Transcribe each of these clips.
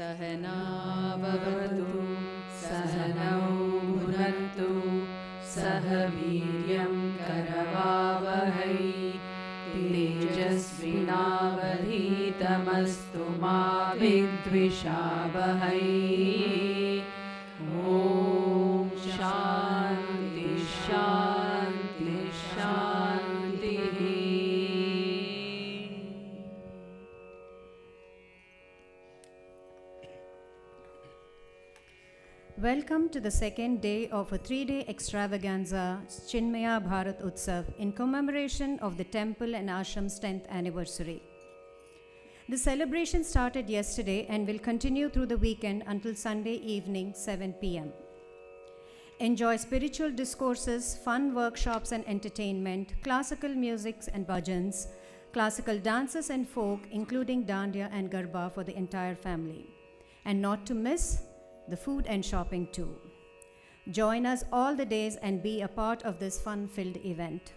सहना भवतु सहनौ भुनक्तु सह वीर्यं करवावहै तेजस्विनावधीतमस्तु मा विद्विषावहै। ॐ शान्ति शान्ति शान्तिः। Welcome to the second day of a 3-day extravaganza, Chinmaya Bharat Utsav, in commemoration of the temple and ashram's 10th anniversary. The celebration started yesterday and will continue through the weekend until Sunday evening, 7 p.m. Enjoy spiritual discourses, fun workshops and entertainment, classical music and bhajans, classical dances and folk, including dandiya and garba for the entire family. And not to miss, the food and shopping too. Join us all the days and be a part of this fun-filled event.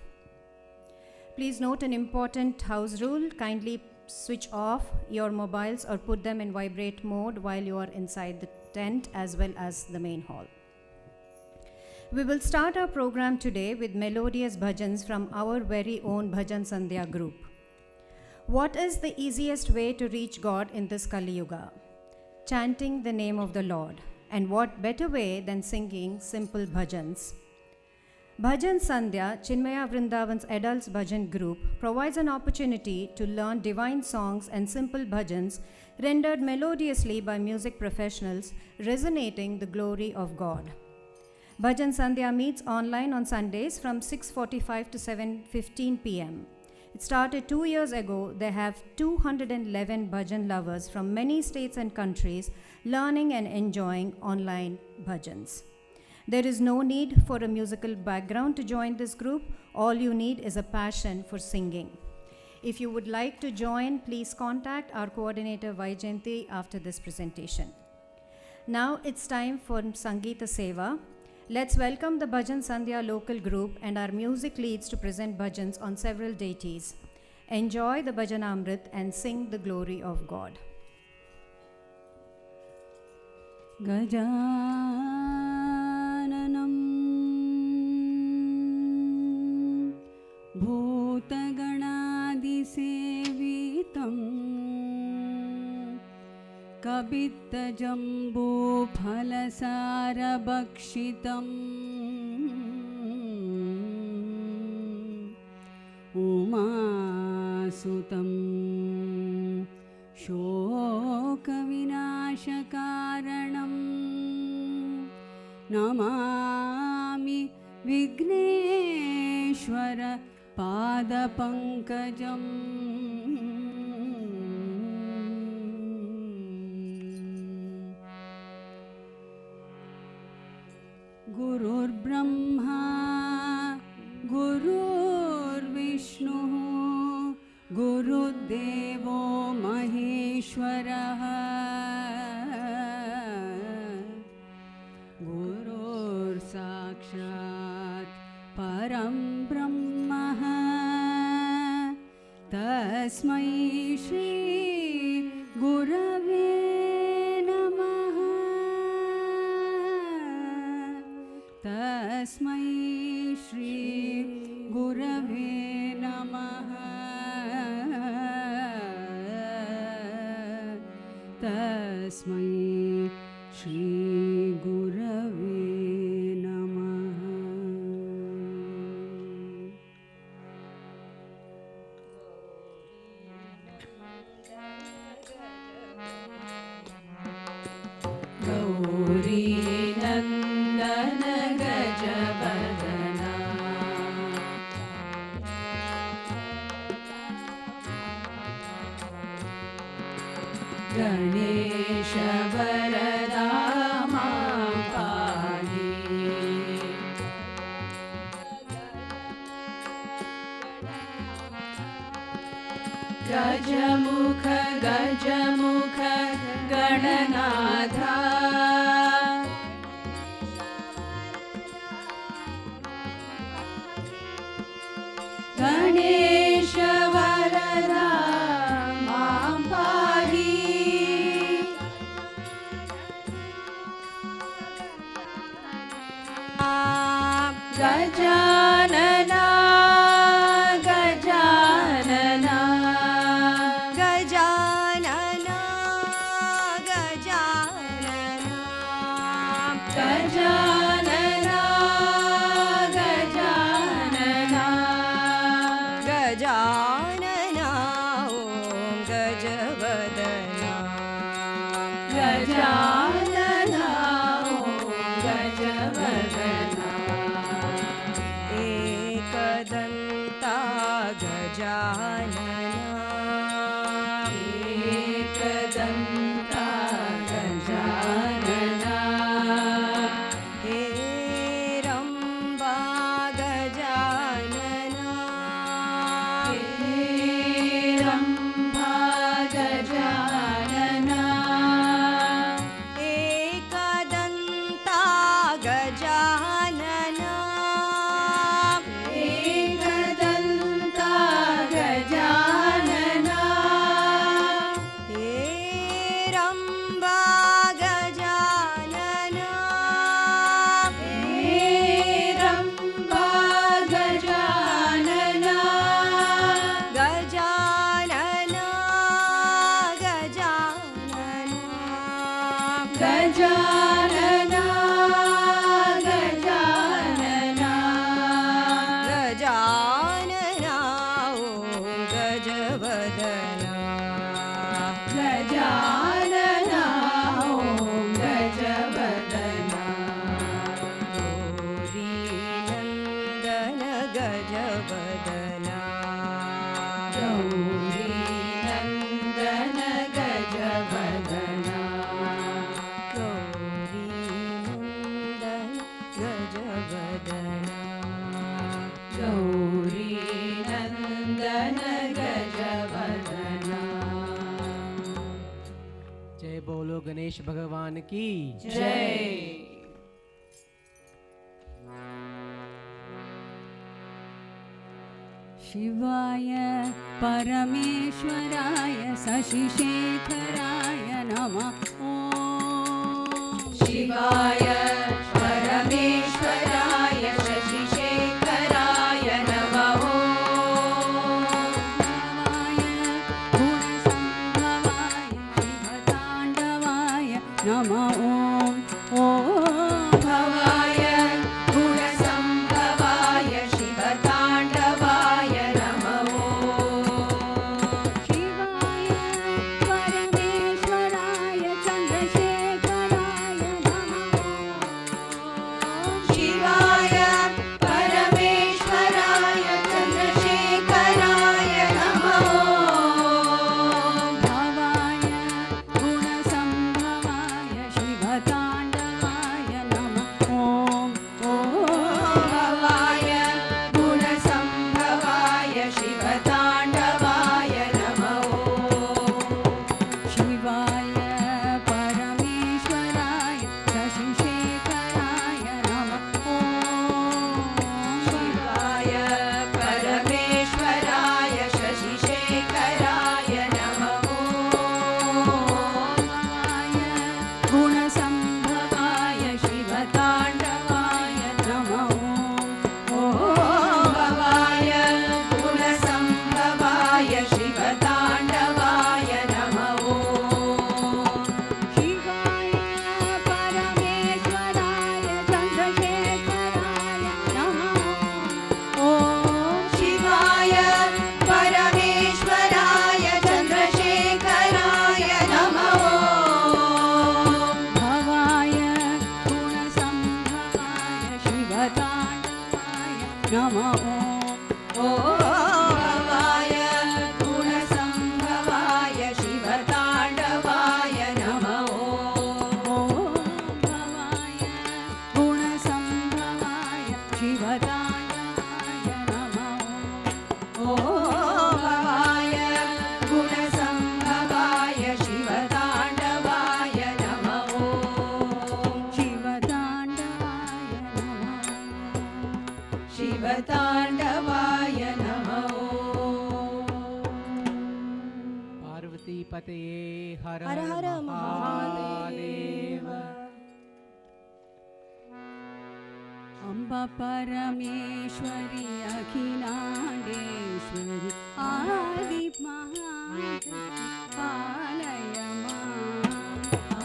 Please note an important house rule: kindly switch off your mobiles or put them in vibrate mode while you are inside the tent as well as the main hall. We will start our program today with melodious bhajans from our very own Bhajan Sandhya group. What is the easiest way to reach God in this Kali Yuga? Chanting the name of the Lord. And what better way than singing simple bhajans? Bhajan Sandhya, Chinmaya Vrindavan's adults bhajan group, provides an opportunity to learn divine songs and simple bhajans rendered melodiously by music professionals, resonating the glory of God. Bhajan Sandhya meets online on Sundays from 6:45 to 7:15 p.m. It started 2 years ago. They have 211 bhajan lovers from many states and countries learning and enjoying online bhajans. There is no need for a musical background to join this group. All you need is a passion for singing. If you would like to join, please contact our coordinator Vaijayanti after this presentation. Now it's time for Sangeeta Seva. Let's welcome the Bhajan Sandhya local group and our music leads to present bhajans on several deities. Enjoy the Bhajanamrit and sing the glory of God. Gajananam Bhutaganadisevitam Kabittajambuphalasarabakshitam Umasutam Shokavinashakaranam Namami Vigneshwara Padapankajam. Gurur Brahma, Gurur Vishnu, Guru Devo Maheshwaraha, Gurur Sakshat Param Brahma, Tasmai Shri Gurave Tasmai Shri Gurave Namaha. Tasmai Shri Gurave Namaha. Gauri Nandana Gajavadana Ganesha Varada Maam Pahi Gajamukha Gajamukha Gananadha Ganesha Varada Maam Pahi Gajanana Gajanana Gajanana Gajanana Gajanana Gajanana Gajanana ॐ गजवदना गजानना गजवदना एकदन्ता गजानना एकदन्ता गजानना हेरम्बा गजानना हेरम्बा गजानना एकदन्ता गजानना एकदन्ता गजानना हेरम्बा गजानना हेरम्बा गजानना गजानना गजानना गजानना गजानना गजानना ॐ गजवदना गजानना ॐ गजवदना गौरीनन्दन गजवदना गौरीनन्दन गजवदना गौरीनन्दन गजवदना गौरीनन्दन गजवदना जय बोलो गणेश भगवान की जय शिवाय परमेश्वराय शशिशेखराय नमः ॐ शिवाय परमेश्वराय शशिशेखराय नमः भवाय गुणसम्भवाय शिवताण्डवाय नमः ॐ भवाय गुणसम्भवाय शिवताण्डवाय नमः शिवाय परमेश्वराय चन्द्रशेखराय नमः शिवाय परमेश्वराय चन्द्रशेखराय नमः भवाय गुणसम्भवाय शिवताण्डवाय नमः भवाय गुणसम्भवाय शिवताण्डवाय नमः शिवाय परमेश्वराय शशिशेखराय नमः शिवाय परमेश्वराय शशिशेखराय नमः भवाय गुणसम्भवाय शिवताण्डवाय नमः भवाय गुणसम्भवाय शिवताण्डवाय नमः शिवाय परमेश्वराय चन्द्रशेखराय नमः शिवाय परमेश्वराय चन्द्रशेखराय नमः भवाय गुणसम्भवाय शिवताण्डवाय नमः भवाय गुणसम्भवाय शिवताण्डवाय नमः भवाय गुणसम्भवाय शिवताण्डवाय नमः भवाय गुणसम्भवाय शिवताण्डवाय नमः शिवताण्डवाय नमः शिवताण्डवाय नमः पार्वती पतये हर हर हर महादेव। अम्ब परमेश्वरी अखिलाण्डेश्वरी आदि पालय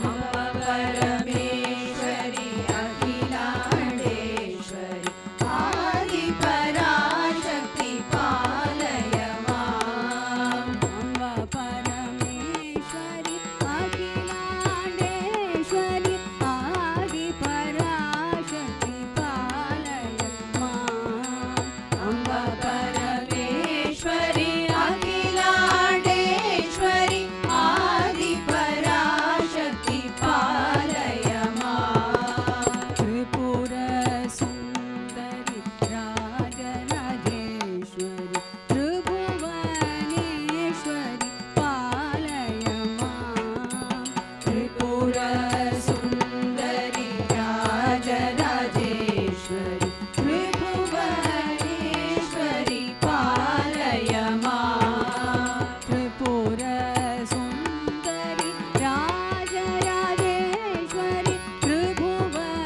अम्ब परमेश्वरी अखिलाण्डेश्वरी आदि पराशक्ति पालय माम्। अम्ब परमेश्वरी अखिलाण्डेश्वरी आदि पराशक्ति पालय माम्। अम्ब परमेश्वरी अखिलाण्डेश्वरी आदि पराशक्ति पालय माम्। त्रिपुर सुन्दरि राजराजेश्वरी त्रिभुवनेश्वरी पालय माम्। त्रिपुर सुन्दरि राजराजेश्वरी त्रिभुवनेश्वरी पालय माम्। त्रिपुर सुन्दरि राजराजेश्वरी त्रिभुवनेश्वरी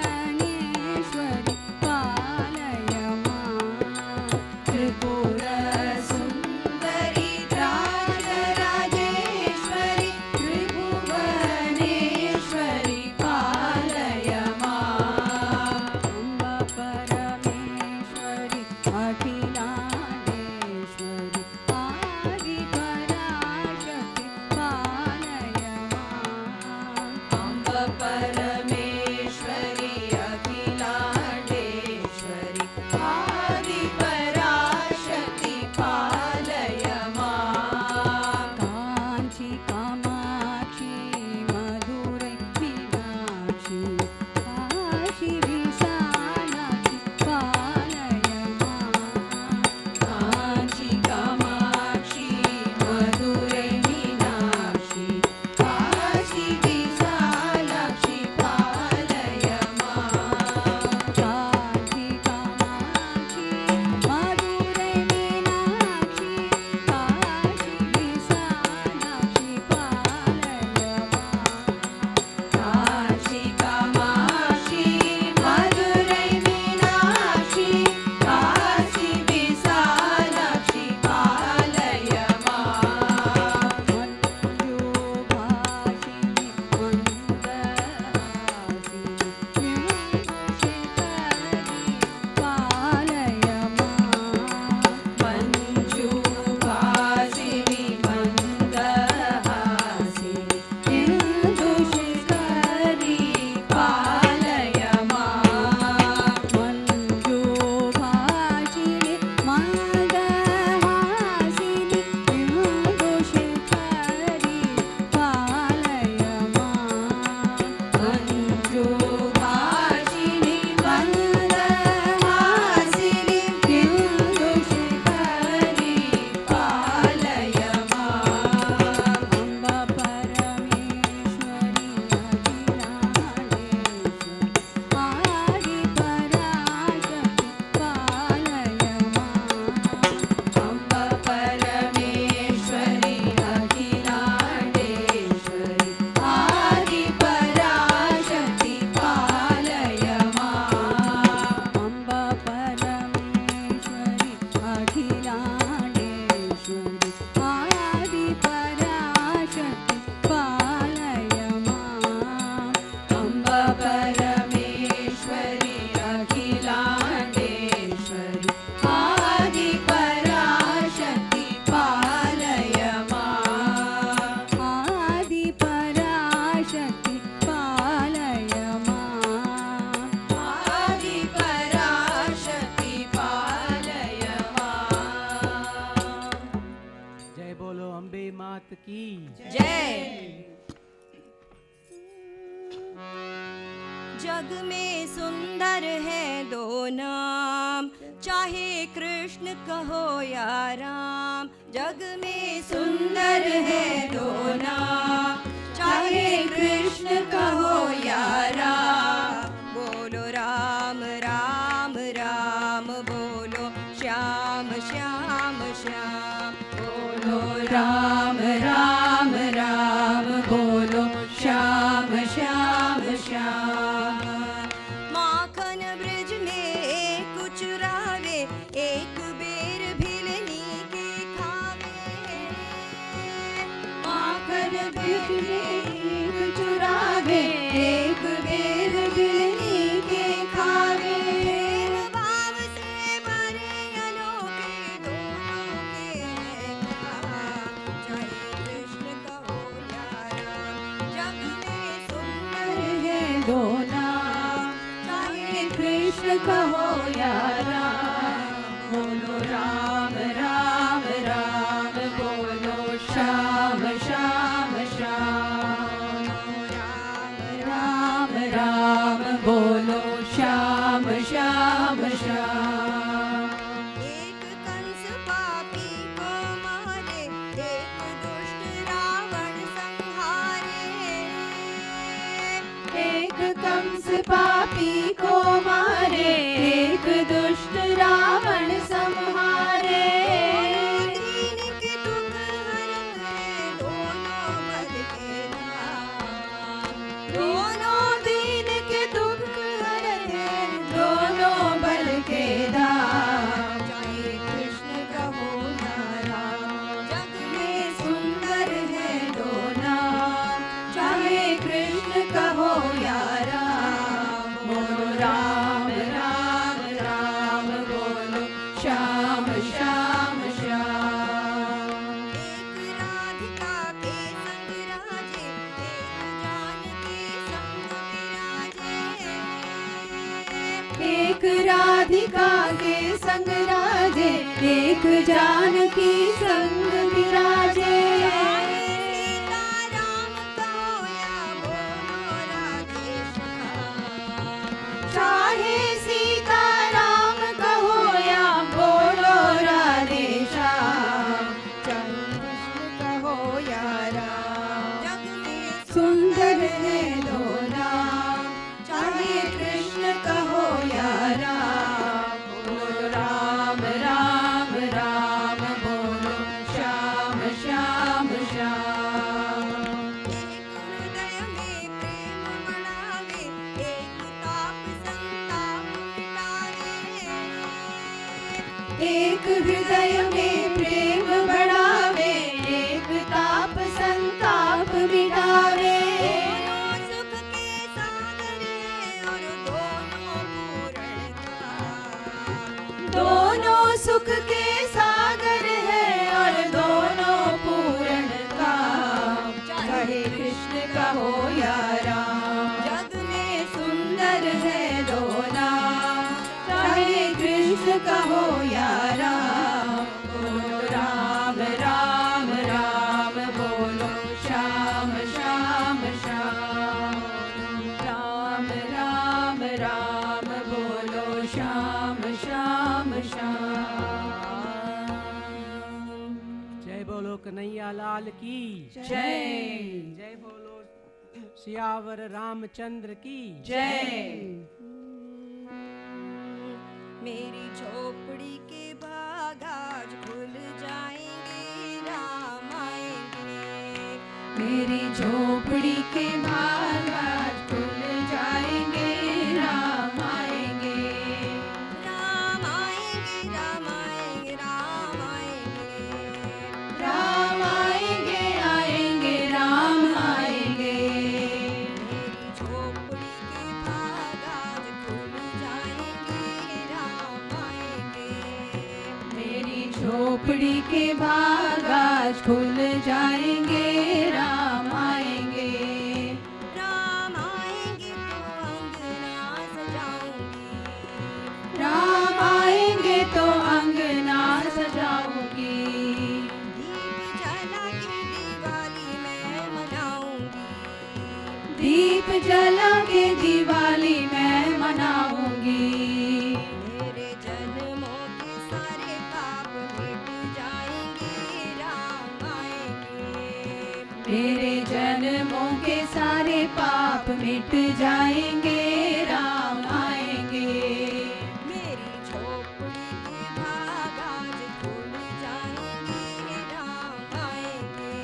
पालय माम्। त्रिपुर सुन्दरि राजराजेश्वरी त्रिभुवनेश्वरी पालय माम्। अम्ब परमेश्वरी अखिलाण्डेश्वरी आदि पराशक्ति पालय माम्। अम्ब परमेश्वरी अखिलाण्डेश्वरी आदि पराशक्ति पालय माम्। काञ्ची कामाक्षी मधुरै मीनाक्षी काशी विशालाक्षी पालय माम्। काञ्ची कामाक्षी मधुरै मीनाक्षी काशी विशालाक्षी पालय माम्। काशी कामाक्षी मधुरै मीनाक्षी काशी विशालाक्षी पालय माम्। काशी कामाक्षी मधुरै मीनाक्षी काशी विशालाक्षी पालय माम्। मञ्जुभाषिणि मन्दहासिनि विभूषितरि पालय माम्। मञ्जुभाषिनि मन्दहासिनि इन्दुशिखरि पालय माम्। मञ्जुभाषिणि मन्दहासिनि विभूषितरि पालय माम्। मञ्जुभाषिनि मन्दहासिनि इन्दुशिखरि पालय माम्। अम्ब परमेश्वरी अखिलाण्डेश्वरी आदि पराशक्ति पालय माम्। अम्ब परमेश्वरी अखिलाण्डेश्वरी आदि पराशक्ति पालय माम्। अम्ब परमेश्वरी अखिलाण्डेश्वरी आदि पराशक्ति पालय माम्। अम्ब परमेश्वरी अखिलाण्डेश्वरी आदि पराशक्ति पालय माम्। आदि पराशक्ति पालय माम्। आदि पराशक्ति पालय माम्। जय बोलो अम्बे मात की। जय। जग में सुंदर है दो नाम, चाहे कृष्ण कहो या राम। जग में सुंदर है दो नाम, चाहे कृष्ण कहो या राम। बोलो राम राम राम, बोलो श्याम श्याम श्याम। बोलो राम राम राम, बोलो श्याम श्याम श्याम। माखन ब्रिज में काज में एक चुरावे, एक बेर बिलनी के खावे। प्रेम भाव से भरे अनोखे दोनों के हैं काम, चाहे कृष्ण कहो या राम, जग में सुंदर है दो नाम, चाहे कृष्ण कहो या राम। बोलो राम राम राम, बोलो श्याम श्याम श्याम। राम राम बोलो श्याम श्याम श्याम। एक कंस पापी को मारे, एक दुष्ट रावण संहारे। एक कंस पापी को मारे, एक दुष्ट रावण संहारे। दीन के दुख हरते, दोनों बल के धाम। दोनों दीन के दुख हरते, दोनों बल के धाम। चाहे कृष्ण कहो या राम, जग में सुंदर है दो नाम, चाहे कृष्ण कहो या राम। बोलो राम राम राम, बोलो श्याम श्याम श्याम। एक राधिका के संग राजे, एक जानकी संग विराजे। एक राधिका के संग राजे, एक जानकी संग विराजे। चाहे सीता राम कहो या बोलो राधे श्याम, चाहे सीता राम कहो या बोलो राधे श्याम। चाहे कृष्ण कहो या राम, जग में सुंदर है दो नाम, चाहे कृष्ण कहो या राम। बोलो राम राम राम, बोलो श्याम श्याम श्याम। एक हृदय में प्रेम बढ़ावे, एक ताप संताप मिटावे। दोनों सुख के सागर है और दोनों पूर्ण काम, चाहे कृष्ण कहो या राम, जग में सुंदर है दो नाम, चाहे कृष्ण कहो या राम। बोलो राम राम राम, बोलो श्याम श्याम श्याम। राम राम राम, बोलो श्याम श्याम श्याम। जय बोलो कन्हैया लाल की जय। जय बोलो सियावर रामचंद्र की जय। मेरी झोपड़ी के बाग आज खुल जाएंगे, राम आएंगे। मेरी झोपड़ी के भाग आज खुल जाएंगे, राम आएंगे। राम आएंगे, राम आएंगे, राम आएंगे। राम आएंगे, आएंगे, राम आएंगे। मेरी झोपड़ी के बाग आज खुल जाएंगे, राम आएंगे। मेरी झोपड़ी के भाग आज खुल जाएंगे, राम आएंगे। राम आएंगे तो अंगना सजाऊंगी, राम आएंगे तो अंगना सजाऊंगी। दीप जला के दिवाली दीप जला के दिवाली मैं मनाऊंगी। मैं मनाऊंगी। मेरे जन्मों के सारे पाप मिट जाएंगे, राम आएंगे। मेरे जन्मों के सारे पाप मिट जाएंगे, राम आएंगे। मेरी झोपड़ी के भाग आज खुल जाएंगे, राम आएंगे।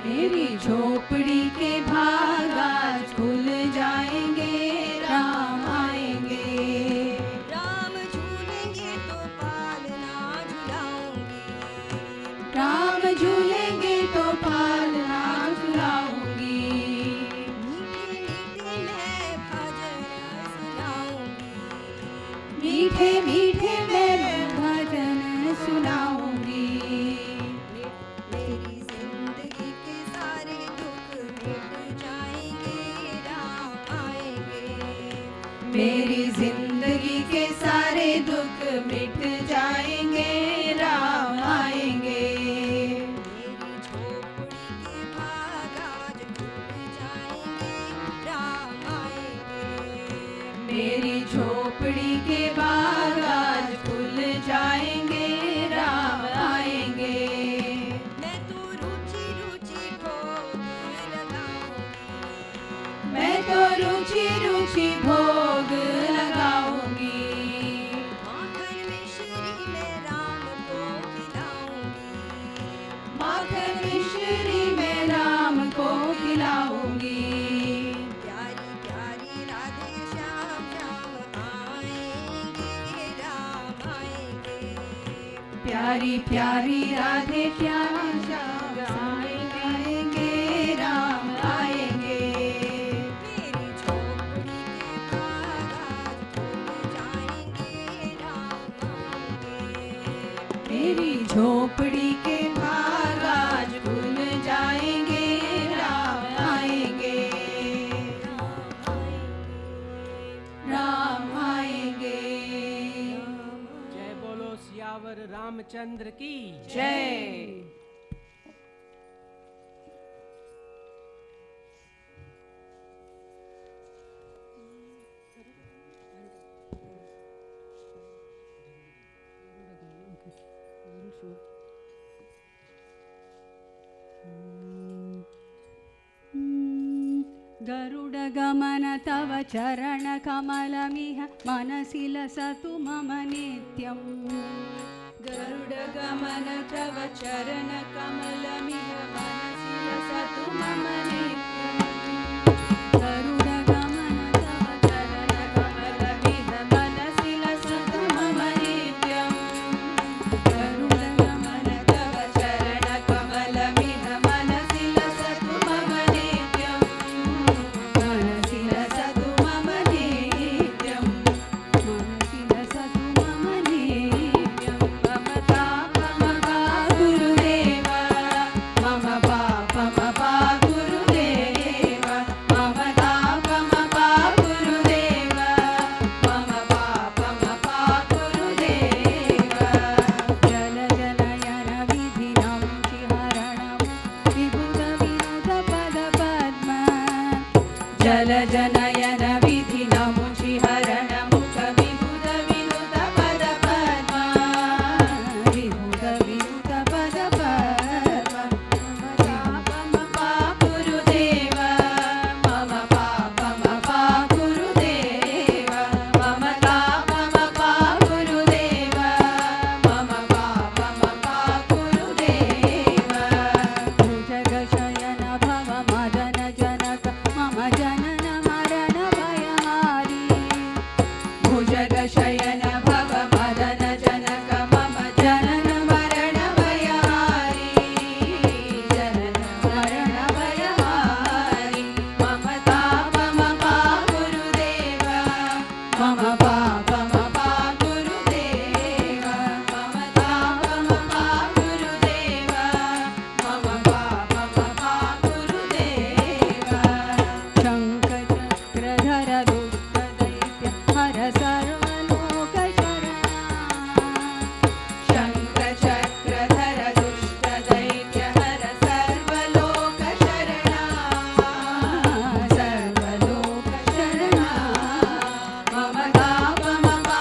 मेरी झोपड़ी के भाग आज खुल जाएंगे, राम आएंगे। राम झूलेंगे तो पालना झुलाऊंगी। राम झूलेंगे तो पालना झुलाऊंगी। मीठे मीठे मैं भजन सुनाऊंगी। मेरी जिंदगी के सारे दुख मिट जाएंगे, राम आएंगे। मेरी जिंदगी के सारे दुख मिट जाएंगे, राम आएंगे। मेरी झोपड़ी के बाग आज खुल जाएंगे, राम आएंगे। मेरी झोपड़ी के बाग आज खुल जाएंगे, राम आएंगे। मैं तो रुचि रुचि भोग लगाऊंगी। मैं तो रुचि रुचि भोग लगाऊंगी। माखन मिश्री में राम को खिलाऊंगी। माखन मिश्री में राम को खिलाऊंगी। प्यारी प्यारी राधे श्याम श्याम आएंगे, राम आएंगे। प्यारी प्यारी राधे श्याम श्याम आएंगे, राम आएंगे। मेरी झोपड़ी के बाग आज खुल जाएंगे, राम आएंगे। मेरी झोपड़ी के बाग आज खुल जाएंगे, राम आएंगे। राम आएंगे। जय बोलो सियावर रामचंद्र की जय। गरुडगमन तव चरणकमलमिह मनसि लसतु मम नित्यम्। गरुडगमन तव चरणकमलमिह मनसि लसतु मम नित्यम्। गरुडगमन तव चरणकमलमिह मनसि लसतु मम नित्यम्। गरुडगमन तव चरणकमलमिह मनसि लसतु मम नित्यम्। मनसि लसतु मम नित्यम्। मनसि लसतु मम नित्यम्। मम तापमपा गुरुदेव, मम पापमपा गुरुदेव, मम तापमपा गुरुदेव, मम पापमपा गुरुदेव। जल जनयन विधिनं शिहरणं विबुधविनुत पदपद्म। जल जनयन विधिनमुचिहरणमुख विबुध विनुत पदपद्म। विबुध विनुत पदपद्म। पापमपा गुरुदेव, मम पापमपा गुरुदेव, मम तापमपा गुरुदेव, मम पापमपा गुरुदेव। भुजगशयन भव मदन जनक मम जनन मरण भयहारी। भुजगशयन भव मदन जनक मम जनन मरण भयहारी। जनन मरण भयहारी। मम तापमपा गुरुदेव, मम पापमपा गुरुदेव, मम तापमपा गुरुदेव, मम पापमपा गुरुदेव। शङ्खचक्रधर दुष्टदैत्य हर सर्वलोक शरणा। शङ्खचक्रधर दुष्टदैत्य हर सर्वलोक शरणा। सर्वलोक शरणा। मम तापमपा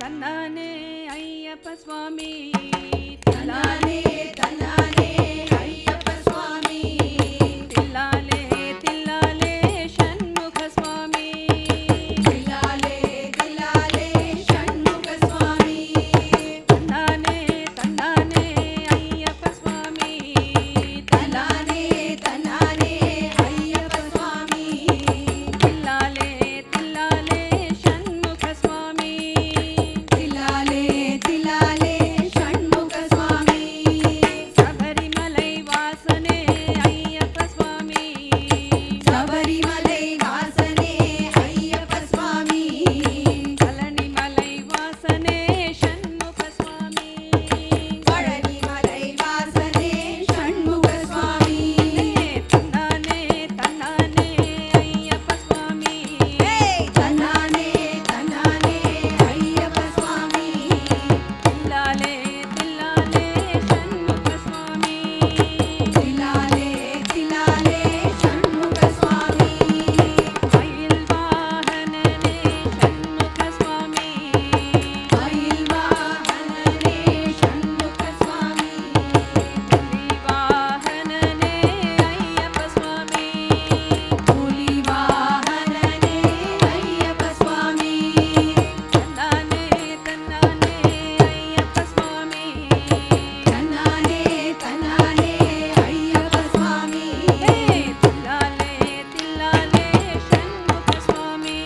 தன்னானே ஐயப்ப சுவாமி தன்னானே தன்னானே ஐயப்ப சுவாமி தில்லாலே தில்லாலே ஷண்முக சுவாமி தில்லாலே தில்லாலே ஷண்முக சுவாமி தன்னானே தன்னானே ஐயப்ப சுவாமி தன்னானே தன்னானே ஐயப்ப சுவாமி தில்லாலே தில்லாலே ஷண்முக சுவாமி தில்லாலே தில்லாலே ஷண்முக சுவாமி சபரிமலை வாசனே ஐயப்ப சுவாமி சபரிமலை வாசனே ஐயப்ப சுவாமி பழனிமலை வாசனே ஷண்முக சுவாமி பழனிமலை வாசனே ஷண்முக சுவாமி தன்னானே தன்னானே ஐயப்ப சுவாமி தன்னானே தன்னானே ஐயப்ப சுவாமி தில்லாலே தில்லாலே ஷண்முக சுவாமி தில்லாலே தில்லாலே ஷண்முக சுவாமி மயில் வாகனனே ஷண்முக சுவாமி மயில் வாகனனே ஷண்முக சுவாமி புலி வாகனனே ஐயப்ப சுவாமி புலி வாகனனே ஐயப்ப சுவாமி தன்னானே தன்னானே ஐயப்ப சுவாமி தன்னானே தன்னானே ஐயப்ப சுவாமி தில்லாலே தில்லாலே ஷண்முக சுவாமி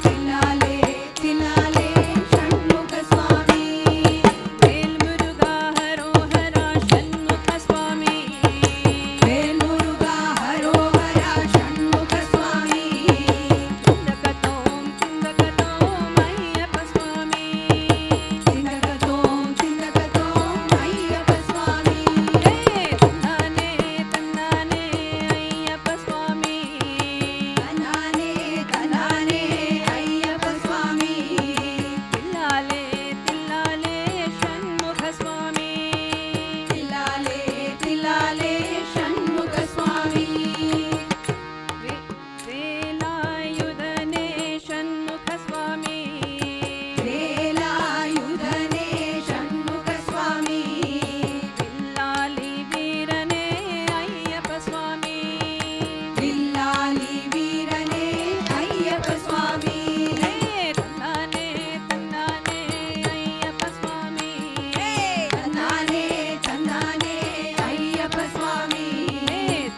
தில்லாலே தில்லாலே ஷண்முக சுவாமி வேல் முருகா ஹரோஹரா ஷண்முக சுவாமி வேல் முருகா ஹரோஹரா ஷண்முக சுவாமி திண்டகதோம் திண்டகதோம் ஐயப்ப சுவாமி திண்டகதோம் திண்டகதோம் ஐயப்ப சுவாமி தன்னானே தன்னானே ஐயப்ப சுவாமி தன்னானே தன்னானே ஐயப்ப சுவாமி தில்லாலே தில்லாலே ஷண்முக சுவாமி தில்லாலே தில்லாலே ஷண்முக சுவாமி வேலாயுதனே ஷண்முக சுவாமி வேலாயுதனே ஷண்முக சுவாமி வில்லாலி வீரனே ஐயப்ப சுவாமி வில்லாலி வீரனே ஐயப்ப சுவாமி தன்னானே தன்னானே ஐயப்ப சுவாமி தன்னானே தன்னானே ஐயப்ப சுவாமி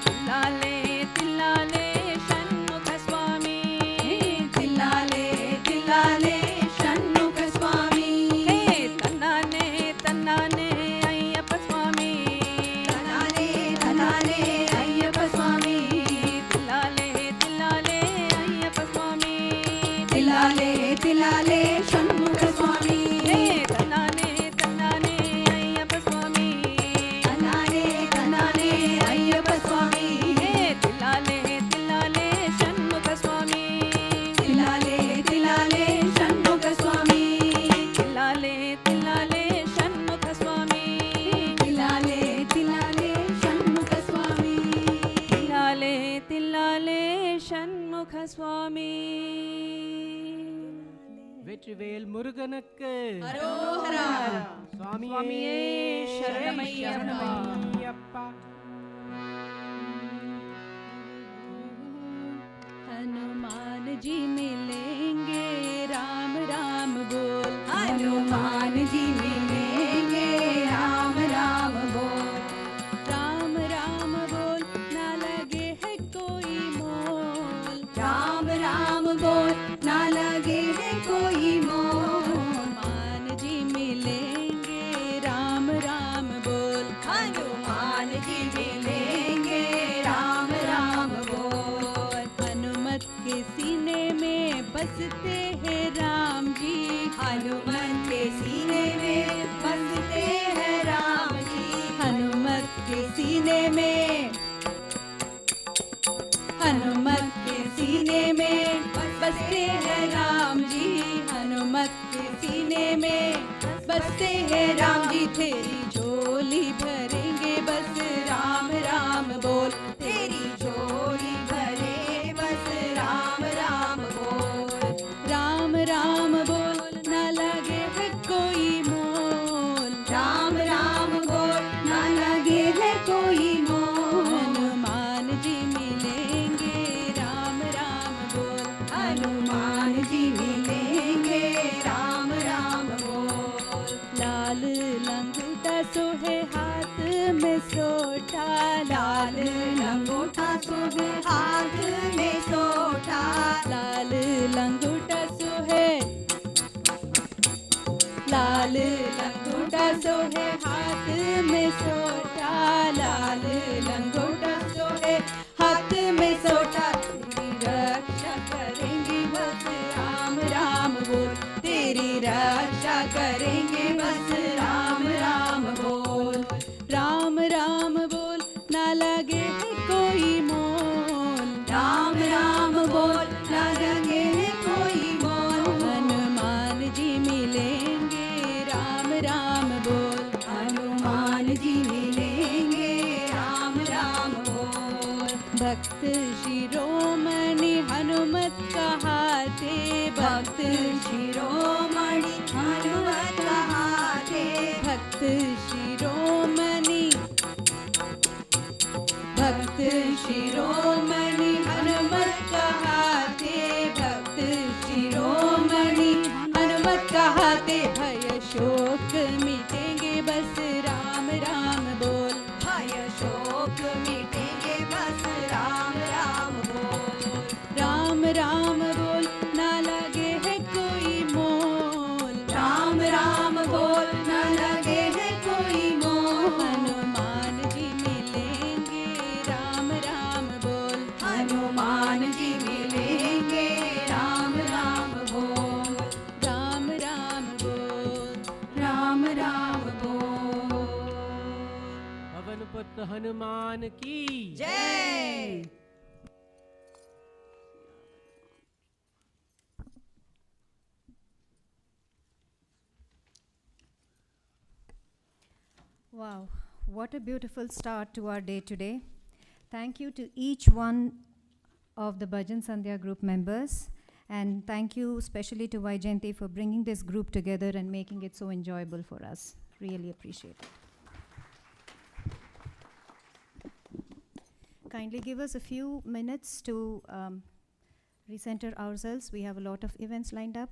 தில்லாலே தில்லாலே ஷண்முக சுவாமி தில்லாலே தில்லாலே ஷண்முக சுவாமி தன்னானே தன்னானே ஐயப்ப சுவாமி தன்னானே தன்னானே ஐயப்ப சுவாமி தில்லாலே தில்லாலே ஐயப்ப சுவாமி தில்லாலே தில்லாலே ஷண்முக சுவாமி தன்னானே தன்னானே ஐயப்ப சுவாமி தன்னானே தன்னானே ஐயப்ப சுவாமி தில்லாலே தில்லாலே ஷண்முக சுவாமி தில்லாலே தில்லாலே ஷண்முக சுவாமி தில்லாலே தில்லாலே ஷண்முக சுவாமி தில்லாலே தில்லாலே ஷண்முக சுவாமி தில்லாலே தில்லாலே ஷண்முக சுவாமி வெற்றிவேல் முருகனுக்கு அரோஹரா சுவாமியே சரணமையப்பா. हनुमान जी मिलेंगे राम राम बोल हनुमान जी मिलेंगे राम राम बोल राम राम बोल ना लगे है कोई मोल राम राम बोल ना लगे है कोई मोल हनुमान जी मिलेंगे राम राम बोल हनुमान जी मिलेंगे राम राम बोल हनुमत के सीने में बसते हैं राम जी हनुमत के सीने में बसते हैं राम जी हनुमत के सीने में हनुमत के सीने में बसते हैं राम जी हनुमत के सीने में बसते हैं राम जी तेरी झोली भरेंगे बस राम राम बोल तेरी झोली भरे बस राम राम बोल राम राम बोल न लगे लाल लंगोटा सोहे हाथ में सोटा, लाल लंगोटा सोहे हाथ में सोटा, लाल लंगोटा सोहे, लाल लंगोटा सोहे हाथ में सोटा, लाल लंगोटा सोहे हाथ में सोटा। तेरी रक्षा करेंगे बस राम राम बोल, तेरी रक्षा करेंगे बस राम राम बोल, राम राम बोल ना लगे कोई मोल, राम राम बोल न लगे कोई मोल, हनुमान जी मिलेंगे राम राम बोल, हनुमान जी मिलेंगे राम राम बोल। भक्त शिरोमणि हनुमत कहाते, भक्त शिरोमणि हनुमत कहाते, भक्त शिरोमणि, भक्त शिरोमणि हनुमत कहाते, भक्त शिरोमणि हनुमत कहाते। भय शोक मिटेंगे बस राम राम बोल, भय शोक मिटेंगे बस राम राम बोल, राम राम बोल ना लगे है कोई मोल, राम राम बोल न लगे है कोई मोल, हनुमान जी मिलेंगे राम राम बोल, हनुमान जी मिलेंगे राम राम बोल, राम राम बोल, राम राम बोल। पवन पुत्र हनुमान की जय। Wow, what a beautiful start to our day today. Thank you to each one of the Bhajan Sandhya group members, and thank you especially to Vaijayanti for bringing this group together and making it so enjoyable for us. Really appreciate it. Kindly give us a few minutes to recenter ourselves. We have a lot of events lined up.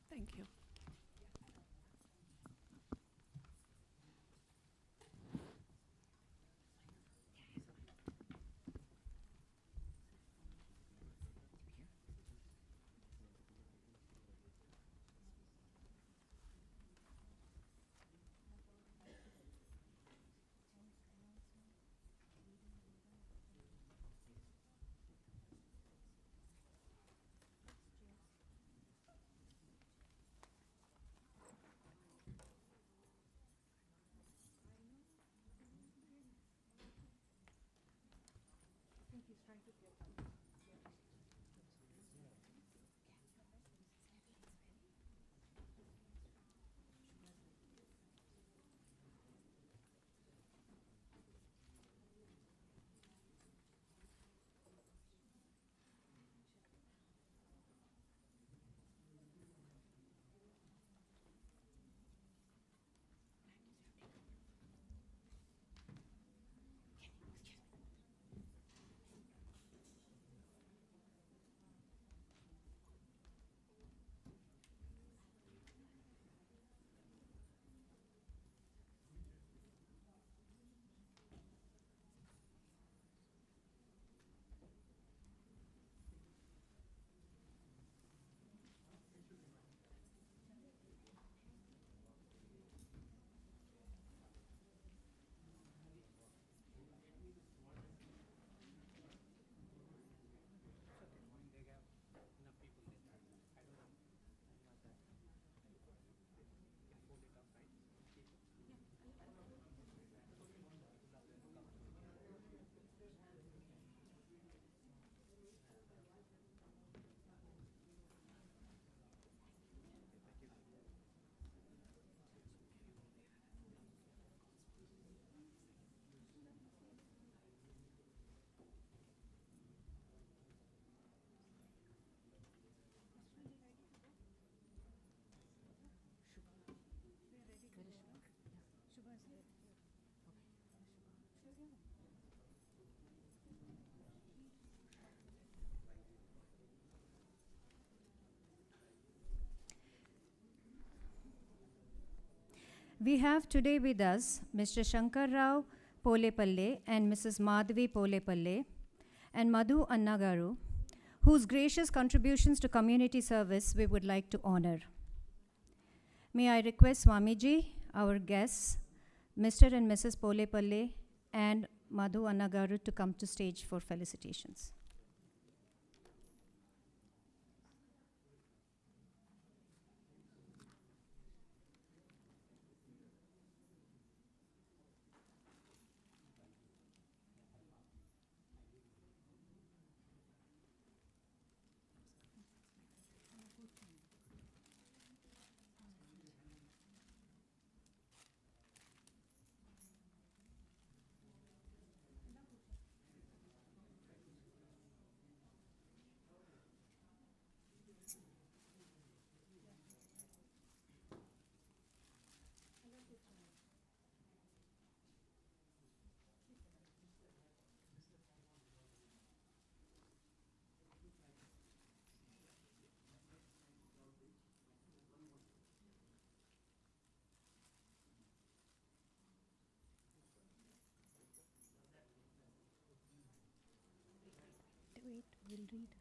Thank you. We have today with us Mr. Shankar Rao Polepalle and Mrs. Madhavi Polepalle and Madhu Annagaru, whose gracious contributions to community service we would like to honor. May I request Swamiji, our guests, Mr. and Mrs. Polepalle and Madhu Annagaru to come to stage for felicitations.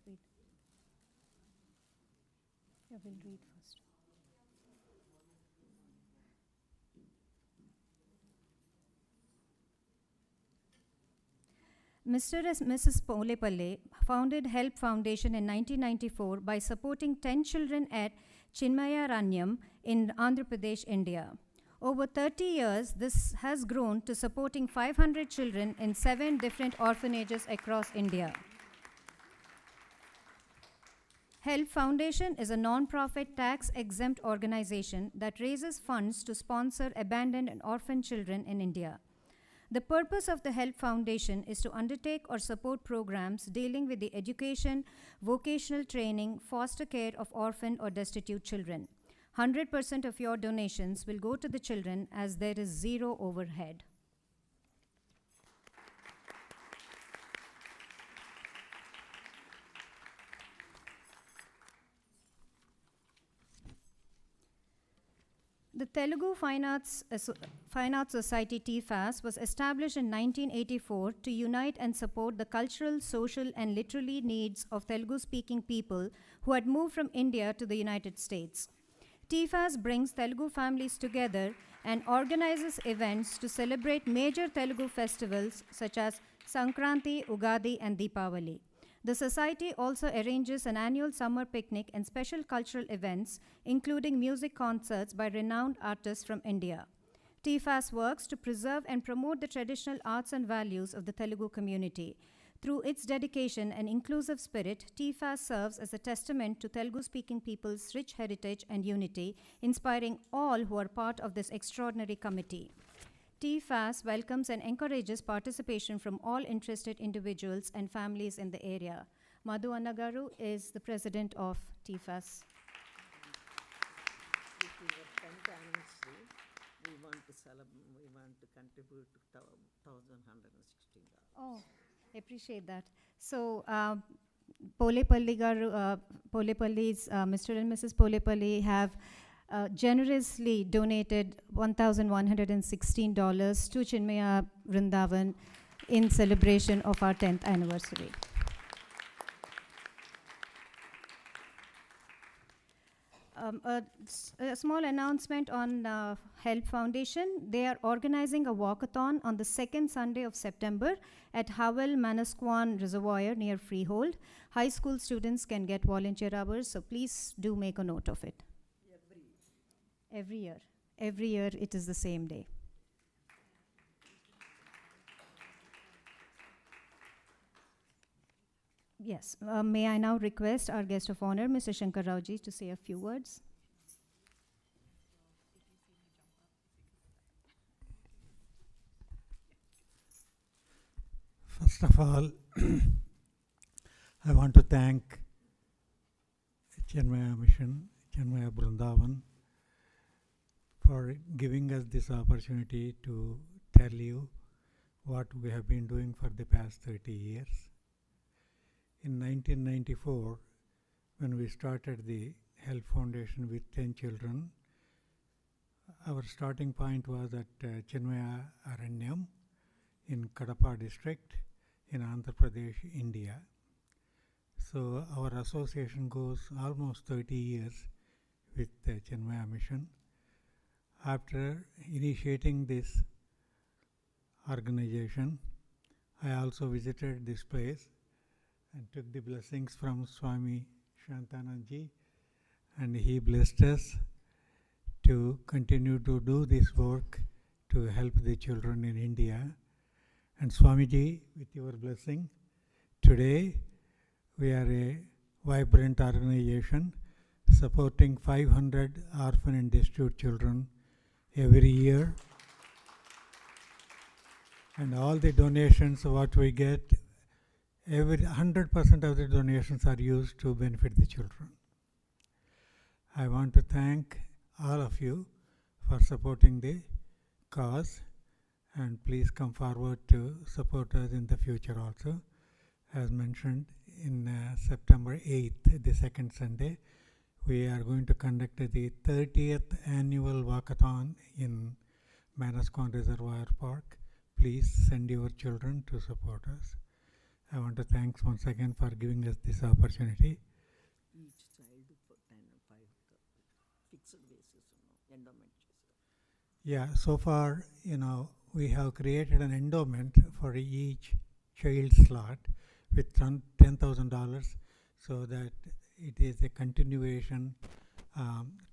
Wait. Yeah, we'll read first. Mr. and Mrs. Polepalle founded Help Foundation in 1994 by supporting 10 children at Chinmaya Vrindavan in Andhra Pradesh, India. Over 30 years, this has grown to supporting 500 children in 7 different orphanages across India. Help Foundation is a non-profit tax-exempt organization that raises funds to sponsor abandoned and orphan children in India. The purpose of the Help Foundation is to undertake or support programs dealing with the education, vocational training, foster care of orphan or destitute children. 100% of your donations will go to the children as there is zero overhead. The Telugu Fine Arts Society TFAS was established in 1984 to unite and support the cultural, social, and literary needs of Telugu-speaking people who had moved from India to the United States. TFAS brings Telugu families together and organizes events to celebrate major Telugu festivals such as Sankranti, Ugadi, and Deepavali. The Society also arranges an annual summer picnic and special cultural events, including music concerts by renowned artists from India. TFAS works to preserve and promote the traditional arts and values of the Telugu community. Through its dedication and inclusive spirit, TFAS serves as a testament to Telugu-speaking people's rich heritage and unity, inspiring all who are part of this extraordinary committee. TFAS welcomes and encourages participation from all interested individuals and families in the area. Madhu Annagaru is the president of TFAS. This is our 10th anniversary. We want to contribute to $1,116. Oh, appreciate that. So, Polepalli's Mr. and Mrs. Polepalli have generously donated $1,116 to Chinmaya Vrindavan in celebration of our 10th anniversary. A small announcement on Help Foundation. They are organizing a walkathon on the second Sunday of September at Howell Manasquan Reservoir near Freehold. High school students can get volunteer hours, so please do make a note of it. Every year it is the same day. Yes, may I now request our guest of honor, Mr. Shankar Rao ji, to say a few words. First of all, I want to thank Chinmaya Mission, Chinmaya Vrindavan, for giving us this opportunity to tell you what we have been doing for the past 30 years. In 1994, when we started the Help Foundation with 10 children, our starting point was at Chinmaya Aranyam in Kadapa district in Andhra Pradesh, India. So our association goes almost 30 years with the Chinmaya mission. After initiating this organization, I also visited this place and took the blessings from Swami Shantananji, and he blessed us to continue to do this work to help the children in India. And Swamiji, with your blessing, today we are a vibrant organization supporting 500 orphan and destitute children every year. And all the donations what we get, 100% of the donations are used to benefit the children. I want to thank all of you for supporting the cause, and please come forward to support us in the future also. As mentioned, in September 8th, the second Sunday, we are going to conduct the 30th annual walkathon in Manasquan Reservoir Park. Please send your children to support us. I want to thank once again for giving us this opportunity. Each child for 10 and 5 fixed basis, endowment. Yeah, so far, we have created an endowment for each child slot with $10,000, so that it is a continuation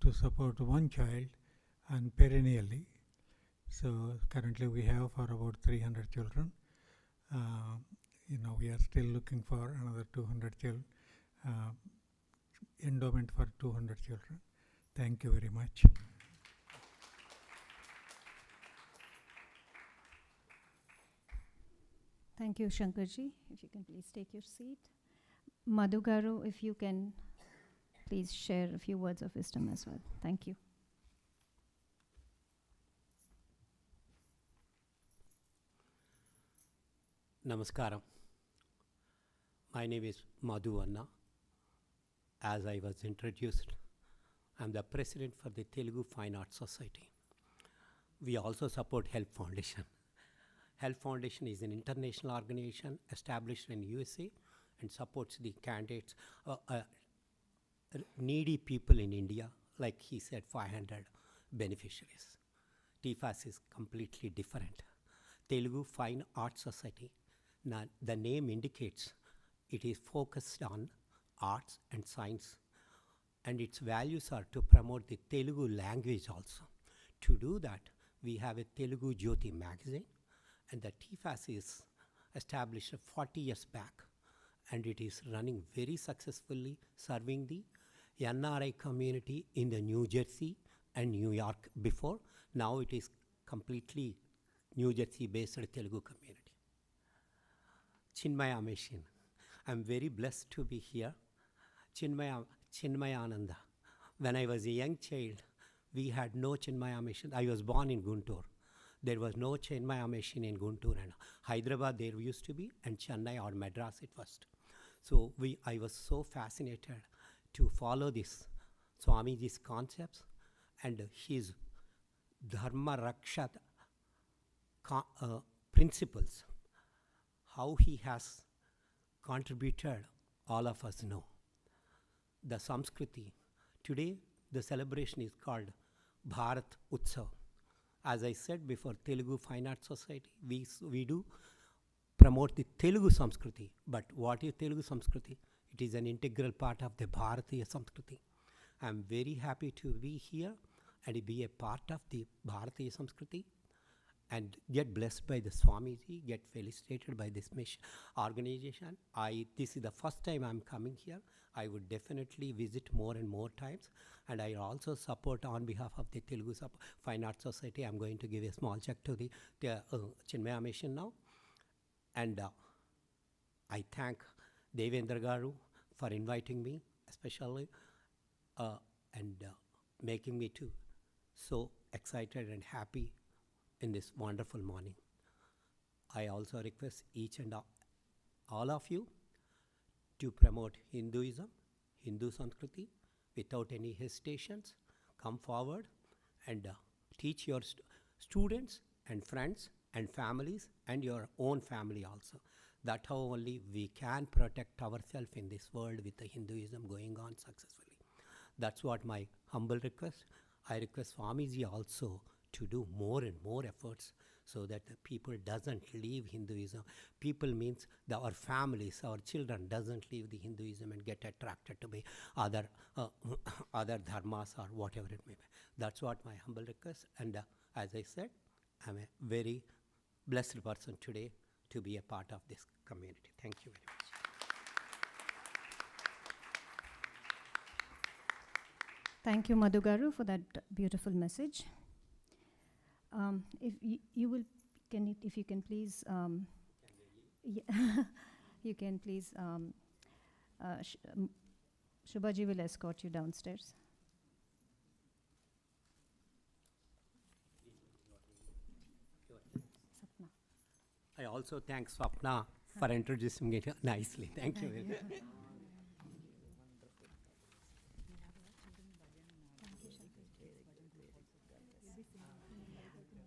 to support one child and perennially. So currently we have for about 300 children. We are still looking for another 200 endowment for 200 children. Thank you very much. Thank you, Shankarji. If you can please take your seat. Madhu Garu, if you can please share a few words of wisdom as well. Thank you. Namaskaram. My name is Madhu Anna. As I was introduced, I am the president for the Telugu Fine Arts Society. We also support Help Foundation. Help Foundation is an international organization established in USA and supports the candidates, needy people in India, like he said, 500 beneficiaries. TFAS is completely different. Telugu Fine Arts Society, the name indicates it is focused on arts and science, and its values are to promote the Telugu language also. To do that, we have a Telugu Jyoti magazine, and the TFAS is established 40 years back, and it is running very successfully, serving the NRI community in the New Jersey and New York before. Now it is completely New Jersey based Telugu community. Chinmaya Mission. I am very blessed to be here. Chinmayananda. When I was a young child, we had no Chinmaya Mission. I was born in Guntur. There was no Chinmaya Mission in Guntur, and Hyderabad there used to be, and Chennai or Madras it first. So I was so fascinated to follow this Swamiji's concepts and his Dharma Raksha principles, how he has contributed, all of us know. The Samskriti. Today, the celebration is called Bharat Utsav. As I said before, Telugu Fine Arts Society, we do promote the Telugu Samskriti. But what is Telugu Samskriti? It is an integral part of the Bharatiya Samskriti. I am very happy to be here and be a part of the Bharatiya Samskriti and get blessed by the Swamiji, get felicitated by this mission organization. This is the first time I am coming here. I would definitely visit more and more times, and I also support on behalf of the Telugu Fine Arts Society. I am going to give a small check to the Chinmaya Mission now, and I thank Devendra Garu for inviting me, especially, and making me too so excited and happy in this wonderful morning. I also request each and all of you to promote Hinduism, Hindu Sanskriti, without any hesitations. Come forward and teach your students and friends and families and your own family also. That's how only we can protect ourselves in this world with the Hinduism going on successfully. That's what my humble request. I request Swamiji also to do more and more efforts so that the people doesn't leave Hinduism. People means our families, our children doesn't leave the Hinduism and get attracted to be other other dharmas or whatever it may be. That's what my humble request. And as I said, I'm a very blessed person today to be a part of this community. Thank you very much. Thank you, Madhugaru, for that beautiful message. If you will, if you can please, you can please, Shubhaji will escort you downstairs. I also thank Swapna for introducing me nicely. Thank you very much.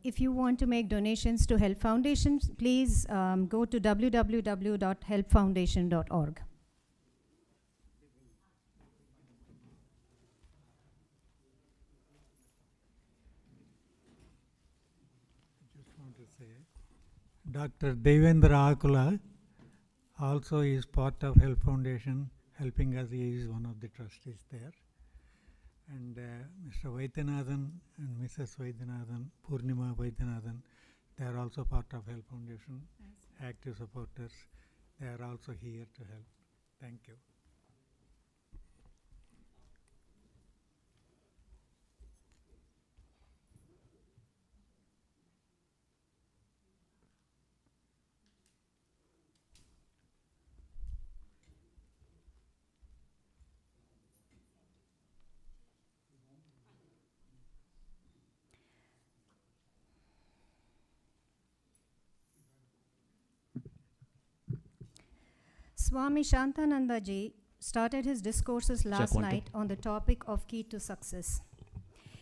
If you want to make donations to Help Foundation, please go to www.helpfoundation.org. Just want to say, Dr. Devendra Akula also is part of Help Foundation, helping us. He is one of the trustees there. And Mr. Vaidyanathan and Mrs. Vaidyanathan, Purnima Vaidyanathan, they are also part of Help Foundation, active supporters. They are also here to help. Thank you. Swami Shantananda ji started his discourses last night on the topic of key to success.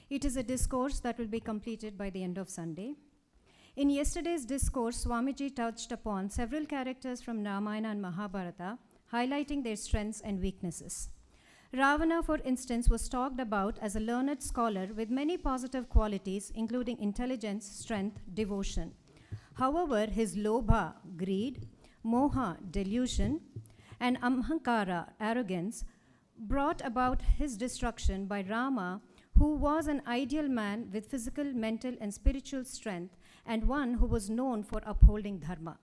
It is a discourse that will be completed by the end of Sunday. In yesterday's discourse, Swamiji touched upon several characters from Ramayana and Mahabharata, highlighting their strengths and weaknesses. Ravana, for instance, was talked about as a learned scholar with many positive qualities, including intelligence, strength, devotion. However, his lobha, greed, moha, delusion, and amhankara, arrogance, brought about his destruction by Rama, who was an ideal man with physical, mental, and spiritual strength, and one who was known for upholding dharma.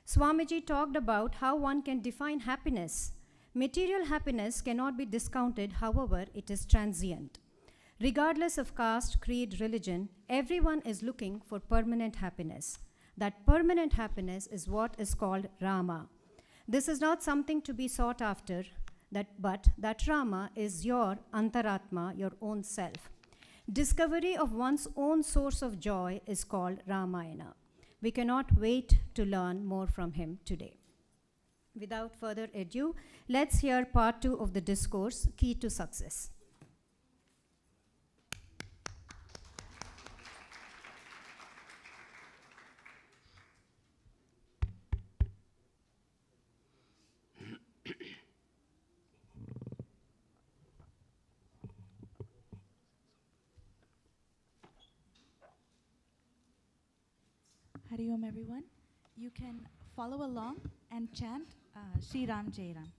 Swamiji talked about how one can define happiness. Material happiness cannot be discounted, however, it is transient. Regardless of caste, creed, religion, everyone is looking for permanent happiness. That permanent happiness is what is called Rama. This is not something to be sought after, but that Rama is your antaratma, your own self. Discovery of one's own source of joy is called Ramayana. We cannot wait to learn more from him today. Without further ado, let's hear part 2 of the discourse, Key to Success. Hari Om everyone. You can follow along and chant Shri Ram Jai Ram.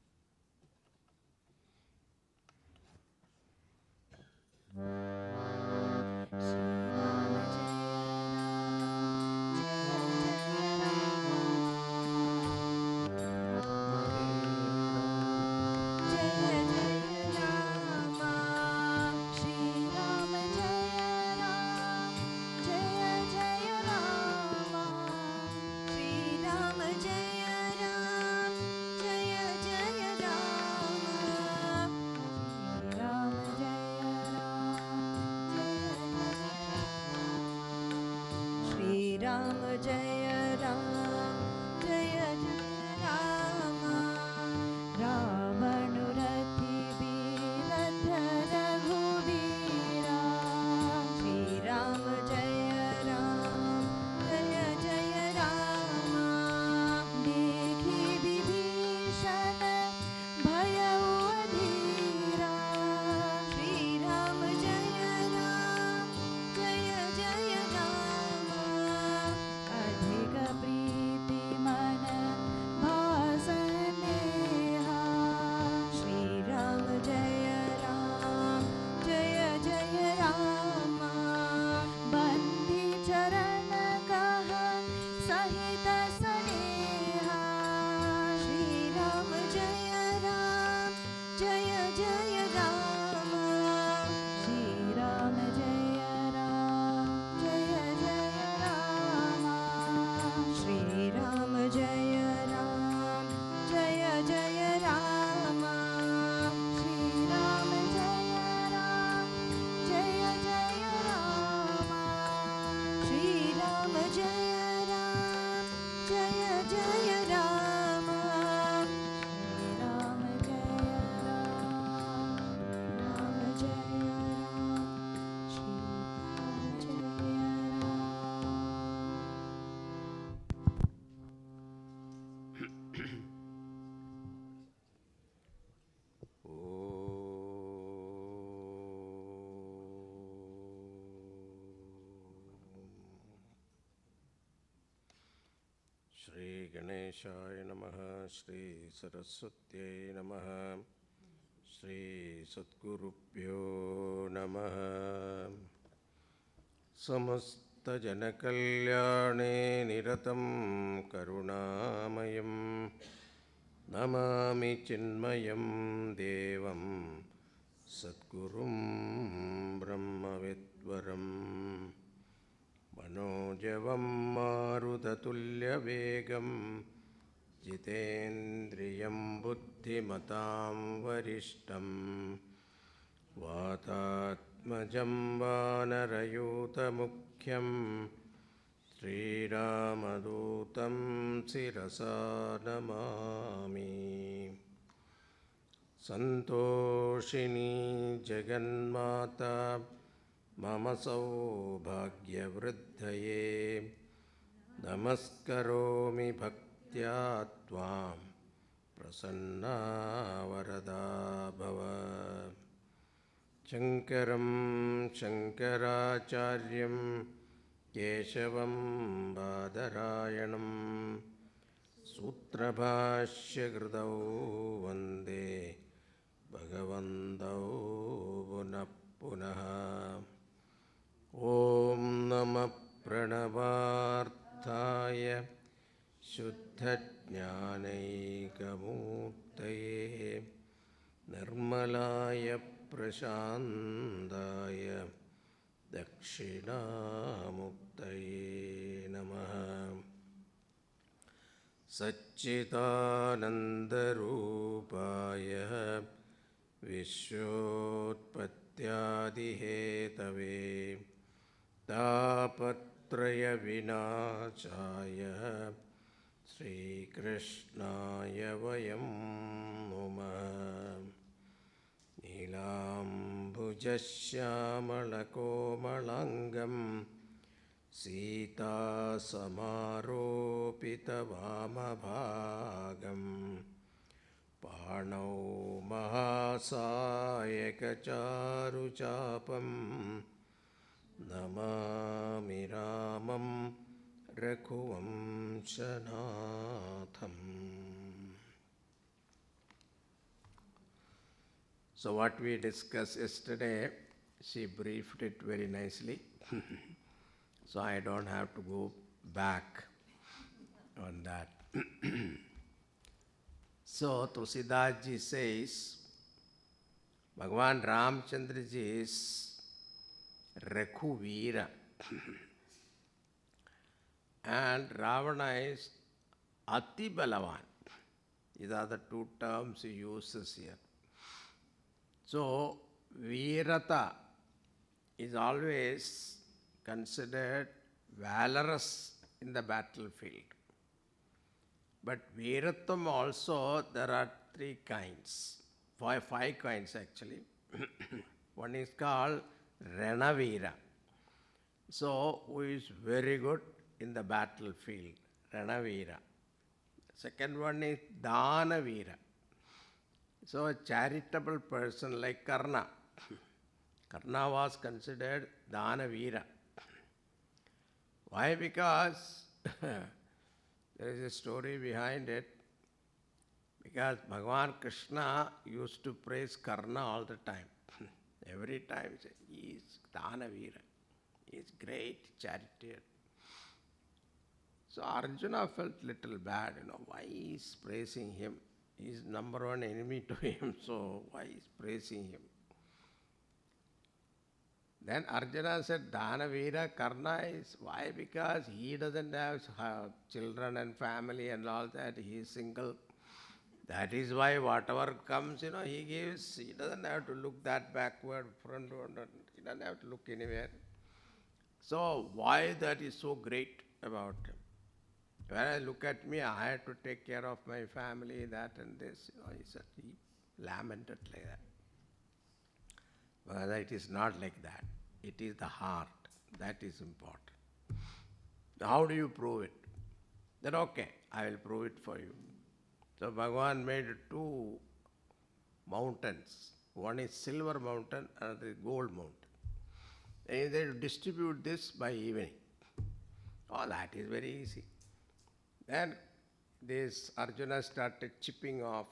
Ram गणेशाय नमः श्री सरस्वत्यै नमः श्री सद्गुरुभ्यो नमः समस्तजनकल्याणे निरतं करुणामयं नमामि चिन्मयं देवं सद्गुरुं ब्रह्मविद्वरम् मनोजवं मारुततुल्यवेगं जितेन्द्रियं बुद्धिमतां वरिष्ठं वातात्मजं वानरयूतमुख्यं श्रीरामदूतं शिरसा नमामि सन्तोषिणी जगन्माता मम सौभाग्यवृद्धये नमस्करोमि भक्त्या त्वां प्रसन्ना वरदा भव शङ्करं शङ्कराचार्यं केशवं बादरायणं सूत्रभाष्यकृतौ वन्दे भगवन्तौ पुनः पुनः ॐ नमः प्रणवार्थाय शुद्धज्ञानैकमूर्तये निर्मलाय प्रशान्ताय दक्षिणामूर्तये नमः सच्चिदानन्दरूपाय विश्वोत्पत्त्यादिहेतवे तापत्रयविनाशाय श्रीकृष्णाय वयं नुमः नीलाम्बुजश्यामलकोमलाङ्गं सीतासमारोपितवामभागं पाणौ महासायकचारुचापं नमामि रामं रघुवंशनाथम्. So what we discussed yesterday, she briefed it very nicely. So I don't have to go back on that. So Tulsidas ji says, Bhagavan Ramchandra ji is Raghuvira and Ravana is Ati Balavan. These are the two terms he uses here. So Virata is always considered valorous in the battlefield. But Veeratam also, there are three kinds, five kinds actually. One is called Ranavira. So, who is very good in the battlefield, Ranavira. Second one is Danavira. So, a charitable person like Karna. Karna was considered Danavira. Why? Because there is a story behind it. Because Bhagavan Krishna used to praise Karna all the time. Every time he said, he is Danavira. He is great charioteer. So Arjuna felt little bad, why he is praising him? He is number one enemy to him, so why he is praising him? Then Arjuna said, Danavira, Karna is, why? Because he doesn't have children and family and all that, he is single. That is why whatever comes, he gives, he doesn't have to look that backward, frontward, he doesn't have to look anywhere. So why that is so great about him? When I look at me, I had to take care of my family, that and this, he said, he lamented like that. But it is not like that. It is the heart. That is important. How do you prove it? Then okay, I will prove it for you. So Bhagavan made two mountains. One is silver mountain, another is gold mountain. And they distribute this by evening. Oh, that is very easy. Then this Arjuna started chipping off,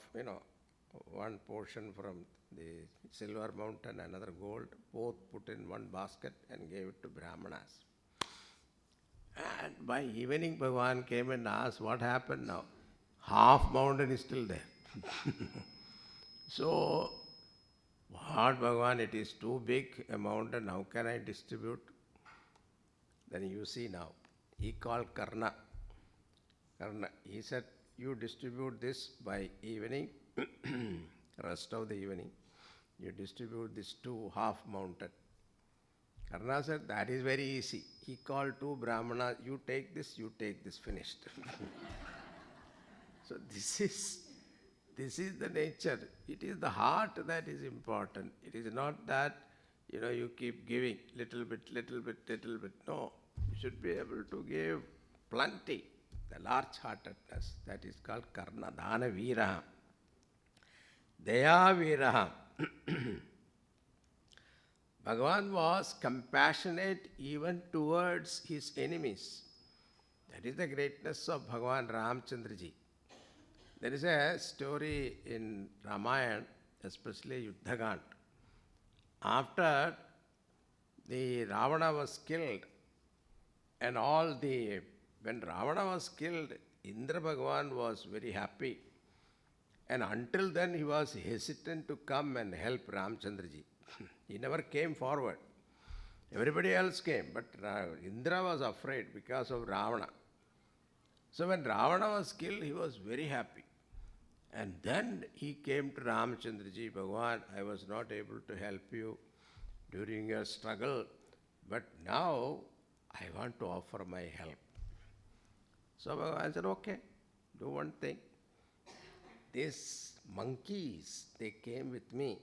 one portion from the silver mountain, another gold, both put in one basket and gave it to Brahmanas. And by evening, Bhagavan came and asked, what happened now? Half mountain is still there. So, what Bhagavan, it is too big a mountain, how can I distribute? Then you see now, he called Karna. He said, you distribute this by evening, rest of the evening, you distribute this to half mountain. Karna said, that is very easy. He called two Brahmanas, you take this, finished. So this is the nature. It is the heart that is important. It is not that, you keep giving little bit. No, you should be able to give plenty. The large-heartedness, that is called Karna, Dana Viraha. Daya Viraha. Bhagavan was compassionate even towards his enemies. That is the greatness of Bhagavan Ramchandraji. There is a story in Ramayana, especially Yuddhakand. After the Ravana was killed, and when Ravana was killed, Indra Bhagavan was very happy. And until then, he was hesitant to come and help Ramchandraji. He never came forward. Everybody else came, but Indra was afraid because of Ravana. So when Ravana was killed, he was very happy. And then he came to Ramchandraji, Bhagavan, I was not able to help you during your struggle, but now I want to offer my help. So Bhagavan said, okay, do one thing. These monkeys, they came with me.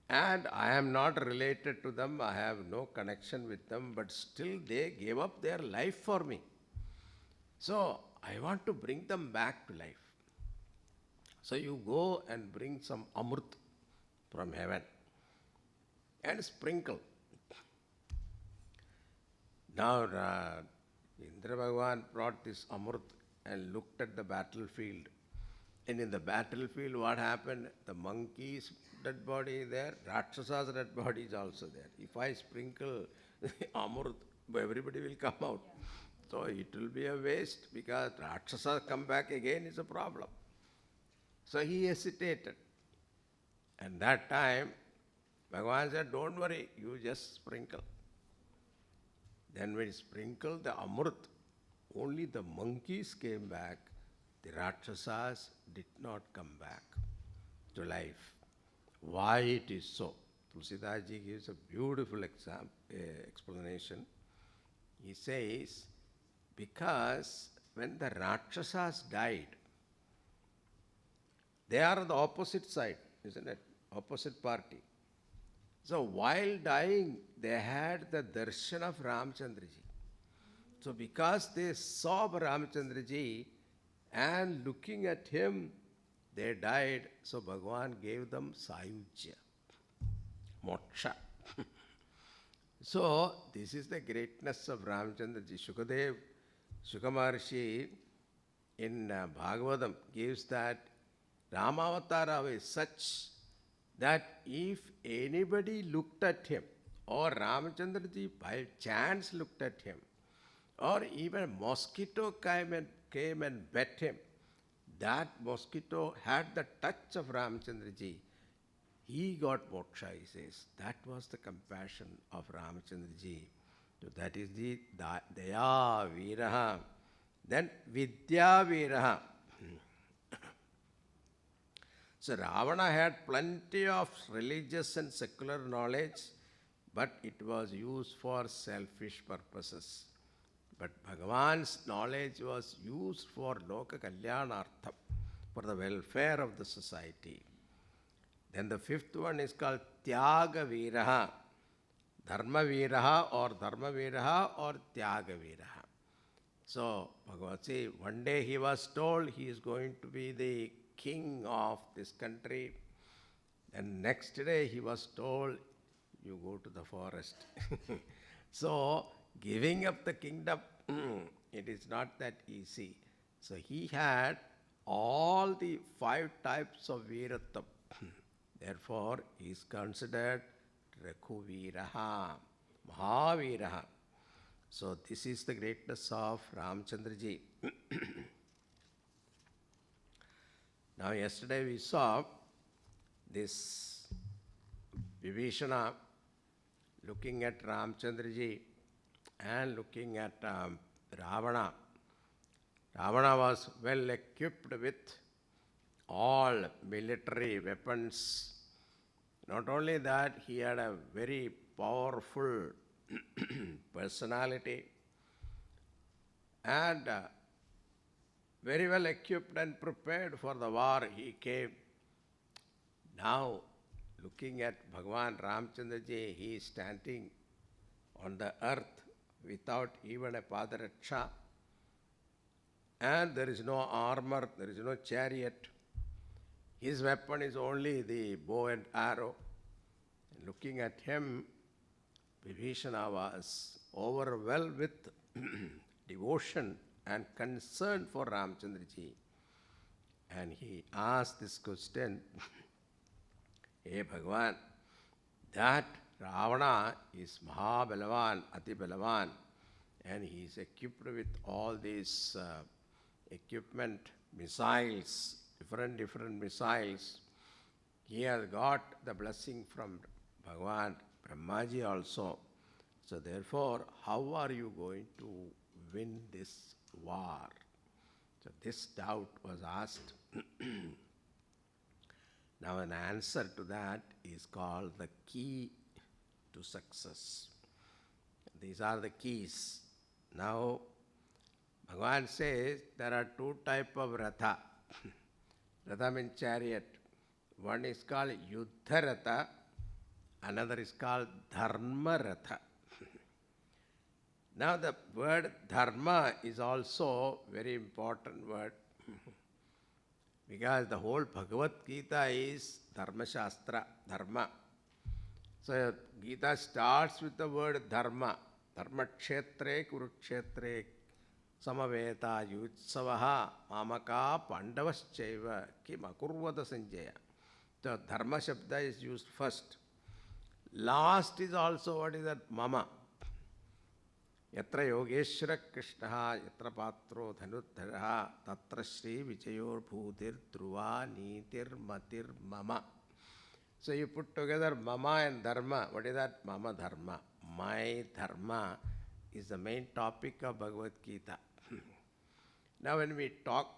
And I am not related to them, I have no connection with them, but still they gave up their life for me. So I want to bring them back to life. So you go and bring some amrit from heaven and sprinkle. Now Indra Bhagavan brought this amrit and looked at the battlefield. And in the battlefield, what happened? The monkey's dead body is there, Rakshasa's dead body is also there. If I sprinkle amrit, everybody will come out. So it will be a waste because Rakshasa come back again is a problem. So he hesitated. And that time, Bhagavan said, don't worry, you just sprinkle. Then when he sprinkled the amrit, only the monkeys came back. The Rakshasas did not come back to life. Why it is so? Tulsidas Ji gives a beautiful explanation. He says, because when the Rakshasas died, they are on the opposite side, isn't it? Opposite party. So while dying, they had the darshan of Ramchandraji. So because they saw Ramchandraji and looking at him, they died. So Bhagavan gave them Sayujya, moksha. So this is the greatness of Ramchandraji. Shukadev, Shuka Maharshi in Bhagavatam gives that Ramavatara is such that if anybody looked at him, or Ramchandraji by chance looked at him, or even a mosquito came and bit him, that mosquito had the touch of Ramchandraji. He got moksha, he says. That was the compassion of Ramchandraji. So that is the Daya Viraha. Then Vidya Viraha. So Ravana had plenty of religious and secular knowledge, but it was used for selfish purposes. But Bhagavan's knowledge was used for Loka Kalyanartham, for the welfare of the society. Then the fifth one is called Tyaga Viraha, Dharma Viraha or Tyaga Viraha. So Bhagavan, see, one day he was told he is going to be the king of this country. And next day he was told, you go to the forest. So giving up the kingdom, it is not that easy. So he had all the 5 types of Veeratam. Therefore, he is considered Raghuviraha, Mahaviraha. So this is the greatness of Ramchandraji. Now yesterday we saw this Vibhishana looking at Ramchandraji and looking at Ravana. Ravana was well equipped with all military weapons. Not only that, he had a very powerful personality and very well equipped and prepared for the war he came. Now, looking at Bhagavan Ramchandraji, he is standing on the earth without even a padaraksha, and there is no armor, there is no chariot. His weapon is only the bow and arrow. Looking at him, Vibhishana was overwhelmed with devotion and concern for Ramchandraji. And he asked this question, Hey Bhagavan, that Ravana is Mahabalavan, Ati Balavan, and he is equipped with all these equipment, missiles, different missiles. He has got the blessing from Bhagavan Brahmaji also. So therefore, how are you going to win this war? So this doubt was asked. Now an answer to that is called the key to success. These are the keys. Now Bhagavan says there are 2 types of Ratha. Ratha means chariot. One is called Yuddha Ratha, another is called Dharma Ratha. Now the word Dharma is also very important word because the whole Bhagavad Gita is Dharma Shastra, Dharma. So Gita starts with the word Dharma. Dharma Kshetre Kurukshetre Samaveta Utsavaha Mamaka Pandavaschaiva Kim Akurvata Sanjaya. So Dharma Shabda is used first. Last is also what is that? Mama. Yatra Yogeshwara Krishnaha Yatra Patro Dhanudharaha Tatra Shri Vijayor Bhutir Dhruva Nitir Matir Mama. So you put together Mama and Dharma. What is that? Mama Dharma. My Dharma is the main topic of Bhagavad Gita. Now when we talk,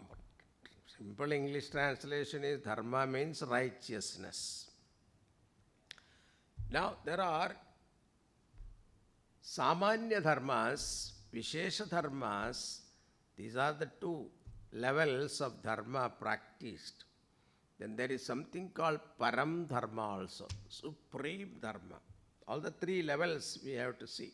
simple English translation is Dharma means righteousness. Now there are Samanya Dharmas, Vishesha Dharmas. These are the 2 levels of Dharma practiced. Then there is something called Param Dharma also, Supreme Dharma. All the 3 levels we have to see.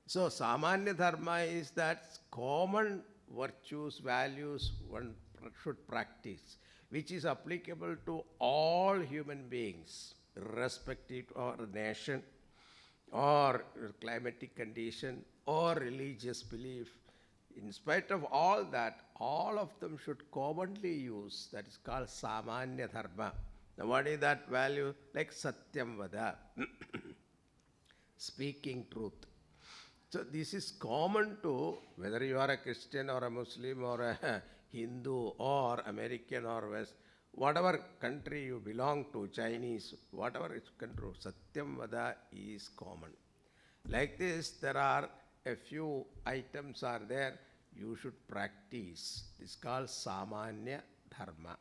So Samanya Dharma is that common virtues, values one should practice, which is applicable to all human beings, irrespective of nation or climatic condition or religious belief. In spite of all that, all of them should commonly use. That is called Samanya Dharma. Now what is that value? Like Satyam Vada, speaking truth. So this is common to whether you are a Christian or a Muslim or a Hindu or American or West, whatever country you belong to, Chinese, whatever is country, Satyam Vada is common. Like this, there are a few items are there you should practice. This is called Samanya Dharma.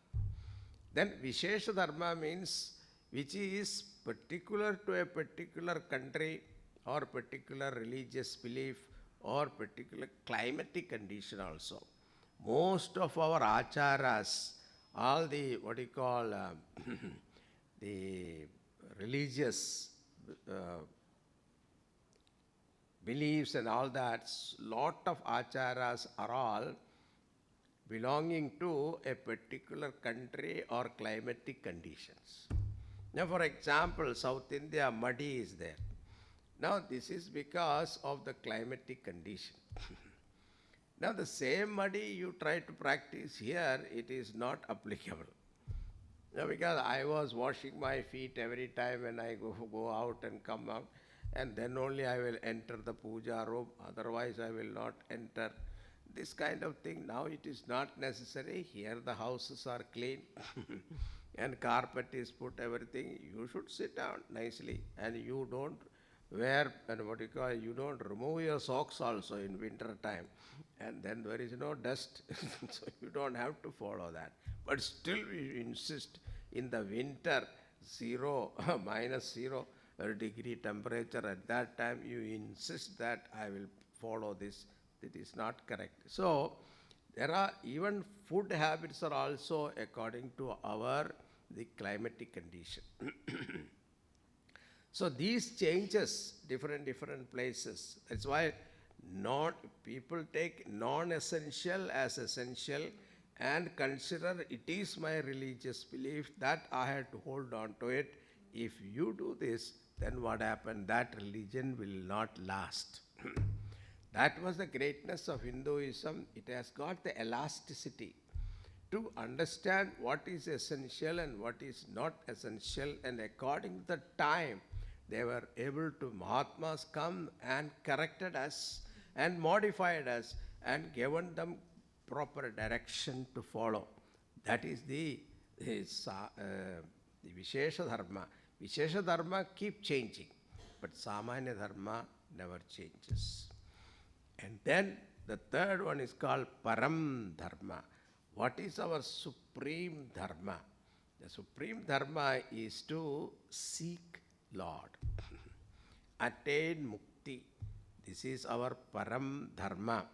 Then Vishesha Dharma means which is particular to a particular country or particular religious belief or particular climatic condition also. Most of our acharas, all the what you call the religious beliefs and all that, lot of acharas are all belonging to a particular country or climatic conditions. Now for example, South India, muddy is there. Now this is because of the climatic condition. Now the same muddy you try to practice here, it is not applicable. Now, because I was washing my feet every time when I go out and come out, and then only I will enter the puja room, otherwise I will not enter. This kind of thing, now it is not necessary. Here the houses are clean and carpet is put, everything. You should sit down nicely, and you don't wear, and what you call, you don't remove your socks also in winter time, and then there is no dust, so you don't have to follow that. But still we insist in the winter, -0 degree temperature, at that time you insist that I will follow this. It is not correct. So there are even food habits are also according to the climatic condition. So these changes, different places. That's why people take non-essential as essential and consider it is my religious belief that I have to hold on to it. If you do this, then what happened? That religion will not last. That was the greatness of Hinduism. It has got the elasticity to understand what is essential and what is not essential, and according to the time, they were able to, Mahatmas come and corrected us and modified us and given them proper direction to follow. That is the Vishesha Dharma. Vishesha Dharma keep changing, but Samanya Dharma never changes. And then the third one is called Param Dharma. What is our supreme dharma? The supreme dharma is to seek Lord, attain mukti. This is our Param Dharma.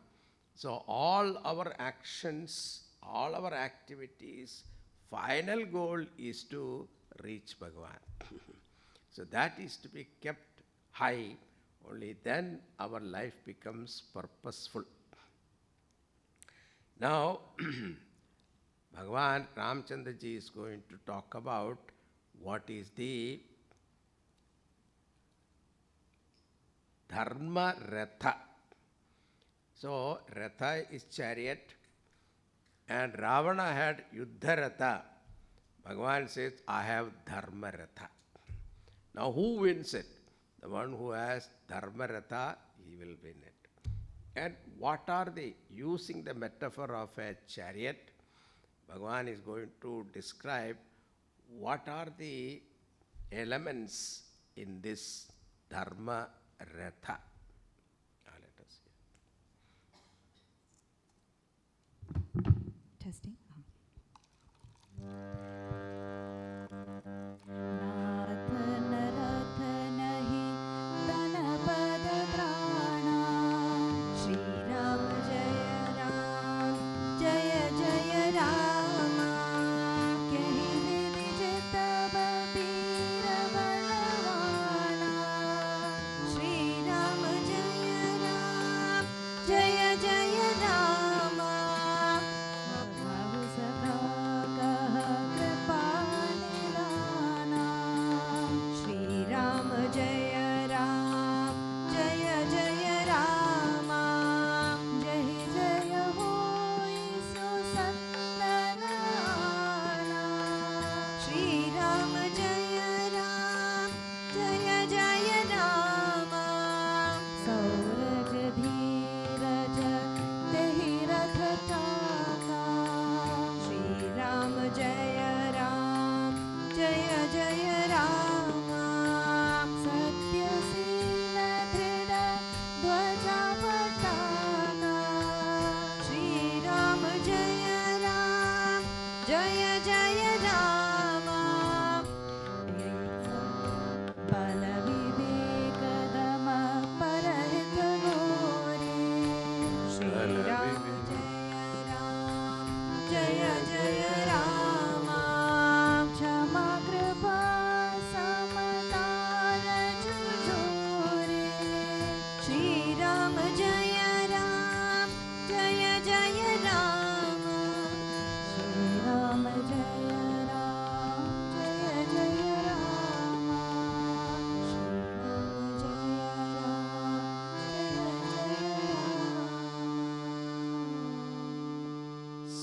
So all our actions, all our activities, final goal is to reach Bhagavan. So that is to be kept high. Only then our life becomes purposeful. Now, Bhagavan Ramchandraji is going to talk about what is the Dharma Ratha. So, Ratha is chariot, and Ravana had Yuddha Ratha. Bhagavan says, I have Dharma Ratha. Now, who wins it? The one who has Dharma Ratha, he will win it. And what are they? Using the metaphor of a chariot, Bhagavan is going to describe what are the elements in this Dharma Ratha. Let us hear. Testing. Shri Ram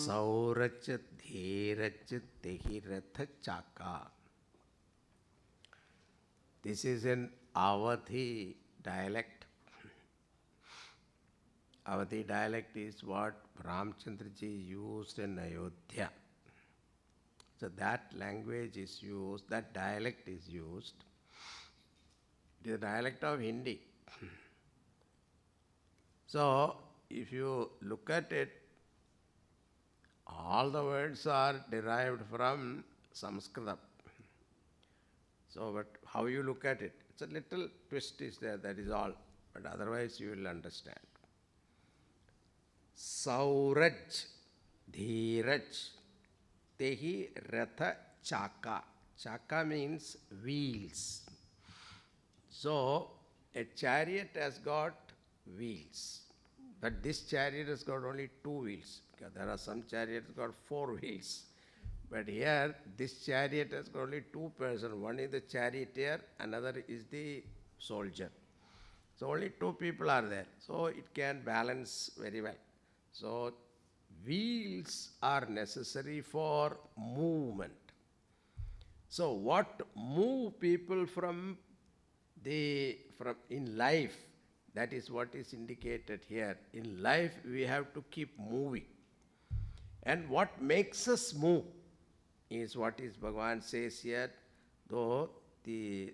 Saurach Dhirach Tehiratha Chaka. This is an Awadhi dialect. Awadhi dialect is what Ramchandraji used in Ayodhya. So that language is used, that dialect is used. It is a dialect of Hindi. So if you look at it, all the words are derived from Sanskrit. So, but how you look at it, it's a little twist is there, that is all. But otherwise you will understand. Sauraj, Dhiraj, Tehi Ratha Chaka. Chaka means wheels. So, a chariot has got wheels. But this chariot has got only 2 wheels. Because there are some chariots got 4 wheels. But here, this chariot has got only 2 persons. One is the charioteer, another is the soldier. So only 2 people are there. So it can balance very well. So wheels are necessary for movement. So what move people in life, that is what is indicated here. In life, we have to keep moving. And what makes us move is what is Bhagavan says here, though the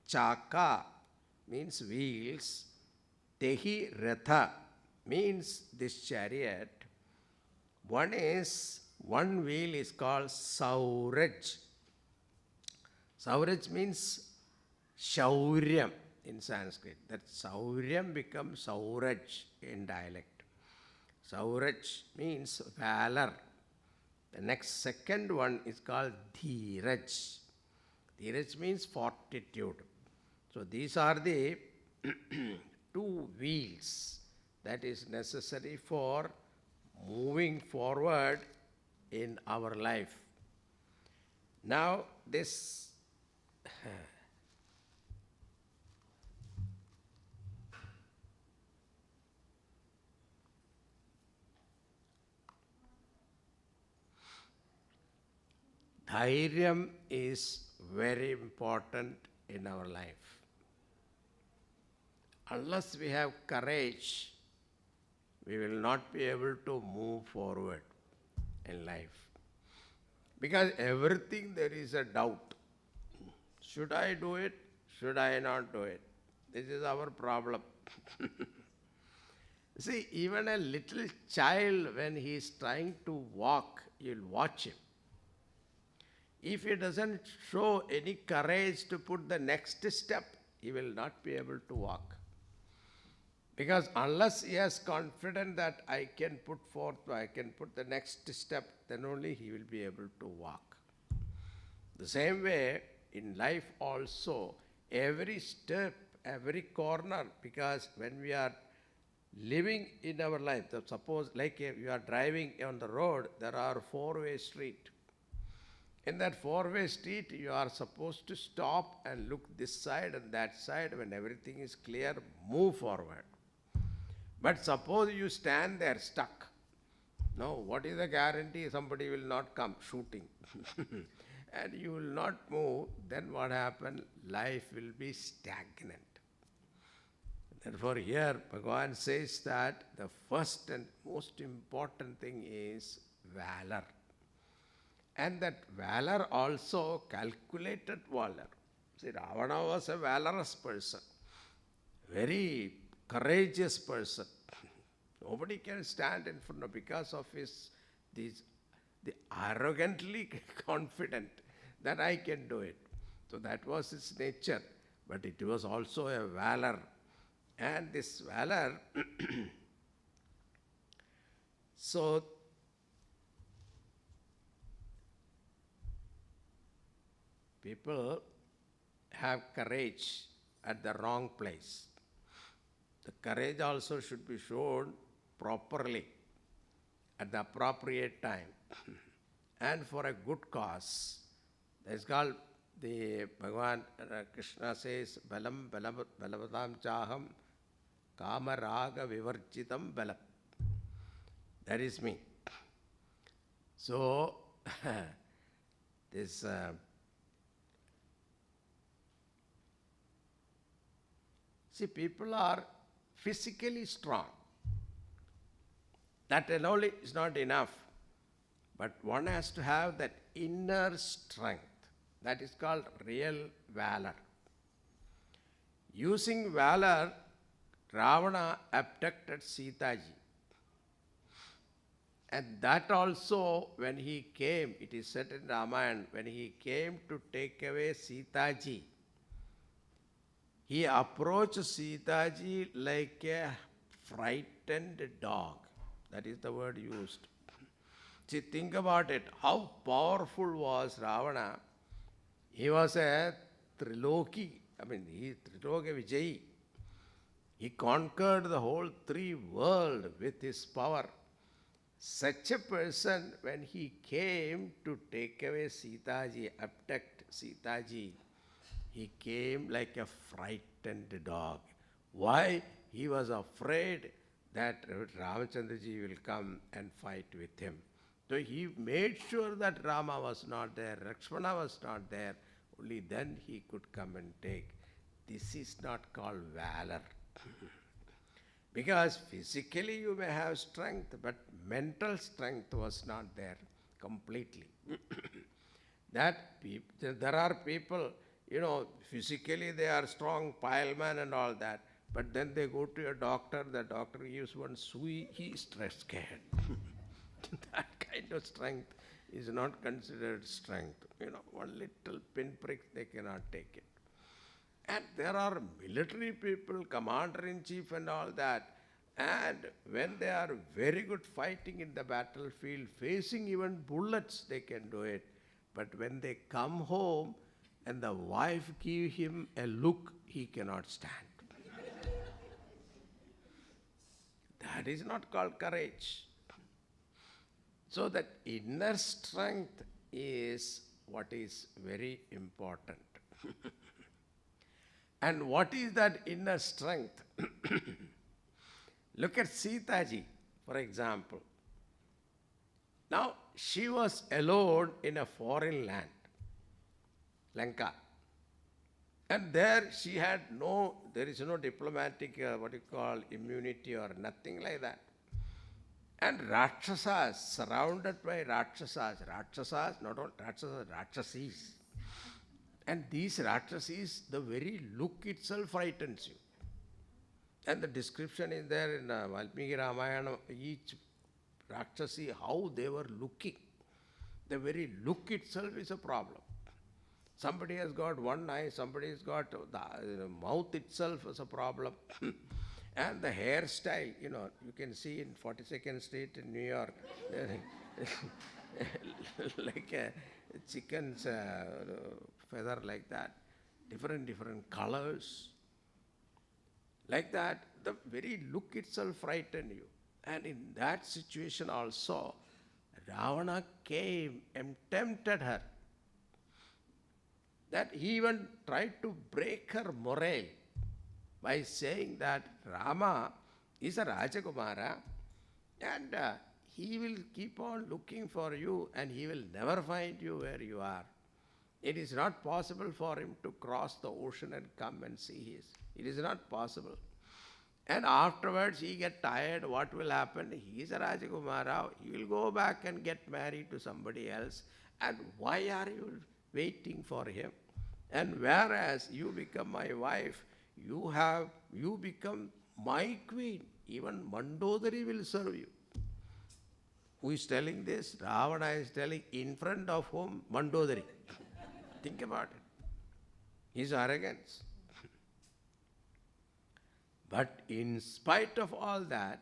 chaka means wheels, tehi ratha means this chariot. One wheel is called sauraj. Sauraj means shauryam in Sanskrit. That shauryam becomes sauraj in dialect. Sauraj means valor. The next second one is called dhiraj. Dhiraj means fortitude. So these are the 2 wheels that is necessary for moving forward in our life. Now this Dhairyam is very important in our life. Unless we have courage, we will not be able to move forward in life. Because everything there is a doubt. Should I do it? Should I not do it? This is our problem. See, even a little child, when he is trying to walk, you'll watch him. If he doesn't show any courage to put the next step, he will not be able to walk. Because unless he has confidence that I can put the next step, then only he will be able to walk. The same way, in life also, every step, every corner, because when we are living in our life, suppose like you are driving on the road, there are 4-way street. In that 4-way street, you are supposed to stop and look this side and that side. When everything is clear, move forward. But suppose you stand there stuck. No, what is the guarantee somebody will not come shooting? And you will not move, then what happens? Life will be stagnant. Therefore here, Bhagavan says that the first and most important thing is valor. And that valor also calculated valor. See, Ravana was a valorous person, very courageous person. Nobody can stand in front of because of the arrogantly confident that I can do it. So that was his nature. But it was also a valor. And this valor, so people have courage at the wrong place. The courage also should be shown properly at the appropriate time and for a good cause. That's called the Bhagavan Krishna says, Balam Balavatam Chaham Kama Raga Vivarjitam Balam. That is me. So, this see, people are physically strong. That alone is not enough. But one has to have that inner strength. That is called real valor. Using valor, Ravana abducted Sita ji. And that also, when he came, it is said in Ramayana, when he came to take away Sita ji, he approached Sita ji like a frightened dog. That is the word used. See, think about it. How powerful was Ravana? He was a Triloki. He Triloka Vijayi. He conquered the whole three world with his power. Such a person, when he came to take away Sita ji, abduct Sita ji, he came like a frightened dog. Why? He was afraid that Ramachandra ji will come and fight with him. So he made sure that Rama was not there, Lakshmana was not there. Only then he could come and take. This is not called valor. Because physically you may have strength, but mental strength was not there completely. There are people, physically they are strong, pileman and all that, but then they go to a doctor, the doctor gives one sui, he is scared. That kind of strength is not considered strength. One little pinprick, they cannot take it. And there are military people, commander-in-chief and all that, and when they are very good fighting in the battlefield, facing even bullets, they can do it. But when they come home and the wife gives him a look, he cannot stand. That is not called courage. So that inner strength is what is very important. And what is that inner strength? Look at Sita ji, for example. Now, she was alone in a foreign land, Lanka. And there she had there is no diplomatic, immunity or nothing like that. And Rakshasas, surrounded by Rakshasas, not all Rakshasas, Rakshasis. And these Rakshasis, the very look itself frightens you. And the description is there in Valmiki Ramayana, each Rakshasi, how they were looking. The very look itself is a problem. Somebody has got one eye, somebody has got the mouth itself is a problem. And the hairstyle, you can see in 42nd Street in New York, like a chicken's feather like that, different colors. Like that, the very look itself frightened you. And in that situation also, Ravana came and tempted her. That he even tried to break her morale by saying that Rama is a Rajakumara and he will keep on looking for you and he will never find you where you are. It is not possible for him to cross the ocean and come and see his. It is not possible. And afterwards he get tired, what will happen? He is a Rajakumara, he will go back and get married to somebody else. And why are you waiting for him? And whereas you become my wife, you become my queen. Even Mandodari will serve you. Who is telling this? Ravana is telling in front of whom? Mandodari. Think about it. His arrogance. But in spite of all that,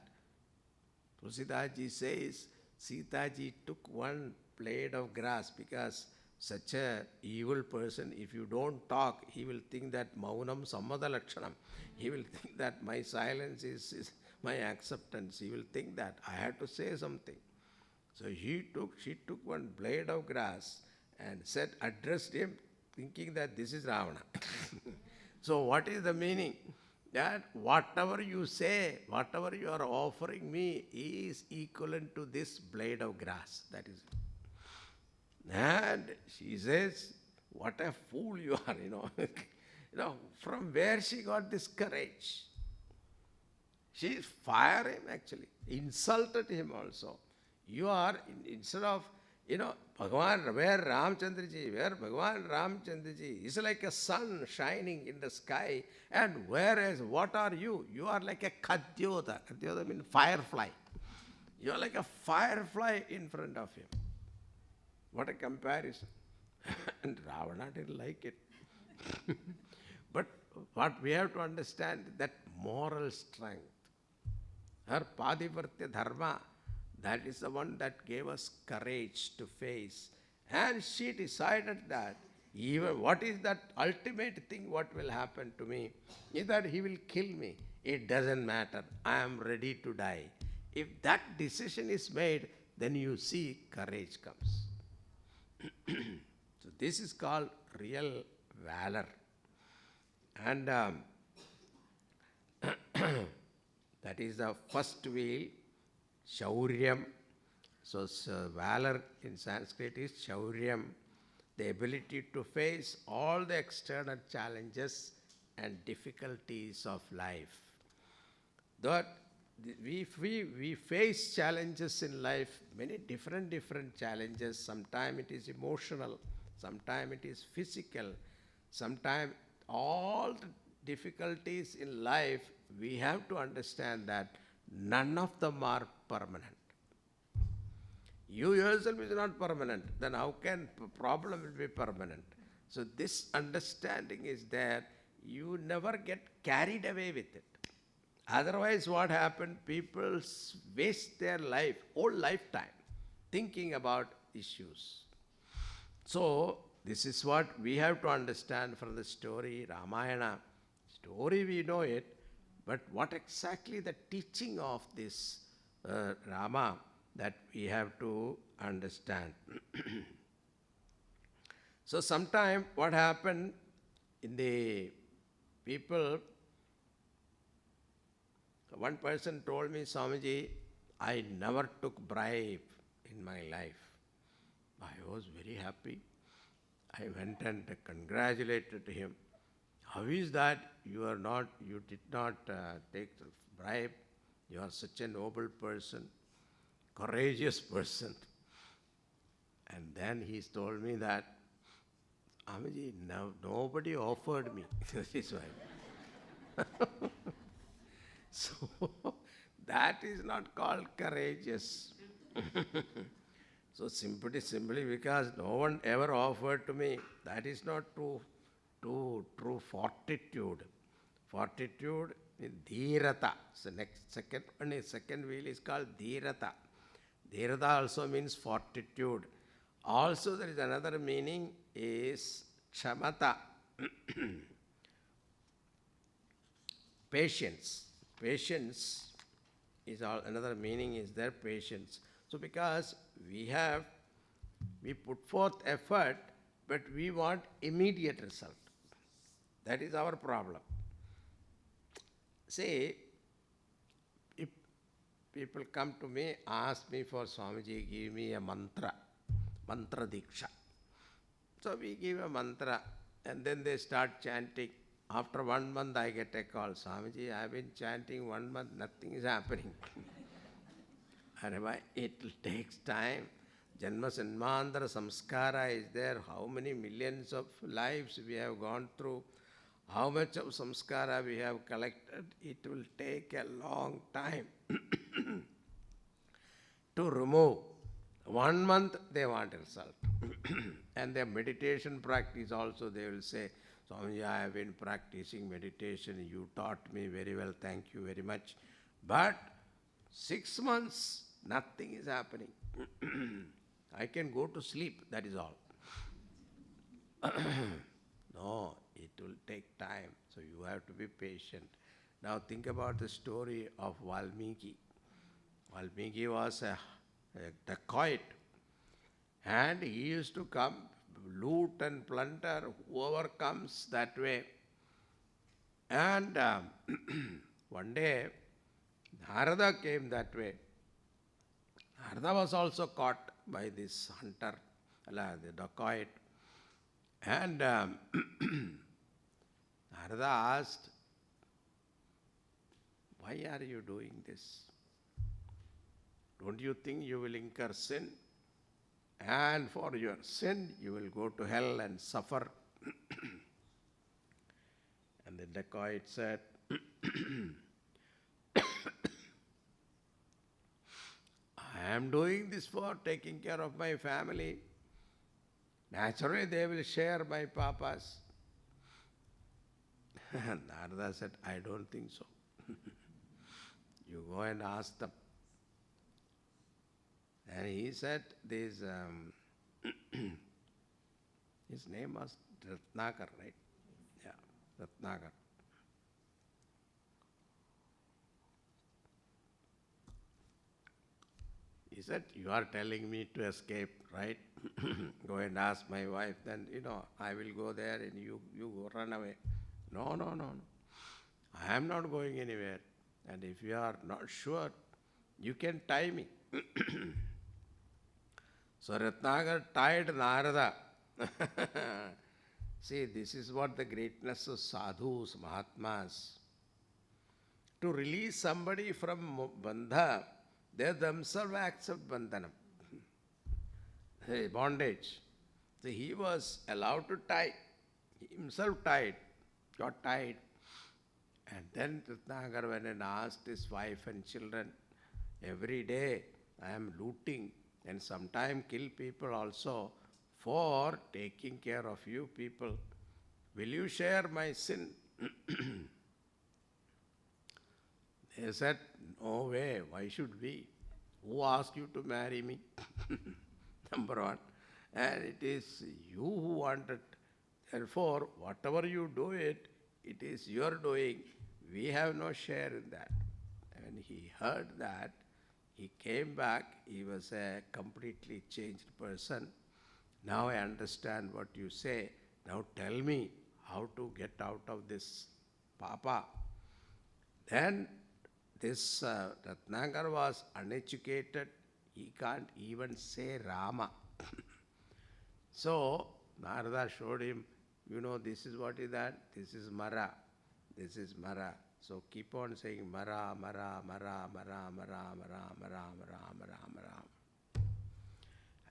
Tulsidas says, Sita ji took one blade of grass because such a evil person, if you don't talk, he will think that maunam sammada lakshanam. He will think that my silence is my acceptance. He will think that I had to say something. So she took one blade of grass and addressed him thinking that this is Ravana. So what is the meaning? That whatever you say, whatever you are offering me is equivalent to this blade of grass. That is And she says, what a fool you are, from where she got this courage? She fired him actually, insulted him also. You are, instead of, Bhagavan, where Bhagavan Ramchandraji is like a sun shining in the sky, and whereas, what are you? You are like a Kadyoda. Kadyoda means firefly. You are like a firefly in front of him. What a comparison. And Ravana didn't like it. But what we have to understand, that moral strength, her Padivartya Dharma, that is the one that gave us courage to face. And she decided that even what is that ultimate thing, what will happen to me, is that he will kill me. It doesn't matter. I am ready to die. If that decision is made, then you see courage comes. So this is called real valor. And that is the first wheel, Shauryam. So valor in Sanskrit is Shauryam, the ability to face all the external challenges and difficulties of life. That we face challenges in life, many different challenges. Sometimes it is emotional, sometimes it is physical, sometimes all the difficulties in life, we have to understand that none of them are permanent. You yourself is not permanent, then how can problem will be permanent? So this understanding is there, you never get carried away with it. Otherwise what happened, people waste their life, whole lifetime, thinking about issues. So this is what we have to understand from the story, Ramayana. Story we know it, but what exactly the teaching of this Rama, that we have to understand. So sometime what happened in the people, one person told me, Swamiji, I never took bribe in my life. I was very happy. I went and congratulated him. How is that you did not take bribe? You are such a noble person, courageous person. And then he told me that, Swamiji, nobody offered me. That is why. So that is not called courageous. So simply because no one ever offered to me, that is not true fortitude. Fortitude is dhirata. So second wheel is called dhirata. Dhirata also means fortitude. Also there is another meaning is kshamata. Patience. Patience is another meaning is there, patience. So because we put forth effort, but we want immediate result. That is our problem. See, if people come to me, ask me for Swamiji, give me a mantra diksha. So we give a mantra and then they start chanting. After 1 month I get a call, Swamiji, I have been chanting 1 month, nothing is happening. It takes time. Janma Sanmandara Samskara is there. How many millions of lives we have gone through. How much of samskara we have collected. It will take a long time to remove. 1 month they want a result. And their meditation practice also they will say, Swamiji, I have been practicing meditation. You taught me very well. Thank you very much. But 6 months, nothing is happening. I can go to sleep, that is all. No, it will take time. So you have to be patient. Now think about the story of Valmiki. Valmiki was a dacoit. And he used to come, loot and plunder whoever comes that way. And one day, Narada came that way. Narada was also caught by this hunter. the dacoit. And Narada asked, why are you doing this? Don't you think you will incur sin? And for your sin, you will go to hell and suffer. And the dacoit said, I am doing this for taking care of my family. Naturally, they will share my papas. Narada said, I don't think so. You go and ask them. And he said, this, his name was Ratnakar, right? Yeah, Ratnakar. He said, you are telling me to escape, right? Go and ask my wife, then, I will go there and you go run away. No. I am not going anywhere. And if you are not sure, you can tie me. So Ratnakar tied Narada. See, this is what the greatness of sadhus, mahatmas. To release somebody from bandha, they themselves accept bandhanam, bondage. So he was allowed to tie. He himself got tied. And then Ratnakar went and asked his wife and children, every day I am looting and sometimes kill people also for taking care of you people. Will you share my sin? They said, no way, why should we? Who asked you to marry me? Number one. And it is you who wanted. Therefore, whatever you do it is your doing. We have no share in that. When he heard that, he came back. He was a completely changed person. Now I understand what you say. Now tell me how to get out of this papa. Then this Ratnakar was uneducated. He can't even say Rama. So Narada showed him, this is what is that? This is Mara. This is Mara. So keep on saying Mara, Mara, Mara, Mara, Mara, Mara, Mara, Mara, Mara, Mara.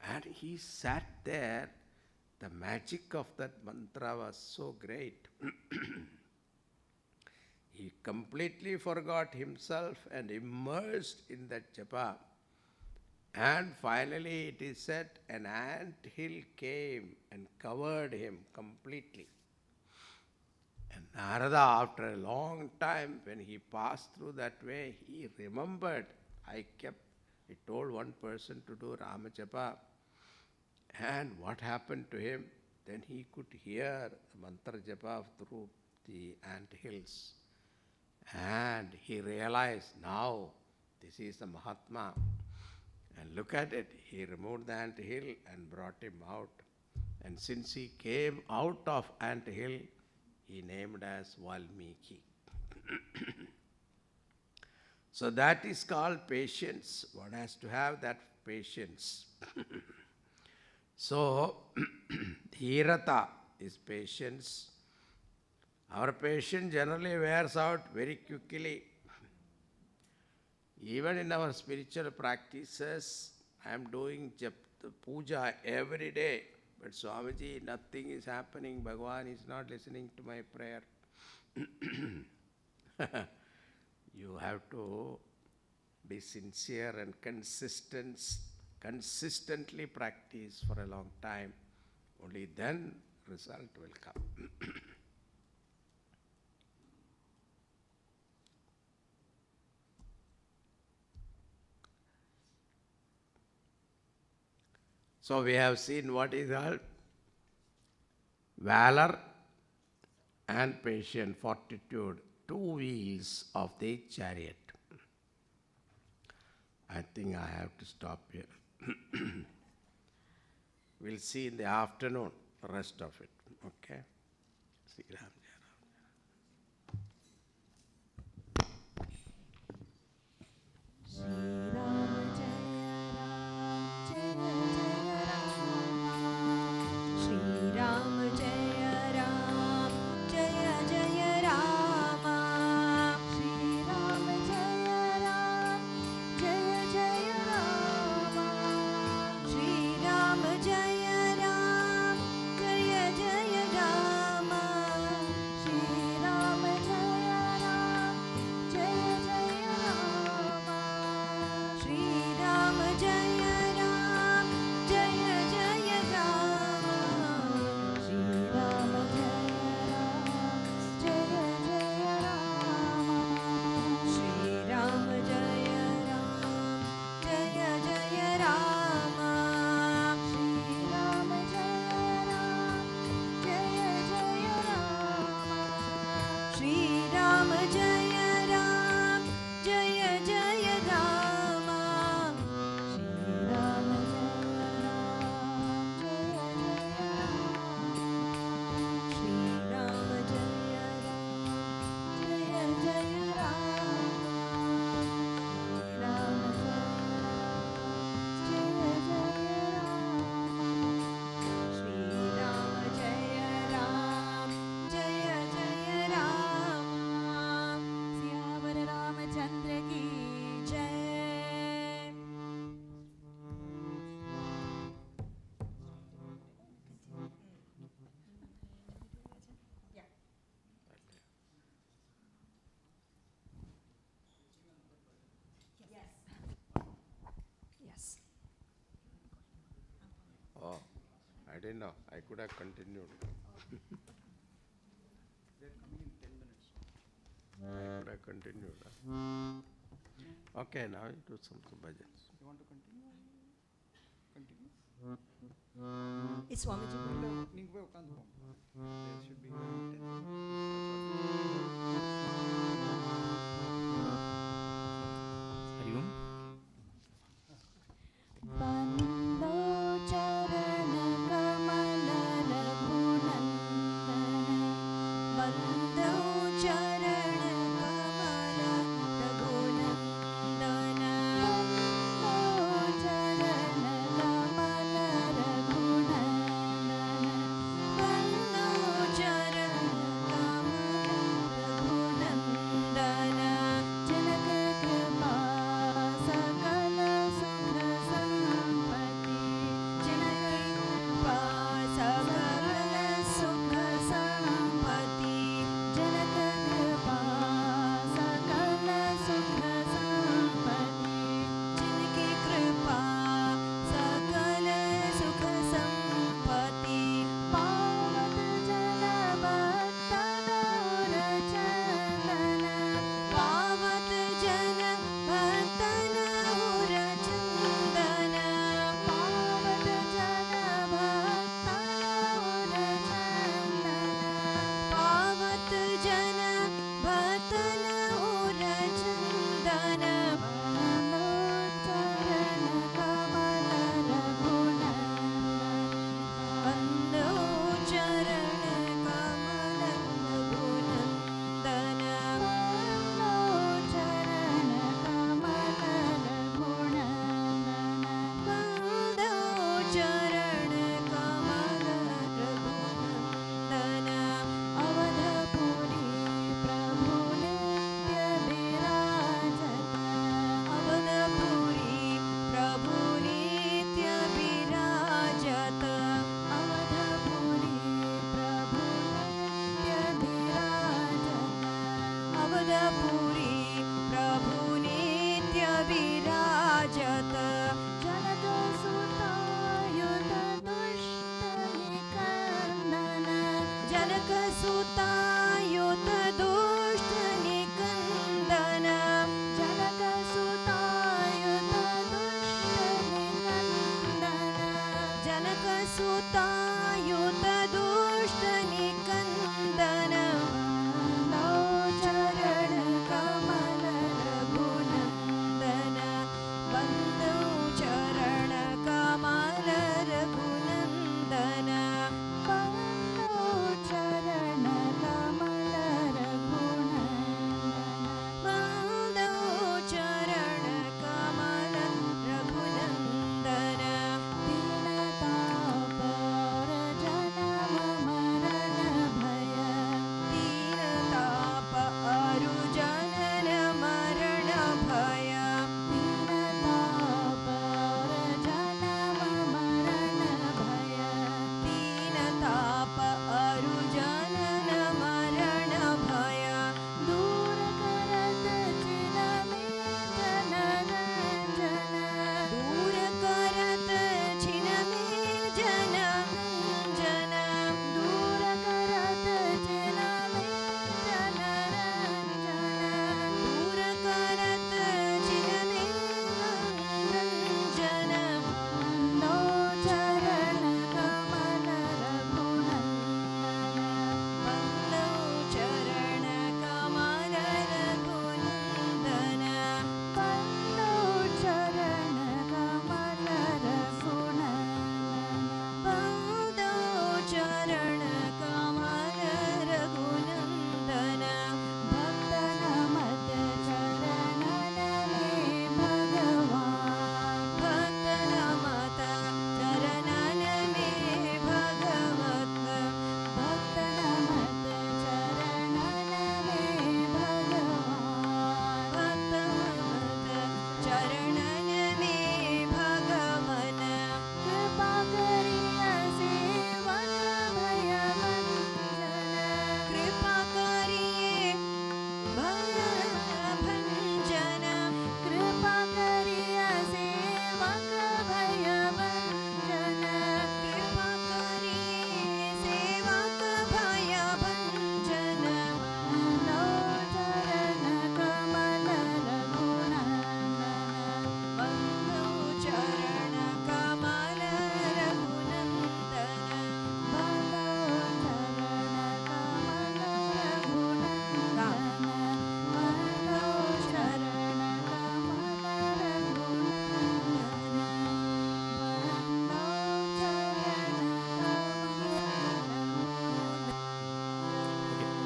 And he sat there. The magic of that mantra was so great. He completely forgot himself and immersed in that japa. And finally it is said an ant hill came and covered him completely. And Narada, after a long time, when he passed through that way, he remembered. I told one person to do Rama Japa. And what happened to him? Then he could hear the mantra japa through the ant hills. And he realized, now this is the Mahatma. And look at it, he removed the ant hill and brought him out. And since he came out of ant hill, he named as Valmiki. So that is called patience. One has to have that patience. So, dhirata is patience. Our patience generally wears out very quickly. Even in our spiritual practices, I am doing puja every day. But Swamiji, nothing is happening. Bhagavan is not listening to my prayer. You have to be sincere and consistently practice for a long time. Only then result will come. So we have seen what is called valor and patience, fortitude, two wheels of the chariot. I think I have to stop here. We'll see in the afternoon the rest of it. Okay? Sri Ram. Shri Ram Jaya Ram Jaya Jaya Ram जय राम श्री राम जय राम जय जय राम श्री राम जय राम जय जय राम सियावर रामचंद्र की जय Yes. Oh, I didn't know. I could have continued. I could have continued. Okay, now you do some bhajans. It's Swamiji. Hariom बंदो चरण कमल रघुनंदन बंदो चरण कमल रघुनंदन बंदो चरण कमल रघुनंदन बंदो चरण कमल रघुनंदन जनक कृपा सकल सुख संपत्ति जनक कृपा सकल सुख संपत्ति जनक कृपा सकल सुख संपत्ति जिनकी कृपा सकल सुख संपत्ति पावत जन भक्तन और चंदन पावत जन भक्तन और चंदन पावत जन भक्तन और चंदन पावत जन भक्तन और चंदन बंदो चरण कमल रघुनंदन बंदो चरण कमल रघुनंदन बंदो चरण कमल रघुनंदन बंदो चरण कमल रघुनंदन अवधपुरी प्रभु नित्य विराजत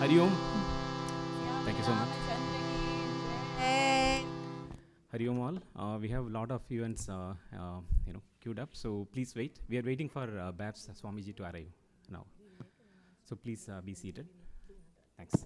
Hari Om. Thank you so much. Hari Om all. We have a lot of events, queued up. So please wait. We are waiting for Babs Swamiji to arrive now. So please be seated. Thanks.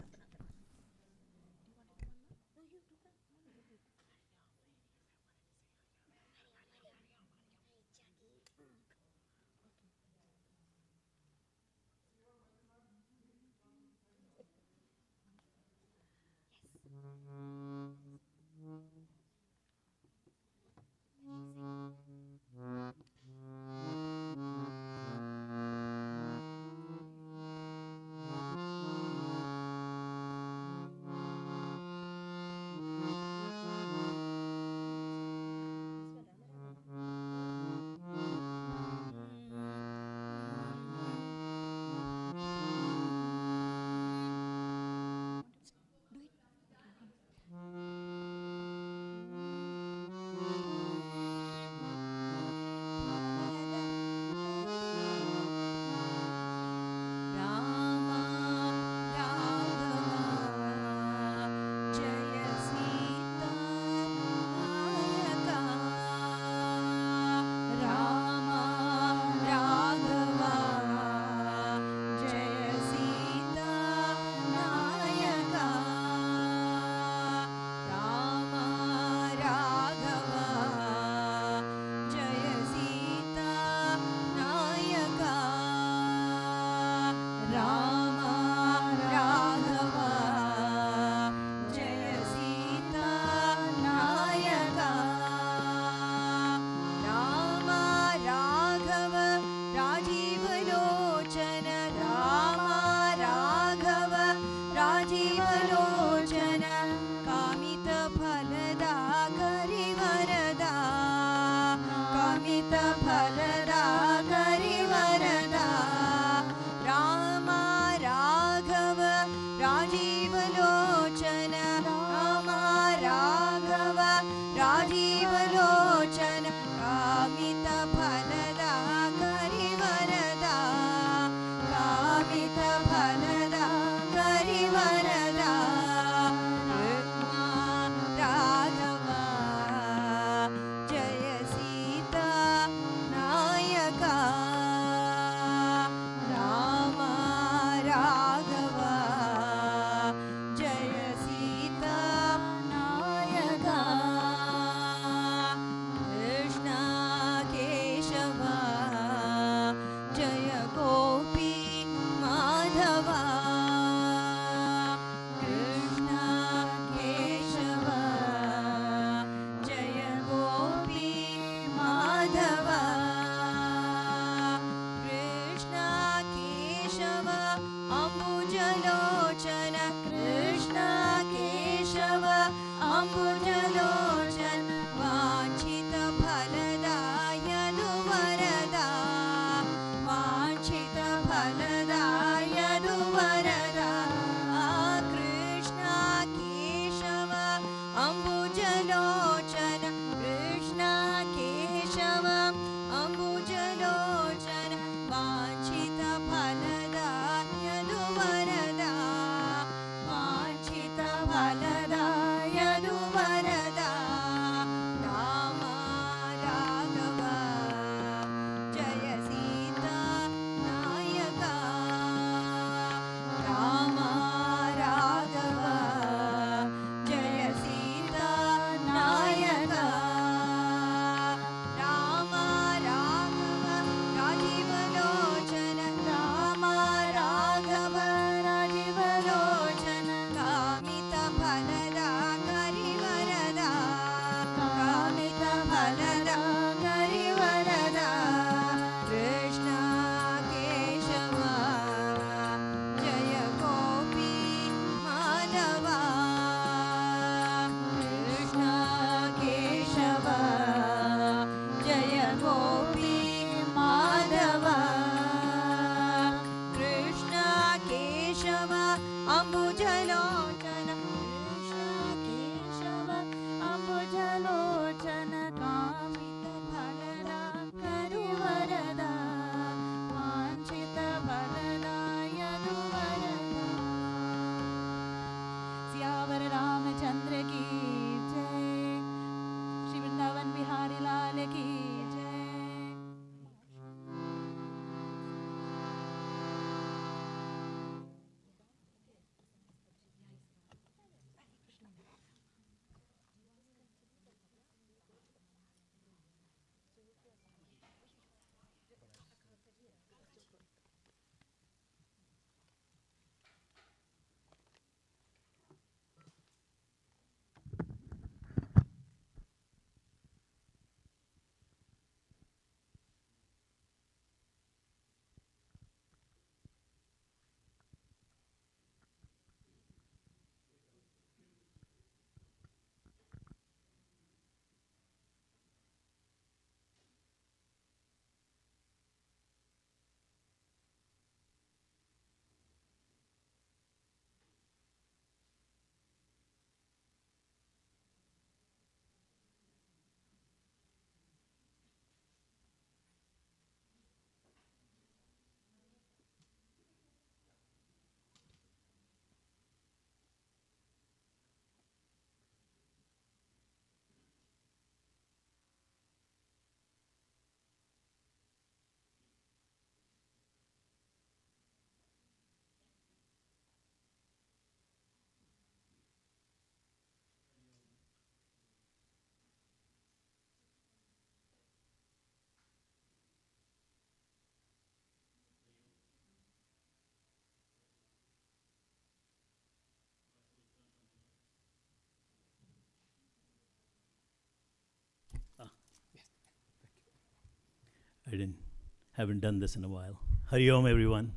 haven't done this in a while. Hari Om, everyone.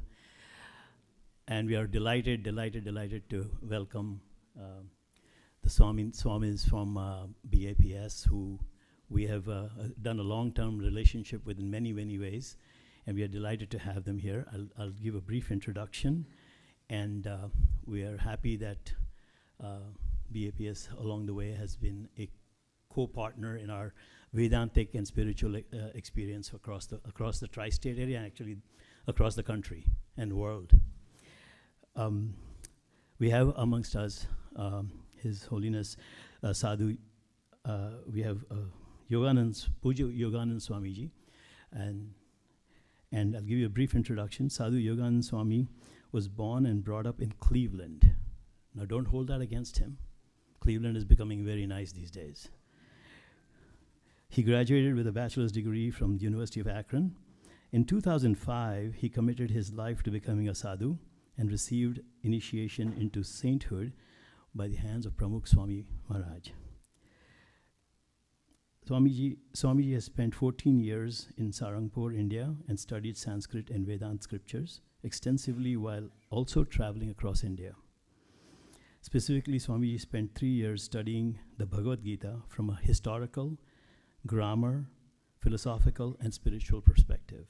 And we are delighted to welcome the Swamis from BAPS, who we have done a long-term relationship with in many, many ways. And we are delighted to have them here. I'll give a brief introduction. And we are happy that BAPS along the way has been a co-partner in our Vedantic and spiritual experience across the tri-state area, and actually across the country and world. We have amongst us His Holiness Sadhu. We have Puja Yoganand Swamiji, and I'll give you a brief introduction. Sadhu Yoganand Swami was born and brought up in Cleveland. Now, don't hold that against him. Cleveland is becoming very nice these days. He graduated with a bachelor's degree from the University of Akron. In 2005, he committed his life to becoming a sadhu and received initiation into sainthood by the hands of Pramukh Swami Maharaj. Swamiji has spent 14 years in Sarangpur, India, and studied Sanskrit and Vedant scriptures extensively while also traveling across India. Specifically, Swamiji spent 3 years studying the Bhagavad Gita from a historical, grammar, philosophical, and spiritual perspective.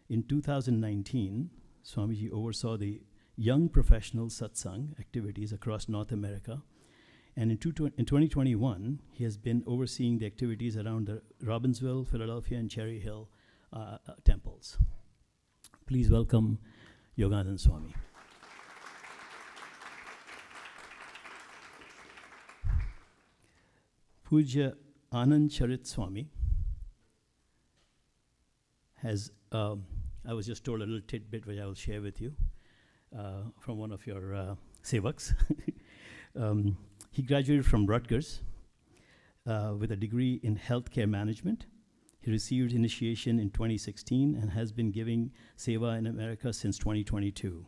In 2019, Swamiji oversaw the young professional satsang activities across North America. And in 2021, he has been overseeing the activities around the Robbinsville, Philadelphia, and Cherry Hill temples. Please welcome Yoganand Swami. Puja Anand Charit Swami has, I was just told a little tidbit which I will share with you from one of your sevaks. He graduated from Rutgers with a degree in healthcare management. He received initiation in 2016 and has been giving seva in America since 2022.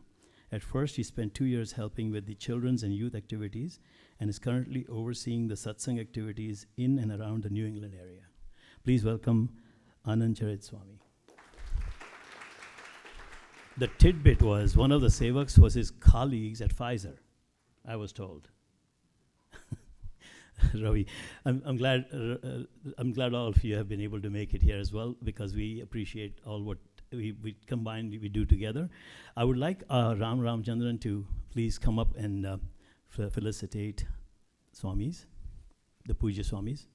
At first, he spent 2 years helping with the children's and youth activities and is currently overseeing the satsang activities in and around the New England area. Please welcome Anand Charit Swami. The tidbit was one of the sevaks was his colleagues at Pfizer, I was told. Ravi, I'm glad all of you have been able to make it here as well, because we appreciate all what we combine, we do together. I would like Ram Ramchandran to please come up and felicitate Swamis, the Puja Swamis.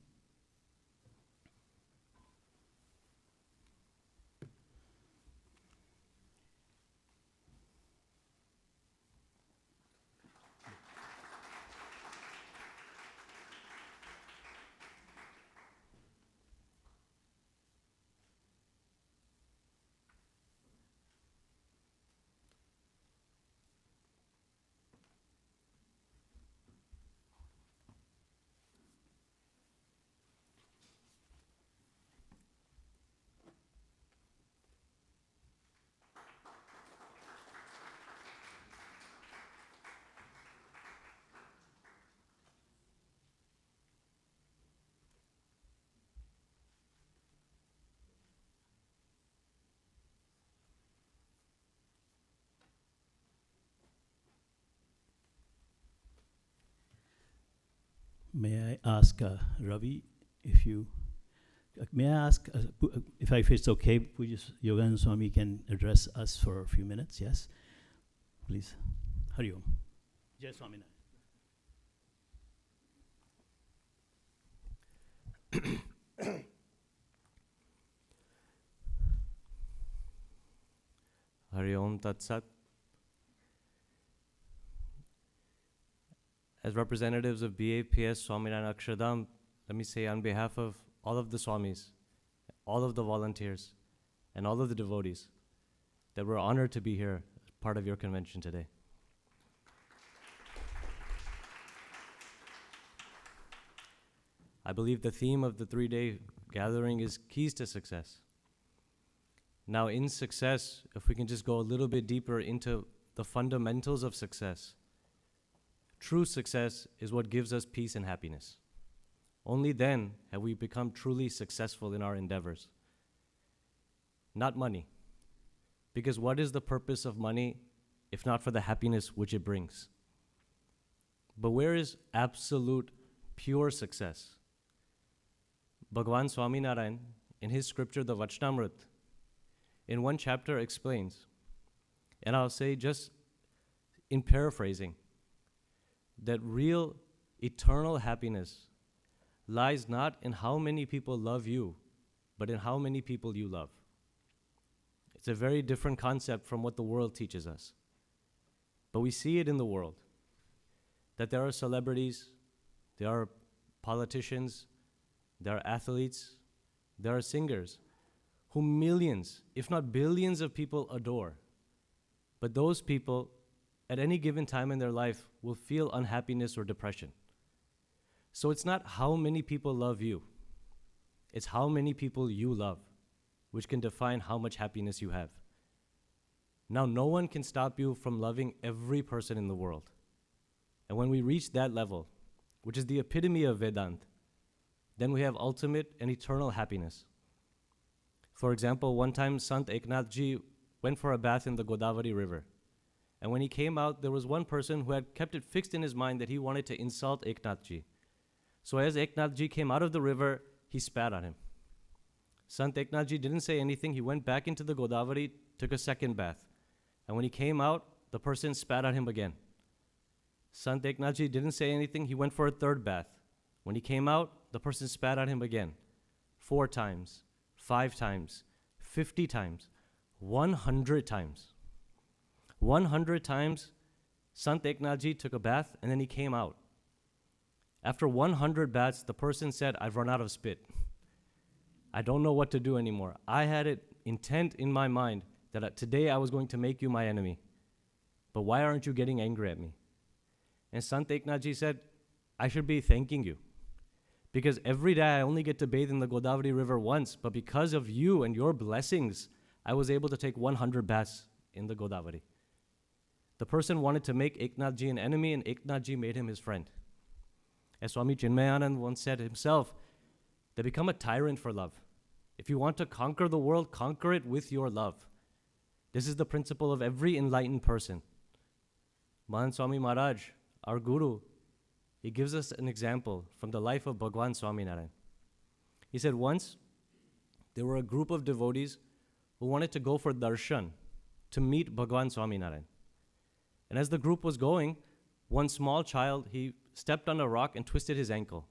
May I ask Ravi, if you, may I ask if it's okay, Puja Yoganand Swami can address us for a few minutes, yes? Please. Hari Om. Jai Swaminarayan. Hari Om Tat Sat. As representatives of BAPS Swaminarayan Akshardham, let me say on behalf of all of the Swamis, all of the volunteers, and all of the devotees, that we're honored to be here as part of your convention today. I believe the theme of the 3-day gathering is keys to success. Now, in success, if we can just go a little bit deeper into the fundamentals of success, true success is what gives us peace and happiness. Only then have we become truly successful in our endeavors. not money. Because what is the purpose of money if not for the happiness which it brings? But where is absolute pure success? Bhagwan Swaminarayan, in his scripture, the Vachnamrit, in one chapter explains, and I'll say just in paraphrasing, that real eternal happiness lies not in how many people love you, but in how many people you love. It's a very different concept from what the world teaches us. But we see it in the world, that there are celebrities, there are politicians, there are athletes, there are singers who millions, if not billions of people adore. But those people, at any given time in their life, will feel unhappiness or depression. So it's not how many people love you, it's how many people you love, which can define how much happiness you have. Now, no one can stop you from loving every person in the world. And when we reach that level, which is the epitome of Vedanta, then we have ultimate and eternal happiness. For example, one time Sant Eknath Ji went for a bath in the Godavari River. And when he came out, there was one person who had kept it fixed in his mind that he wanted to insult Eknath Ji. So as Eknath Ji came out of the river, he spat on him. Sant Eknath Ji didn't say anything. He went back into the Godavari, took a second bath. And when he came out, the person spat on him again. Sant Eknath Ji didn't say anything. He went for a third bath. When he came out, the person spat on him again. 4 times, 5 times, 50 times, 100 times. 100 times, Sant Eknath Ji took a bath and then he came out. After 100 baths, the person said, I've run out of spit. I don't know what to do anymore. I had it intent in my mind that today I was going to make you my enemy. But why aren't you getting angry at me? And Sant Eknath Ji said, I should be thanking you. Because every day I only get to bathe in the Godavari River once, but because of you and your blessings, I was able to take 100 baths in the Godavari. The person wanted to make Eknath Ji an enemy, and Eknath Ji made him his friend. As Swami Chinmayanand once said himself, they become a tyrant for love. If you want to conquer the world, conquer it with your love. This is the principle of every enlightened person. Mahan Swami Maharaj, our Guru, he gives us an example from the life of Bhagwan Swaminarayan. He said once, there were a group of devotees who wanted to go for darshan, to meet Bhagwan Swaminarayan. And as the group was going, one small child, he stepped on a rock and twisted his ankle.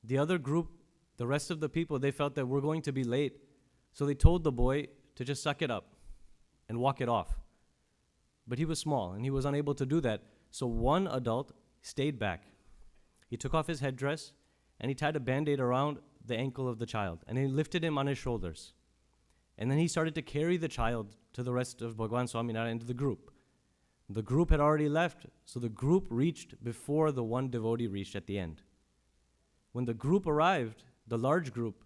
The other group, the rest of the people, they felt that we're going to be late, so they told the boy to just suck it up and walk it off. But he was small and he was unable to do that, so one adult stayed back. He took off his headdress and he tied a band-aid around the ankle of the child and he lifted him on his shoulders. And then he started to carry the child to the rest of Bhagwan Swaminarayan into the group. The group had already left, so the group reached before the one devotee reached at the end. When the group arrived, the large group,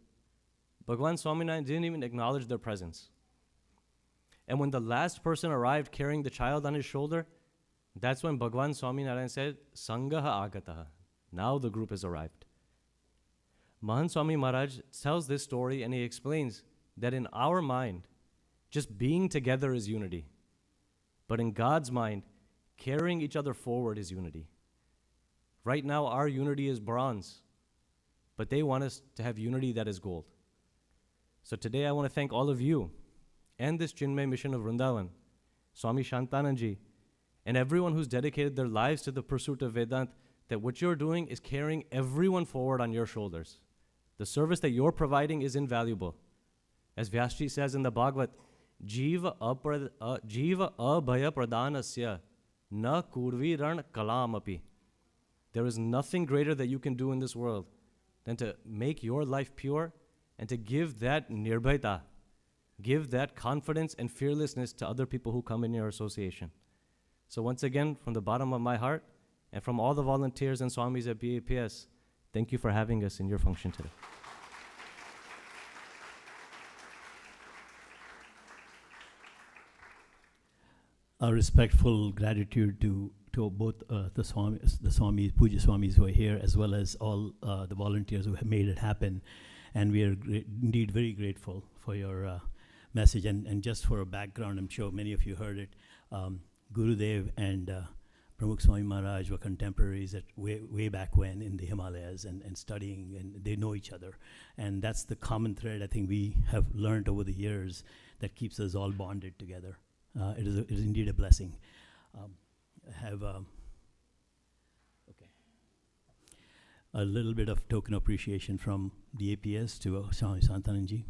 Bhagwan Swaminarayan didn't even acknowledge their presence. And when the last person arrived carrying the child on his shoulder, that's when Bhagwan Swaminarayan said, Sangaha agataha. Now the group has arrived. Mahan Swami Maharaj tells this story and he explains that in our mind, just being together is unity. But in God's mind, carrying each other forward is unity. Right now, our unity is bronze, but they want us to have unity that is gold. So today I want to thank all of you and this Chinmay mission of Vrindavan, Swami Shantananji, and everyone who's dedicated their lives to the pursuit of Vedanta, that what you're doing is carrying everyone forward on your shoulders. The service that you're providing is invaluable. As Vyasji says in the Bhagavad, Jiva abhaya pradhanasya na kurviran kalamapi. There is nothing greater that you can do in this world than to make your life pure and to give that nirbhaita, give that confidence and fearlessness to other people who come in your association. So once again, from the bottom of my heart and from all the volunteers and Swamis at BAPS, thank you for having us in your function today. Our respectful gratitude to both the Swamis, Puja Swamis who are here, as well as all the volunteers who have made it happen. And we are indeed very grateful for your message. And just for a background, I'm sure many of you heard it, Gurudev and Pramukh Swami Maharaj were contemporaries at way back when in the Himalayas and studying, and they know each other. And that's the common thread I think we have learned over the years that keeps us all bonded together. It is indeed a blessing. I have a little bit of token appreciation from the APS to Swami Santananji.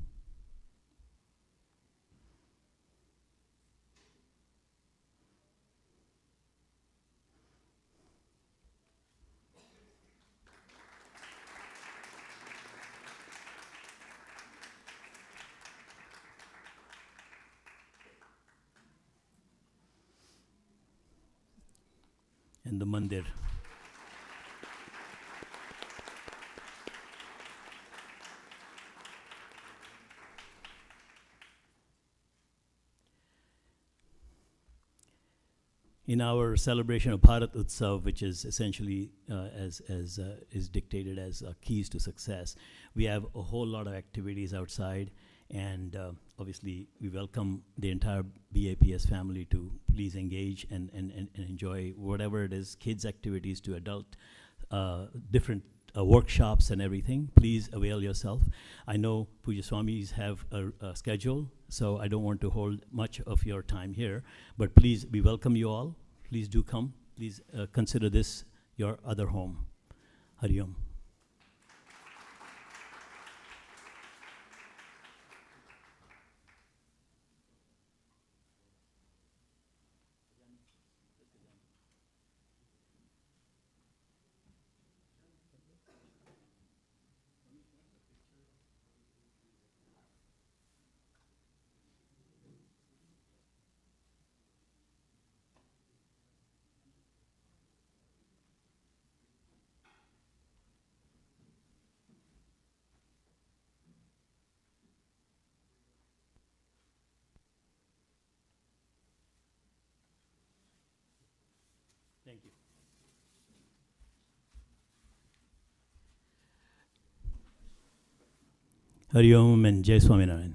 And the mandir. In our celebration of Bharat Utsav, which is essentially as is dictated as keys to success, we have a whole lot of activities outside, and obviously we welcome the entire BAPS family to please engage and enjoy whatever it is, kids activities to adult, different workshops and everything. Please avail yourself. I know Puja Swamis have a schedule, so I don't want to hold much of your time here, but please, we welcome you all. Please do come. Please consider this your other home. Hari Om. Thank you. Hari Om and Jai Swaminarayan.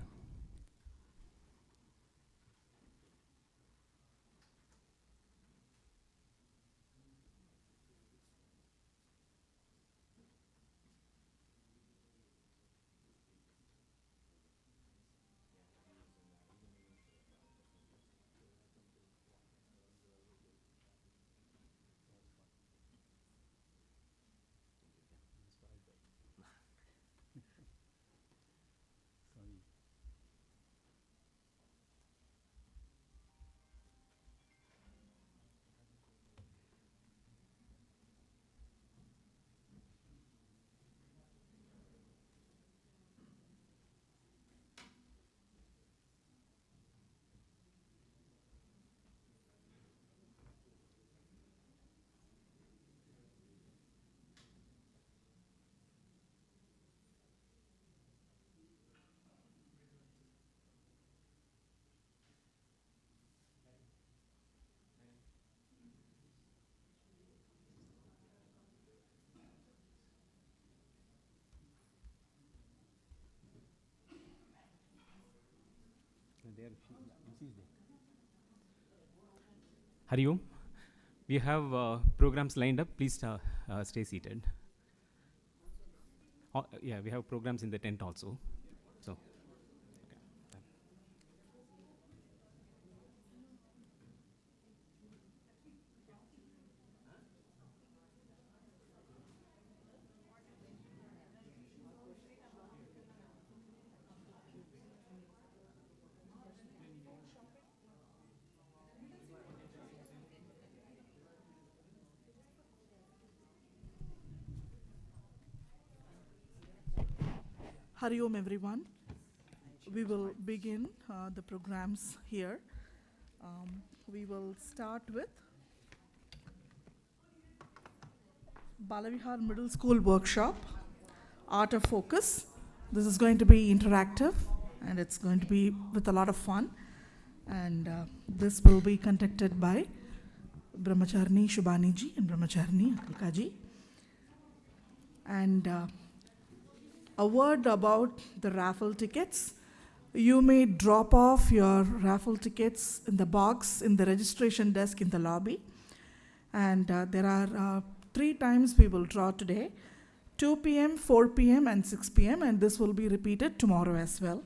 Hari Om. We have programs lined up. Please stay seated. Yeah, we have programs in the tent also. So, okay. Hari Om everyone. We will begin the programs here. We will start with Balavihar Middle School Workshop, Art of Focus. This is going to be interactive and it's going to be with a lot of fun. And this will be conducted by Brahmacharni Shubhaniji and Brahmacharni Akalkaji. And A word about the raffle tickets. You may drop off your raffle tickets in the box in the registration desk in the lobby. And there are 3 times we will draw today: 2 p.m., 4 p.m., and 6 p.m., and this will be repeated tomorrow as well.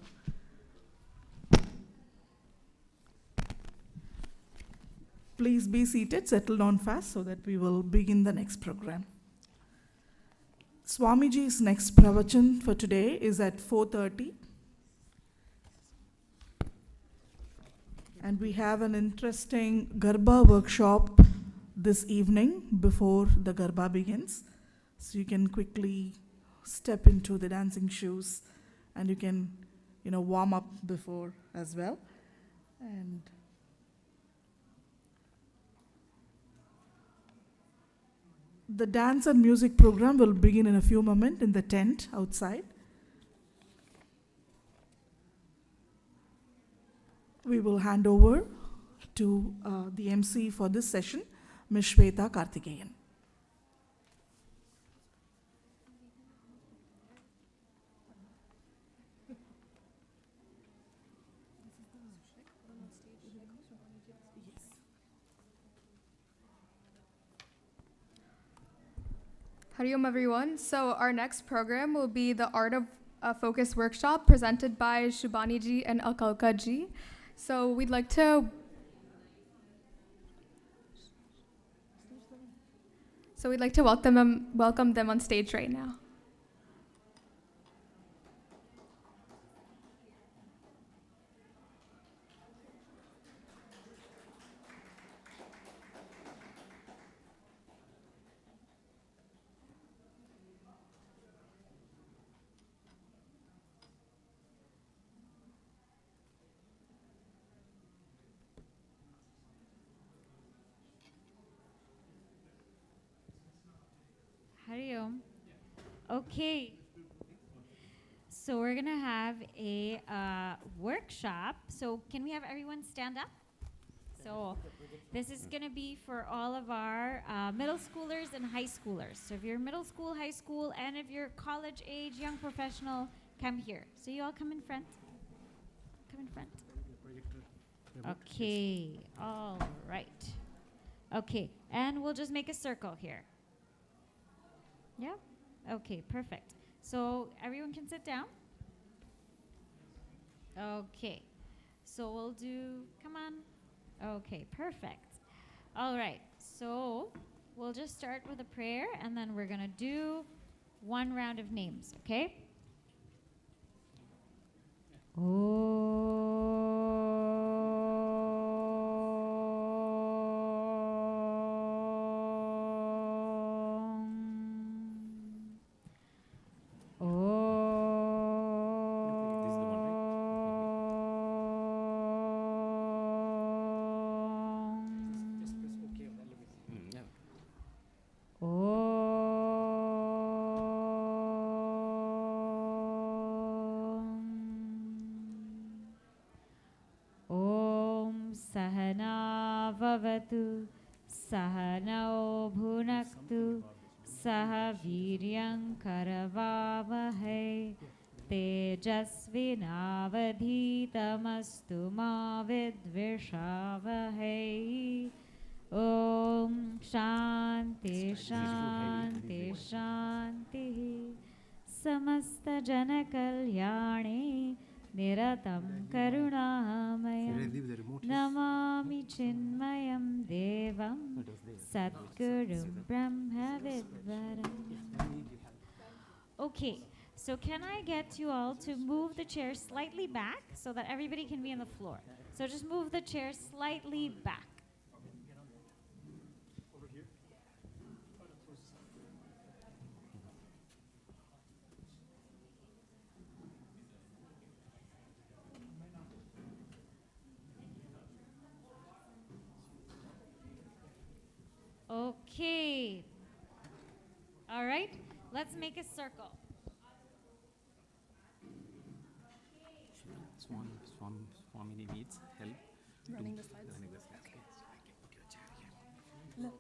Please be seated, settle down fast so that we will begin the next program. Swamiji's next pravachan for today is at 4:30. And we have an interesting Garba workshop this evening before the Garba begins. So you can quickly step into the dancing shoes and you can, warm up before as well. And the dance and music program will begin in a few moments in the tent outside. We will hand over to the MC for this session, Ms. Shweta Karthikeyan. Hari Om everyone. So our next program will be the Art of Focus workshop presented by Shubhani ji and Akalka ji. So we'd like to welcome them on stage right now. Hari Om. Okay. So we're going to have a workshop. So can we have everyone stand up? So this is going to be for all of our middle schoolers and high schoolers. So if you're middle school, high school, and if you're college age, young professional, come here. So you all come in front. Come in front. Okay. All right. Okay. And we'll just make a circle here. Yeah? Okay, perfect. So everyone can sit down. Okay. So we'll do, come on. Okay, perfect. All right. So we'll just start with a prayer and then we're going to do one round of names, okay? Vavatu Sahanao Bhunaktu Saha Viryam Karavavahe Tejasvinavadhitamastu ma vidvishavahe. Om Shanti Shanti Shanti Samasta Jana Kalyane Niratam Karunamaya Namami Chinmayam Devam Satgurum Brahma Vidvaram. Okay, so can I get you all to move the chair slightly back so that everybody can be on the floor? So just move the chair slightly back. Okay. All right. Let's make a circle. Swami needs help Running the slides. running the slides. No.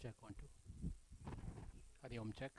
check 1 2. Hari Om check.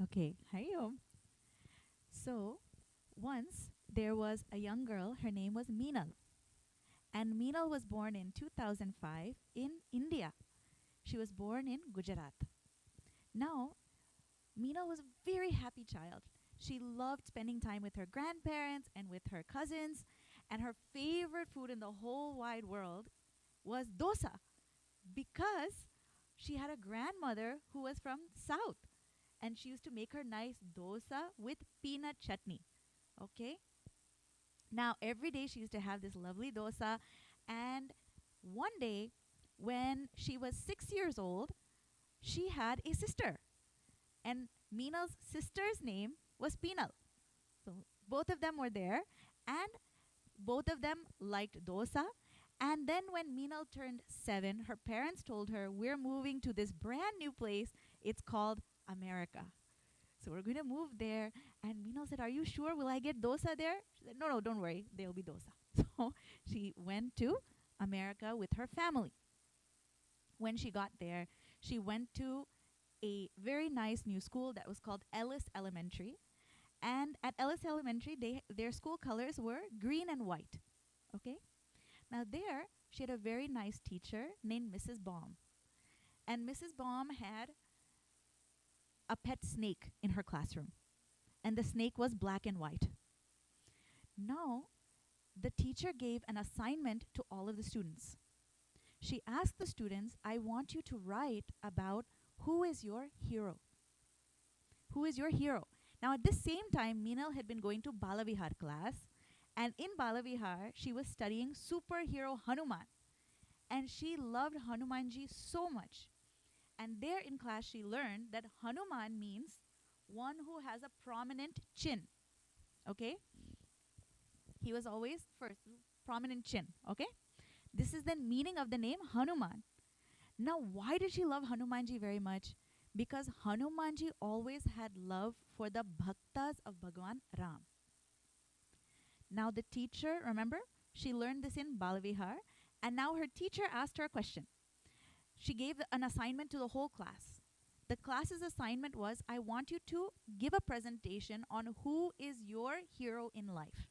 Okay, Hari Om. So, once there was a young girl, her name was Meenal. And Meenal was born in 2005 in India. She was born in Gujarat. Now, Meenal was a very happy child. She loved spending time with her grandparents and with her cousins, and her favorite food in the whole wide world was dosa because she had a grandmother who was from south, and she used to make her nice dosa with peanut chutney. Okay? Now, every day she used to have this lovely dosa, and one day when she was 6 years old, she had a sister. And Meenal's sister's name was Peenal. So both of them were there, and both of them liked dosa. And then when Meenal turned 7, her parents told her, we're moving to this brand new place. It's called America. So we're going to move there. And Meenal said, are you sure? Will I get dosa there? She said, no, don't worry. There'll be dosa. So she went to America with her family. When she got there, she went to a very nice new school that was called Ellis Elementary. And at Ellis Elementary, their school colors were green and white. Okay? Now there, she had a very nice teacher named Mrs. Baum. And Mrs. Baum had a pet snake in her classroom. And the snake was black and white. Now, the teacher gave an assignment to all of the students. She asked the students, I want you to write about who is your hero. Who is your hero? Now, at the same time, Meenal had been going to Balavihar class. And in Balavihar, she was studying superhero Hanuman. And she loved Hanumanji so much. And there in class, she learned that Hanuman means one who has a prominent chin. Okay? He was always first, prominent chin. Okay? This is the meaning of the name Hanuman. Now, why did she love Hanumanji very much? Because Hanumanji always had love for the bhaktas of Bhagwan Ram. Now, the teacher, remember, she learned this in Balavihar, and now her teacher asked her a question. She gave an assignment to the whole class. The class's assignment was, I want you to give a presentation on who is your hero in life.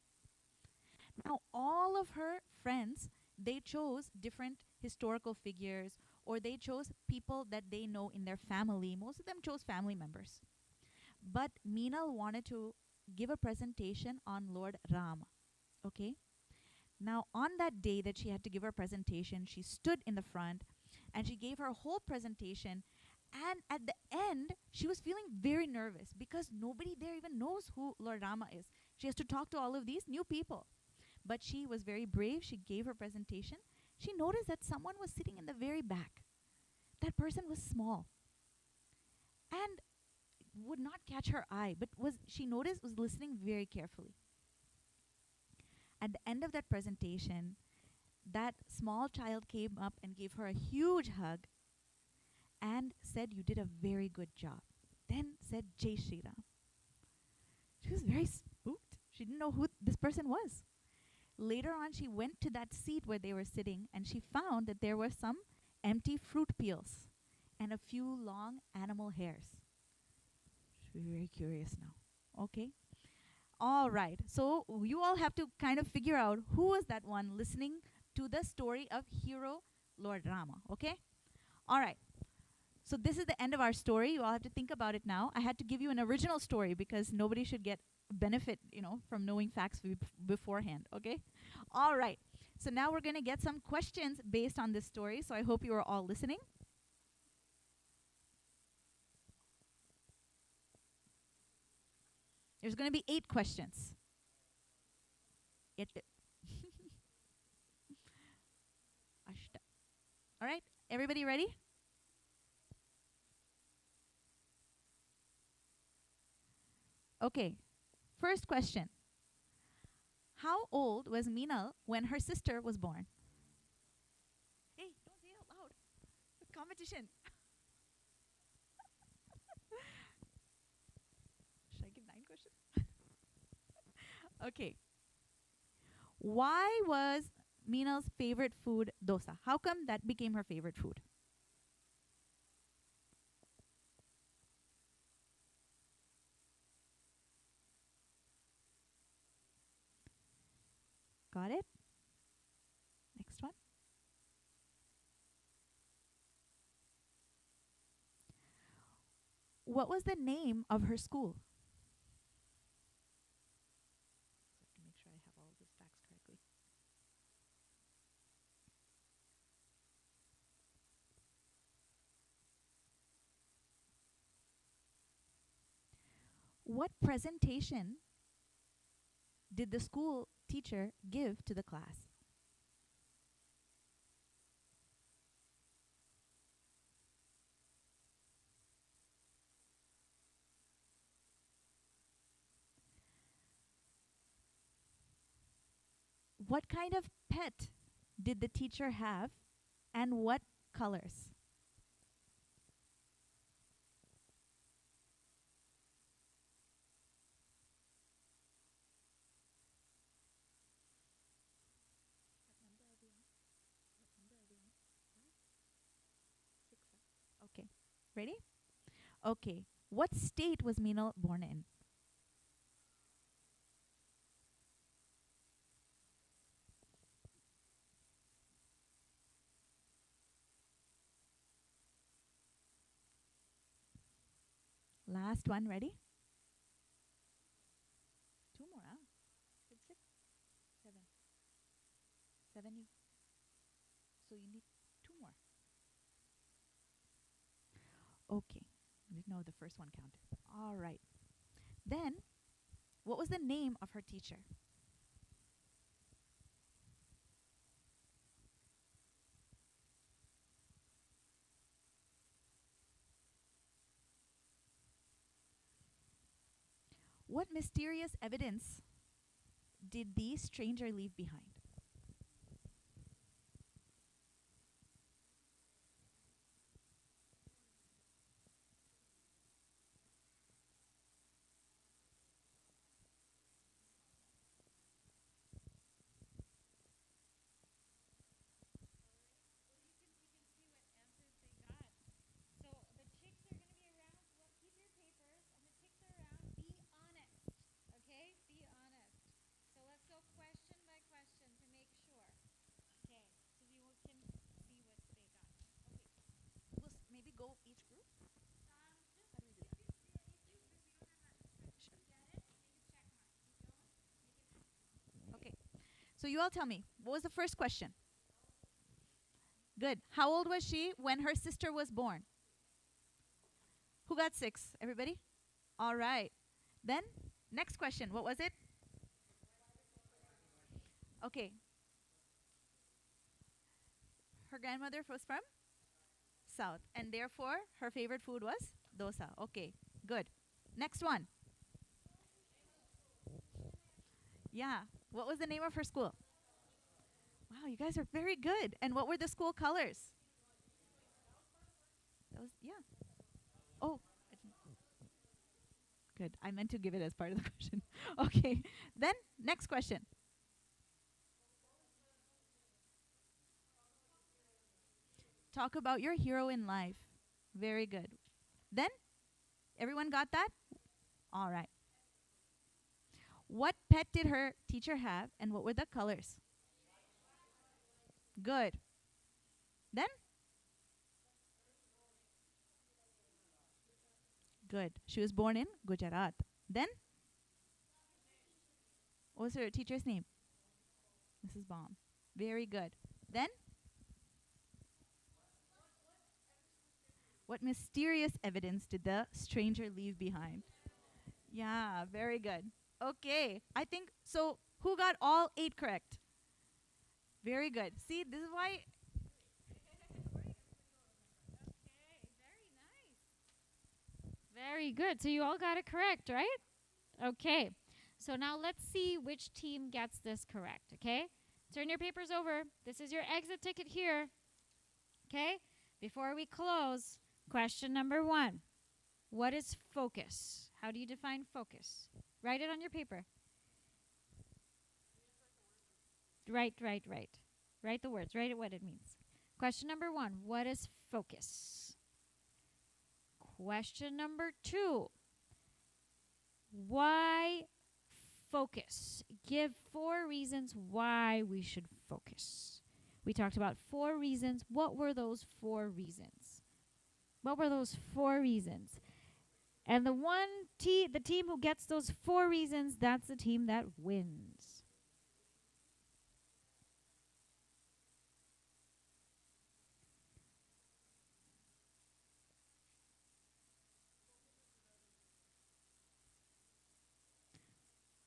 Now, all of her friends, they chose different historical figures, or they chose people that they know in their family. Most of them chose family members. But Meenal wanted to give a presentation on Lord Ram. Okay? Now, on that day that she had to give her presentation, she stood in the front and she gave her whole presentation. And at the end, she was feeling very nervous because nobody there even knows who Lord Rama is. She has to talk to all of these new people. But she was very brave. She gave her presentation. She noticed that someone was sitting in the very back. That person was small and would not catch her eye, but she noticed was listening very carefully. At the end of that presentation, that small child came up and gave her a huge hug and said, you did a very good job. Then said, Jai Shri Ram. She was very spooked. She didn't know who this person was. Later on, she went to that seat where they were sitting and she found that there were some empty fruit peels and a few long animal hairs. She's very curious now. Okay. All right. So you all have to kind of figure out who was that one listening to the story of hero Lord Rama. Okay. All right. So this is the end of our story. You all have to think about it now. I had to give you an original story because nobody should get benefit, from knowing facts beforehand. Okay. All right. So now we're going to get some questions based on this story. So I hope you are all listening. There's going to be 8 questions. All right. Everybody ready? Okay. First question. How old was Meenal when her sister was born? Hey, don't say it out loud. Competition. Should I give 9 questions? Okay. Why was Meenal's favorite food dosa? How come that became her favorite food? Got it? Next one. What was the name of her school? So I have to make sure I have all the facts correctly. What presentation did the school teacher give to the class? What kind of pet did the teacher have, and what colors? Okay, ready? Okay, what state was Meenal born in? Last one, ready? Two more, huh? Six, seven. Seven, so you need two more. Okay, I didn't know the first one counted. All right. Then, what was the name of her teacher? What mysterious evidence did the stranger leave behind? So the chicks are going to be around. Well, keep your papers, and the chicks are around. Be honest, okay? Be honest. So let's go question by question to make sure. Okay, so we can see what they got. Okay. We'll maybe go each group. How do we do that? Okay. So you all tell me, what was the first question? Good. How old was she when her sister was born? Who got 6? Everybody? All right. Then, next question. What was it? Okay. Her grandmother was from South, and therefore her favorite food was dosa. Okay, good. Next one. Yeah. What was the name of her school? Wow, you guys are very good. And what were the school colors? Those, yeah. Oh, good. I meant to give it as part of the question. Okay. Then, next question. Talk about your hero in life. Very good. Then, everyone got that? All right. What pet did her teacher have, and what were the colors? Good. Then? Good. She was born in Gujarat. Then? What was her teacher's name? Mrs. Baum. Very good. Then? What mysterious evidence did the stranger leave behind? Yeah, very good. Okay, I think, so who got all 8 correct? Very good. See, this is why. Very good. So you all got it correct, right? Okay. So now let's see which team gets this correct, okay? Turn your papers over. This is your exit ticket here. Okay? Before we close, question number 1. What is focus? How do you define focus? Write it on your paper. Right. Write the words. Write it what it means. Question number 1. What is focus? Question number 2. Why focus. Give 4 reasons why we should focus. We talked about 4 reasons. What were those 4 reasons? What were those 4 reasons? And the team who gets those 4 reasons, that's the team that wins.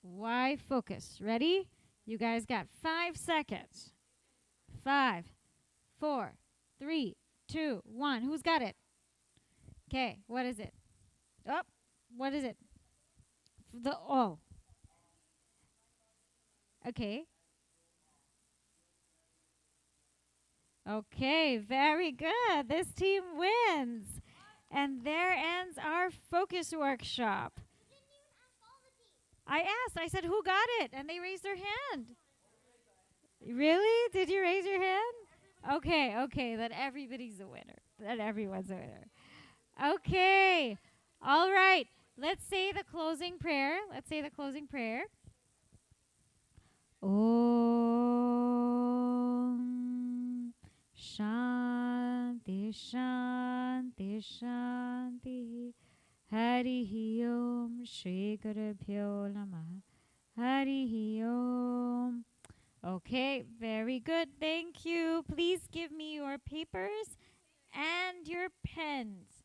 Why focus? Ready? You guys got 5 seconds. 5, 4, 3, 2, 1. Who's got it? Okay, what is it? Oh, what is it? Okay. Okay, very good. This team wins. And there ends our focus workshop. I asked, I said, who got it? And they raised their hand. Really? Did you raise your hand? Okay, then everybody's a winner. Then everyone's a winner. Okay. All right. Let's say the closing prayer. Om Shanti Shanti Shanti Harihi Om Shri Gurubhyo Namah Harihi Om. Okay, very good. Thank you. Please give me your papers and your pens.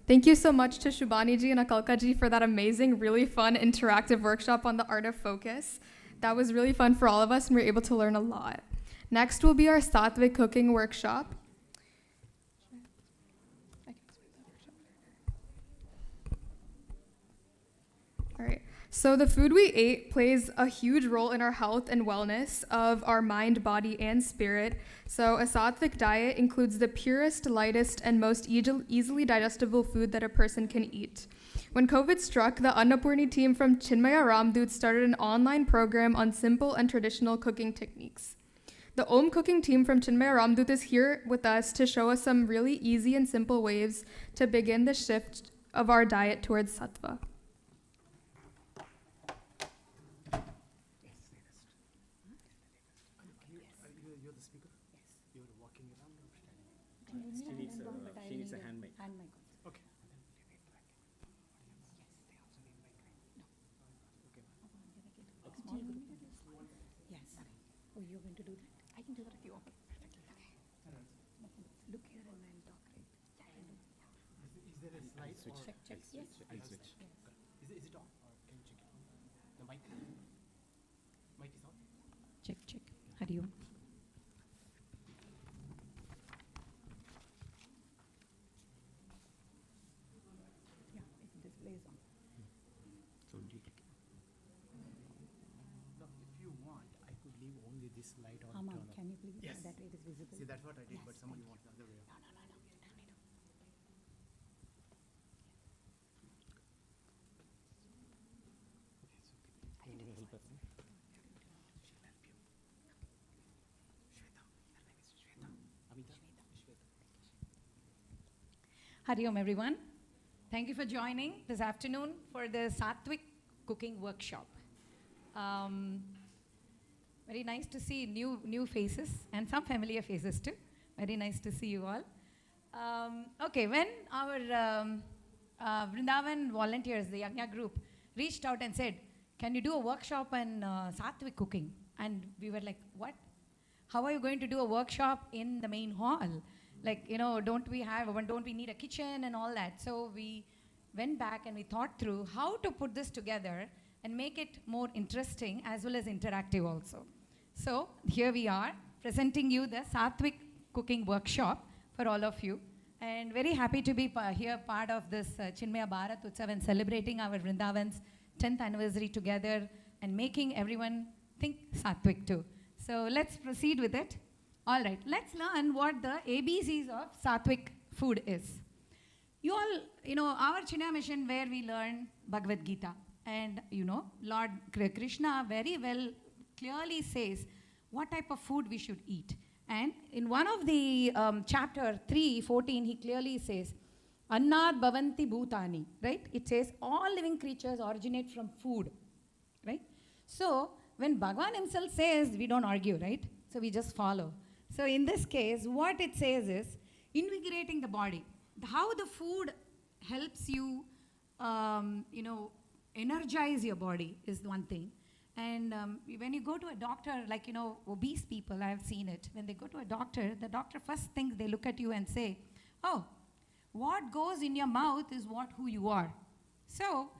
Thank you so much to Shubhani ji and Akalka ji for that amazing, really fun, interactive workshop on the art of focus. That was really fun for all of us, and we were able to learn a lot. Next will be our Sattvic cooking workshop. All right. So the food we ate plays a huge role in our health and wellness of our mind, body, and spirit. So a sattvic diet includes the purest, lightest, and most easily digestible food that a person can eat. When COVID struck, the Annapurni team from Chinmaya Vrindavan started an online program on simple and traditional cooking techniques. The Om cooking team from Chinmaya Vrindavan is here with us to show us some really easy and simple ways to begin the shift of our diet towards sattva. She needs a hand mic. Okay. Yes. Oh, you're going to do that? I can do that if you want. Look here and then talk, right? Is there a slide? Switch. Check. Yes. I'll switch. Is it on? Or can you check it? The mic is on? Check. How do you? This light on. Aman, can you please? Yes. That way it is visible. See, that's what I did, Yes, but somebody thank wants the other way. No, you tell me. Amita? Shweta. Hari Om, everyone. Thank you for joining this afternoon for the Sattvic cooking workshop. Very nice to see new faces and some familiar faces too. Very nice to see you all. Okay, when our Vrindavan volunteers, the Yajna group, reached out and said, can you do a workshop on Sattvic cooking? And we were like, what? How are you going to do a workshop in the main hall? Like, don't we need a kitchen and all that? So we went back and we thought through how to put this together and make it more interesting as well as interactive also. So here we are presenting you the Sattvic cooking workshop for all of you. And very happy to be here part of this Chinmaya Bharat Utsav and celebrating our Vrindavan's 10th anniversary together and making everyone think Sattvic too. So let's proceed with it. All right, let's learn what the ABCs of Sattvic food is. You all, our Chinmaya mission where we learn Bhagavad Gita. And, Lord Krishna very well clearly says what type of food we should eat. And in one of the chapter 3:14, he clearly says, Annad bhavanti bhutani, right? It says all living creatures originate from food, right? So when Bhagavan himself says, we don't argue, right? So we just follow. So in this case, what it says is invigorating the body. How the food helps you, energize your body is one thing. And when you go to a doctor, like, obese people, I have seen it. When they go to a doctor, the doctor first things they look at you and say, oh, what goes in your mouth is who you are. So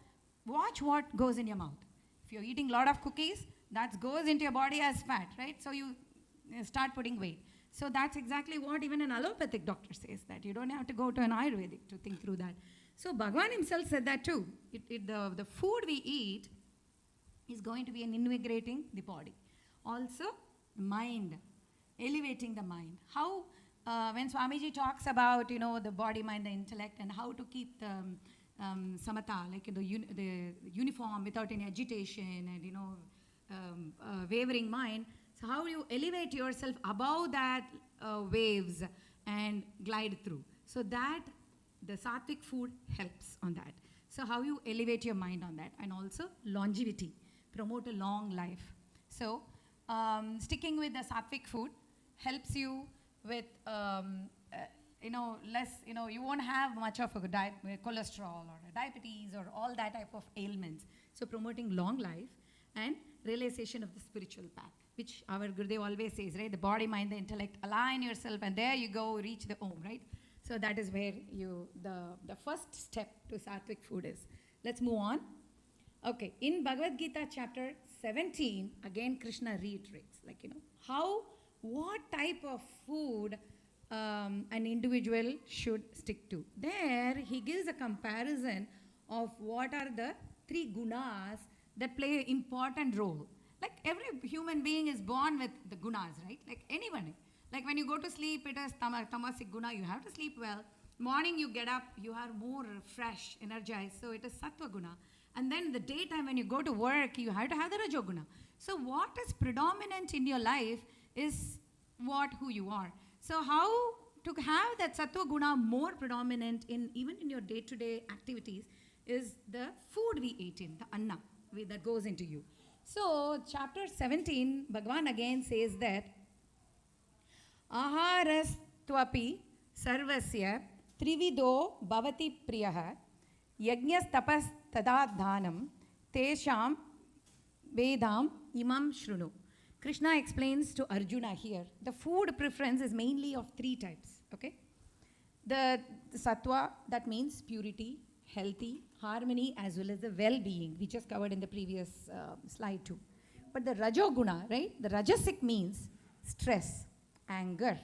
watch what goes in your mouth. If you're eating a lot of cookies, that goes into your body as fat, right? So you start putting weight. So that's exactly what even an allopathic doctor says, that you don't have to go to an Ayurvedic to think through that. So Bhagavan himself said that too. The food we eat is going to be invigorating the body. Also, mind, elevating the mind. How, when Swamiji talks about, the body, mind, the intellect, and how to keep the samatha, like the uniform without any agitation and, wavering mind. So how you elevate yourself above that waves and glide through. So that the Sattvic food helps on that. So how you elevate your mind on that. And also longevity, promote a long life. So sticking with the Sattvic food helps you with, less, you won't have much of a cholesterol or diabetes or all that type of ailments. So promoting long life and realization of the spiritual path, which our Gurudev always says, right? The body, mind, the intellect, align yourself, and there you go, reach the Om, right? So that is where the first step to Sattvic food is. Let's move on. Okay, in Bhagavad Gita chapter 17, again Krishna reiterates, what type of food an individual should stick to. There, he gives a comparison of what are the 3 gunas that play an important role. Like every human being is born with the gunas, right? Like anyone. Like when you go to sleep, it is tamasic guna, you have to sleep well. Morning you get up, you are more fresh, energized, so it is sattva guna. And then the daytime when you go to work, you have to have the rajoguna. So what is predominant in your life is who you are. So how to have that sattva guna more predominant even in your day-to-day activities is the food we eat in, the anna that goes into you. So chapter 17, Bhagavan again says that Aharastvapi sarvasya trivido bhavati priyaha yajñas tapas tadadhanam tesham vedam imam shrunu. Krishna explains to Arjuna here, the food preference is mainly of 3 types, okay? The sattva, that means purity, healthy, harmony, as well as the well-being, we just covered in the previous slide too. But the rajoguna, right? The rajasic means stress, anger,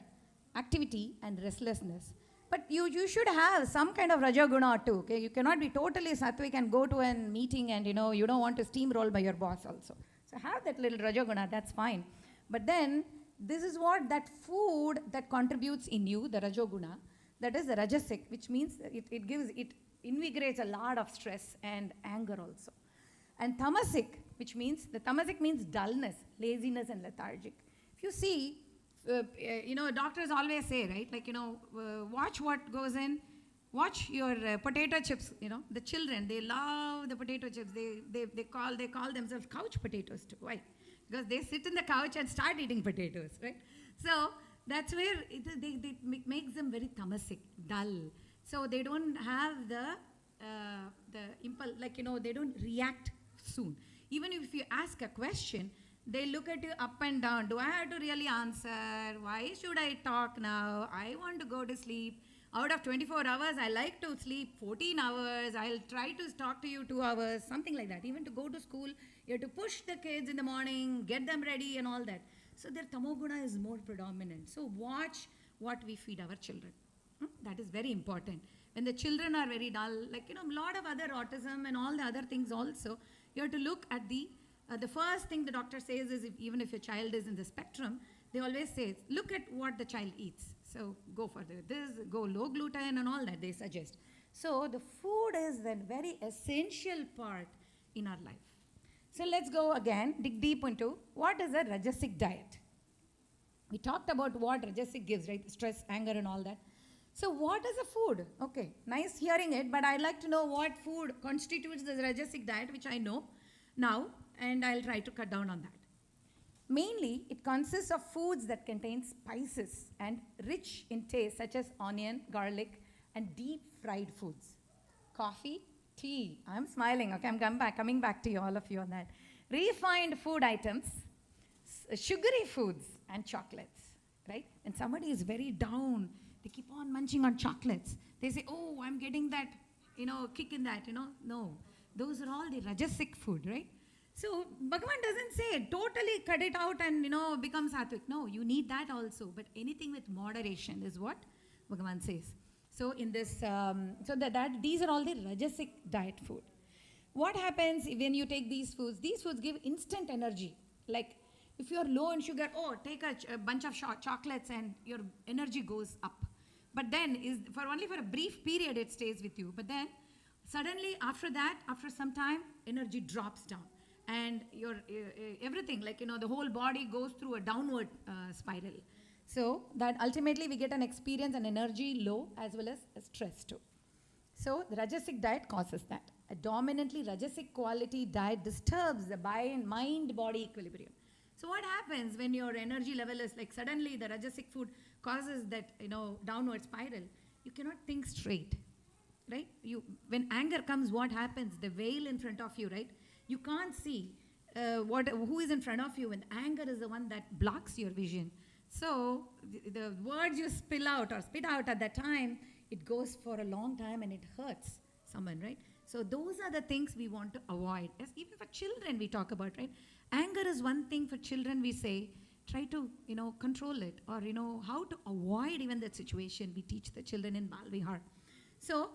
activity, and restlessness. But you should have some kind of rajoguna too, okay? You cannot be totally sattvic and go to a meeting and, you don't want to steamroll by your boss also. So have that little rajoguna, that's fine. But then, this is what that food that contributes in you, the rajoguna, that is the rajasic, which means it invigorates a lot of stress and anger also. And tamasic, which means, the tamasic means dullness, laziness and lethargic. If you see, doctors always say, right, watch what goes in, Watch your potato chips, the children, they love the potato chips. They call themselves couch potatoes too. Why? Because they sit in the couch and start eating potatoes, right? So that's where makes them very tamasic, dull. So they don't have the impulse, they don't react soon. Even if you ask a question, they look at you up and down. Do I have to really answer? Why should I talk now? I want to go to sleep. Out of 24 hours, I like to sleep 14 hours. I'll try to talk to you 2 hours, something like that. Even to go to school, you have to push the kids in the morning, get them ready and all that. So their tamoguna is more predominant. So watch what we feed our children. That is very important. When the children are very dull, a lot of other autism and all the other things also, you have to look at the first thing the doctor says is even if your child is in the spectrum, they always say, look at what the child eats. So go for go low gluten and all that they suggest. So the food is a very essential part in our life. So let's go again, dig deep into what is a rajasic diet. We talked about what rajasic gives, right? Stress, anger and all that. So what is a food? Okay, nice hearing it, but I'd like to know what food constitutes the rajasic diet, which I know now, and I'll try to cut down on that. Mainly, it consists of foods that contain spices and rich in taste, such as onion, garlic, and deep fried foods. Coffee, tea. I'm smiling. Okay, I'm coming back to you, all of you on that. Refined food items, sugary foods, and chocolates. Right? When somebody is very down, they keep on munching on chocolates. They say, "Oh, I'm getting that, kick in that." No, those are all the rajasic food, right? So Bhagavan doesn't say totally cut it out and become sattvic. No, you need that also. But anything with moderation is what Bhagavan says. So in this, these are all the rajasic diet food. What happens when you take these foods? These foods give instant energy. Like if you're low in sugar, take a bunch of chocolates and your energy goes up. But then only for a brief period it stays with you. But then suddenly after that, after some time, energy drops down. And your everything, the whole body goes through a downward spiral. So that ultimately we get an experience and energy low as well as stress too. So the rajasic diet causes that. A dominantly rajasic quality diet disturbs the mind-body equilibrium. So what happens when your energy level is suddenly the rajasic food causes that downward spiral? You cannot think straight, right? When anger comes, what happens? The veil in front of you, right? You can't see who is in front of you, and anger is the one that blocks your vision. So the words you spit out at that time, it goes for a long time and it hurts someone, right? So those are the things we want to avoid. As even for children we talk about, right? Anger is one thing for children we say, try to, control it, or, how to avoid even that situation. We teach the children in Bal Vihar. So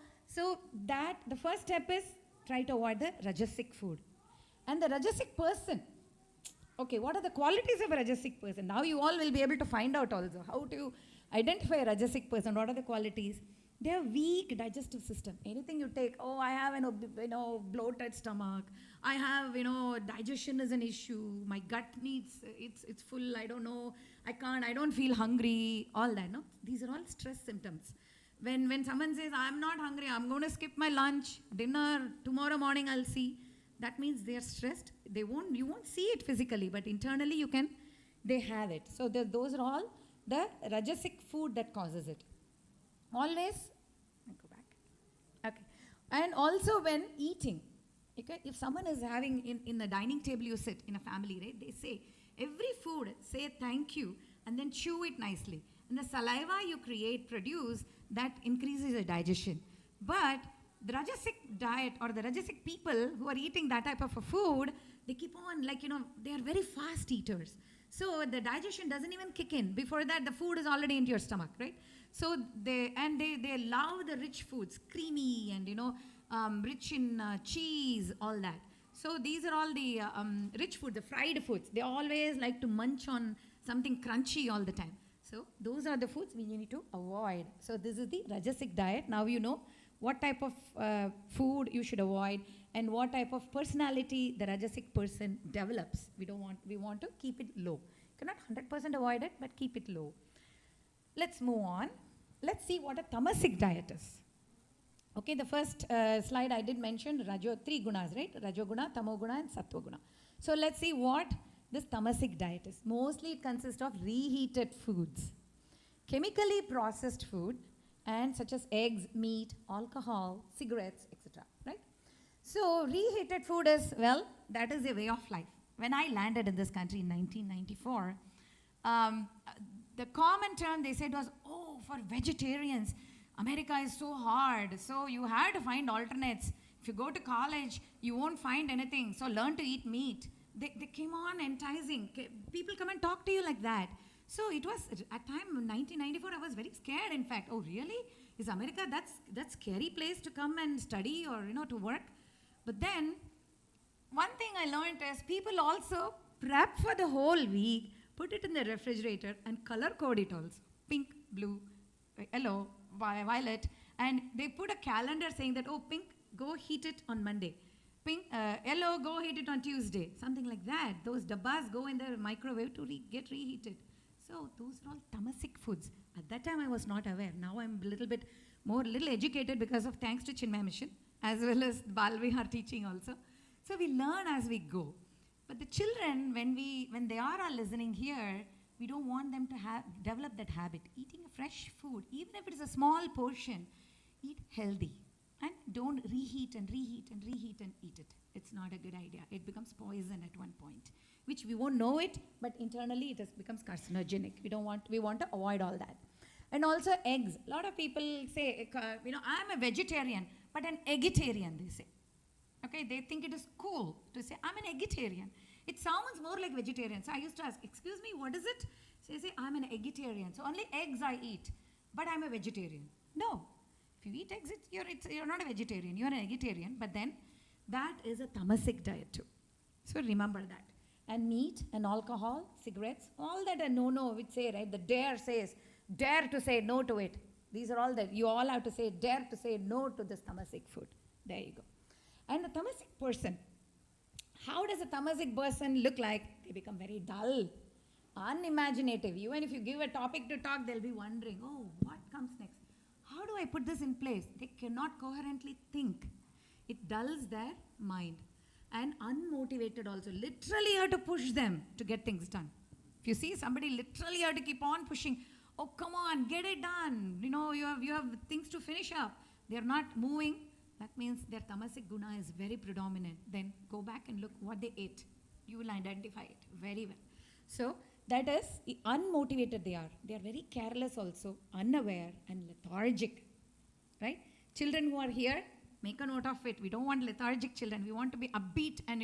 that the first step is try to avoid the rajasic food. And the rajasic person, okay, what are the qualities of a rajasic person? Now you all will be able to find out also how to identify a rajasic person. What are the qualities? They have weak digestive system. Anything you take, I have bloated stomach. I have, digestion is an issue. My gut needs, it's full. I don't know. I don't feel hungry. All that, no? These are all stress symptoms. When someone says, I'm not hungry, I'm going to skip my lunch, dinner, tomorrow morning I'll see. That means they are stressed. You won't see it physically, but internally they have it. So those are all the rajasic food that causes it. Always, go back. Okay. And also when eating, okay, if someone is having in the dining table you sit in a family, right? They say, every food, say thank you, and then chew it nicely. And the saliva you produce, that increases your digestion. But the rajasic diet or the rajasic people who are eating that type of a food, they keep on they are very fast eaters. So the digestion doesn't even kick in. Before that, the food is already into your stomach, right? So they love the rich foods, creamy and rich in cheese, all that. So these are all the rich food, the fried foods. They always like to munch on something crunchy all the time. So those are the foods we need to avoid. So this is the rajasic diet. Now you know what type of food you should avoid and what type of personality the rajasic person develops. We want to keep it low. You cannot 100% avoid it, but keep it low. Let's move on. Let's see what a tamasic diet is. Okay, the first slide I did mention three gunas, right? Rajoguna, Tamoguna, and Sattva-guna. So let's see what this tamasic diet is. Mostly it consists of reheated foods, chemically processed food, and such as eggs, meat, alcohol, cigarettes, etc. Right? So reheated food is, well, that is a way of life. When I landed in this country in 1994, the common term they said was, oh, for vegetarians, America is so hard, so you have to find alternates. If you go to college, you won't find anything, so learn to eat meat. They came on enticing. People come and talk to you like that. So it was, at time 1994, I was very scared, in fact. Oh, really? Is America that scary place to come and study or, to work? But then, one thing I learned is people also prep for the whole week, put it in the refrigerator and color code it also. Pink, blue, yellow, violet. And they put a calendar saying that, oh, pink, go heat it on Monday. Pink, yellow, go heat it on Tuesday. Something like that. Those dabbas go in the microwave to get reheated. So those are all tamasic foods. At that time I was not aware. Now I'm a little educated because of thanks to Chinmaya Mission as well as Balvihar teaching also. So we learn as we go. But the children, when they are all listening here, we don't want them to develop that habit. Eating fresh food, even if it is a small portion, eat healthy. And don't reheat and reheat and reheat and eat it. It's not a good idea. It becomes poison at one point, which we won't know it, but internally it becomes carcinogenic. We want to avoid all that. And also eggs. A lot of people say, I'm a vegetarian, but an eggitarian, they say. Okay, they think it is cool to say, I'm an eggitarian. It sounds more like vegetarian. So I used to ask, excuse me, what is it? So they say, I'm an eggitarian. So only eggs I eat, but I'm a vegetarian. No. If you eat eggs, you're not a vegetarian, you're an eggitarian, but then that is a tamasic diet too. So remember that. And meat and alcohol, cigarettes, all that a no-no would say, right? The dare says, dare to say no to it. These are all that you all have to say, dare to say no to this tamasic food. There you go. And the tamasic person, how does a tamasic person look like? They become very dull, unimaginative. Even if you give a topic to talk, they'll be wondering, oh, what comes next? How do I put this in place? They cannot coherently think. It dulls their mind. And unmotivated also. Literally you have to push them to get things done. If you see somebody, literally you have to keep on pushing. Oh, come on, get it done. You have things to finish up. They're not moving. That means their tamasic guna is very predominant. Then go back and look what they ate. You will identify it very well. So that is unmotivated they are. They are very careless also, unaware and lethargic. Right? Children who are here, make a note of it. We don't want lethargic children. We want to be upbeat and,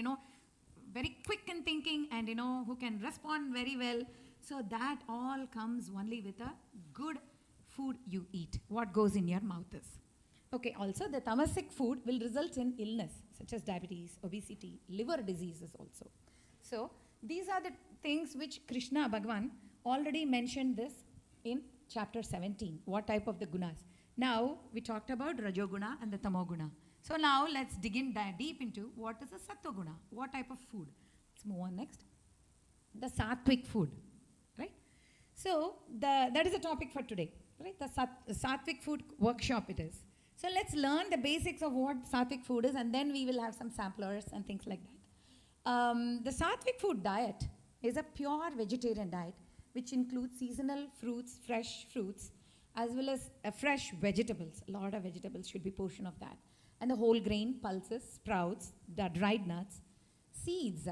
very quick in thinking and, who can respond very well. So that all comes only with a good food you eat. What goes in your mouth is. Okay, also the tamasic food will result in illness such as diabetes, obesity, liver diseases also. So these are the things which Krishna Bhagavan already mentioned this in chapter 17, what type of the gunas. Now we talked about Rajoguna and the Tamoguna. So now let's dig in deep into what is the Sattva-guna, what type of food. Let's move on next. The Sattvic food, right? So that is the topic for today, right? The Sattvic food workshop it is. So let's learn the basics of what Sattvic food is and then we will have some samplers and things like that. The Sattvic food diet is a pure vegetarian diet which includes seasonal fruits, fresh fruits, as well as fresh vegetables. A lot of vegetables should be portion of that. And the whole grain, pulses, sprouts, the dried nuts, seeds,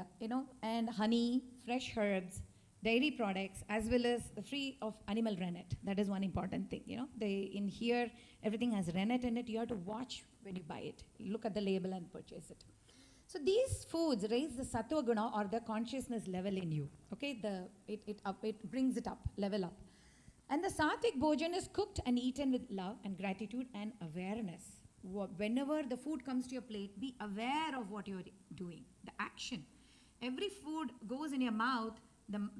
and honey, fresh herbs, dairy products, as well as free of animal rennet. That is one important thing, in here, everything has rennet in it. You have to watch when you buy it. Look at the label and purchase it. So these foods raise the sattva guna or the consciousness level in you. Okay, it brings it up, level up. And the sattvic bhojan is cooked and eaten with love and gratitude and awareness. Whenever the food comes to your plate, be aware of what you're doing, the action. Every food goes in your mouth,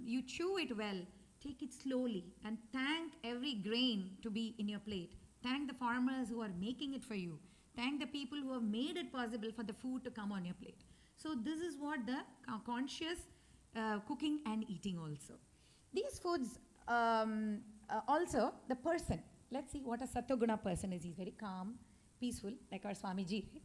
you chew it well, take it slowly and thank every grain to be in your plate. Thank the farmers who are making it for you. Thank the people who have made it possible for the food to come on your plate. So this is what the conscious cooking and eating also. These foods also, the person, let's see what a Sattva-guna person is. He's very calm, peaceful, like our Swamiji, right?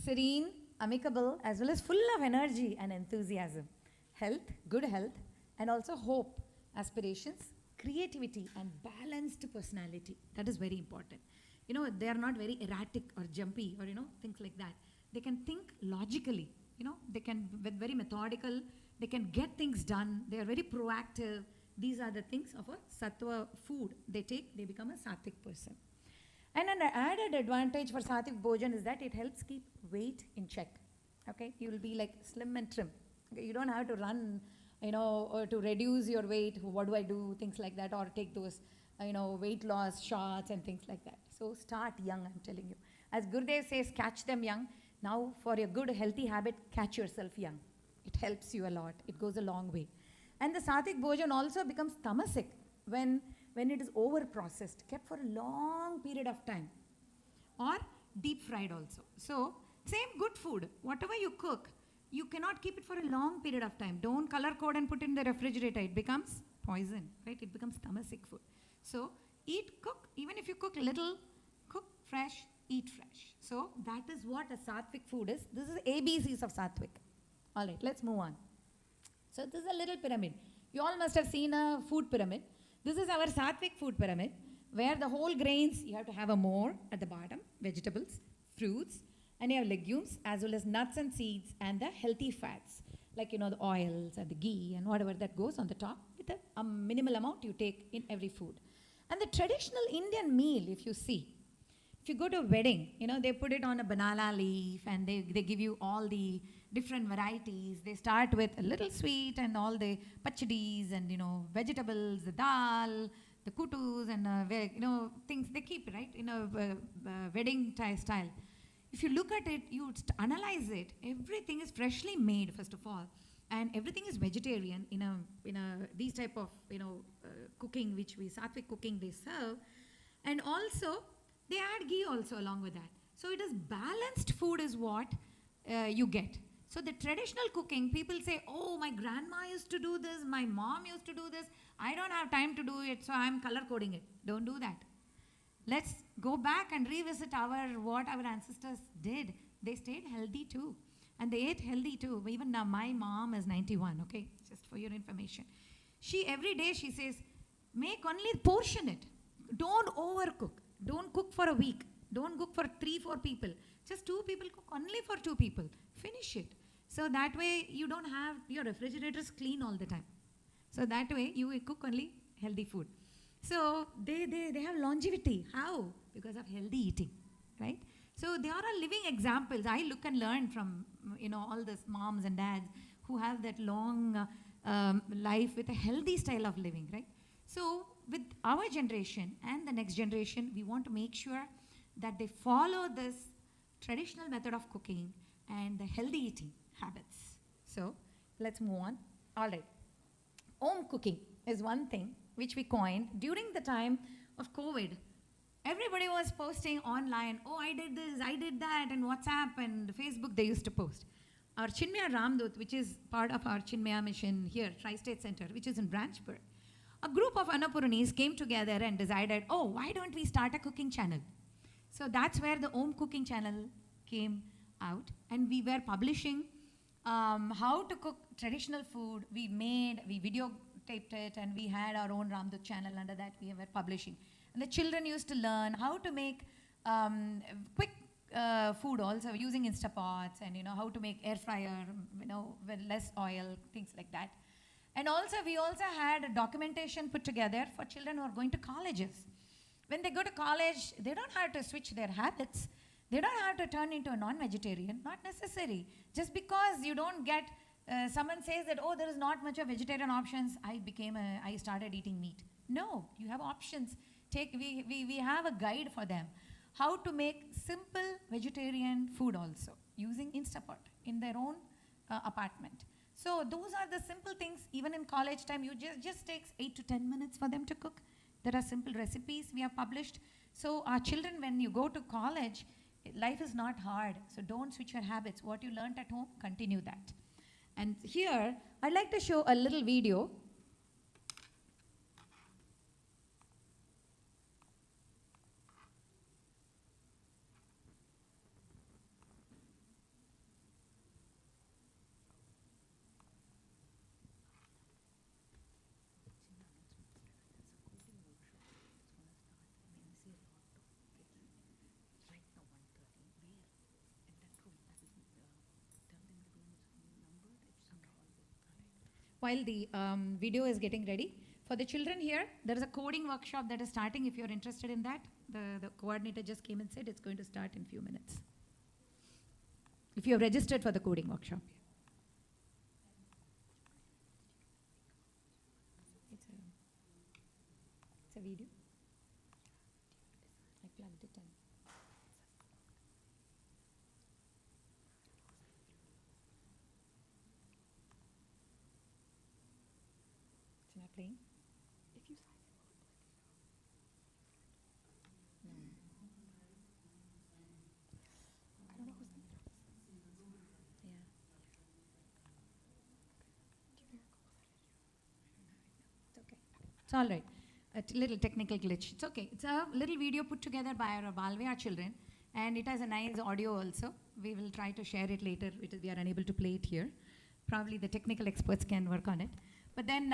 Serene, amicable, as well as full of energy and enthusiasm. Health, good health, and also hope, aspirations, creativity, and balanced personality. That is very important. You know, they are not very erratic or jumpy or, things like that. They can think logically, they can be very methodical, they can get things done, they are very proactive. These are the things of a sattva food they take, they become a sattvic person. And an added advantage for sattvic bhojan is that it helps keep weight in check. Okay, you will be like slim and trim. Okay? You don't have to run, or to reduce your weight. What do I do? Things like that, or take those, weight loss shots and things like that. So start young, I'm telling you. As Gurudev says, catch them young. Now, for a good healthy habit, catch yourself young. It helps you a lot. It goes a long way. And the sattvic bhojan also becomes tamasic when it is over processed, kept for a long period of time, or deep fried also. So same good food, whatever you cook, you cannot keep it for a long period of time. Don't color code and put it in the refrigerator. It becomes poison, right? It becomes tamasic food. So cook, even if you cook little, cook fresh, eat fresh. So that is what a sattvic food is. This is ABCs of sattvic. All right, let's move on. So this is a little pyramid. You all must have seen a food pyramid. This is our sattvic food pyramid, where the whole grains, you have to have a more at the bottom, vegetables, fruits, and you have legumes, as well as nuts and seeds, and the healthy fats, like, the oils and the ghee and whatever that goes on the top, with a minimal amount you take in every food. And the traditional Indian meal, if you see, if you go to a wedding, they put it on a banana leaf, and they give you all the different varieties. They start with a little sweet and all the pachadis and, vegetables, the dal, the kutus, and, things they keep, right, in a wedding style. If you look at it, you analyze it, everything is freshly made, first of all, and everything is vegetarian in a these type of, cooking, which sattvic cooking they serve. And also, they add ghee also along with that. So it is balanced food is what you get. So the traditional cooking, people say, oh, my grandma used to do this, my mom used to do this, I don't have time to do it, so I'm color coding it. Don't do that. Let's go back and revisit what our ancestors did. They stayed healthy too. And they ate healthy too. Even now, my mom is 91, okay? Just for your information. Every day she says, portion it. Don't overcook. Don't cook for a week. Don't cook for 3-4 people. Just 2 people, cook only for 2 people. Finish it. So that way you don't have your refrigerators clean all the time. So that way you will cook only healthy food. So they have longevity. How? Because of healthy eating, right? So they are all living examples. I look and learn from, all these moms and dads who have that long life with a healthy style of living, right? So with our generation and the next generation, we want to make sure that they follow this traditional method of cooking and the healthy eating habits. So let's move on. All right. Home cooking is one thing which we coined during the time of COVID. Everybody was posting online, oh, I did this, I did that, and WhatsApp and Facebook they used to post. Our Chinmaya Ramdut, which is part of our Chinmaya mission here, Tri-State Center, which is in Branchburg, a group of Annapurnis came together and decided, oh, why don't we start a cooking channel? So that's where the Home Cooking channel came out, and we were publishing how to cook traditional food. We videotaped it, and we had our own Ramdut channel. Under that we were publishing. And the children used to learn how to make quick food also using Instapots, and how to make air fryer, with less oil, things like that. And also we also had a documentation put together for children who are going to colleges. When they go to college, they don't have to switch their habits. They don't have to turn into a non-vegetarian. Not necessary. Just because you don't get, someone says that, oh, there is not much of vegetarian options, I started eating meat. No, you have options. We have a guide for them. How to make simple vegetarian food also, using Instapot in their own apartment. So those are the simple things. Even in college time, you just takes 8 to 10 minutes for them to cook. There are simple recipes we have published. So our children, when you go to college, life is not hard. So don't switch your habits. What you learned at home, continue that. And here, I'd like to show a little video. while the video is getting ready. For the children here, there is a coding workshop that is starting. If you're interested in that, the coordinator just came and said it's going to start in a few minutes. If you have registered for the coding workshop. It's a video. I plugged it in. It's not playing. If you I don't know who's the yeah. It's okay. It's all right. A little technical glitch. It's okay. It's a little video put together by our Balvia children, and it has a nice audio also. We will try to share it later. We are unable to play it here. Probably the technical experts can work on it. But then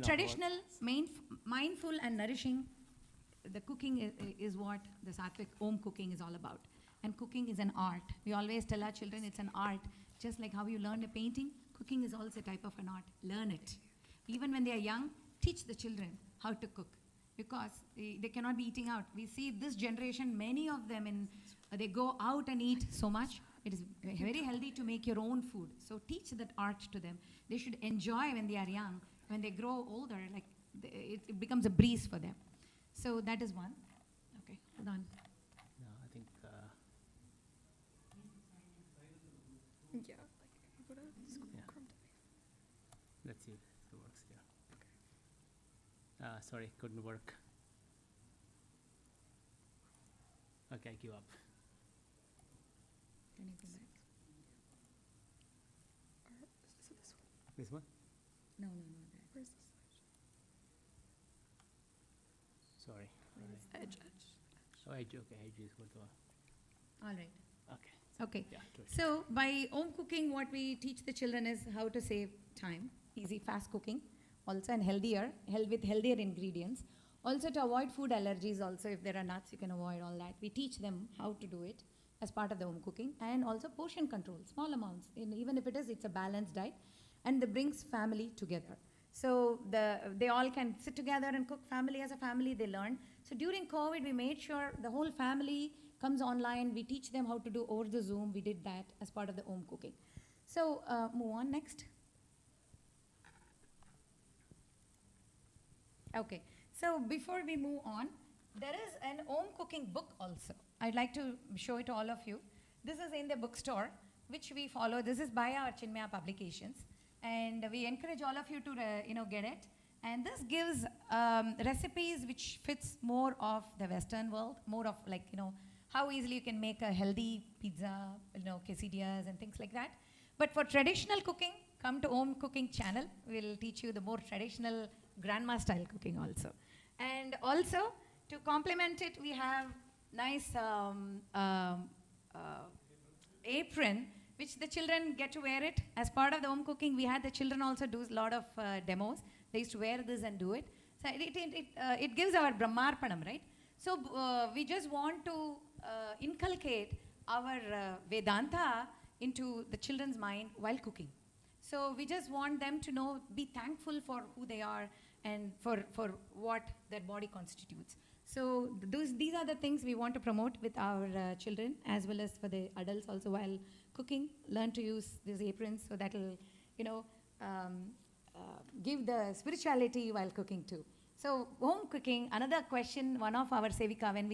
traditional, mindful and nourishing, the cooking is what the Sattvic home cooking is all about. And cooking is an art. We always tell our children it's an art. Just like how you learn a painting, cooking is also a type of an art. Learn it. Even when they are young, teach the children how to cook, because they cannot be eating out. We see this generation, many of them, they go out and eat so much. It is very healthy to make your own food. So teach that art to them. They should enjoy when they are young. When they grow older, like it becomes a breeze for them. So that is one. Okay, hold on. No, I think. Yeah. Let's see if it works here. Sorry, couldn't work. Okay, I give up. Can you go back? Is it this one? This one? No. Where's this? Sorry. Edge. Oh, edge. Okay, edge is what. All right. Okay. Okay. Yeah, do it. So by home cooking, what we teach the children is how to save time, easy, fast cooking, also, and with healthier ingredients. Also to avoid food allergies. Also, if there are nuts, you can avoid all that. We teach them how to do it as part of the home cooking, and also portion control, small amounts. Even if it's a balanced diet, and it brings family together. So they all can sit together and cook. Family as a family, they learn. So during COVID, we made sure the whole family comes online. We teach them how to do over the Zoom. We did that as part of the home cooking. So move on next. Okay. So before we move on, there is an home cooking book also. I'd like to show it to all of you. This is in the bookstore, which we follow. This is by our Chinmaya publications. And we encourage all of you to get it. And this gives recipes which fits more of the Western world, more of how easily you can make a healthy pizza, quesadillas and things like that. But for traditional cooking, come to Home Cooking channel. We'll teach you the more traditional grandma style cooking also. And also to complement it, we have nice apron, which the children get to wear it. As part of the home cooking, we had the children also do a lot of demos. They used to wear this and do it. So it gives our Brahmarpanam, right? So we just want to inculcate our Vedanta into the children's mind while cooking. So we just want them to be thankful for who they are and for what their body constitutes. So these are the things we want to promote with our children, as well as for the adults also while cooking. Learn to use these aprons, so that will, give the spirituality while cooking too. So home cooking, another question, one of our Sevika, when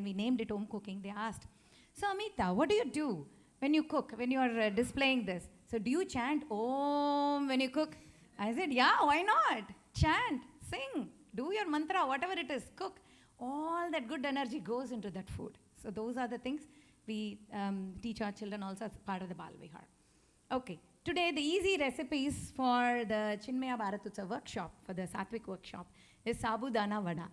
we named it home cooking, they asked, so Amita, what do you do when you cook, when you are displaying this? So do you chant Om when you cook? I said, yeah, why not? Chant, sing, do your mantra, whatever it is, cook. All that good energy goes into that food. So those are the things we teach our children also as part of the Bal Vihar. Okay, today the easy recipes for the Chinmaya Bharat Utsav workshop, for the Sattvic workshop, is sabudana vada.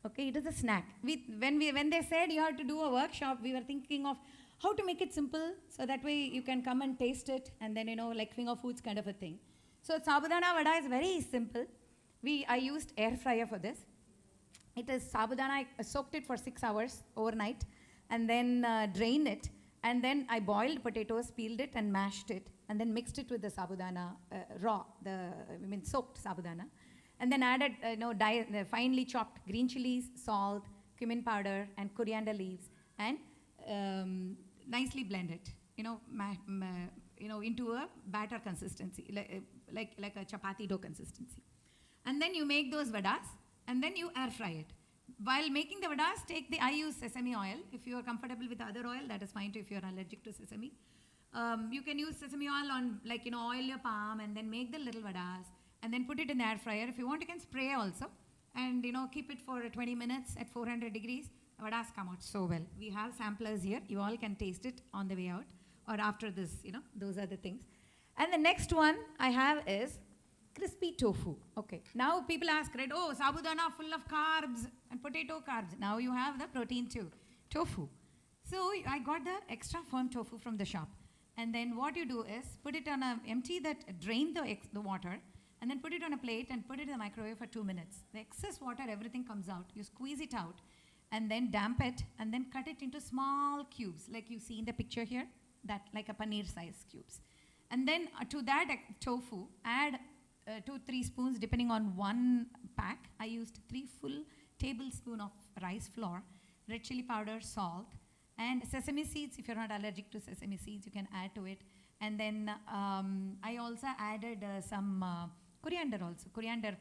Okay, it is a snack. When they said you have to do a workshop, we were thinking of how to make it simple, so that way you can come and taste it, and then like finger foods kind of a thing. So sabudana vada is very simple. I used air fryer for this. It is sabudana, I soaked it for 6 hours overnight, and then drained it, And then I boiled potatoes, peeled it and mashed it, and then mixed it with the sabudana raw, soaked sabudana. And then added finely chopped green chilies, salt, cumin powder, and coriander leaves, and nicely blend it, into a batter consistency, like a chapati dough consistency. And then you make those vadas, and then you air fry it. While making the vadas, I use sesame oil. If you are comfortable with other oil, that is fine too if you are allergic to sesame. You can use sesame oil on, oil your palm and then make the little vadas and then put it in the air fryer. If you want, you can spray also and, keep it for 20 minutes at 400 degrees. Vadas come out so well. We have samplers here. You all can taste it on the way out or after this, those are the things. And the next one I have is crispy tofu. Okay. Now people ask, right, oh, sabudana full of carbs and potato carbs. Now you have the protein too, tofu. So I got the extra firm tofu from the shop. And then what you do is put it on drain the water, and then put it on a plate and put it in the microwave for 2 minutes. The excess water, everything comes out. You squeeze it out and then damp it and then cut it into small cubes like you see in the picture here, that like a paneer size cubes. And then to that tofu, add 2-3 spoons depending on one pack. I used 3 full tablespoons of rice flour, red chili powder, salt, and sesame seeds. If you're not allergic to sesame seeds, you can add to it. And then I also added some coriander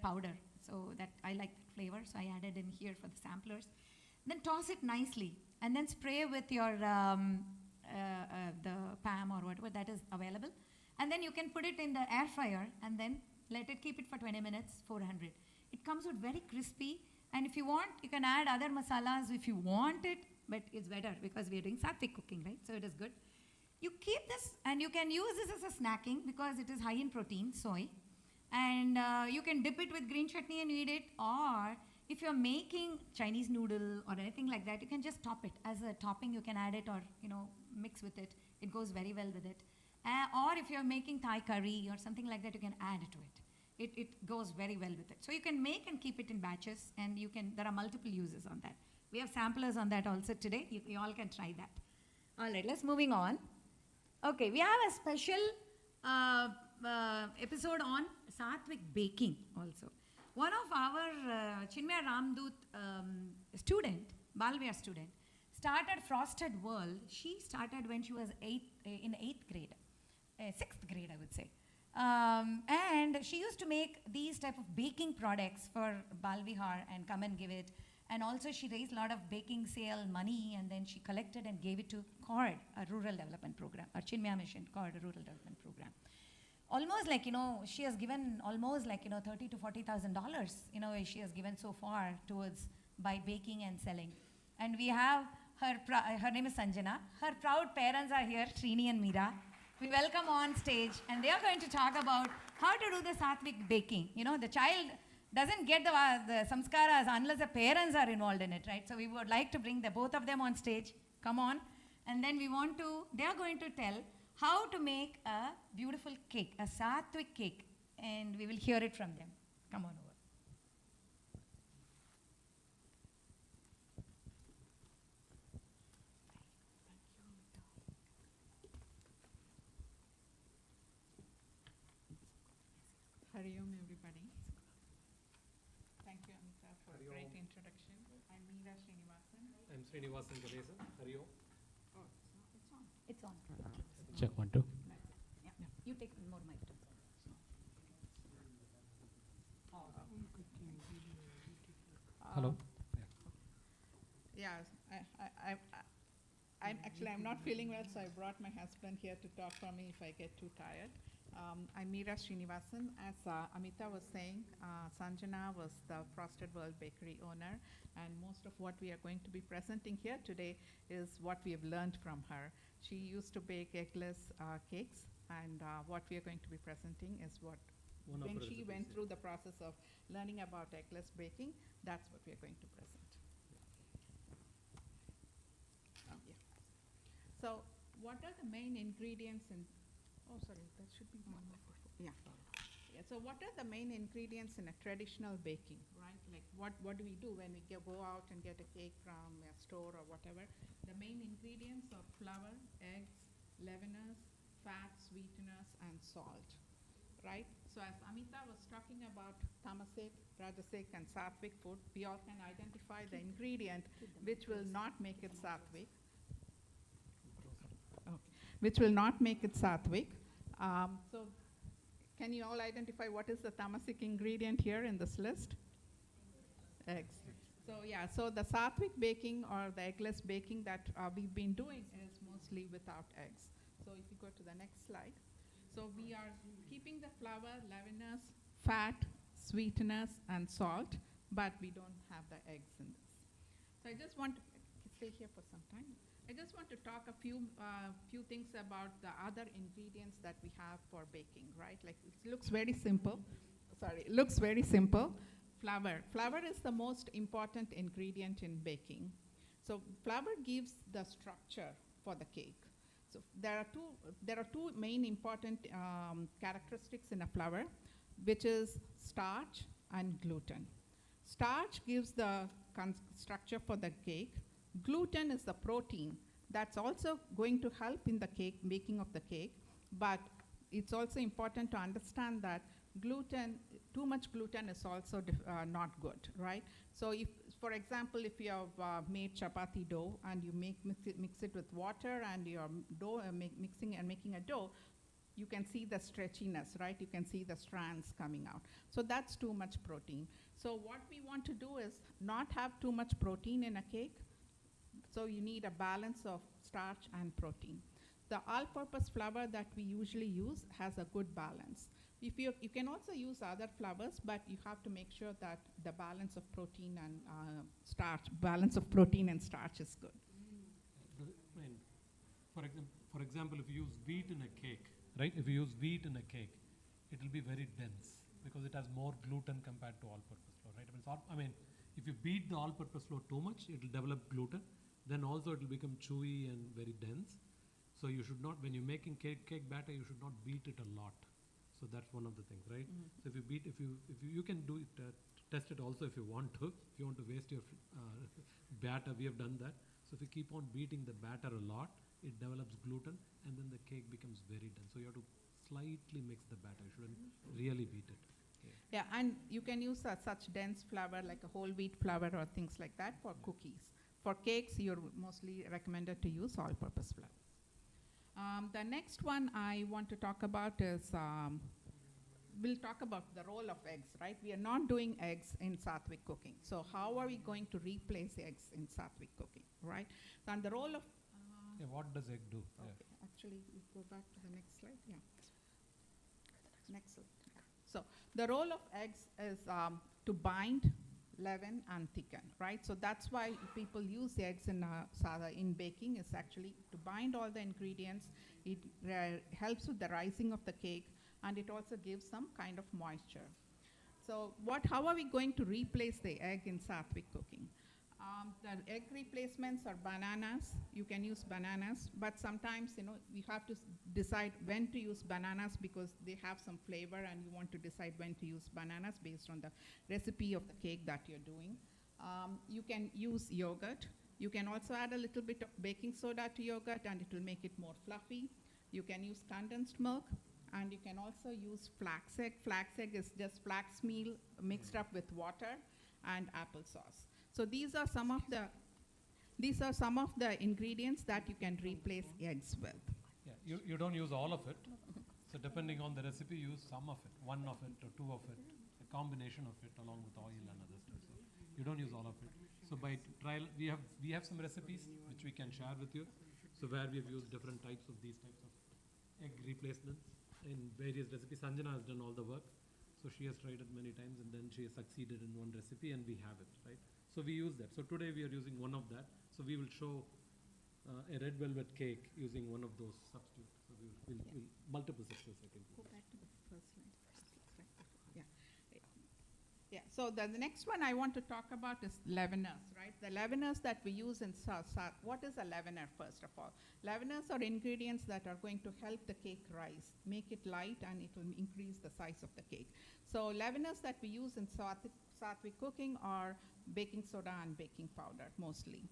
powder. So that I like that flavor, so I added in here for the samplers. Then toss it nicely and then spray with your the PAM or whatever that is available. And then you can put it in the air fryer and then keep it for 20 minutes, 400. It comes out very crispy, and if you want, you can add other masalas if you want it, but it's better because we are doing sattvic cooking, right? So it is good. You keep this, and you can use this as a snacking because it is high in protein, soy. And you can dip it with green chutney and eat it, or if you're making Chinese noodle or anything like that, you can just top it. As a topping, you can add it or, mix with it. It goes very well with it. Or if you're making Thai curry or something like that, you can add to it. It goes very well with it. So you can make and keep it in batches, and there are multiple uses on that. We have samplers on that also today. You all can try that. All right, let's moving on. Okay, we have a special episode on sattvic baking also. One of our Chinmaya Ramdut student, Balvia student, started Frosted World. She started when she was in 8th grade, 6th grade I would say. And she used to make these type of baking products for Balvihar and come and give it. And also she raised a lot of baking sale money, and then she collected and gave it to CORD, a rural development program, or Chinmaya Mission, CORD, a rural development program. Almost she has given almost $30,000 to $40,000, she has given so far towards by baking and selling. And we have her name is Sanjana. Her proud parents are here, Srini and Meera. We welcome on stage, and they are going to talk about how to do the sattvic baking. The child doesn't get the samskaras unless the parents are involved in it, right? So we would like to bring both of them on stage. Come on. And then they are going to tell how to make a beautiful cake, a sattvic cake. And we will hear it from them. Come on over. Hari Om, everybody. Thank you, Amita, for a great introduction. I'm Meera Srinivasan. I'm Srinivasan Ganesan. Hari Om. Oh, it's on. It's on. Check 1, 2. Yeah. You take more mic. Hello. Yeah, I'm not feeling well, so I brought my husband here to talk for me if I get too tired. I'm Meera Srinivasan. As Amita was saying, Sanjana was the Frosted World Bakery owner, and most of what we are going to be presenting here today is what we have learned from her. She used to bake eggless cakes, and what we are going to be presenting is when she went through the process of learning about eggless baking, that's what we are going to present. Yeah. So what are the main ingredients in... Oh, sorry, that should be one. Yeah. Yeah, so what are the main ingredients in a traditional baking, right? Like what do we do when we go out and get a cake from a store or whatever? The main ingredients are flour, eggs, leaveners, fat, sweeteners, and salt, right? So as Amita was talking about tamasic, rajasic, and sattvic food, we all can identify the ingredient which will not make it sattvic. Okay. Which will not make it sattvic. So can you all identify what is the tamasic ingredient here in this list? Eggs. So yeah, so the sattvic baking or the eggless baking that we've been doing is mostly without eggs. So if you go to the next slide. So we are keeping the flour, leaveners, fat, sweeteners, and salt, but we don't have the eggs in this. So I just want to stay here for some time. I just want to talk a few things about the other ingredients that we have for baking, right? Like it looks very simple. Sorry, it looks very simple. Flour. Flour is the most important ingredient in baking. So flour gives the structure for the cake. So there are two main important characteristics in a flour, which is starch and gluten. Starch gives the structure for the cake. Gluten is the protein that's also going to help in the baking of the cake, but it's also important to understand that too much gluten is also not good, right? So if, for example, if you have made chapati dough and you mix it with water and you're mixing and making a dough, you can see the stretchiness, right? You can see the strands coming out. So that's too much protein. So what we want to do is not have too much protein in a cake. So you need a balance of starch and protein. The all-purpose flour that we usually use has a good balance. If you can also use other flours, but you have to make sure that the balance of protein and starch is good. I mean, for example, if you use wheat in a cake, right? If you use wheat in a cake, it will be very dense because it has more gluten compared to all-purpose flour, right? I mean, if you beat the all-purpose flour too much, it will develop gluten. Then also it will become chewy and very dense. So you should not, when you're making cake batter, you should not beat it a lot. So that's one of the things, right? So if you can do it, test it also if you want to. If you want to waste your batter, we have done that. So if you keep on beating the batter a lot, it develops gluten, and then the cake becomes very dense. So you have to slightly mix the batter. You shouldn't really beat it. Yeah, and you can use such dense flour like a whole wheat flour or things like that for cookies. For cakes, you're mostly recommended to use all-purpose flour. The next one I want to talk about is, we'll talk about the role of eggs, right? We are not doing eggs in sattvic cooking. So how are we going to replace eggs in sattvic cooking, right? And the role of... yeah, what does egg do? Okay, yeah. Actually, we go back to the next slide. Yeah. Next slide. So the role of eggs is to bind, leaven, and thicken, right? So that's why people use the eggs in baking, is actually to bind all the ingredients. It helps with the rising of the cake, and it also gives some kind of moisture. So how are we going to replace the egg in sattvic cooking? The egg replacements are bananas. You can use bananas, but sometimes, you have to decide when to use bananas because they have some flavor, and you want to decide when to use bananas based on the recipe of the cake that you're doing. You can use yogurt. You can also add a little bit of baking soda to yogurt, and it will make it more fluffy. You can use condensed milk, and you can also use flax egg. Flax egg is just flax meal mixed up with water and applesauce. So these are some of the ingredients that you can replace eggs with. Yeah, you don't use all of it. So depending on the recipe, use some of it, one of it or two of it, a combination of it along with oil and other stuff. So you don't use all of it. So by trial, we have some recipes which we can share with you. So where we have used different types of these types of egg replacements in various recipes. Sanjana has done all the work. So she has tried it many times, and then she has succeeded in one recipe, and we have it, right? So we use that. So today we are using one of that. So we will show a red velvet cake using one of those substitutes. So we'll multiple success, I think. Go back to the first slide. Yeah. Yeah, so the next one I want to talk about is leaveners, right? The leaveners that we use in what is a leavener, first of all? Leaveners are ingredients that are going to help the cake rise, make it light, and it will increase the size of the cake. So leaveners that we use in Sattvic cooking are baking soda and baking powder, mostly.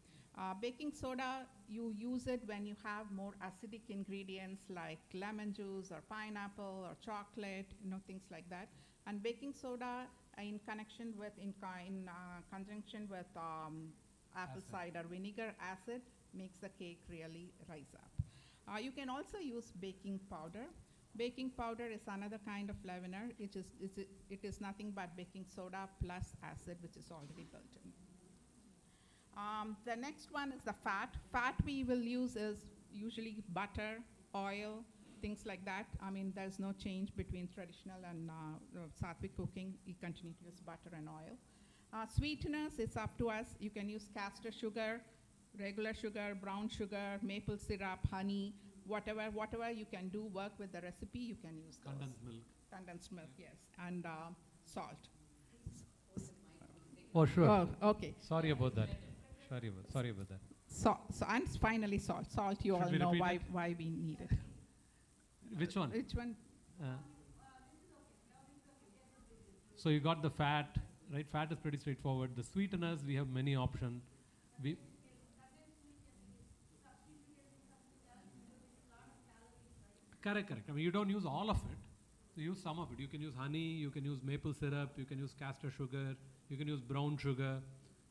Baking soda, you use it when you have more acidic ingredients like lemon juice or pineapple or chocolate, things like that. And baking soda in conjunction with apple cider vinegar acid makes the cake really rise up. You can also use baking powder. Baking powder is another kind of leavener. It is nothing but baking soda plus acid, which is already built in. The next one is the fat. Fat we will use is usually butter, oil, things like that. I mean, there's no change between traditional and Sattvic cooking. You continue to use butter and oil. Sweeteners, it's up to us. You can use castor sugar, regular sugar, brown sugar, maple syrup, honey, whatever you can do, work with the recipe, you can use those. Condensed milk. Condensed milk, yes. And salt. Oh, sure. Oh, okay. Sorry about that. Sorry about that. So and finally salt. Salt, you all know why we need it. Which one? Which one? So you got the fat, right? Fat is pretty straightforward. The sweeteners, we have many options. Correct. I mean, you don't use all of it. You use some of it. You can use honey, you can use maple syrup, you can use castor sugar, you can use brown sugar,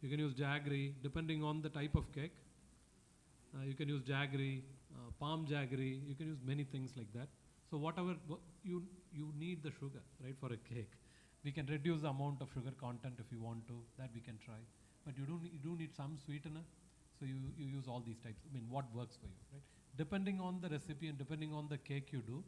you can use jaggery, depending on the type of cake. You can use jaggery, palm jaggery, you can use many things like that. So whatever you need the sugar, right, for a cake. We can reduce the amount of sugar content if you want to, that we can try. But you do need some sweetener, so you use all these types. I mean, what works for you, right? Depending on the recipe and depending on the cake you do,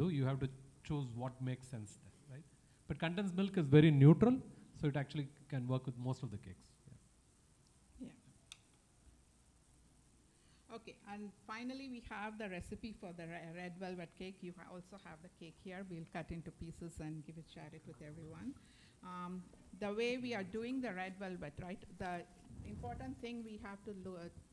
you have to choose what makes sense there, right? But condensed milk is very neutral, so it actually can work with most of the cakes. Yeah. Okay, and finally we have the recipe for the red velvet cake. You also have the cake here. We'll cut into pieces and share it with everyone. The way we are doing the red velvet, right? The important thing we have to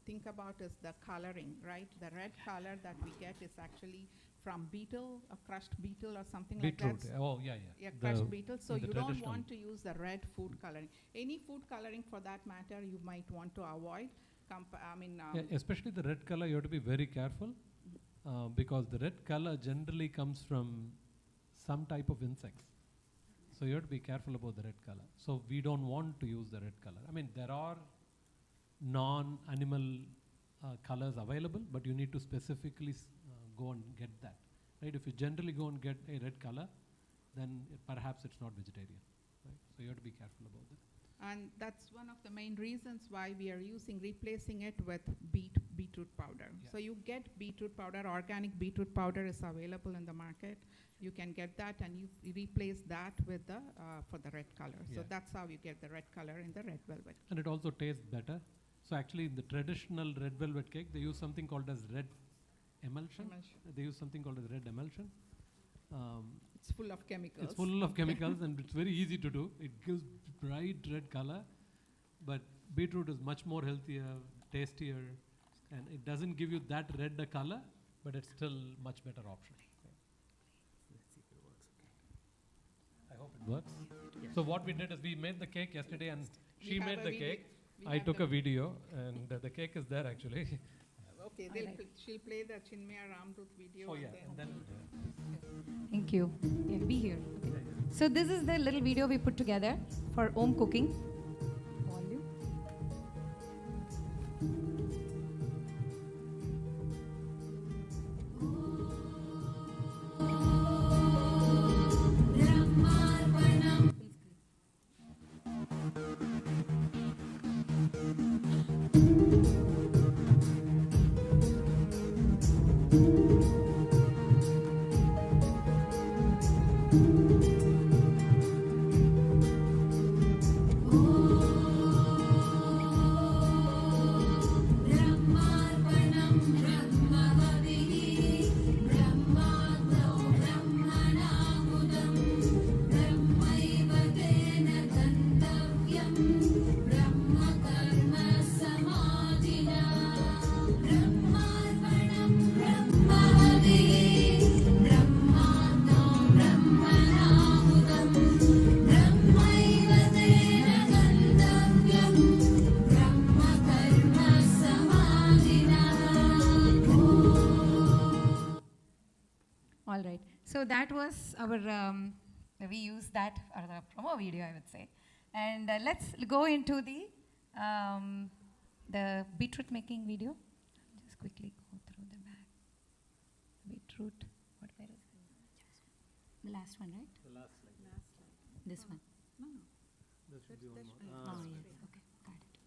think about is the coloring, right? The red color that we get is actually from beetle, a crushed beetle or something Beetroot. like that. Oh, yeah. Yeah, crushed beetle. So you don't want to use the red food coloring. Any food coloring for that matter, you might want to avoid. Especially the red color, you have to be very careful because the red color generally comes from some type of insects. So you have to be careful about the red color. So we don't want to use the red color. I mean, there are non-animal colors available, but you need to specifically go and get that. Right? If you generally go and get a red color, then perhaps it's not vegetarian. Right? So you have to be careful about that. And that's one of the main reasons why we are replacing it with beetroot powder. Yeah. So you get beetroot powder, organic beetroot powder is available in the market. You can get that and you replace that with the for the red color. Yeah. So that's how you get the red color in the red velvet. And it also tastes better. So actually in the traditional red velvet cake, they use something called as red emulsion. They use something called as red emulsion. It's full of chemicals. It's full of chemicals and it's very easy to do. It gives bright red color, but beetroot is much more healthier, tastier, and it doesn't give you that red color, but it's still much better option. I hope it works. Yeah. So what we did is we made the cake yesterday and she made the cake. I took a video and the cake is there actually. Okay, she'll play the Chinmaya Ramdut video. Oh yeah, and then thank you. Yeah, be here. Okay. So this is the little video we put together for home cooking. Volume. Oh So that was our, we used that for the promo video, I would say. And let's go into the beetroot making video. Just quickly go through the back. Beetroot, where is it? The last one, right? The last slide. This one. No, no. There should be one more. Oh, yes. Okay, got it.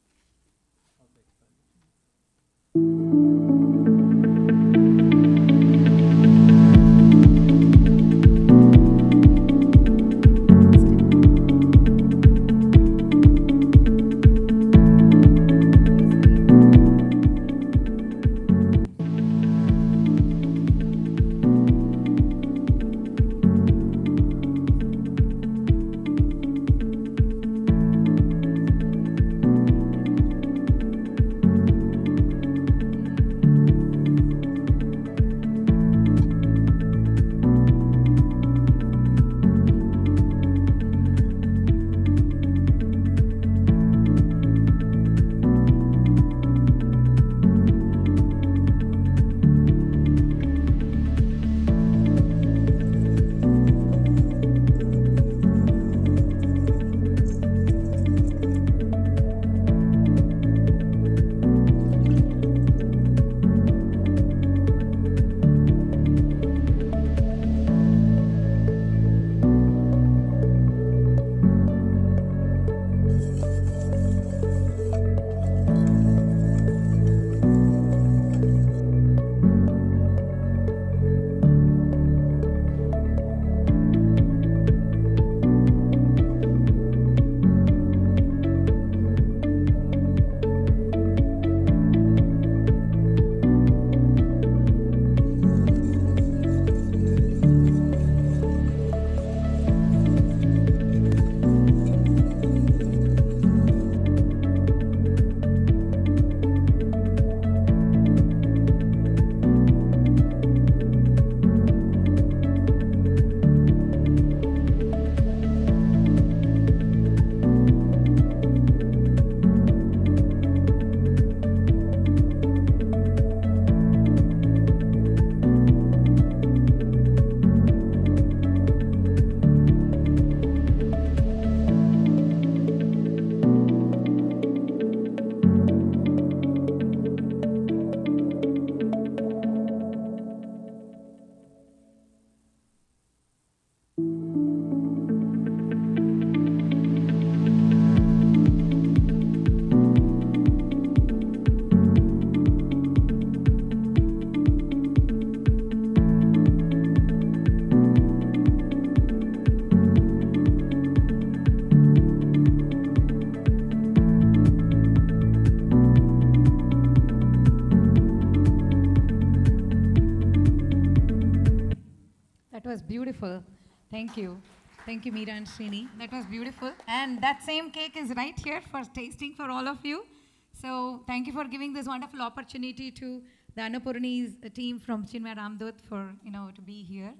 That was beautiful. Thank you. Thank you, Meera and Srini. That was beautiful. And that same cake is right here for tasting for all of you. So thank you for giving this wonderful opportunity to the Annapurni's team from Chinmaya Vrindavan for, to be here.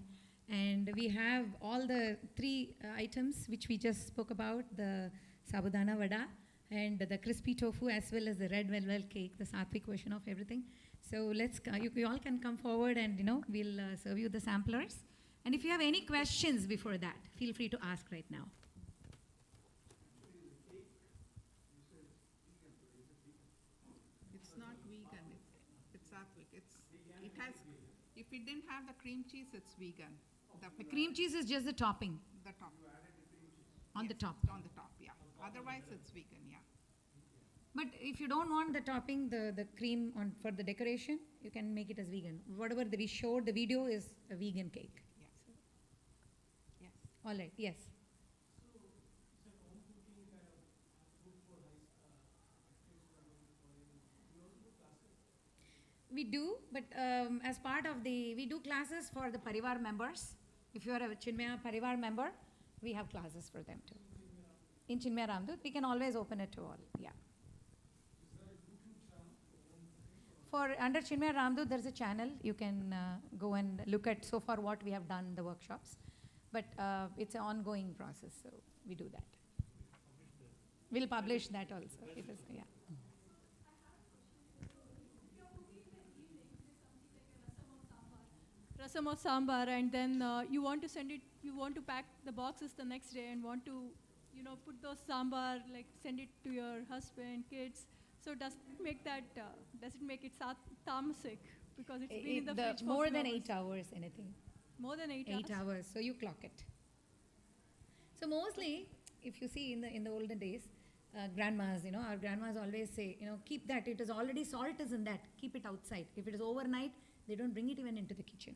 And we have all the three items which we just spoke about, the sabudana vada and the crispy tofu as well as the red velvet cake, the sattvic version of everything. So let's, you all can come forward and, we'll serve you the samplers. And if you have any questions before that, feel free to ask right now. It's not vegan, it's sattvic. It has, if it didn't have the cream cheese, it's vegan. The cream cheese is just the topping. The top. On the top. On the top, yeah. Otherwise, it's vegan, yeah. But if you don't want the topping, the cream on for the decoration, you can make it as vegan. Whatever we showed, the video is a vegan cake. Yes. Yes. All right, yes. We do, but as part of we do classes for the Parivar members. If you are a Chinmaya Parivar member, we have classes for them too. In Chinmaya Vrindavan, we can always open it to all, yeah. For under Chinmaya Vrindavan, there's a channel. You can go and look at so far what we have done, the workshops. But it's an ongoing process, so we do that. We'll publish that also. It is, yeah. rasam or sambar, and then you want to send it, you want to pack the boxes the next day and want to, put those sambar, like send it to your husband, kids. So does it make it tamasic because it's been in the fridge for more few than hours? 8 hours, anything. More than 8 8 hours, so you clock it. So mostly, if you see in the olden days, grandmas, our grandmas always say, keep that. It is already salt is in that. Keep it outside. If it is overnight, they don't bring it even into the kitchen.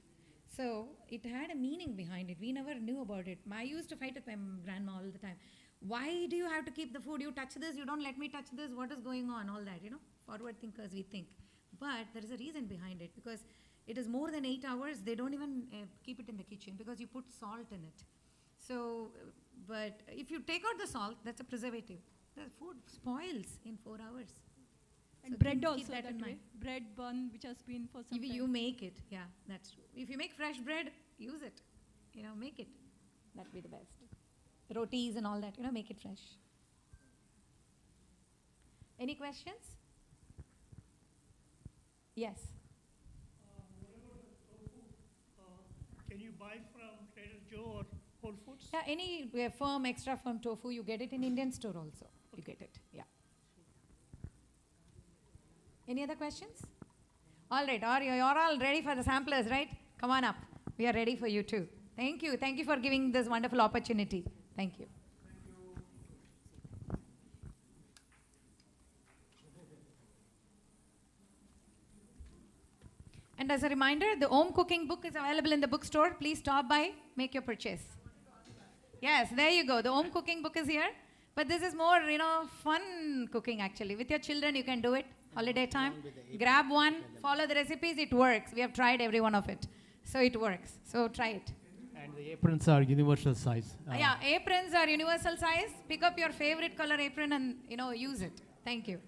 So it had a meaning behind it. We never knew about it. I used to fight with my grandma all the time. Why do you have to keep the food? You touch this, you don't let me touch this. What is going on? All that, Forward thinkers, we think. But there is a reason behind it, because it is more than 8 hours. They don't even keep it in the kitchen because you put salt in it. So, but if you take out the salt, that's a preservative. The food spoils in 4 hours. And So bread keep also that that in way. mind. Bread bun which has been for some If time. you make it, yeah, that's true. If you make fresh bread, use it. Make it. That'd be the best. Rotis and all that, make it fresh. Any questions? Yes. Can you buy from Trader Joe or Whole Foods? Yeah, any firm, extra firm tofu, you get it in Indian store also. You get it, yeah. Any other questions? All right, you're all ready for the samplers, right? Come on up. We are ready for you too. Thank you. Thank you for giving this wonderful opportunity. Thank you. And as a reminder, the home cooking book is available in the bookstore. Please stop by, make your purchase. Yes, there you go. The home cooking book is here. But this is more, fun cooking actually. With your children, you can do it. Holiday time. Grab one, follow the recipes. It works. We have tried every one of it. So it works. So try it. And the aprons are universal size. Yeah, aprons are universal size. Pick up your favorite color apron and, use it. Thank you.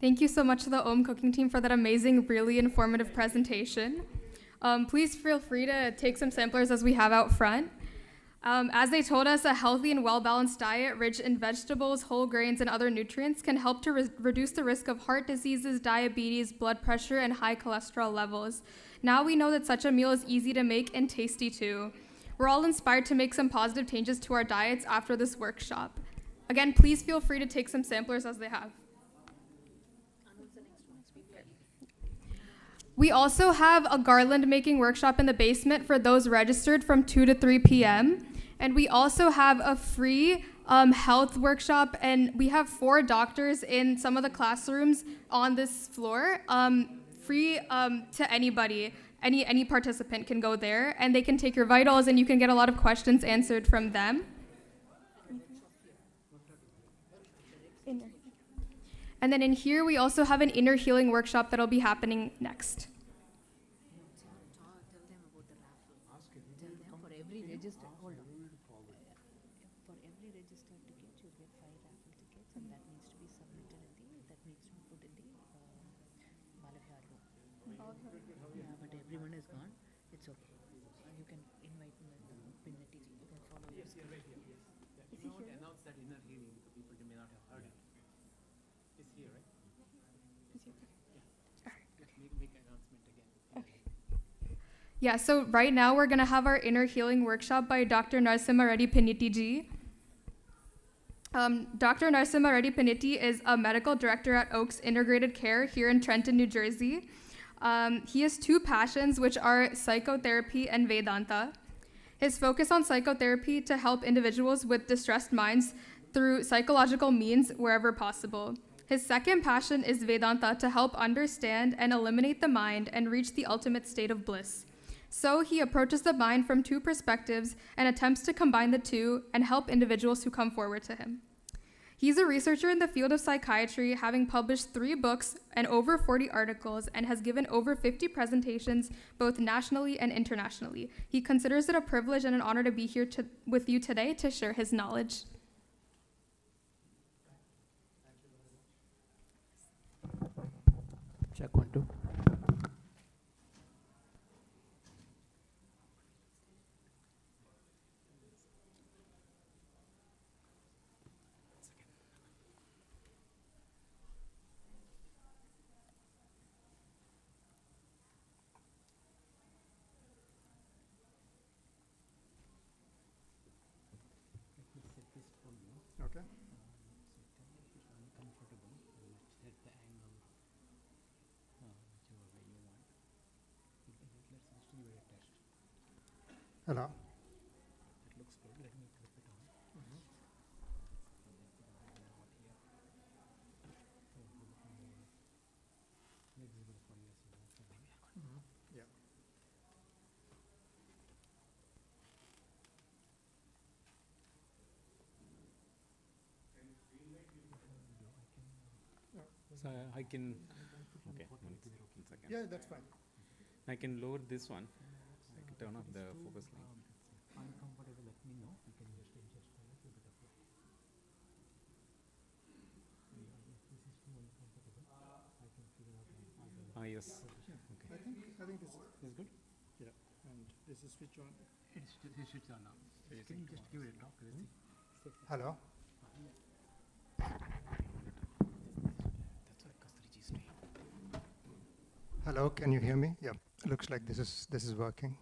Thank you so much to the Om cooking team for that amazing, really informative presentation. Please feel free to take some samplers as we have out front. As they told us, a healthy and well-balanced diet rich in vegetables, whole grains, and other nutrients can help to reduce the risk of heart diseases, diabetes, blood pressure, and high cholesterol levels. Now we know that such a meal is easy to make and tasty too. We're all inspired to make some positive changes to our diets after this workshop. Again, please feel free to take some samplers as they have. We also have a garland making workshop in the basement for those registered from 2 to 3 p.m. And we also have a free health workshop, and we have 4 doctors in some of the classrooms on this floor, free to anybody. Any participant can go there, and they can take your vitals, and you can get a lot of questions answered from them. And then in here, we also have an inner healing workshop that'll be happening next. For every register, hold on. For every registered ticket, you get 5 raffle tickets, and that needs to be submitted that needs to be put in the Balagar room. Yeah, but everyone is gone. It's okay. You can invite Pinnati. You can follow your screen. If you want to announce that inner healing to people who may not have heard it. It's here, right? It's here. Yeah. Just make an announcement again. Yeah, so right now we're gonna have our inner healing workshop by Dr. Narasimha Reddy Pinniti ji. Dr. Narasimha Reddy Pinniti is a medical director at Oaks Integrated Care here in Trenton, New Jersey. He has 2 passions, which are psychotherapy and Vedanta. His focus on psychotherapy to help individuals with distressed minds through psychological means wherever possible. His second passion is Vedanta to help understand and eliminate the mind and reach the ultimate state of bliss. So he approaches the mind from 2 perspectives and attempts to combine the 2 and help individuals who come forward to him. He's a researcher in the field of psychiatry, having published 3 books and over 40 articles, and has given over 50 presentations, both nationally and internationally. He considers it a privilege and an honor to be here with you today to share his knowledge. Check 1, 2. Okay. Hello. It looks good. Let me clip it on. Yeah. So I can, okay, one second. Yeah, that's fine. I can lower this one. I can turn off the focus line. Uncomfortable, let me know. You can just adjust a little bit of it. If this is too uncomfortable, I can figure out Yes. I think this is good. Yeah, and this is switch on. It's switched on now. Can you just give it a talk? Hello. Hello, can you hear me? Yeah, looks like this is working.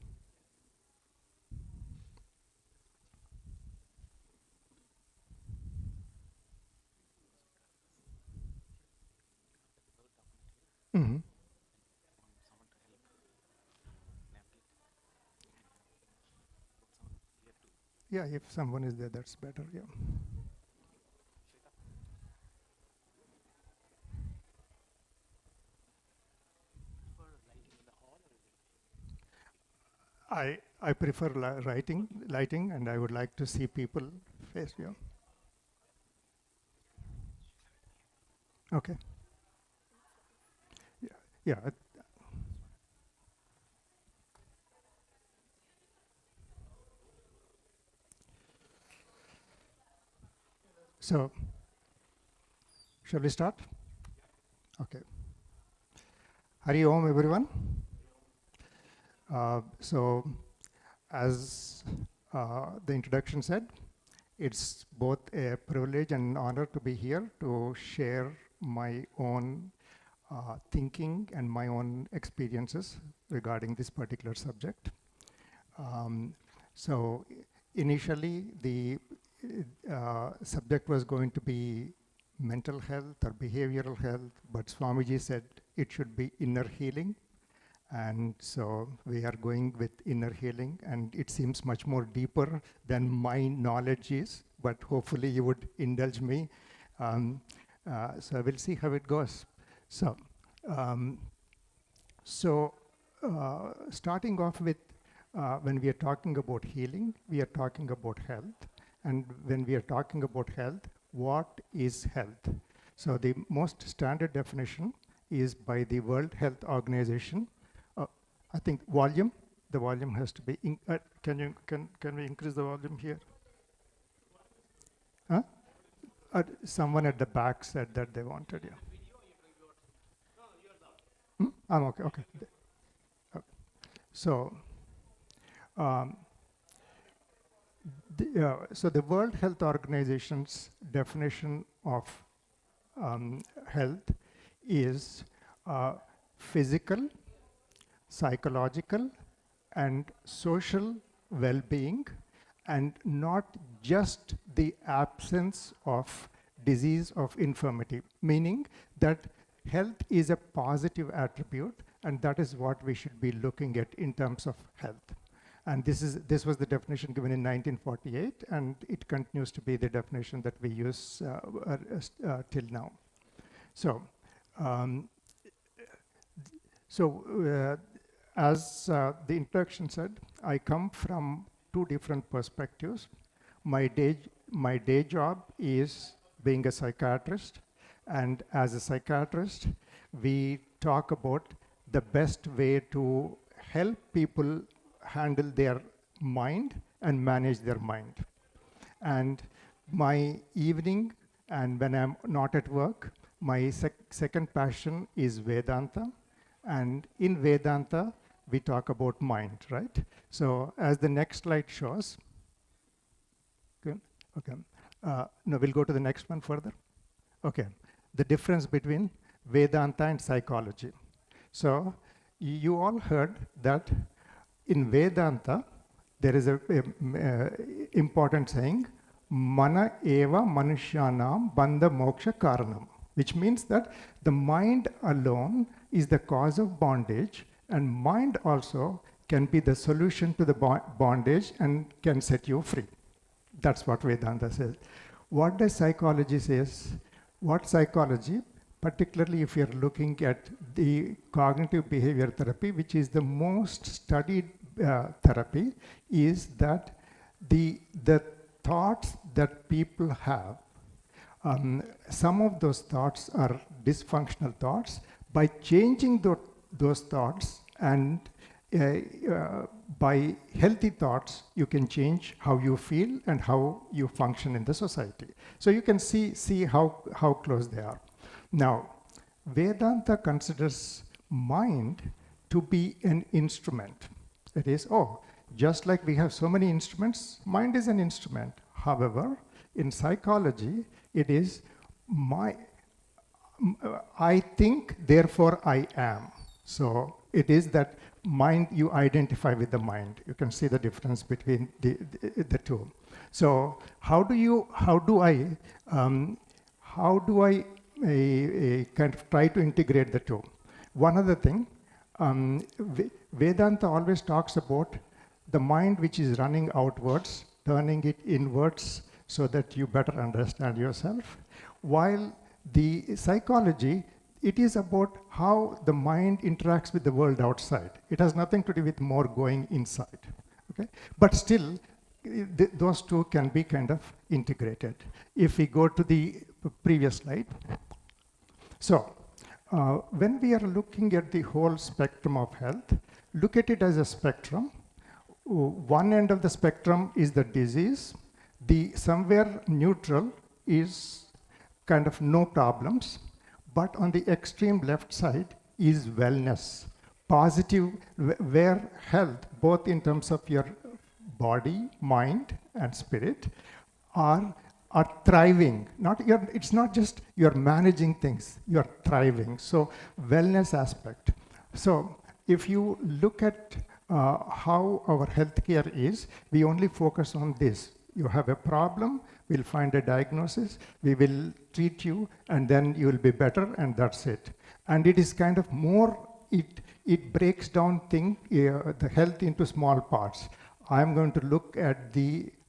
Mm-hmm. Yeah, if someone is there, that's better. Yeah. I prefer lighting, and I would like to see people face. Yeah. Okay. Yeah. Yeah. So, shall we start? Okay. Hari Om, everyone. So, as the introduction said, it's both a privilege and an honor to be here to share my own thinking and my own experiences regarding this particular subject. So, initially, the subject was going to be mental health or behavioral health, but Swamiji said it should be inner healing. And so we are going with inner healing, and it seems much more deeper than my knowledge is, but hopefully you would indulge me. So we'll see how it goes. So, starting off with, when we are talking about healing, we are talking about health. And when we are talking about health, what is health? So the most standard definition is by the World Health Organization. I think volume. The volume has to be. Can we increase the volume here? Huh? Someone at the back said that they wanted. Yeah. I'm okay. Okay. So. So the World Health Organization's definition of health is physical, psychological, and social well-being, and not just the absence of disease of infirmity, meaning that health is a positive attribute, and that is what we should be looking at in terms of health. And this was the definition given in 1948, and it continues to be the definition that we use till now. So, as the introduction said, I come from two different perspectives. My day job is being a psychiatrist, and as a psychiatrist, we talk about the best way to help people handle their mind and manage their mind. And my evening, and when I'm not at work, my second passion is Vedanta. And in Vedanta, we talk about mind, right? So as the next slide shows, good, okay. No, we'll go to the next one further. Okay, the difference between Vedanta and psychology. So you all heard that in Vedanta, there is a important saying, mana eva manushyanam bandha moksha karanam, which means that the mind alone is the cause of bondage, and mind also can be the solution to the bondage and can set you free. That's what Vedanta says. What does psychology says? What psychology, particularly if you're looking at the cognitive behavior therapy, which is the most studied therapy, is that the thoughts that people have, some of those thoughts are dysfunctional thoughts. By changing those thoughts and by healthy thoughts, you can change how you feel and how you function in the society. So you can see how close they are. Now, Vedanta considers mind to be an instrument. It is, just like we have so many instruments, mind is an instrument. However, in psychology, it is I think, therefore I am. So it is that mind, you identify with the mind. You can see the difference between the two. So how do I kind of try to integrate the two? One other thing, Vedanta always talks about the mind which is running outwards, turning it inwards so that you better understand yourself. While the psychology, it is about how the mind interacts with the world outside. It has nothing to do with more going inside. Okay? But still, those two can be kind of integrated. If we go to the previous slide. So, when we are looking at the whole spectrum of health, look at it as a spectrum. One end of the spectrum is the disease. The somewhere neutral is kind of no problems. But on the extreme left side is wellness, positive, where health, both in terms of your body, mind, and spirit, are thriving. It's not just you're managing things, you're thriving. So wellness aspect. So if you look at how our healthcare is, we only focus on this. You have a problem, we'll find a diagnosis, we will treat you, and then you will be better, and that's it. And it is kind of more, it breaks down the health into small parts. I'm going to look at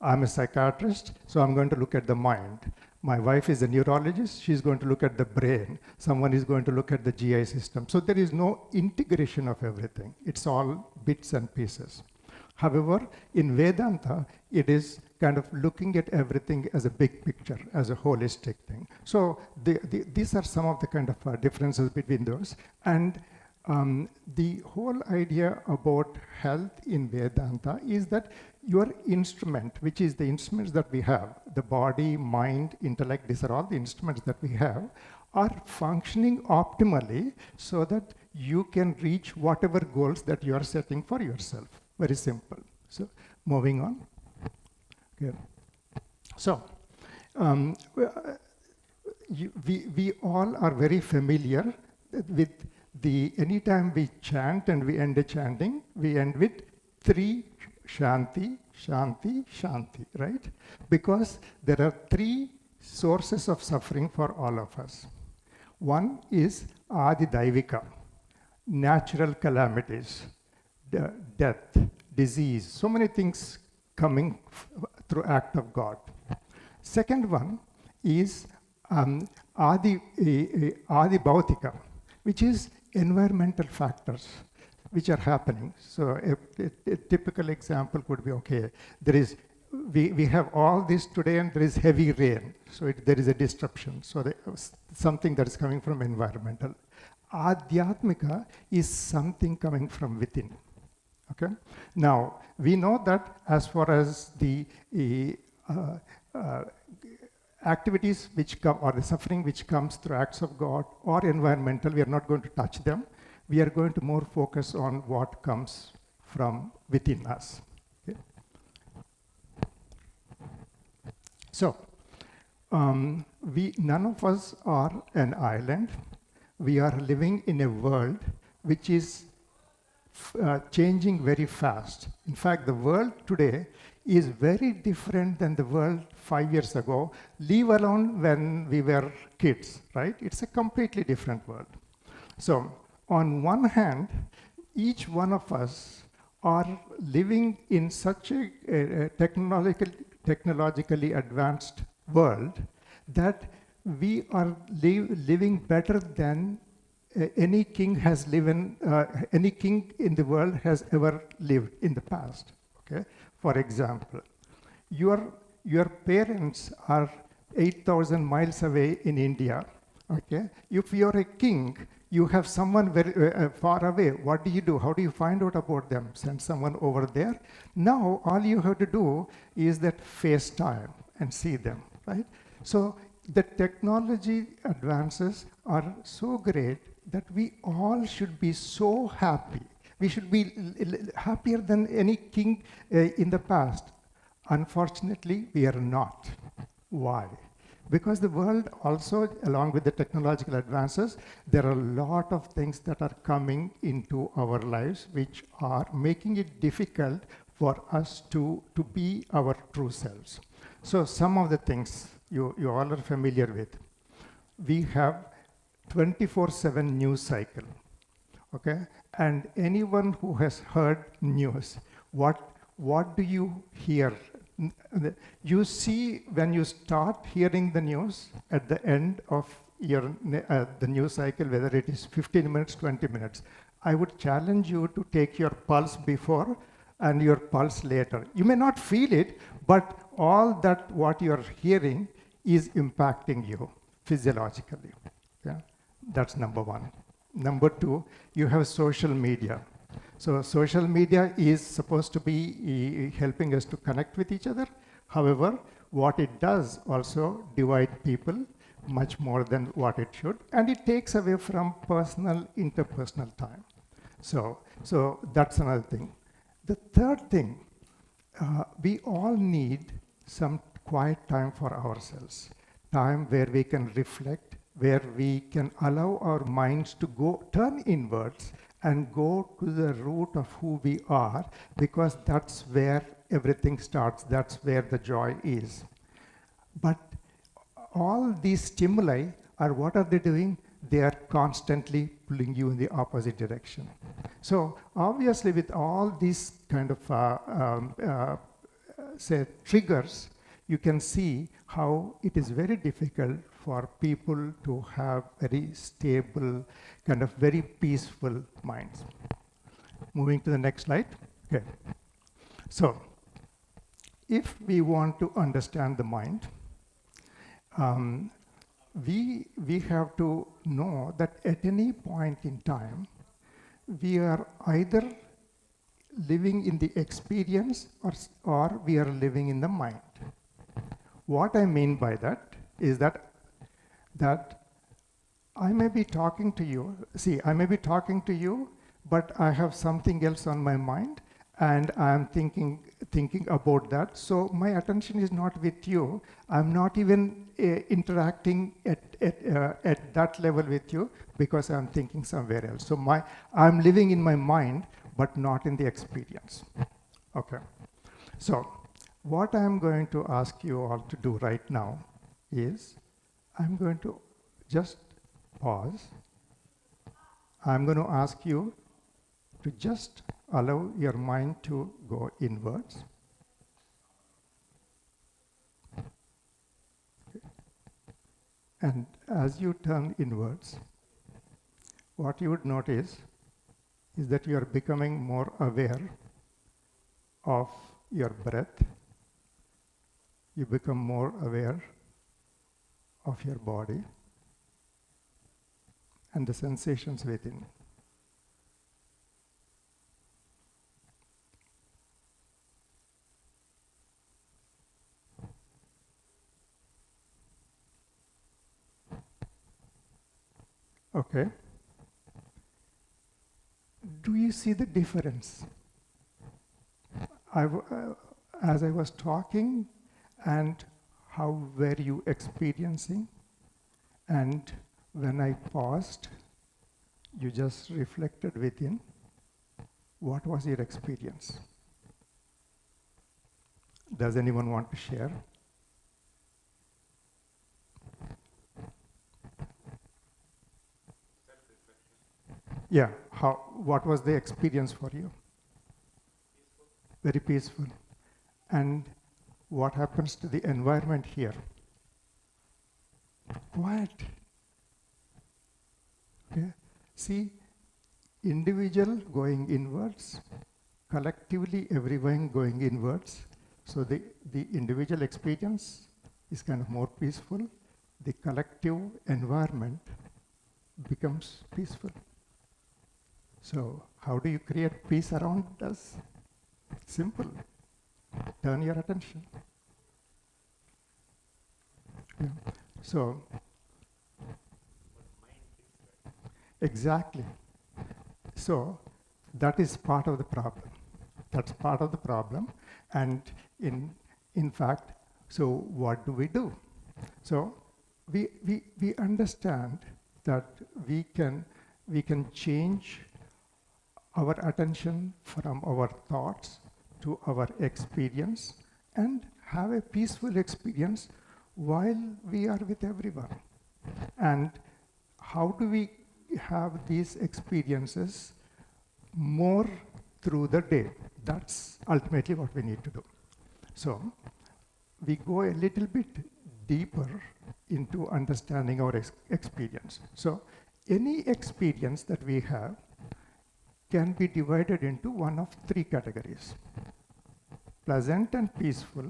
I'm a psychiatrist, so I'm going to look at the mind. My wife is a neurologist, she's going to look at the brain. Someone is going to look at the GI system. So there is no integration of everything. It's all bits and pieces. However, in Vedanta, it is kind of looking at everything as a big picture, as a holistic thing. So these are some of the kind of differences between those. And the whole idea about health in Vedanta is that your instrument, which is the instruments that we have, the body, mind, intellect, these are all the instruments that we have, are functioning optimally so that you can reach whatever goals that you are setting for yourself. Very simple. So moving on. Okay. So we all are very familiar with anytime we chant and we end a chanting, we end with 3 Shanti, Shanti, Shanti, right? Because there are 3 sources of suffering for all of us. One is Adi Daivika, natural calamities, death, disease, so many things coming through act of God. Second one is Adi Bhautika, which is environmental factors which are happening. So a typical example could be, okay, we have all this today and there is heavy rain, so there is a disruption. So something that is coming from environmental. Adhyatmika is something coming from within. Okay. Now we know that as far as the activities which come or the suffering which comes through acts of God or environmental, we are not going to touch them. We are going to more focus on what comes from within us. Okay. So none of us are an island. We are living in a world which is changing very fast. In fact, the world today is very different than the world 5 years ago, leave alone when we were kids, right? It's a completely different world. So on one hand, each one of us are living in such a technologically advanced world that we are living better than any king in the world has ever lived in the past. Okay, for example, your parents are 8,000 miles away in India. Okay, if you're a king, you have someone very far away. What do you do? How do you find out about them? Send someone over there. Now all you have to do is that FaceTime and see them, right? So the technology advances are so great that we all should be so happy. We should be happier than any king in the past. Unfortunately, we are not. Why? Because the world also, along with the technological advances, there are a lot of things that are coming into our lives which are making it difficult for us to be our true selves. So some of the things you all are familiar with. We have 24/7 news cycle, okay? And anyone who has heard news, what do you hear? You see when you start hearing the news at the end of the news cycle, whether it is 15 minutes, 20 minutes, I would challenge you to take your pulse before and your pulse later. You may not feel it, but all that what you're hearing is impacting you physiologically. Yeah? That's number one. Number two, you have social media. So social media is supposed to be helping us to connect with each other. However, what it does also divide people much more than what it should, and it takes away from personal, interpersonal time. So that's another thing. The third thing, we all need some quiet time for ourselves, time where we can reflect, where we can allow our minds to turn inwards and go to the root of who we are, because that's where everything starts, that's where the joy is. But all these stimuli are, what are they doing? They are constantly pulling you in the opposite direction. So obviously with all these kind of say triggers, you can see how it is very difficult for people to have very stable, kind of very peaceful minds. Moving to the next slide. Okay. So if we want to understand the mind, we have to know that at any point in time, we are either living in the experience or we are living in the mind. What I mean by that is that I may be talking to you, but I have something else on my mind and I'm thinking about that. So my attention is not with you. I'm not even interacting at that level with you because I'm thinking somewhere else. So I'm living in my mind, but not in the experience. Okay. So what I'm going to ask you all to do right now is I'm going to just pause. I'm going to ask you to just allow your mind to go inwards. Okay. And as you turn inwards, what you would notice is that you are becoming more aware of your breath. You become more aware of your body and the sensations within. Okay. Do you see the difference? As I was talking, and how were you experiencing? And when I paused, you just reflected within. What was your experience? Does anyone want to share? Yeah, what was the experience for you? Very peaceful. And what happens to the environment here? Quiet. Okay. See, individual going inwards, collectively everyone going inwards. So the individual experience is kind of more peaceful. The collective environment becomes peaceful. So how do you create peace around us? Simple. Turn your attention. Yeah. So exactly. So that is part of the problem. That's part of the problem. And in fact, so what do? So we understand that we can change our attention from our thoughts to our experience and have a peaceful experience while we are with everyone. And how do we have these experiences more through the day? That's ultimately what we need to do. So we go a little bit deeper into understanding our experience. So any experience that we have can be divided into one of three categories: pleasant and peaceful,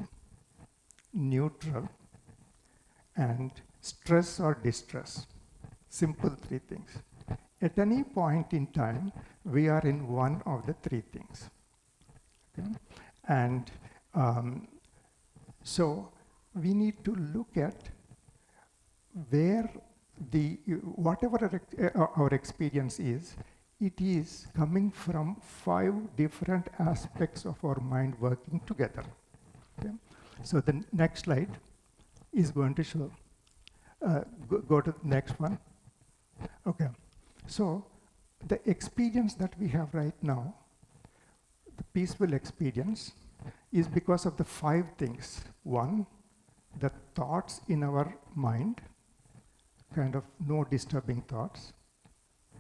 neutral, and stress or distress. Simple three things. At any point in time, we are in one of the three things. Okay? And so we need to look at where whatever our experience is, it is coming from 5 different aspects of our mind working together. Okay? So the next slide is going to show. Go to the next one. Okay. So the experience that we have right now, the peaceful experience, is because of the 5 things. 1, the thoughts in our mind, kind of no disturbing thoughts.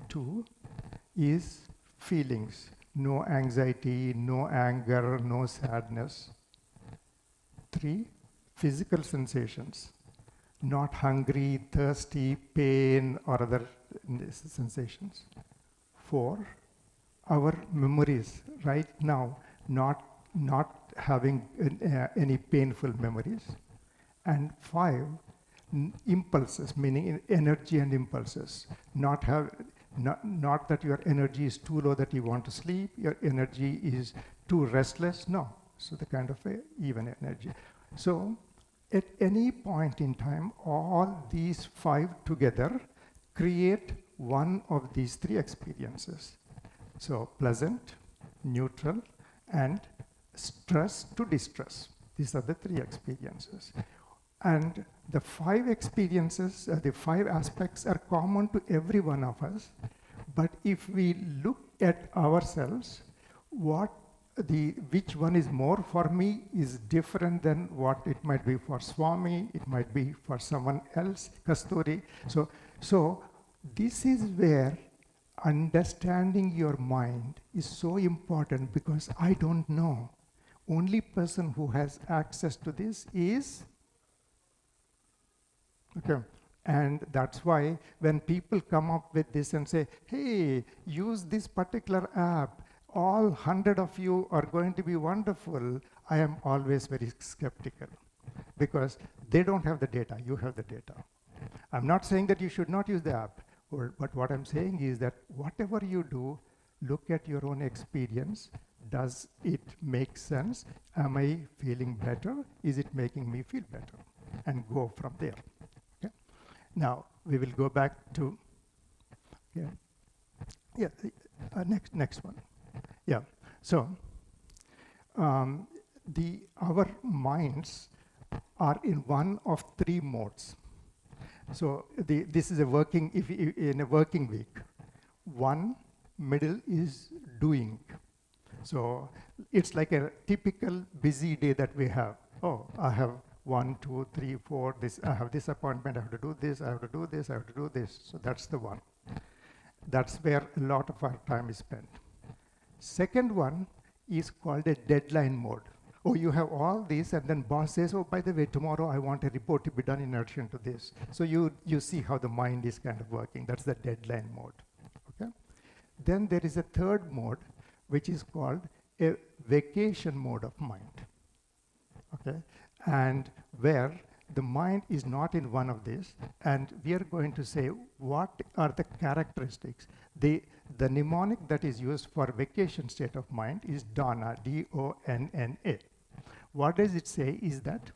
2 is feelings, no anxiety, no anger, no sadness. 3, physical sensations, not hungry, thirsty, pain, or other sensations. 4, our memories right now, not having any painful memories. And 5, impulses, meaning energy and impulses. Not that your energy is too low that you want to sleep, your energy is too restless, no. So the kind of even energy. So at any point in time, all these 5 together create one of these 3 experiences. So pleasant, neutral, and stress to distress. These are the 3 experiences. And the 5 experiences, the 5 aspects are common to every one of us. But if we look at ourselves, which one is more for me is different than what it might be for Swami, it might be for someone else, Kasturi. So this is where understanding your mind is so important, because I don't know. Only person who has access to this is. Okay. And that's why when people come up with this and say, hey, use this particular app, all 100 of you are going to be wonderful, I am always very skeptical, because they don't have the data, you have the data. I'm not saying that you should not use the app, but what I'm saying is that whatever you do, look at your own experience. Does it make sense? Am I feeling better? Is it making me feel better? And go from there. Okay? Now, we will go back to, next one. Yeah, so our minds are in one of 3 modes. So this is a working, in a working week. 1 middle is doing, So it's like a typical busy day that we have. Oh, I have 1, 2, 3, 4, this, I have this appointment, I have to do this, I have to do this, I have to do this. So that's the one. That's where a lot of our time is spent. Second one is called a deadline mode. Oh, you have all these, and then boss says, oh, by the way, tomorrow I want a report to be done in addition to this. So you see how the mind is kind of working. That's the deadline mode. Okay? Then there is a third mode, which is called a vacation mode of mind. Okay? And where the mind is not in one of these, and we are going to say what are the characteristics. The mnemonic that is used for vacation state of mind is Donna, D-O-N-N-A. What does it say is that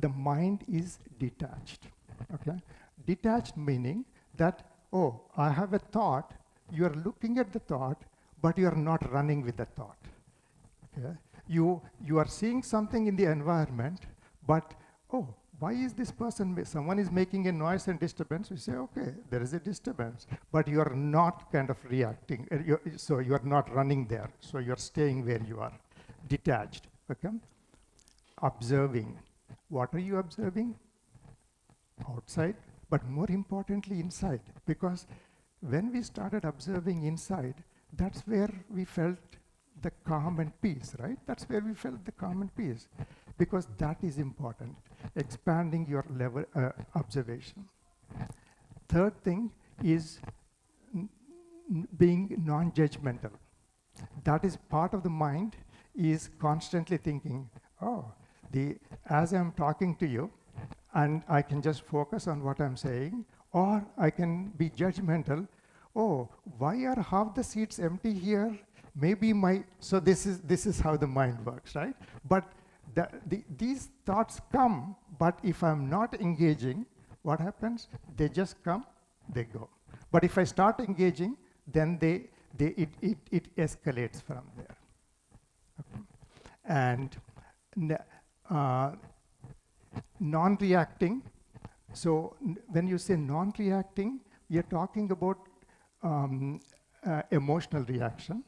the mind is detached. Okay? Detached meaning that, oh, I have a thought, you are looking at the thought, but you are not running with the thought. Okay? You are seeing something in the environment, but oh, why is this person, someone is making a noise and disturbance, you say, okay, there is a disturbance, but you are not kind of reacting, so you are not running there, so you are staying where you are, detached, okay? Observing. What are you observing? Outside, but more importantly inside, because when we started observing inside, that's where we felt the calm and peace, right? That's where we felt the calm and peace, because that is important, expanding your level observation. Third thing is being non-judgmental. That is part of the mind is constantly thinking, oh, as I'm talking to you, and I can just focus on what I'm saying, or I can be judgmental. Oh, why are half the seats empty here? Maybe so this is how the mind works, right? But these thoughts come, but if I'm not engaging, what happens? They just come, they go. But if I start engaging, then it escalates from there. Okay. And non-reacting. So when you say non-reacting, we are talking about emotional reaction,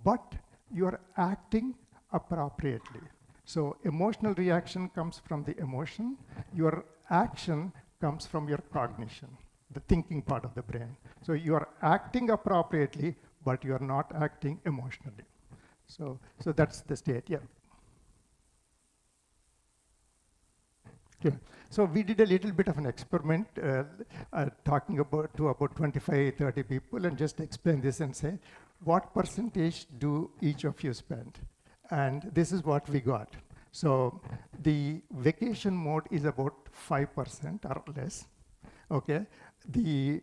but you are acting appropriately. So emotional reaction comes from the emotion. Your action comes from your cognition, the thinking part of the brain. So you are acting appropriately, but you are not acting emotionally. So that's the state, yeah. Okay. So we did a little bit of an experiment talking to about 25, 30 people and just explain this and say, what percentage do each of you spend? And this is what we got. So the vacation mode is about 5% or less. Okay. The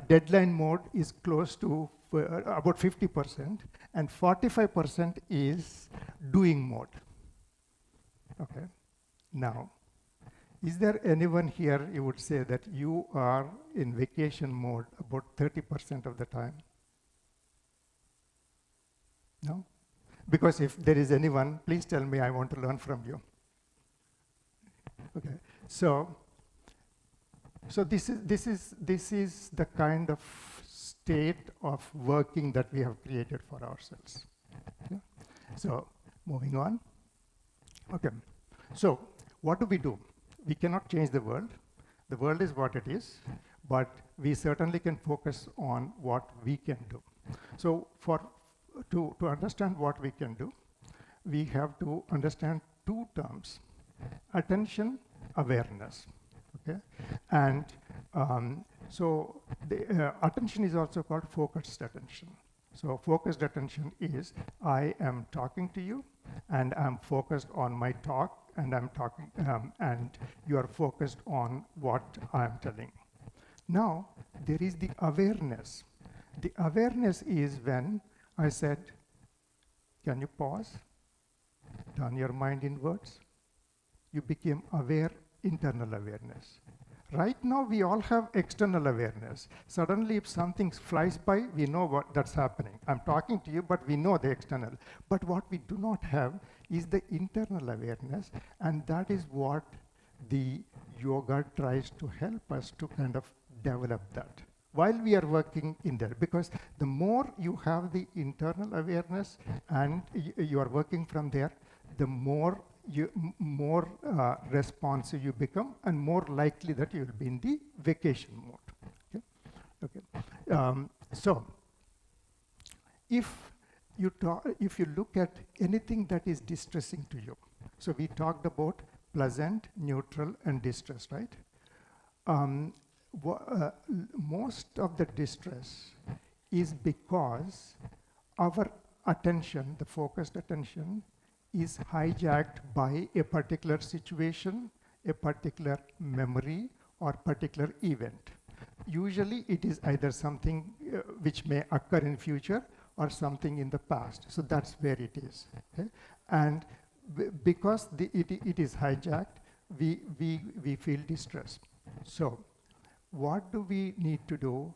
deadline mode is close to about 50%, and 45% is doing mode. Okay. Now, is there anyone here you would say that you are in vacation mode about 30% of the time? No? Because if there is anyone, please tell me, I want to learn from you. Okay. So this is the kind of state of working that we have created for ourselves. Yeah? So moving on. Okay. So what do? We cannot change the world. The world is what it is, but we certainly can focus on what we can do. So to understand what we can do, we have to understand two terms: attention, awareness. Okay, and so the attention is also called focused attention. So focused attention is I am talking to you, and I'm focused on my talk, and I'm talking, and you are focused on what I'm telling. Now there is the awareness. The awareness is when I said, can you pause? Turn your mind inwards. You became aware, internal awareness. Right now, we all have external awareness. Suddenly, if something flies by, we know that's happening. I'm talking to you, but we know the external. But what we do not have is the internal awareness, and that is what the yoga tries to help us to kind of develop that. while we are working in there, because the more you have the internal awareness and you are working from there, the more responsive you become and more likely that you will be in the vacation mode. So if you look at anything that is distressing to you, so we talked about pleasant, neutral, and distress, right? Most of the distress is because our attention, the focused attention, is hijacked by a particular situation, a particular memory, or particular event. Usually it is either something which may occur in future or something in the past. So that's where it is. Okay? And because it is hijacked, we feel distress. So what do we need to do?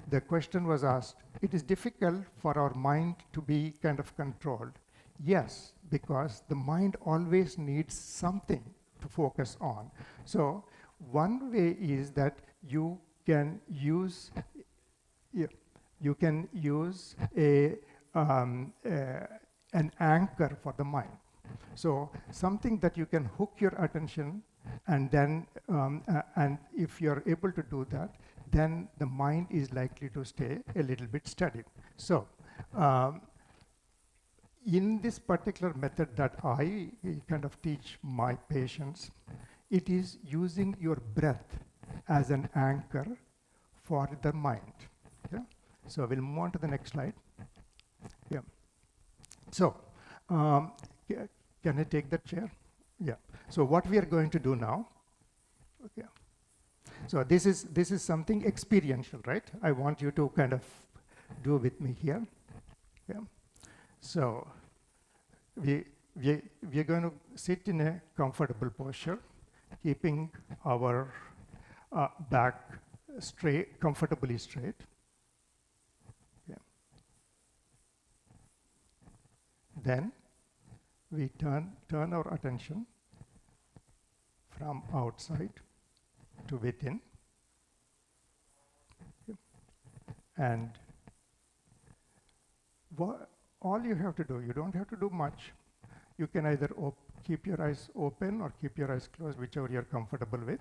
The question was asked, it is difficult for our mind to be kind of controlled. Yes, because the mind always needs something to focus on. So one way is that you can use an anchor for the mind. So something that you can hook your attention, and then and if you're able to do that, then the mind is likely to stay a little bit steady. So in this particular method that I kind of teach my patients, it is using your breath as an anchor for the mind. Yeah? So we'll move on to the next slide. Yeah. So can I take that chair? Yeah. So what we are going to do now, okay. So this is something experiential, right? I want you to kind of do with me here. Yeah. So we're going to sit in a comfortable posture, keeping our back straight, comfortably straight. Yeah. Then we turn our attention from outside to within. Okay. And all you have to do, you don't have to do much. You can either keep your eyes open or keep your eyes closed, whichever you're comfortable with.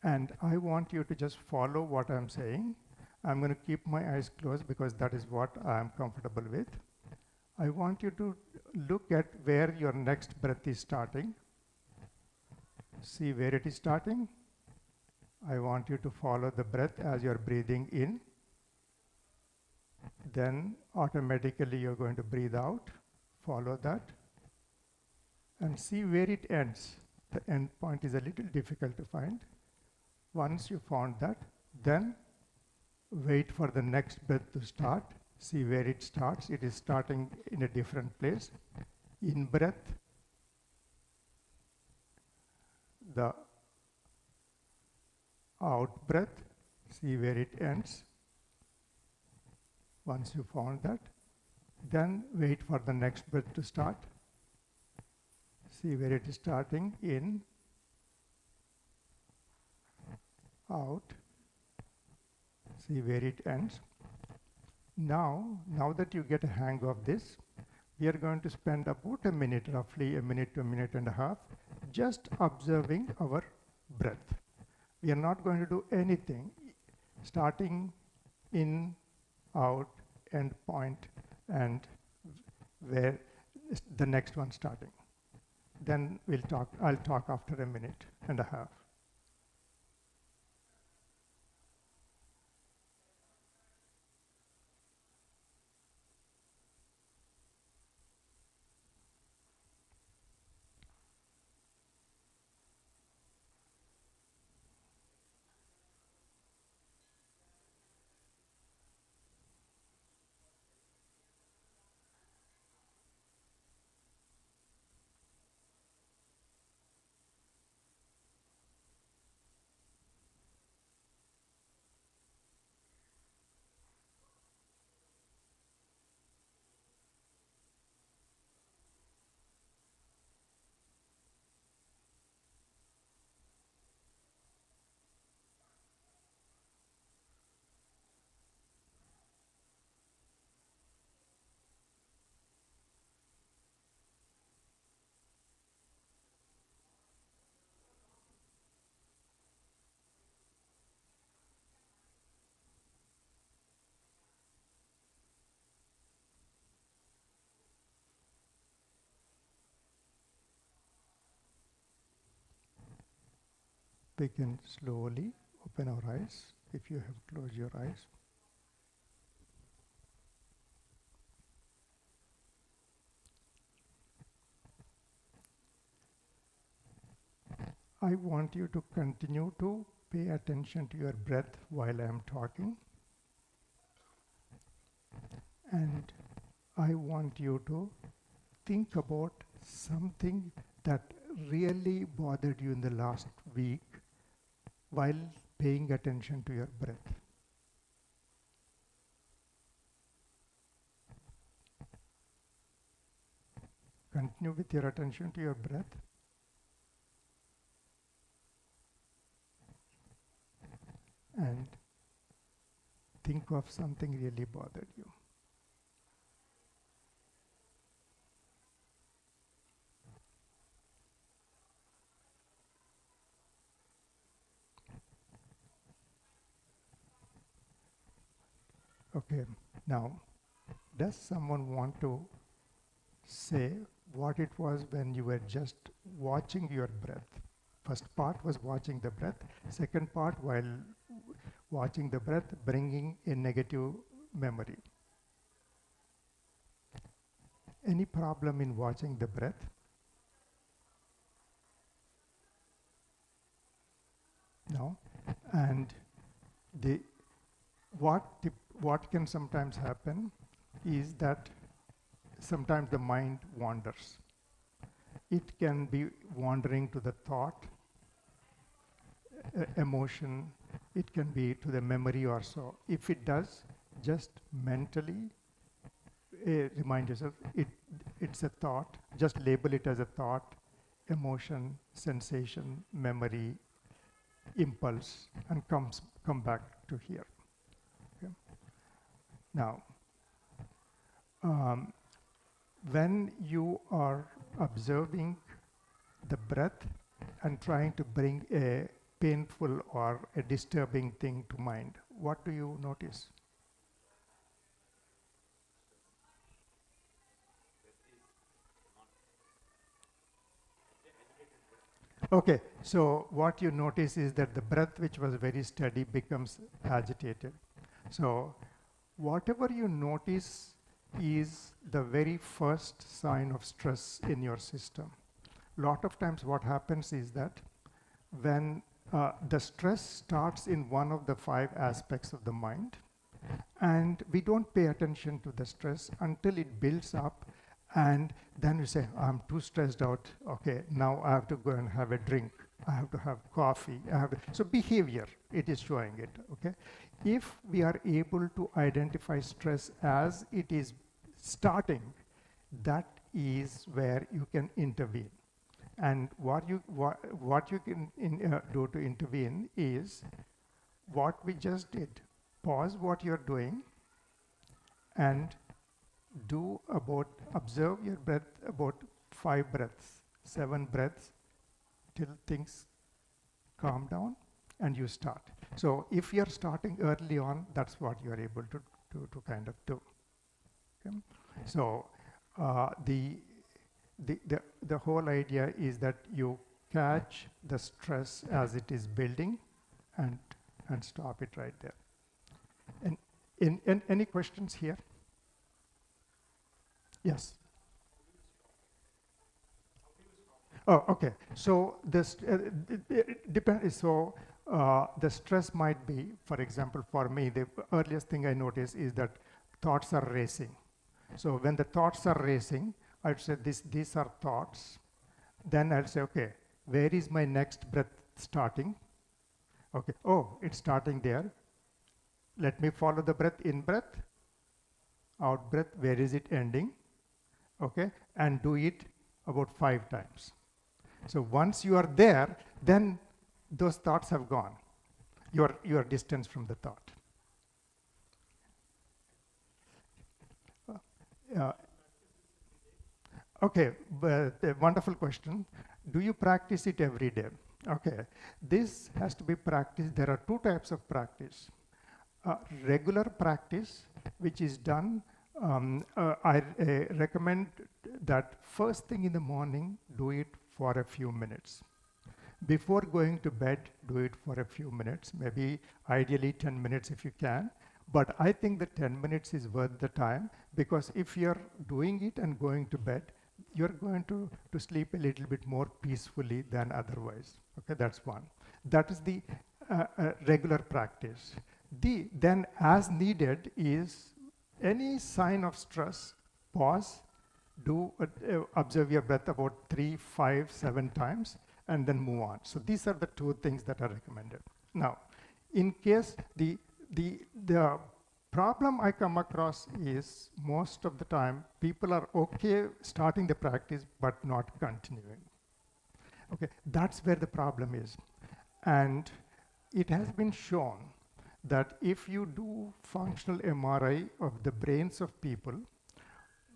And I want you to just follow what I'm saying. I'm going to keep my eyes closed because that is what I'm comfortable with. I want you to look at where your next breath is starting. See where it is starting. I want you to follow the breath as you're breathing in. Then automatically you're going to breathe out. Follow that. And see where it ends. The end point is a little difficult to find. Once you found that, then wait for the next breath to start. See where it starts. It is starting in a different place. In breath, the out breath, see where it ends. Once you found that, then wait for the next breath to start. See where it is starting. In, out, see where it ends. Now that you get a hang of this, we are going to spend about a minute, roughly a minute to a minute and a half, just observing our breath. We are not going to do anything, starting in, out, end point, and where the next one starting. Then I'll talk after a minute and a half. we can slowly open our eyes if you have closed your eyes. I want you to continue to pay attention to your breath while I am talking. And I want you to think about something that really bothered you in the last week while paying attention to your breath. Continue with your attention to your breath. And think of something really bothered you. Okay, now, does someone want to say what it was when you were just watching your breath? First part was watching the breath. Second part, while watching the breath, bringing a negative memory. Any problem in watching the breath? No? And what can sometimes happen is that sometimes the mind wanders. It can be wandering to the thought, emotion, it can be to the memory or so. If it does, just mentally remind yourself, it's a thought, just label it as a thought, emotion, sensation, memory, impulse, and come back to here. Okay. Now, when you are observing the breath and trying to bring a painful or a disturbing thing to mind, what do you notice? Okay, so what you notice is that the breath, which was very steady, becomes agitated. So whatever you notice is the very first sign of stress in your system. Lot of times what happens is that when the stress starts in one of the 5 aspects of the mind, and we don't pay attention to the stress until it builds up, and then we say, I'm too stressed out, okay, now I have to go and have a drink, I have to have coffee, so behavior, it is showing it, okay? If we are able to identify stress as it is starting, that is where you can intervene. And what you can do to intervene is what we just did. Pause what you're doing and observe your breath about 5 breaths, 7 breaths till things calm down and you start. So if you're starting early on, that's what you're able to kind of do. Okay? So the whole idea is that you catch the stress as it is building and stop it right there. And any questions here? Yes. Oh, okay. So this depends. So the stress might be, for example, for me, the earliest thing I notice is that thoughts are racing. So when the thoughts are racing, I'd say these are thoughts. Then I'll say, okay, where is my next breath starting? Okay, oh, it's starting there. Let me follow the breath, in breath, out breath, where is it ending? Okay, and do it about 5 times. So once you are there, then those thoughts have gone. You are distanced from the thought. Okay, but a wonderful question. Do you practice it every day? Okay, this has to be practiced. There are 2 types of practice. Regular practice, which is done, I recommend that first thing in the morning, do it for a few minutes. Before going to bed, do it for a few minutes, maybe ideally 10 minutes if you can. But I think the 10 minutes is worth the time, because if you're doing it and going to bed, you're going to sleep a little bit more peacefully than otherwise. Okay, that's one. That is the regular practice. Then as needed is any sign of stress, pause, observe your breath about 3, 5, 7 times, and then move on. So these are the 2 things that are recommended. Now, in case the problem I come across is most of the time people are okay starting the practice but not continuing. Okay, that's where the problem is. And it has been shown that if you do functional MRI of the brains of people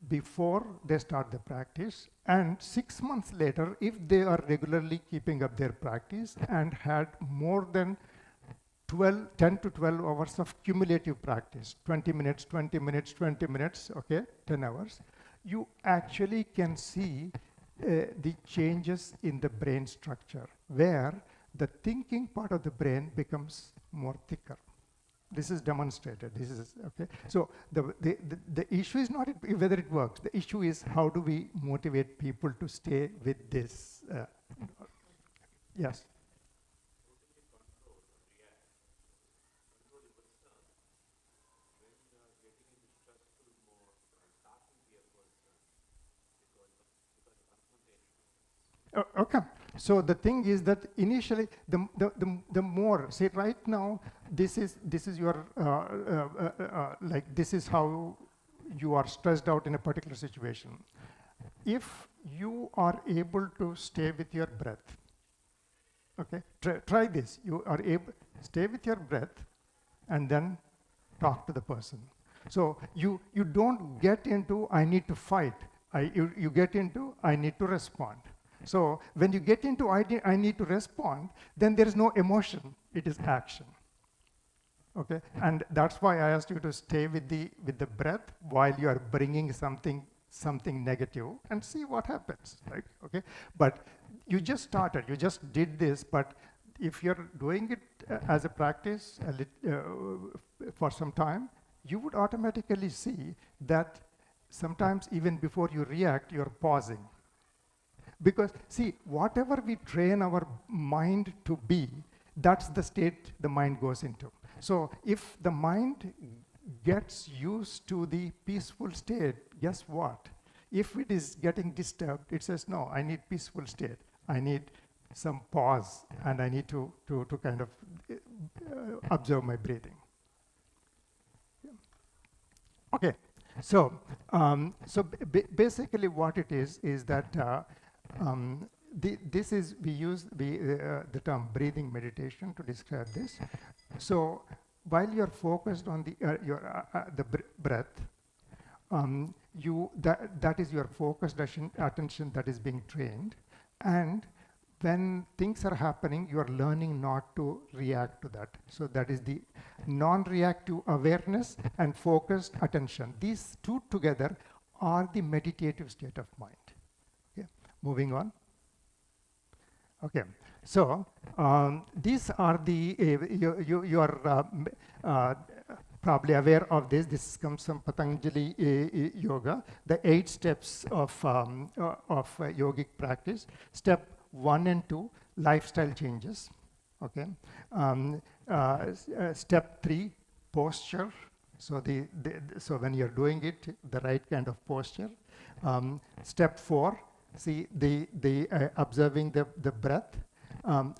before they start the practice, and 6 months later, if they are regularly keeping up their practice and had more than 10 to 12 hours of cumulative practice, 20 minutes, 20 minutes, 20 minutes, okay, 10 hours, you actually can see the changes in the brain structure, where the thinking part of the brain becomes more thicker. This is demonstrated. This is okay. So the issue is not whether it works. The issue is how do we motivate people to stay with this? Yes. Okay. So the thing is that initially, the more, say right now, this is your like this is how you are stressed out in a particular situation. If you are able to stay with your breath, okay, try this. You are able stay with your breath, and then talk to the person. So you don't get into I need to fight. You get into I need to respond. So when you get into I need to respond, then there is no emotion, it is action. Okay, and that's why I asked you to stay with the breath while you are bringing something negative and see what happens, right? Okay, but you just started, you just did this, but if you're doing it as a practice for some time, you would automatically see that sometimes even before you react, you're pausing. Because see, whatever we train our mind to be, that's the state the mind goes into. So if the mind gets used to the peaceful state, guess what? If it is getting disturbed, it says, no, I need peaceful state. I need some pause, and I need to kind of observe my breathing. Okay, so basically what it is that this is, we use the term breathing meditation to describe this. So while you're focused on the breath, that is your focused attention that is being trained, and when things are happening, you are learning not to react to that. So that is the non-reactive awareness and focused attention. These 2 together are the meditative state of mind. Okay. Moving on. Okay, so these are the, you are probably aware of this. This comes from Patanjali Yoga, the 8 steps of yogic practice. Step 1 and 2, lifestyle changes. Okay, step 3, posture. So so when you're doing it, the right kind of posture. Step 4, see the observing the breath.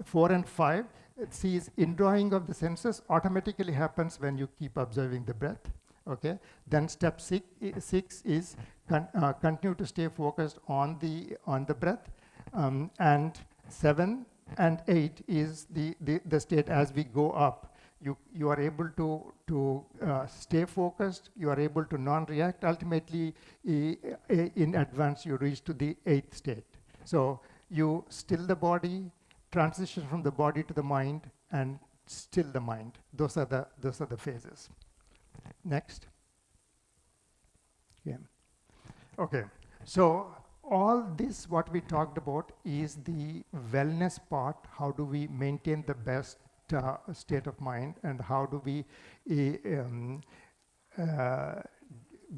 4 and 5, see, is indrawing of the senses automatically happens when you keep observing the breath. Okay, then step 6 is continue to stay focused on the breath, and 7 and 8 is the state as we go up. You are able to stay focused. You are able to non-react. Ultimately, in advance, you reach to the 8th state. So you still the body, transition from the body to the mind, and still the mind. Those are the phases. Next. Yeah. Okay. So all this, what we talked about, is the wellness part. How do we maintain the best state of mind, and how do we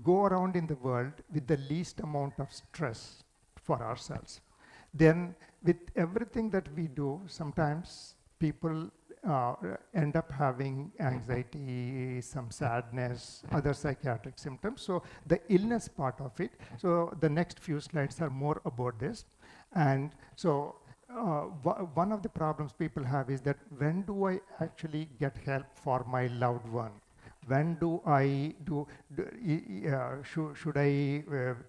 go around in the world with the least amount of stress for ourselves. Then with everything that we do, sometimes people end up having anxiety, some sadness, other psychiatric symptoms. So the illness part of it, so the next few slides are more about this. And so one of the problems people have is that when do I actually get help for my loved one? When do I should I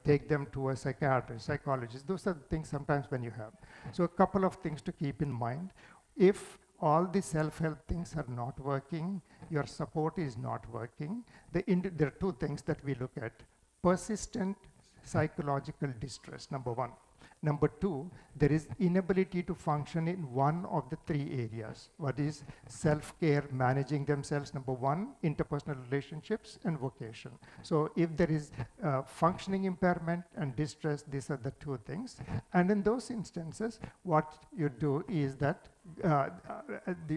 take them to a psychiatrist, psychologist? Those are the things sometimes when you have. So a couple of things to keep in mind. If all the self-help things are not working, your support is not working, there are two things that we look at. Persistent psychological distress, number one. Number two, there is inability to function in one of the three areas. What is self-care, managing themselves, number one, interpersonal relationships, and vocation. So if there is functioning impairment and distress, these are the two things. And in those instances, what you do is that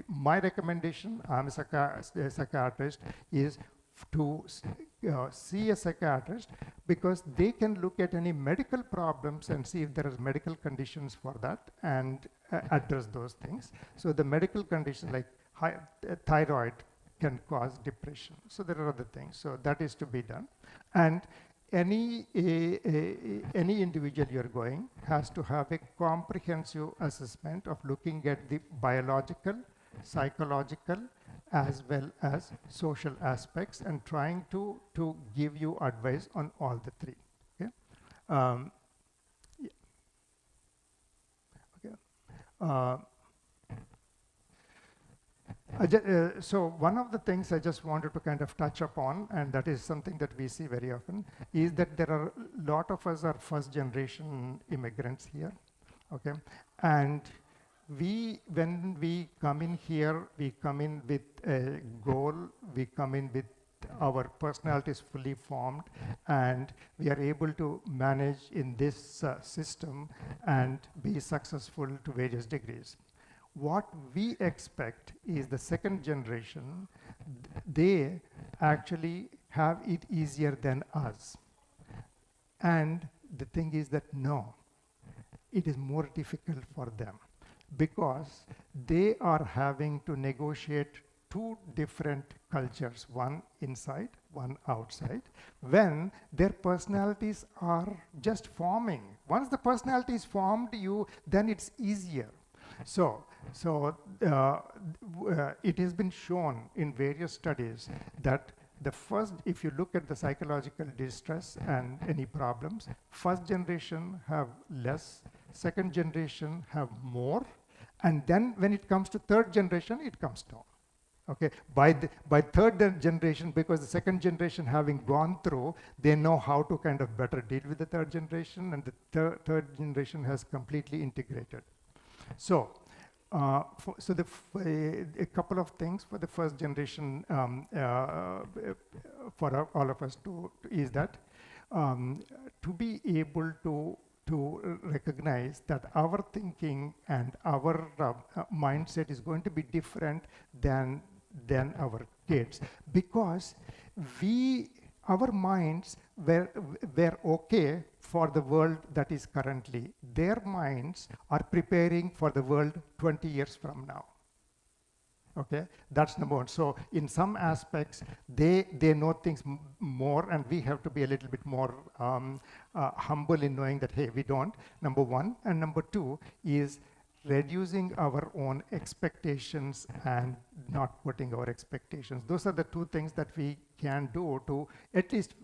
my recommendation, I'm a psychiatrist, is to see a psychiatrist, because they can look at any medical problems and see if there are medical conditions for that and address those things. So the medical conditions like thyroid can cause depression. So there are other things. So that is to be done. And any individual you're going has to have a comprehensive assessment of looking at the biological, psychological, as well as social aspects, and trying to give you advice on all the three. Okay. So one of the things I just wanted to kind of touch upon, and that is something that we see very often, is that there are a lot of us are first generation immigrants here. Okay, and when we come in here, we come in with a goal, we come in with our personalities fully formed, and we are able to manage in this system and be successful to various degrees. What we expect is the second generation, they actually have it easier than us. And the thing is that no, it is more difficult for them, because they are having to negotiate two different cultures, one inside, one outside, when their personalities are just forming. Once the personality is formed, then it's easier. So it has been shown in various studies that if you look at the psychological distress and any problems, first generation have less, second generation have more, and then when it comes to third generation, it comes down. Okay, by third generation, because the second generation having gone through, they know how to kind of better deal with the third generation, and the third generation has completely integrated. So, a couple of things for the first generation for all of us is that to be able to recognize that our thinking and our mindset is going to be different than our kids, because our minds were okay for the world that is currently. Their minds are preparing for the world 20 years from now. Okay, that's number one. So in some aspects, they know things more, and we have to be a little bit more humble in knowing that, hey, we don't, number one. And number two is reducing our own expectations and not putting our expectations. Those are the two things that we can do to at least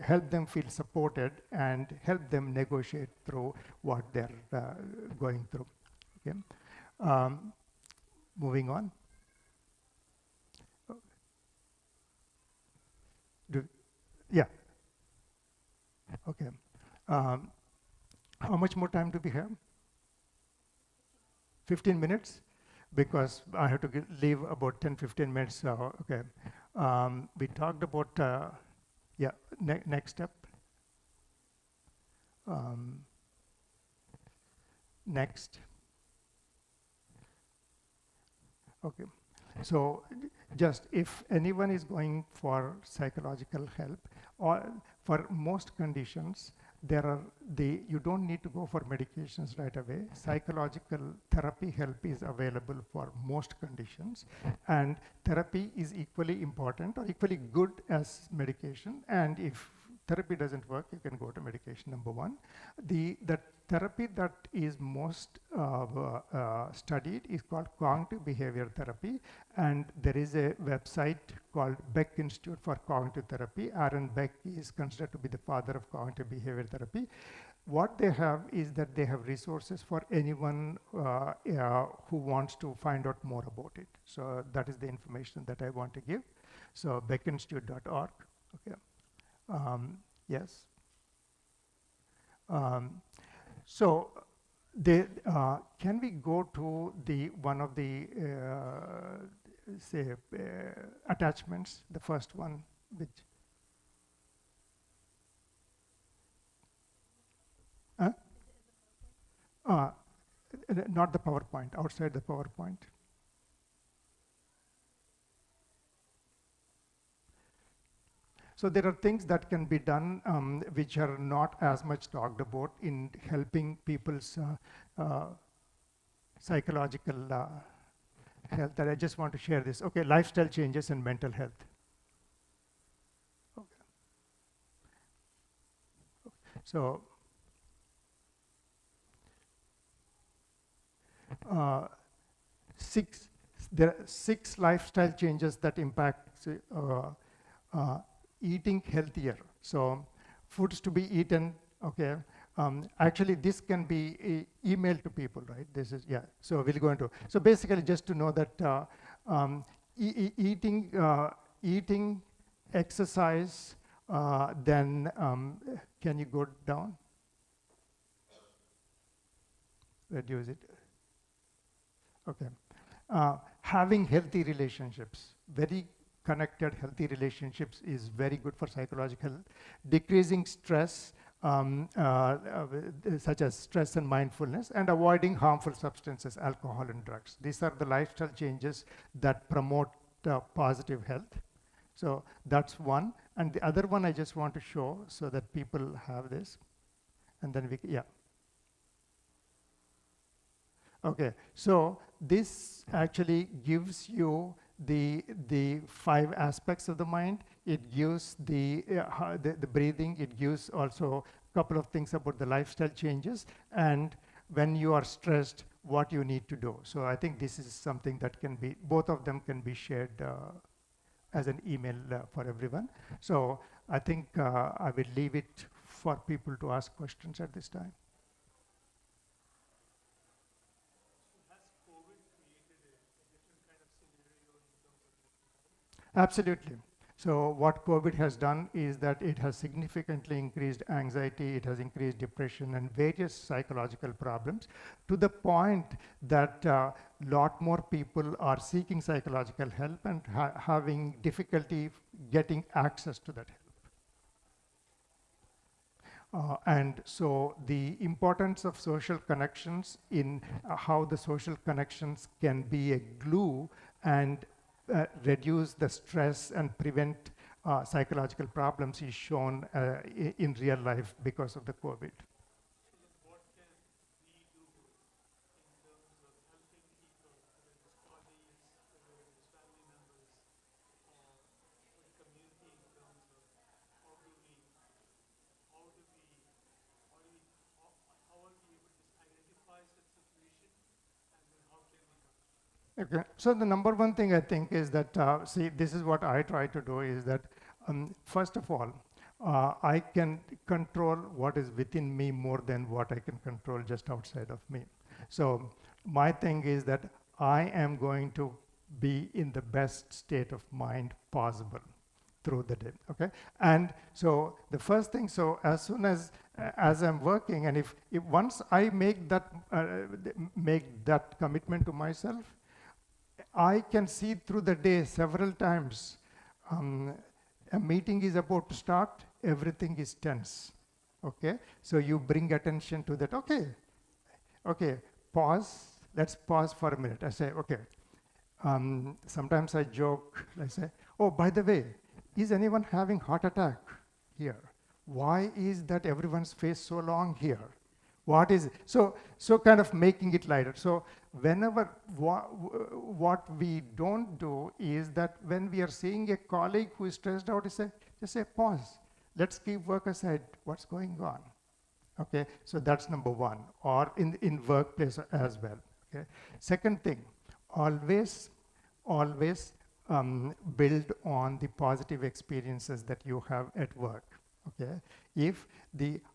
help them feel supported and help them negotiate through what they're going through. Okay. Moving on. Yeah. Okay. How much more time do we have? 15 minutes? Because I have to leave about 10-15 minutes. So, okay. We talked about, next step. Next. Okay. So just if anyone is going for psychological help, or for most conditions, you don't need to go for medications right away. Psychological therapy help is available for most conditions, and therapy is equally important or equally good as medication. And if therapy doesn't work, you can go to medication, number one. The therapy that is most studied is called cognitive behavior therapy, and there is a website called Beck Institute for Cognitive Therapy. Aaron Beck is considered to be the father of cognitive behavior therapy. What they have is that they have resources for anyone who wants to find out more about it. So that is the information that I want to give. So beckinstitute.org. Okay. Yes. So can we go to one of the attachments, the first one, which not the PowerPoint, outside the PowerPoint. So there are things that can be done which are not as much talked about in helping people's psychological health, that I just want to share this. Okay, lifestyle changes and mental health. Okay. So there are 6 lifestyle changes that impact eating healthier. So foods to be eaten, okay. Actually, this can be emailed to people, right? This is, yeah. So we'll go into, so basically just to know that eating, exercise, then can you go down? Reduce it. Okay. Having healthy relationships, very connected, healthy relationships is very good for psychological health. Decreasing stress, such as stress and mindfulness, and avoiding harmful substances, alcohol and drugs. These are the lifestyle changes that promote positive health. So that's one. And the other one I just want to show so that people have this. And then yeah. Okay, so this actually gives you the 5 aspects of the mind. It gives the breathing. It gives also a couple of things about the lifestyle changes, and when you are stressed, what you need to do. So I think this is something that can be, both of them can be shared as an email for everyone. So I think I will leave it for people to ask questions at this time. Absolutely. So what COVID has done is that it has significantly increased anxiety, it has increased depression and various psychological problems, to the point that lot more people are seeking psychological help and having difficulty getting access to that help. And so the importance of social connections in how the social connections can be a glue and reduce the stress and prevent psychological problems is shown in real life because of the COVID. Okay, so the number one thing I think is that, see, this is what I try to do is that, first of all, I can control what is within me more than what I can control just outside of me. So my thing is that I am going to be in the best state of mind possible through the day, okay? And so the first thing, so as soon as I'm working, and if once I make that commitment to myself, I can see through the day several times, a meeting is about to start, everything is tense, okay? So you bring attention to that, okay, Okay, pause. Let's pause for a minute. I say, okay. Sometimes I joke. I say, oh, by the way, is anyone having heart attack here? Why is that everyone's face so long here? What is it? So kind of making it lighter. So whenever what we don't do is that when we are seeing a colleague who is stressed out, just say pause. Let's keep work aside. What's going on? Okay, so that's number one, or in workplace as well. Okay, second thing, always build on the positive experiences that you have at work. Okay,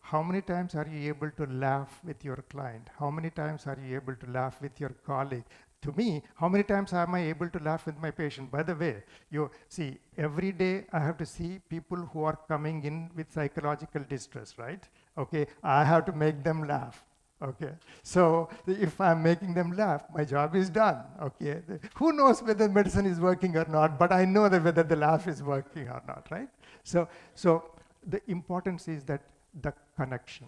how many times are you able to laugh with your client? How many times are you able to laugh with your colleague? To me, how many times am I able to laugh with my patient? By the way, you see, every day I have to see people who are coming in with psychological distress, right? Okay, I have to make them laugh. Okay, so if I'm making them laugh, my job is done. Okay, who knows whether medicine is working or not, but I know that whether the laugh is working or not, right? So the importance is that the connection.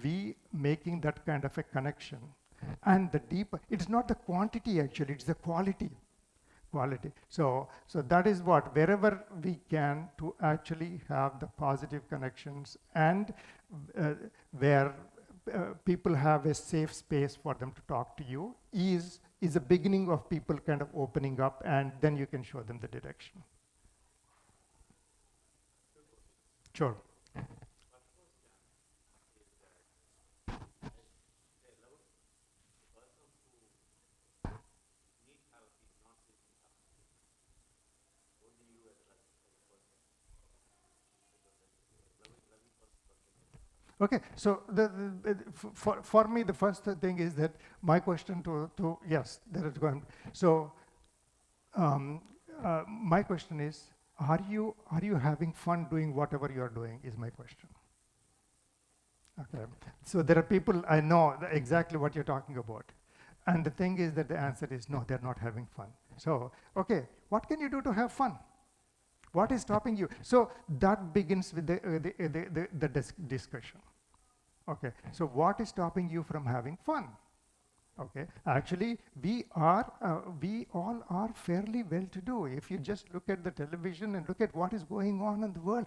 We making that kind of a connection, and the deeper, it's not the quantity actually, it's the quality. So that is what, wherever we can to actually have the positive connections, and where people have a safe space for them to talk to you is the beginning of people kind of opening up, and then you can show them the direction. Sure. Okay, so for me, the first thing is that my question to yes, there is going. So my question is, are you having fun doing whatever you are doing? Is my question. Okay, so there are people I know exactly what you're talking about, and the thing is that the answer is no, they're not having fun. So okay, what can you do to have fun? What is stopping you? So that begins with the discussion. Okay, so what is stopping you from having fun? Okay, actually, we all are fairly well-to-do. If you just look at the television and look at what is going on in the world,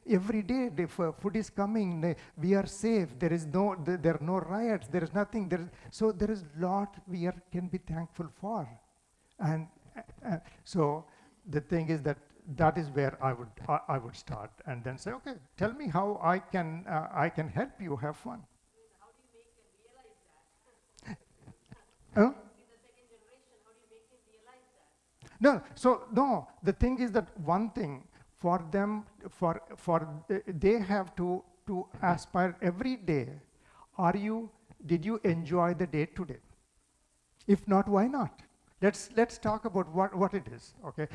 every day the food is coming, we are safe. There are no riots. There is nothing. So there is a lot we can be thankful for, and so the thing is that is where I would start, and then say, okay, tell me how I can help you have fun. Huh? No, the thing is that one thing for them, they have to aspire every day. Did you enjoy the day today? If not, why not? Let's talk about what it is, okay?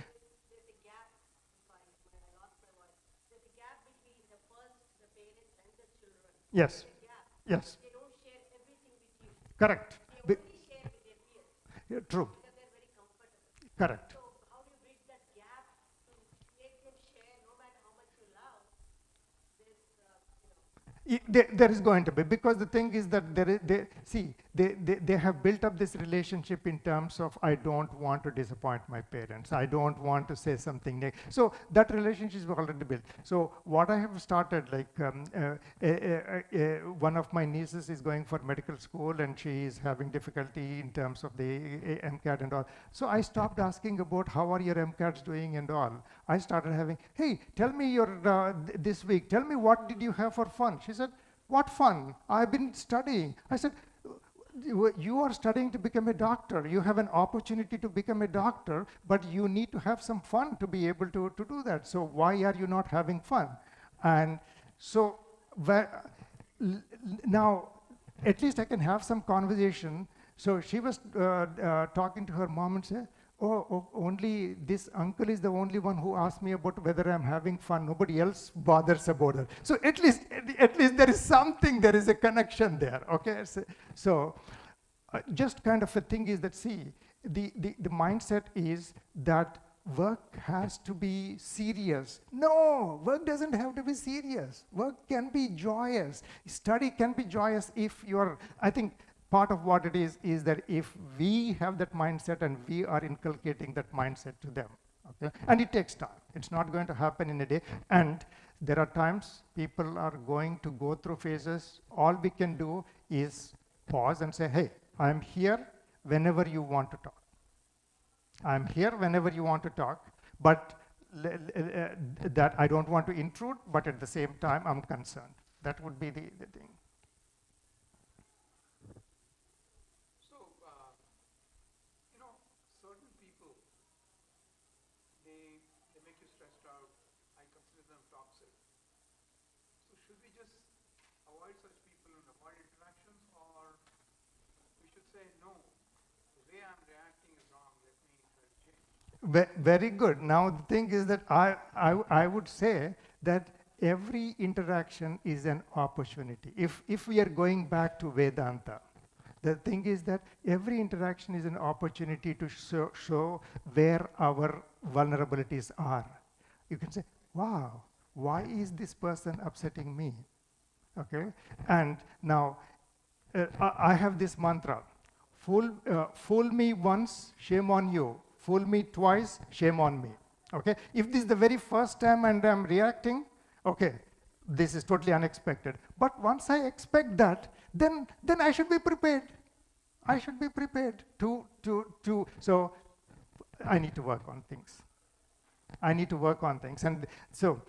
Yes. Yes. They don't share everything with you. Correct. They only share with their peers. Yeah, true. Because they're very comfortable. Correct. So how do you bridge that gap to make them share no matter how much you love this, there is going to be, because the thing is that they have built up this relationship in terms of, I don't want to disappoint my parents. I don't want to say something negative. So that relationship is already built. So what I have started, like one of my nieces is going for medical school and she is having difficulty in terms of the MCAT and all. So I stopped asking about how are your MCATs doing and all. I started having, hey, tell me your this week, tell me what did you have for fun? She said, what fun? I've been studying. I said, you are studying to become a doctor. You have an opportunity to become a doctor, but you need to have some fun to be able to do that. So why are you not having fun? And so now, at least I can have some conversation. So she was talking to her mom and said, oh, only this uncle is the only one who asked me about whether I'm having fun. Nobody else bothers about it. So at least there is something, there is a connection there, okay? So just kind of a thing is that, see, the mindset is that work has to be serious. No, work doesn't have to be serious. Work can be joyous. Study can be joyous if you're, I think part of what it is that if we have that mindset and we are inculcating that mindset to them, okay? And it takes time. It's not going to happen in a day. And there are times people are going to go through phases. All we can do is pause and say, hey, I'm here whenever you want to talk. I'm here whenever you want to talk, but that I don't want to intrude, but at the same time, I'm concerned. That would be the thing. So, certain people, they make you stressed out. I consider them toxic. So should we just avoid such people and avoid interactions, or we should say, no, the way I'm reacting is wrong, let me try to change? Very good. Now the thing is that I would say that every interaction is an opportunity. If we are going back to Vedanta, the thing is that every interaction is an opportunity to show where our vulnerabilities are. You can say, wow, why is this person upsetting me? Okay, and now I have this mantra, fool me once, shame on you. Fool me twice, shame on me. Okay, if this is the very first time and I'm reacting, okay, this is totally unexpected. But once I expect that, then I should be prepared. I should be prepared to so I need to work on things. I need to work on things. And so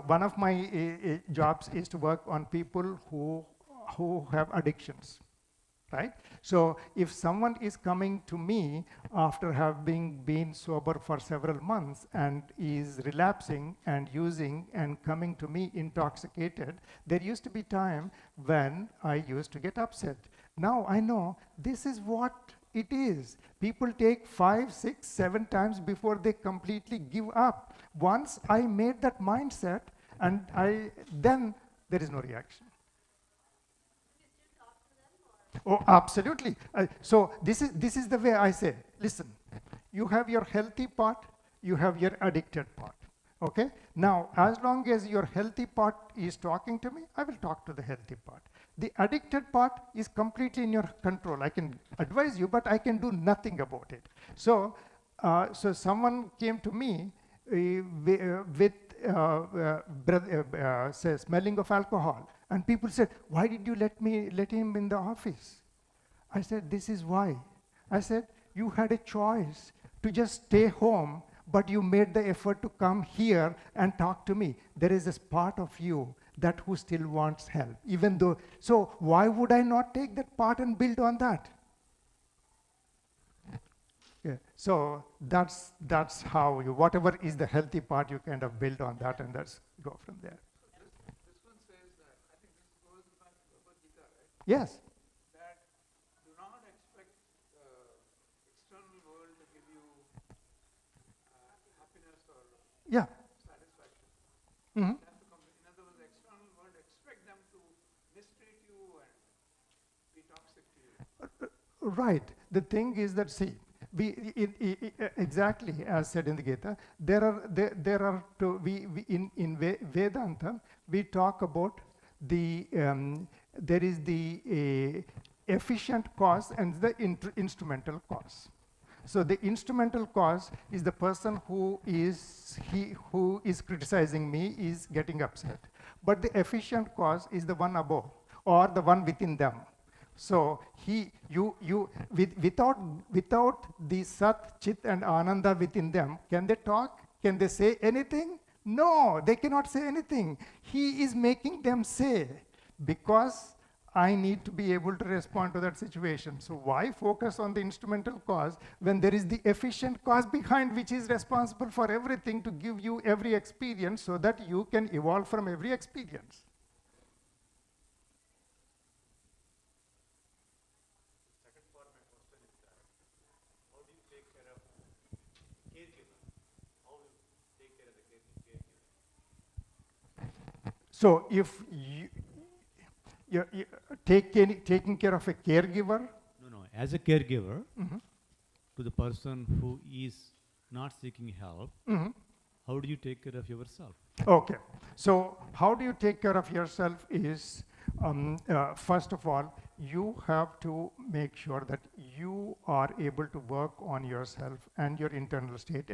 one of my jobs is to work on people who have addictions, right? So if someone is coming to me after having been sober for several months and is relapsing and using and coming to me intoxicated, there used to be time when I used to get upset. Now I know this is what it is. People take 5, 6, 7 times before they completely give up. Once I made that mindset, and then there is no reaction. Oh, absolutely. So this is the way I say, listen, you have your healthy part, you have your addicted part. Okay? Now, as long as your healthy part is talking to me, I will talk to the healthy part. The addicted part is completely in your control. I can advise you, but I can do nothing about it. So someone came to me with say, smelling of alcohol. And people said, why did you let him in the office? I said, this is why. I said, you had a choice to just stay home, but you made the effort to come here and talk to me. There is this part of you that who still wants help, even though, so why would I not take that part and build on that? Yeah. So that's how you, whatever is the healthy part, you kind of build on that and that's go from there. Yes. That do not expect the external world to give you happiness or satisfaction. Mm-hmm. In other words, the external world expect them to mistreat you and be toxic to you. Right. The thing is that, see, exactly as said in the Gita, in Vedanta, we talk about there is the efficient cause and the instrumental cause. So the instrumental cause is the person who is criticizing me is getting upset. But the efficient cause is the one above or the one within them. So without the Sat, Chit and Ananda within them, can they talk? Can they say anything? No, they cannot say anything. He is making them say, because I need to be able to respond to that situation. So why focus on the instrumental cause when there is the efficient cause behind which is responsible for everything to give you every experience so that you can evolve from every experience? So if you're taking care of a caregiver? No, as a caregiver, to the person who is not seeking help, Mhm. how do you take care of yourself? Okay. So how do you take care of yourself is, first of all, you have to make sure that you are able to work on yourself and your internal state,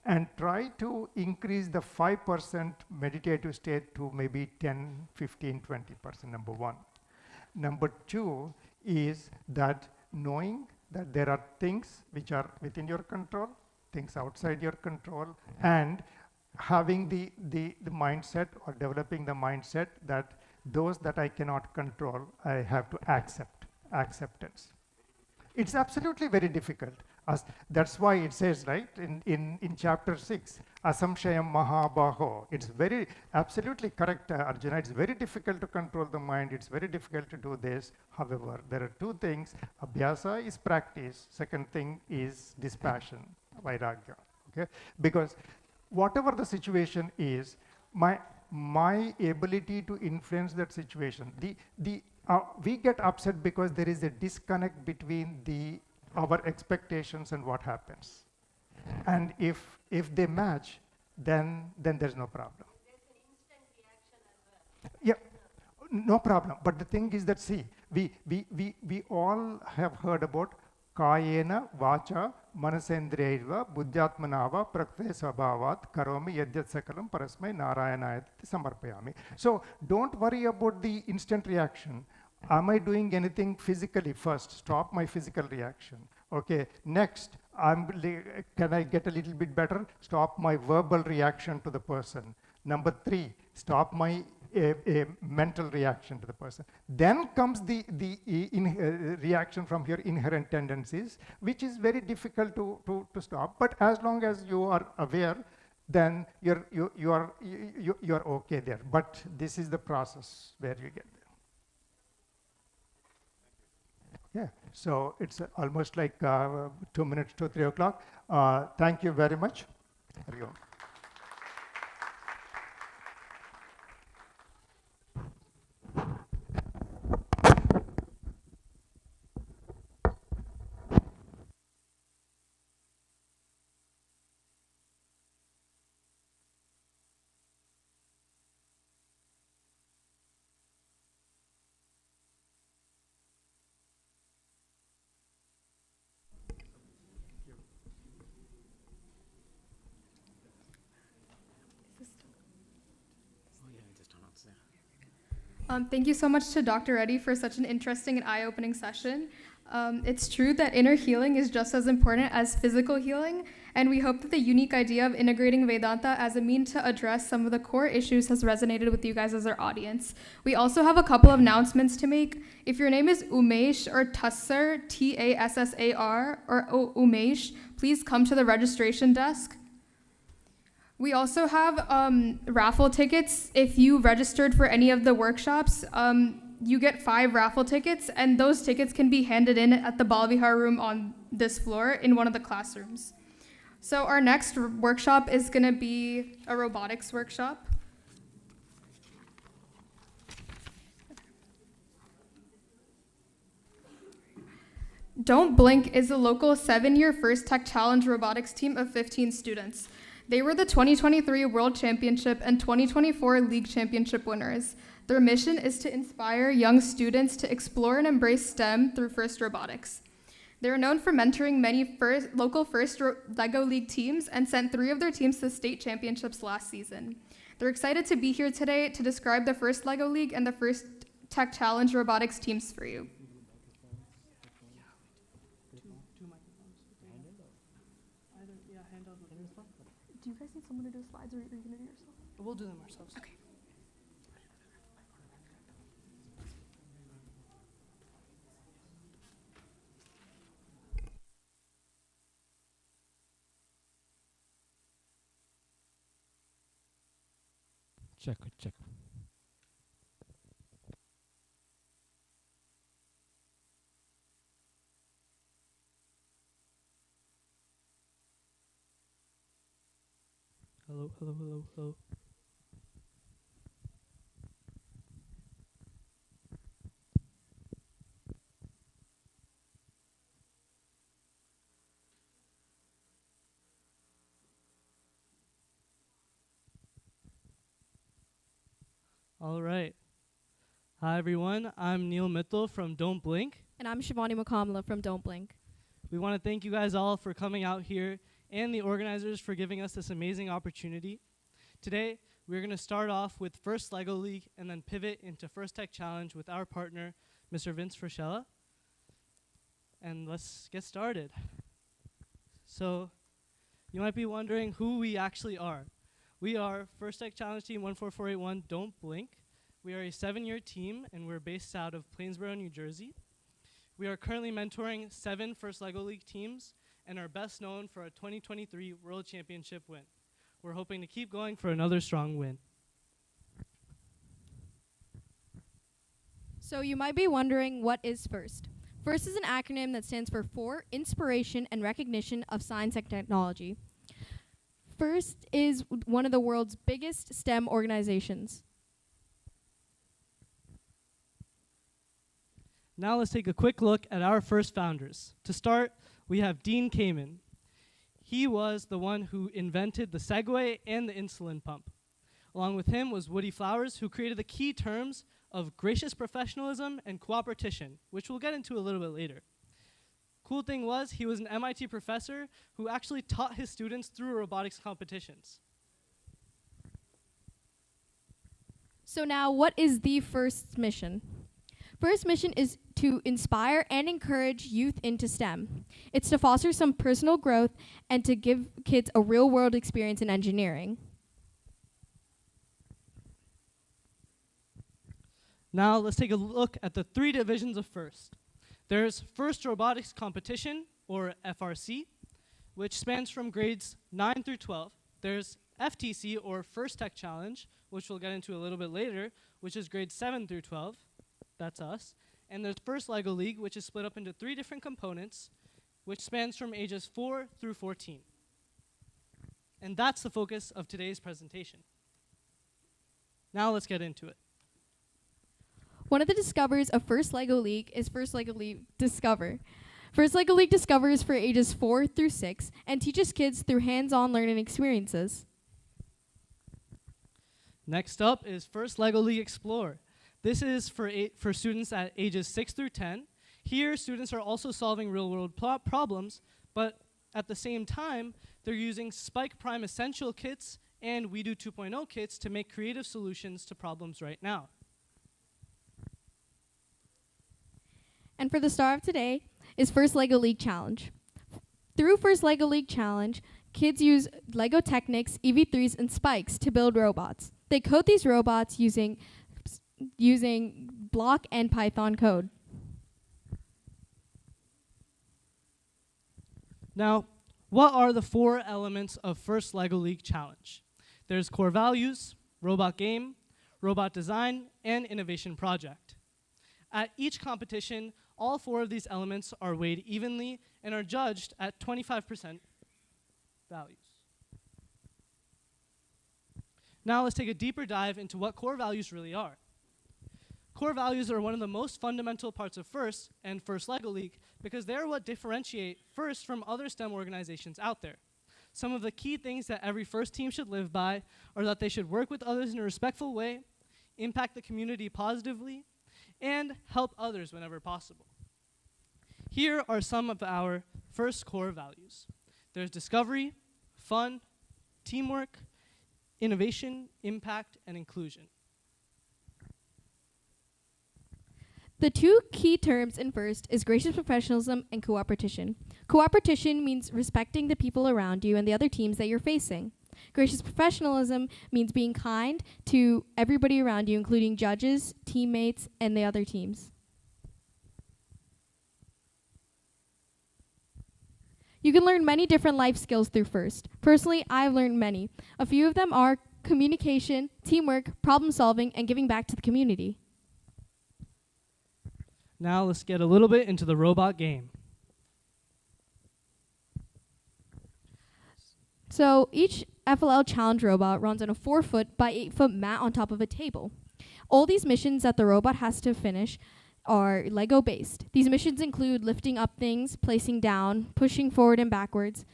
and try to increase the 5% meditative state to maybe 10, 15, 20%, number one. Number two is that knowing that there are things which are within your control, things outside your control, and having the mindset or developing the mindset that those that I cannot control, I have to acceptance. It's absolutely very difficult. That's why it says, right, in chapter 6, asamshayam mahabaho. It's very, absolutely correct, Arjuna. It's very difficult to control the mind. It's very difficult to do this. However, there are two things. Abhyasa is practice. Second thing is dispassion, vairagya. Okay? Because whatever the situation is, my ability to influence that situation, we get upset because there is a disconnect between our expectations and what happens. And if they match, then there's no problem. Yeah, no problem. But the thing is that, see, we all have heard about Kayena, Vacha, Manasendriyaiva, Buddhyatmanava, Prakte Svabhavat, Karomi, Yadyat Sakalam, Parasmai, Narayanayati Samarpayami. So don't worry about the instant reaction. Am I doing anything physically first? Stop my physical reaction. Okay, next, can I get a little bit better? Stop my verbal reaction to the person. Number 3, stop my mental reaction to the person. Then comes the reaction from your inherent tendencies, which is very difficult to stop. But as long as you are aware, then you're okay there. But this is the process where you get there. Yeah, so it's almost like 2 minutes to 3 o'clock. Thank you very much. There you go. Thank you so much to Dr. Reddy for such an interesting and eye-opening session. It's true that inner healing is just as important as physical healing, and we hope that the unique idea of integrating Vedanta as a mean to address some of the core issues has resonated with you guys as our audience. We also have a couple of announcements to make. If your name is Umesh or Tassar, Tassar, or Umesh, please come to the registration desk. We also have raffle tickets. If you registered for any of the workshops, you get 5 raffle tickets, and those tickets can be handed in at the Balvihar room on this floor in one of the classrooms. So our next workshop is going to be a robotics workshop. Don't Blink is a local 7-year First Tech Challenge robotics team of 15 students. They were the 2023 World Championship and 2024 League Championship winners. Their mission is to inspire young students to explore and embrace STEM through FIRST Robotics. They are known for mentoring many local LEGO League teams and sent 3 of their teams to state championships last season. They're excited to be here today to describe the first LEGO League and the First Tech Challenge robotics teams for you. Do you guys need someone to do slides, or are you going to do yourself? We'll do them ourselves. Okay. Check. Hello. All right. Hi, everyone. I'm Neil Mitchell from Don't Blink. And I'm Shivani Mukamala from Don't Blink. We want to thank you guys all for coming out here and the organizers for giving us this amazing opportunity. Today, we're going to start off with first LEGO League and then pivot into First Tech Challenge with our partner, Mr. Vince Frashella. And let's get started. So, you might be wondering who we actually are. We are First Tech Challenge Team 14481 Don't Blink. We are a 7-year team, and we're based out of Plainsboro, New Jersey. We are currently mentoring 7 First LEGO League teams and are best known for our 2023 World Championship win. We're hoping to keep going for another strong win. So you might be wondering, what is FIRST? FIRST is an acronym that stands for Inspiration and Recognition of Science and Technology. FIRST is one of the world's biggest STEM organizations. Now let's take a quick look at our first founders. To start, we have Dean Kamen. He was the one who invented the Segway and the insulin pump. Along with him was Woody Flowers, who created the key terms of gracious professionalism and cooperation, which we'll get into a little bit later. Cool thing was, he was an MIT professor who actually taught his students through robotics competitions. So now, what is the FIRST mission? FIRST mission is to inspire and encourage youth into STEM. It's to foster some personal growth and to give kids a real-world experience in engineering. Now let's take a look at the 3 divisions of FIRST. There's First Robotics Competition, or FRC, which spans from grades 9 through 12. There's FTC, or First Tech Challenge, which we'll get into a little bit later, which is grades 7 through 12. That's us. And there's First LEGO League, which is split up into 3 different components, which spans from ages 4 through 14. And that's the focus of today's presentation. Now let's get into it. One of the discoverers of First LEGO League is First LEGO League Discover. First LEGO League Discover is for ages 4 through 6 and teaches kids through hands-on learning experiences. Next up is First LEGO League Explore. This is for students at ages 6 through 10. Here, students are also solving real-world problems, but at the same time, they're using Spike Prime Essential kits and We Do 2.0 kits to make creative solutions to problems right now. And for the star of today is First LEGO League Challenge. Through First LEGO League Challenge, kids use LEGO Technics, EV3s, and spikes to build robots. They code these robots using block and Python code. Now, what are the 4 elements of First LEGO League Challenge? There's core values, robot game, robot design, and innovation project. At each competition, all 4 of these elements are weighed evenly and are judged at 25% values. Now let's take a deeper dive into what core values really are. Core values are one of the most fundamental parts of FIRST and First LEGO League because they're what differentiate FIRST from other STEM organizations out there. Some of the key things that every FIRST team should live by are that they should work with others in a respectful way, impact the community positively, and help others whenever possible. Here are some of our FIRST core values. There's discovery, fun, teamwork, innovation, impact, and inclusion. The 2 key terms in FIRST is gracious professionalism and cooperation. Cooperation means respecting the people around you and the other teams that you're facing. Gracious professionalism means being kind to everybody around you, including judges, teammates, and the other teams. You can learn many different life skills through FIRST. Personally, I've learned many. A few of them are communication, teamwork, problem solving, and giving back to the community. Now let's get a little bit into the robot game. So each FLL Challenge robot runs on a 4-foot by 8-foot mat on top of a table. All these missions that the robot has to finish are Lego based. These missions include lifting up things, placing down, pushing forward and backwards,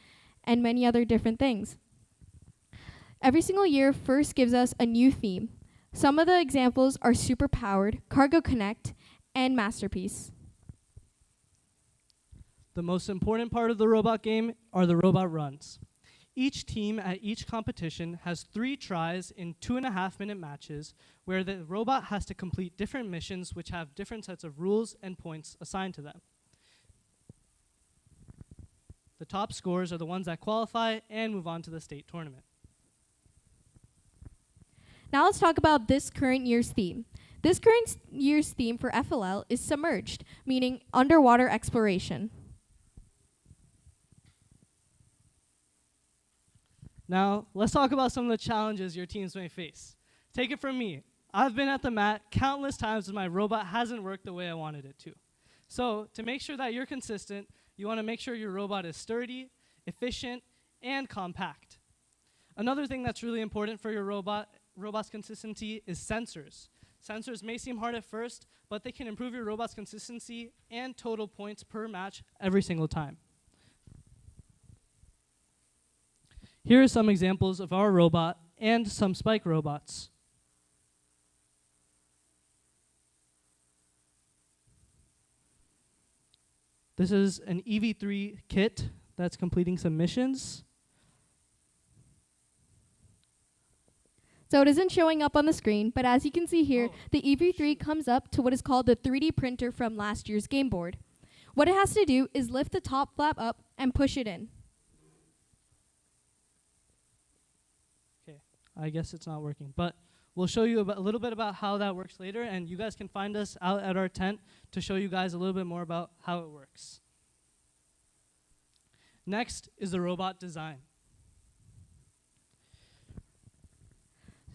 and many other different things. Every single year, FIRST gives us a new theme. Some of the examples are Superpowered, Cargo Connect, and Masterpiece. The most important part of the robot game are the robot runs. Each team at each competition has 3 tries in 2.5-minute matches where the robot has to complete different missions which have different sets of rules and points assigned to them. The top scores are the ones that qualify and move on to the state tournament. Now let's talk about this current year's theme. This current year's theme for FLL is submerged, meaning underwater exploration. Now, let's talk about some of the challenges your teams may face. Take it from me. I've been at the mat countless times when my robot hasn't worked the way I wanted it to. So, to make sure that you're consistent, you want to make sure your robot is sturdy, efficient, and compact. Another thing that's really important for your robot's consistency is sensors. Sensors may seem hard at first, but they can improve your robot's consistency and total points per match every single time. Here are some examples of our robot and some spike robots. This is an EV3 kit that's completing some missions. So it isn't showing up on the screen, but as you can see here, the EV3 comes up to what is called the 3D printer from last year's game board. What it has to do is lift the top flap up and push it in. Okay, I guess it's not working, but we'll show you a little bit about how that works later, and you guys can find us out at our tent to show you guys a little bit more about how it works. Next is the robot design.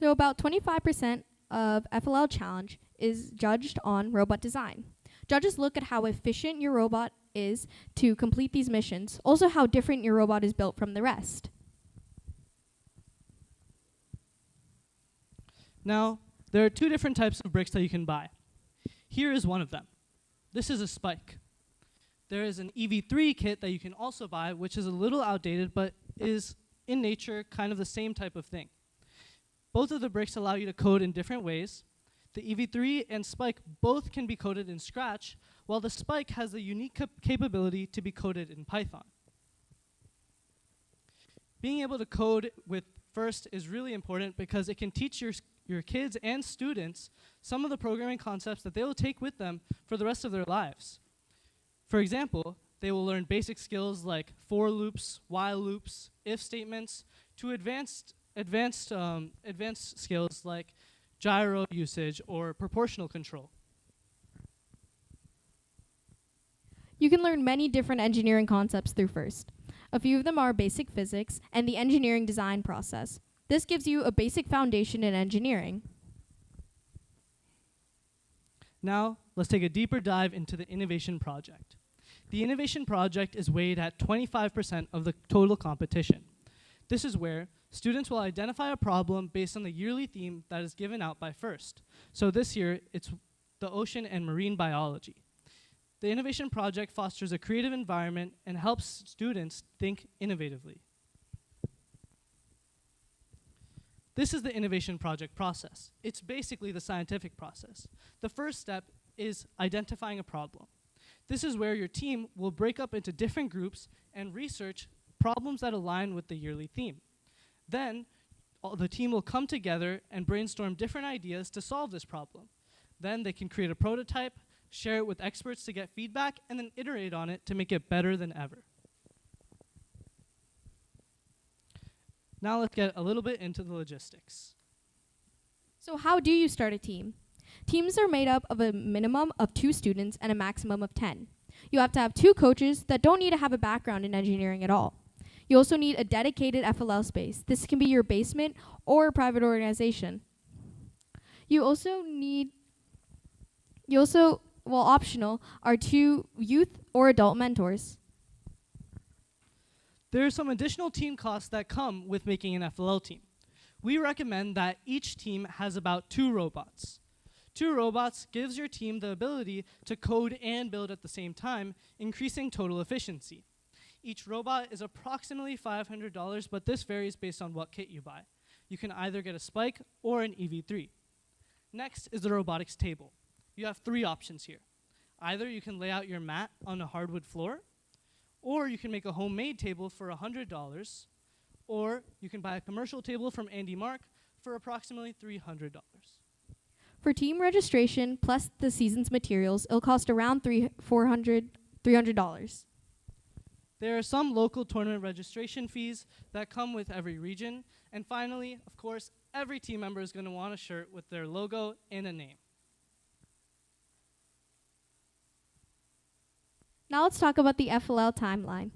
So about 25% of FLL Challenge is judged on robot design. Judges look at how efficient your robot is to complete these missions, also how different your robot is built from the rest. Now, there are 2 different types of bricks that you can buy. Here is one of them. This is a spike. There is an EV3 kit that you can also buy, which is a little outdated, but is in nature kind of the same type of thing. Both of the bricks allow you to code in different ways. The EV3 and Spike both can be coded in Scratch, while the Spike has the unique capability to be coded in Python. Being able to code with First is really important because it can teach your kids and students some of the programming concepts that they will take with them for the rest of their lives. For example, they will learn basic skills like for loops, while loops, if statements, to advanced skills like gyro usage or proportional control. You can learn many different engineering concepts through First. A few of them are basic physics and the engineering design process. This gives you a basic foundation in engineering. Now, let's take a deeper dive into the innovation project. The innovation project is weighed at 25% of the total competition. This is where students will identify a problem based on the yearly theme that is given out by First. So this year, it's the ocean and marine biology. The innovation project fosters a creative environment and helps students think innovatively. This is the innovation project process. It's basically the scientific process. The first step is identifying a problem. This is where your team will break up into different groups and research problems that align with the yearly theme. Then, the team will come together and brainstorm different ideas to solve this problem. Then they can create a prototype, share it with experts to get feedback, and then iterate on it to make it better than ever. Now let's get a little bit into the logistics. So how do you start a team? Teams are made up of a minimum of 2 students and a maximum of 10. You have to have 2 coaches that don't need to have a background in engineering at all. You also need a dedicated FLL space. This can be your basement or a private organization. Optional, are 2 youth or adult mentors. There are some additional team costs that come with making an FLL team. We recommend that each team has about 2 robots. 2 robots gives your team the ability to code and build at the same time, increasing total efficiency. Each robot is approximately $500, but this varies based on what kit you buy. You can either get a Spike or an EV3. Next is the robotics table. You have 3 options here. Either you can lay out your mat on a hardwood floor, or you can make a homemade table for $100, or you can buy a commercial table from Andy Mark for approximately $300. For team registration plus the season's materials, it'll cost around $300. There are some local tournament registration fees that come with every region. And finally, of course, every team member is going to want a shirt with their logo and a name. Now let's talk about the FLL timeline.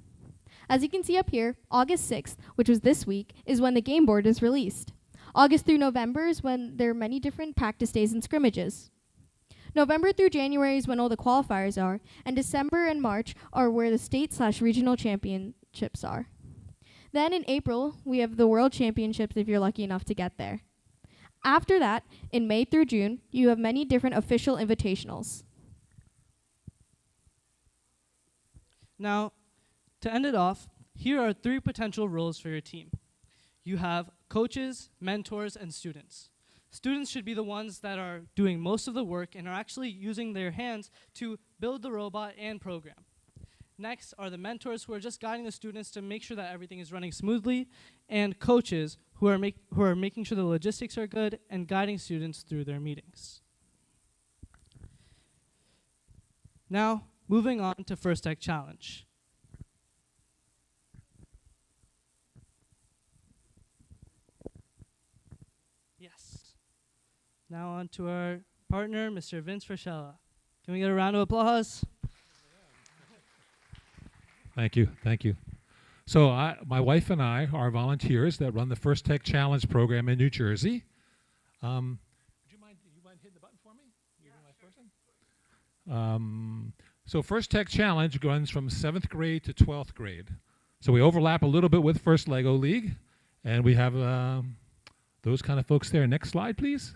As you can see up here, August 6th, which was this week, is when the game board is released. August through November is when there are many different practice days and scrimmages. November through January is when all the qualifiers are, and December and March are where the state/regional championships are. Then in April, we have the World Championships if you're lucky enough to get there. After that, in May through June, you have many different official invitationals. Now, to end it off, here are 3 potential roles for your team. You have coaches, mentors, and students. Students should be the ones that are doing most of the work and are actually using their hands to build the robot and program. Next are the mentors who are just guiding the students to make sure that everything is running smoothly, and coaches who are making sure the logistics are good and guiding students through their meetings. Now, moving on to First Tech Challenge. Yes. Now on to our partner, Mr. Vince Frashella. Can we get a round of applause? Thank you, thank you. So my wife and I are volunteers that run the First Tech Challenge program in New Jersey. Would you mind hitting the button for me? You're the right person. So First Tech Challenge runs from 7th grade to 12th grade. So we overlap a little bit with First Lego League, and we have those kind of folks there. Next slide, please.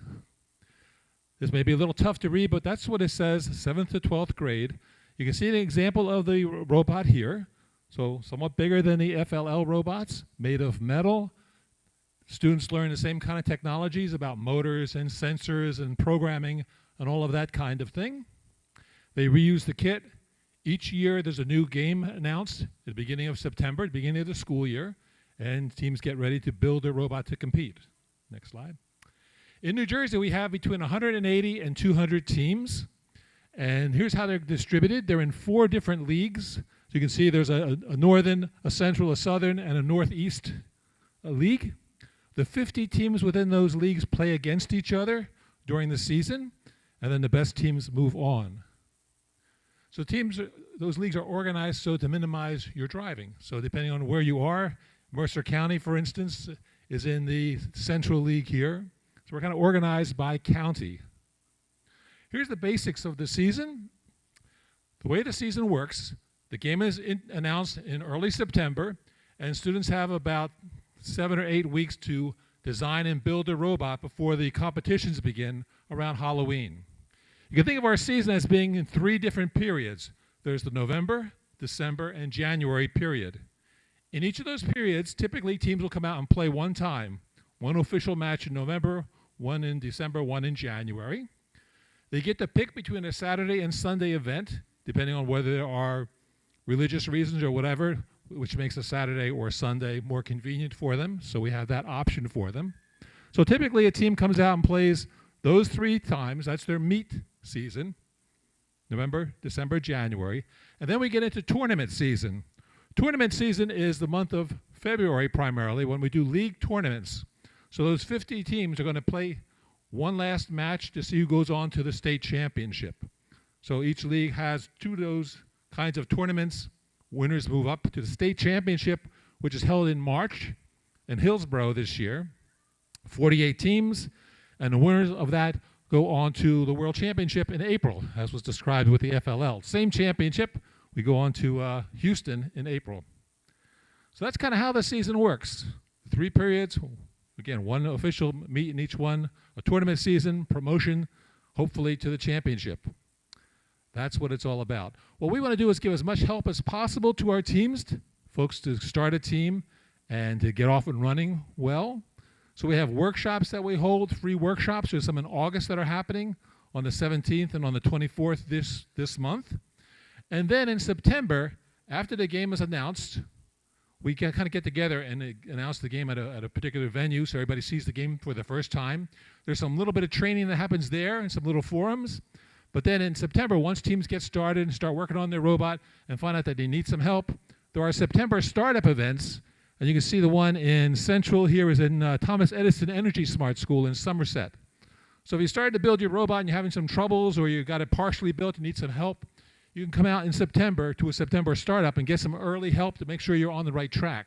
This may be a little tough to read, but that's what it says, 7th to 12th grade. You can see an example of the robot here. So somewhat bigger than the FLL robots, made of metal. Students learn the same kind of technologies about motors and sensors and programming and all of that kind of thing. They reuse the kit. Each year there's a new game announced at the beginning of September, the beginning of the school year, and teams get ready to build their robot to compete. Next slide. In New Jersey, we have between 180 and 200 teams. And here's how they're distributed. They're in 4 different leagues. So you can see there's a northern, a central, a southern, and a northeast league. The 50 teams within those leagues play against each other during the season, and then the best teams move on. So those leagues are organized so to minimize your driving. So depending on where you are, Mercer County, for instance, is in the Central League here. So we're kind of organized by county. Here's the basics of the season. The way the season works, the game is announced in early September, and students have about 7 or 8 weeks to design and build a robot before the competitions begin around Halloween. You can think of our season as being in 3 different periods. There's the November, December, and January period. In each of those periods, typically teams will come out and play one time. One official match in November, one in December, one in January. They get to pick between a Saturday and Sunday event, depending on whether there are religious reasons or whatever, which makes a Saturday or a Sunday more convenient for them. So we have that option for them. So typically a team comes out and plays those 3 times. That's their meet season, November, December, January. And then we get into tournament season. Tournament season is the month of February primarily when we do league tournaments. So those 50 teams are going to play one last match to see who goes on to the state championship. So each league has 2 of those kinds of tournaments. Winners move up to the state championship, which is held in March in Hillsborough this year. 48 teams, and the winners of that go on to the World Championship in April, as was described with the FLL. Same championship, we go on to Houston in April. So that's kind of how the season works. 3 periods, again, 1 official meet in each one, a tournament season, promotion, hopefully to the championship. That's what it's all about. What we want to do is give as much help as possible to our teams, folks to start a team and to get off and running well. So we have workshops that we hold, free workshops. There's some in August that are happening on the 17th and on the 24th this month. And then in September, after the game is announced, we can kind of get together and announce the game at a particular venue so everybody sees the game for the first time. There's some little bit of training that happens there and some little forums. But then in September, once teams get started and start working on their robot and find out that they need some help, there are September startup events. And you can see the one in Central here is in Thomas Edison Energy Smart School in Somerset. So if you started to build your robot and you're having some troubles or you got it partially built and need some help, you can come out in September to a September startup and get some early help to make sure you're on the right track.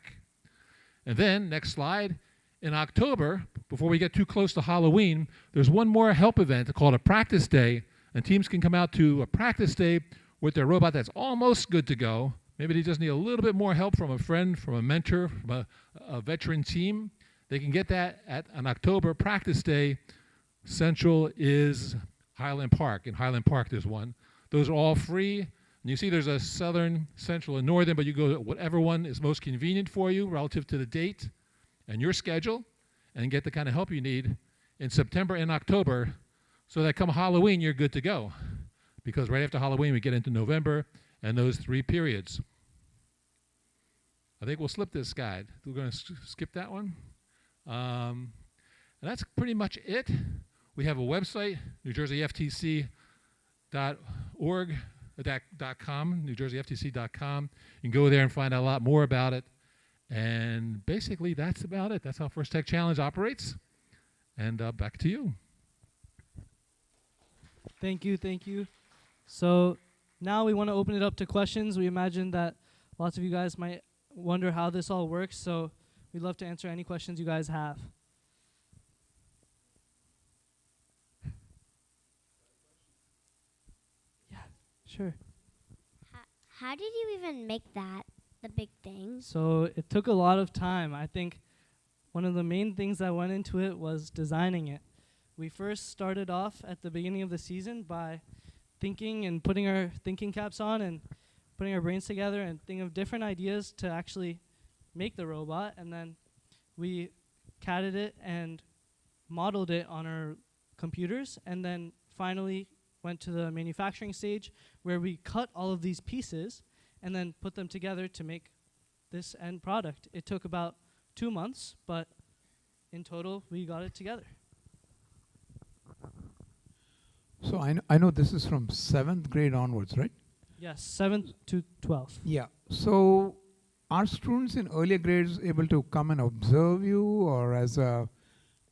And then, next slide, in October, before we get too close to Halloween, there's one more help event called a practice day, and teams can come out to a practice day with their robot that's almost good to go. Maybe they just need a little bit more help from a friend, from a mentor, from a veteran team. They can get that at an October practice day. Central is Highland Park. In Highland Park, there's one. Those are all free. And you see there's a southern, central, and northern, but you go to whatever one is most convenient for you relative to the date and your schedule and get the kind of help you need in September and October so that come Halloween, you're good to go. Because right after Halloween, we get into November and those 3 periods. I think we'll slip this guide. We're going to skip that one. And that's pretty much it. We have a website, NewJerseyFTC.org.com, NewJerseyFTC.com. You can go there and find out a lot more about it. And basically, that's about it. That's how First Tech Challenge operates. And back to you. Thank you, thank you. So now we want to open it up to questions. We imagine that lots of you guys might wonder how this all works, so we'd love to answer any questions you guys have. Yeah, sure. How did you even make that, the big thing? So it took a lot of time. I think one of the main things that went into it was designing it. We first started off at the beginning of the season by thinking and putting our thinking caps on and putting our brains together and thinking of different ideas to actually make the robot. And then we CAD'd it and modeled it on our computers, and then finally went to the manufacturing stage where we cut all of these pieces and then put them together to make this end product. It took about 2 months, but in total, we got it together. So I know this is from 7th grade onwards, right? Yes, 7th to 12th. Yeah. So are students in earlier grades able to come and observe you, or as a,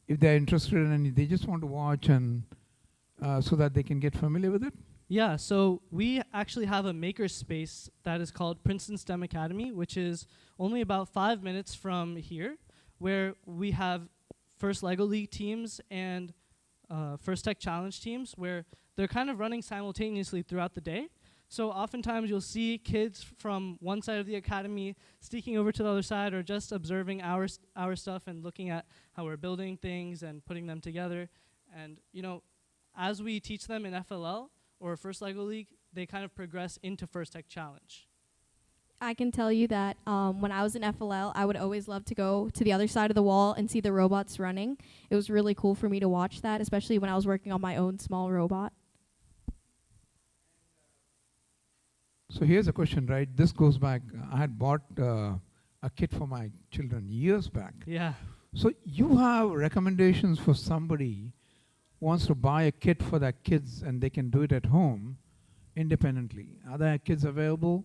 if they're interested and they just want to watch and so that they can get familiar with it? Yeah, so we actually have a maker space that is called Princeton STEM Academy, which is only about 5 minutes from here, where we have First LEGO League teams and First Tech Challenge teams, where they're kind of running simultaneously throughout the day. So oftentimes you'll see kids from one side of the academy sneaking over to the other side, or just observing our stuff and looking at how we're building things and putting them together. And you know, as we teach them in FLL or First LEGO League, they kind of progress into First Tech Challenge. I can tell you that when I was in FLL, I would always love to go to the other side of the wall and see the robots running. It was really cool for me to watch that, especially when I was working on my own small robot. So here's a question, right? This goes back, I had bought a kit for my children years back. Yeah. So you have recommendations for somebody who wants to buy a kit for their kids and they can do it at home independently. Are there kits available?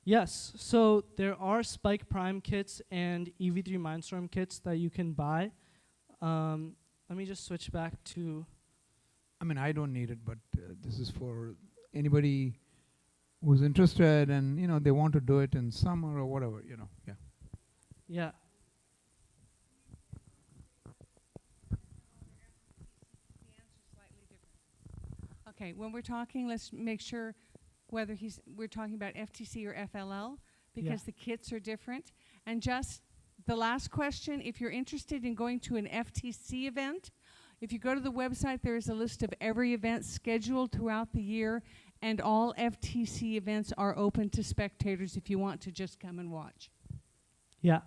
Yes, so there are Spike Prime kits and EV3 Mindstorm kits that you can buy. Let me just switch back to... I mean, I don't need it, but this is for anybody who's interested and, you know, they want to do it in summer or whatever, you know, yeah. Yeah. Okay, when we're talking, let's make sure whether we're talking about FTC or FLL, because the kits are different. And just the last question, if you're interested in going to an FTC event, if you go to the website, there is a list of every event scheduled throughout the year, and all FTC events are open to spectators if you want to just come and watch. Yeah.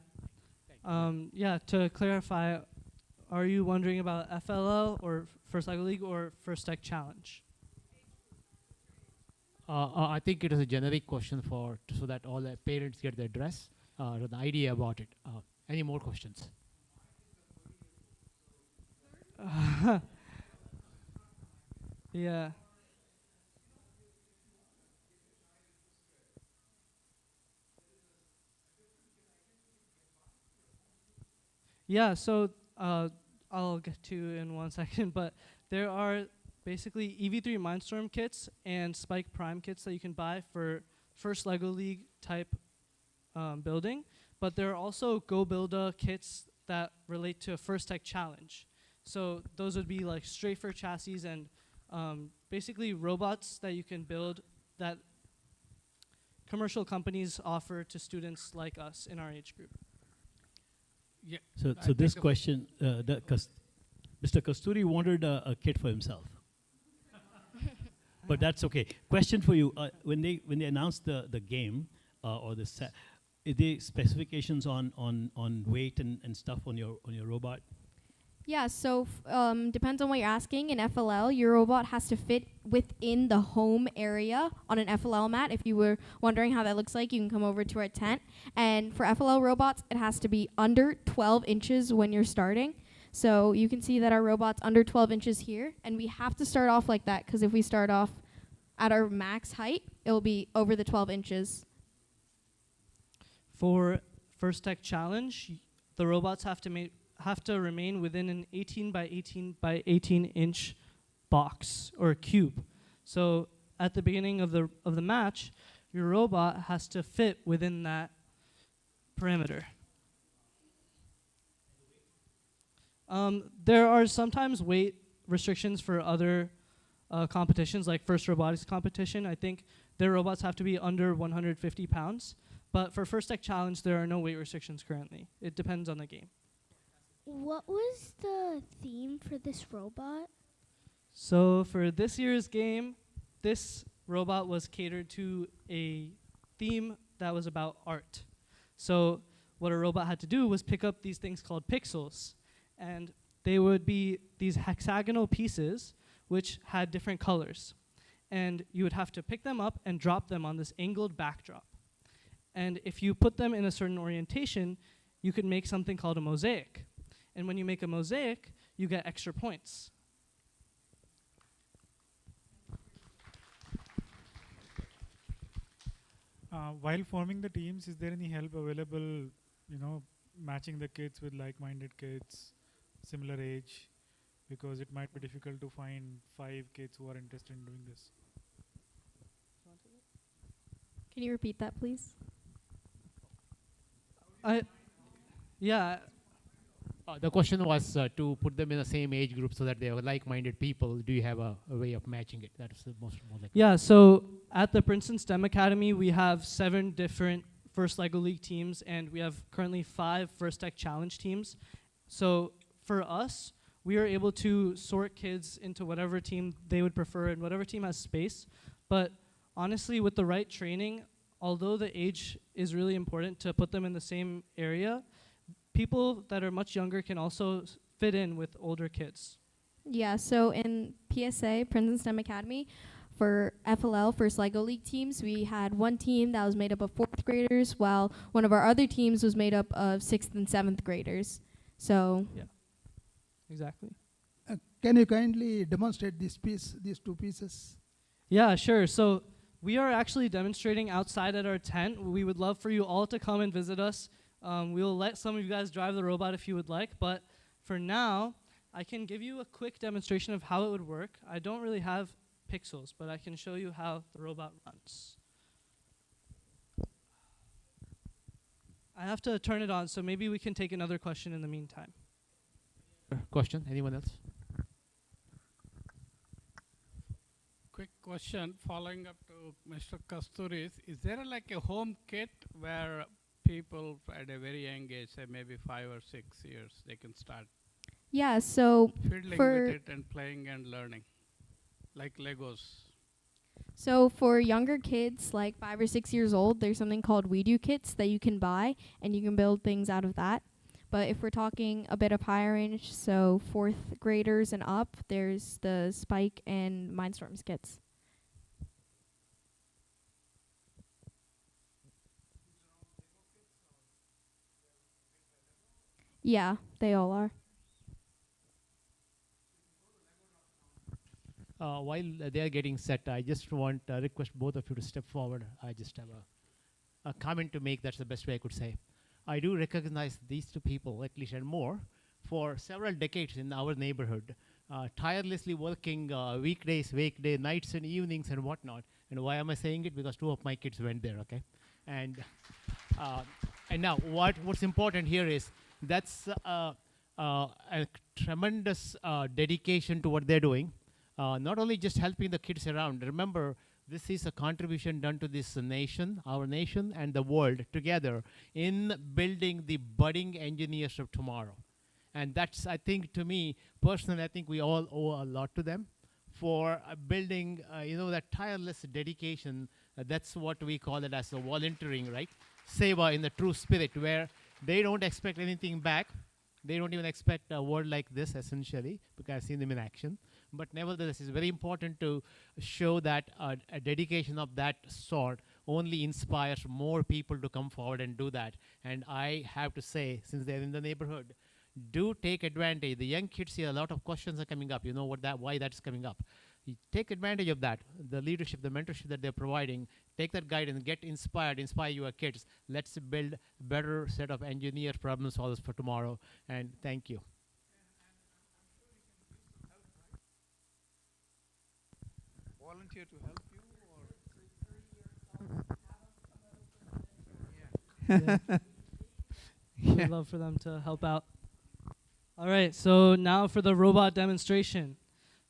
Yeah, to clarify, are you wondering about FLL or First Lego League or First Tech Challenge? I think it is a generic question so that all the parents get the address, the idea about it. Any more questions? Yeah. Yeah, so I'll get to in 1 second, but there are basically EV3 Mindstorm kits and Spike Prime kits that you can buy for First Lego League type building, but there are also Go Builda kits that relate to a First Tech Challenge. So those would be like Strafer chassis and basically robots that you can build that commercial companies offer to students like us in our age group. Yeah. So this question, Mr. Kasturi wanted a kit for himself. But that's okay. Question for you: when they announced the game or the set, are there specifications on weight and stuff on your robot? Yeah, so depends on what you're asking. In FLL, your robot has to fit within the home area on an FLL mat. If you were wondering how that looks like, you can come over to our tent. And for FLL robots, it has to be under 12 inches when you're starting. So you can see that our robot's under 12 inches here. And we have to start off like that, because if we start off at our max height, it will be over the 12 inches. For First Tech Challenge, the robots have to remain within an 18 by 18 by 18 inch box or cube. So at the beginning of the match, your robot has to fit within that perimeter. There are sometimes weight restrictions for other competitions, like First Robotics competition. I think their robots have to be under 150 pounds. But for First Tech Challenge, there are no weight restrictions currently. It depends on the game. What was the theme for this robot? So for this year's game, this robot was catered to a theme that was about art. So what a robot had to do was pick up these things called pixels. And they would be these hexagonal pieces which had different colors. And you would have to pick them up and drop them on this angled backdrop. And if you put them in a certain orientation, you could make something called a mosaic. And when you make a mosaic, you get extra points. While forming the teams, is there any help available, matching the kids with like-minded kids, similar age? Because it might be difficult to find 5 kids who are interested in doing this. Can you repeat that, please? Yeah. The question was to put them in the same age group so that they are like-minded people. Do you have a way of matching it? That is the most like. Yeah, so at the Princeton STEM Academy, we have 7 different First Lego League teams, and we have currently 5 First Tech Challenge teams. So for us, we are able to sort kids into whatever team they would prefer and whatever team has space. But honestly, with the right training, although the age is really important to put them in the same area, people that are much younger can also fit in with older kids. Yeah, so in PSA, Princeton STEM Academy, for FLL, First Lego League teams, we had one team that was made up of 4th graders, while one of our other teams was made up of 6th and 7th graders. So, yeah, exactly. Can you kindly demonstrate these 2 pieces? Yeah, sure. So we are actually demonstrating outside at our tent. We would love for you all to come and visit us. We'll let some of you guys drive the robot if you would like, but for now, I can give you a quick demonstration of how it would work. I don't really have pixels, but I can show you how the robot runs. I have to turn it on, so maybe we can take another question in the meantime. Question? Anyone else? Quick question following up to Mr. Kasturi's. Is there like a home kit where people at a very young age, say maybe 5 or 6 years, they can start yeah, so fiddling with it and playing and learning, like Legos? So for younger kids, like 5 or 6 years old, there's something called We Do kits that you can buy, and you can build things out of that. But if we're talking a bit of higher range, so 4th graders and up, there's the Spike and Mindstorm skits. Yeah, they all are. While they are getting set, I just want to request both of you to step forward. I just have a comment to make. That's the best way I could say. I do recognize these two people, at least and more, for several decades in our neighborhood, tirelessly working weekdays, weekday, nights and evenings and whatnot. And why am I saying it? Because 2 of my kids went there, okay? And now what's important here is that's a tremendous dedication to what they're doing. Not only just helping the kids around. Remember, this is a contribution done to this nation, our nation, and the world together in building the budding engineers of tomorrow. And that's, I think, to me, personally, I think we all owe a lot to them for building, that tireless dedication. That's what we call it as a volunteering, right? Seva in the true spirit, where they don't expect anything back. They don't even expect a word like this, essentially, because I've seen them in action. But nevertheless, it's very important to show that a dedication of that sort only inspires more people to come forward and do that. And I have to say, since they're in the neighborhood, do take advantage. The young kids here, a lot of questions are coming up. You know why that's coming up. You take advantage of that, the leadership, the mentorship that they're providing. Take that guidance, get inspired, inspire your kids. Let's build a better set of engineers, problem solvers for tomorrow. And thank you. Volunteer to help you, or We'd love for them to help out. All right, so now for the robot demonstration.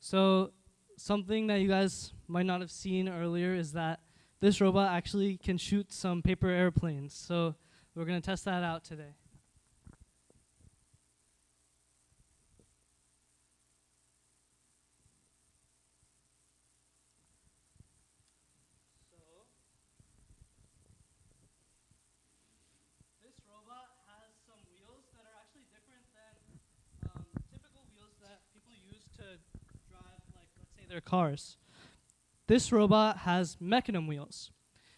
So something that you guys might not have seen earlier is that this robot actually can shoot some paper airplanes. So we're going to test that out today. This robot has some wheels that are actually different than typical wheels that people use to drive, like, let's say, their cars. This robot has mechanism wheels.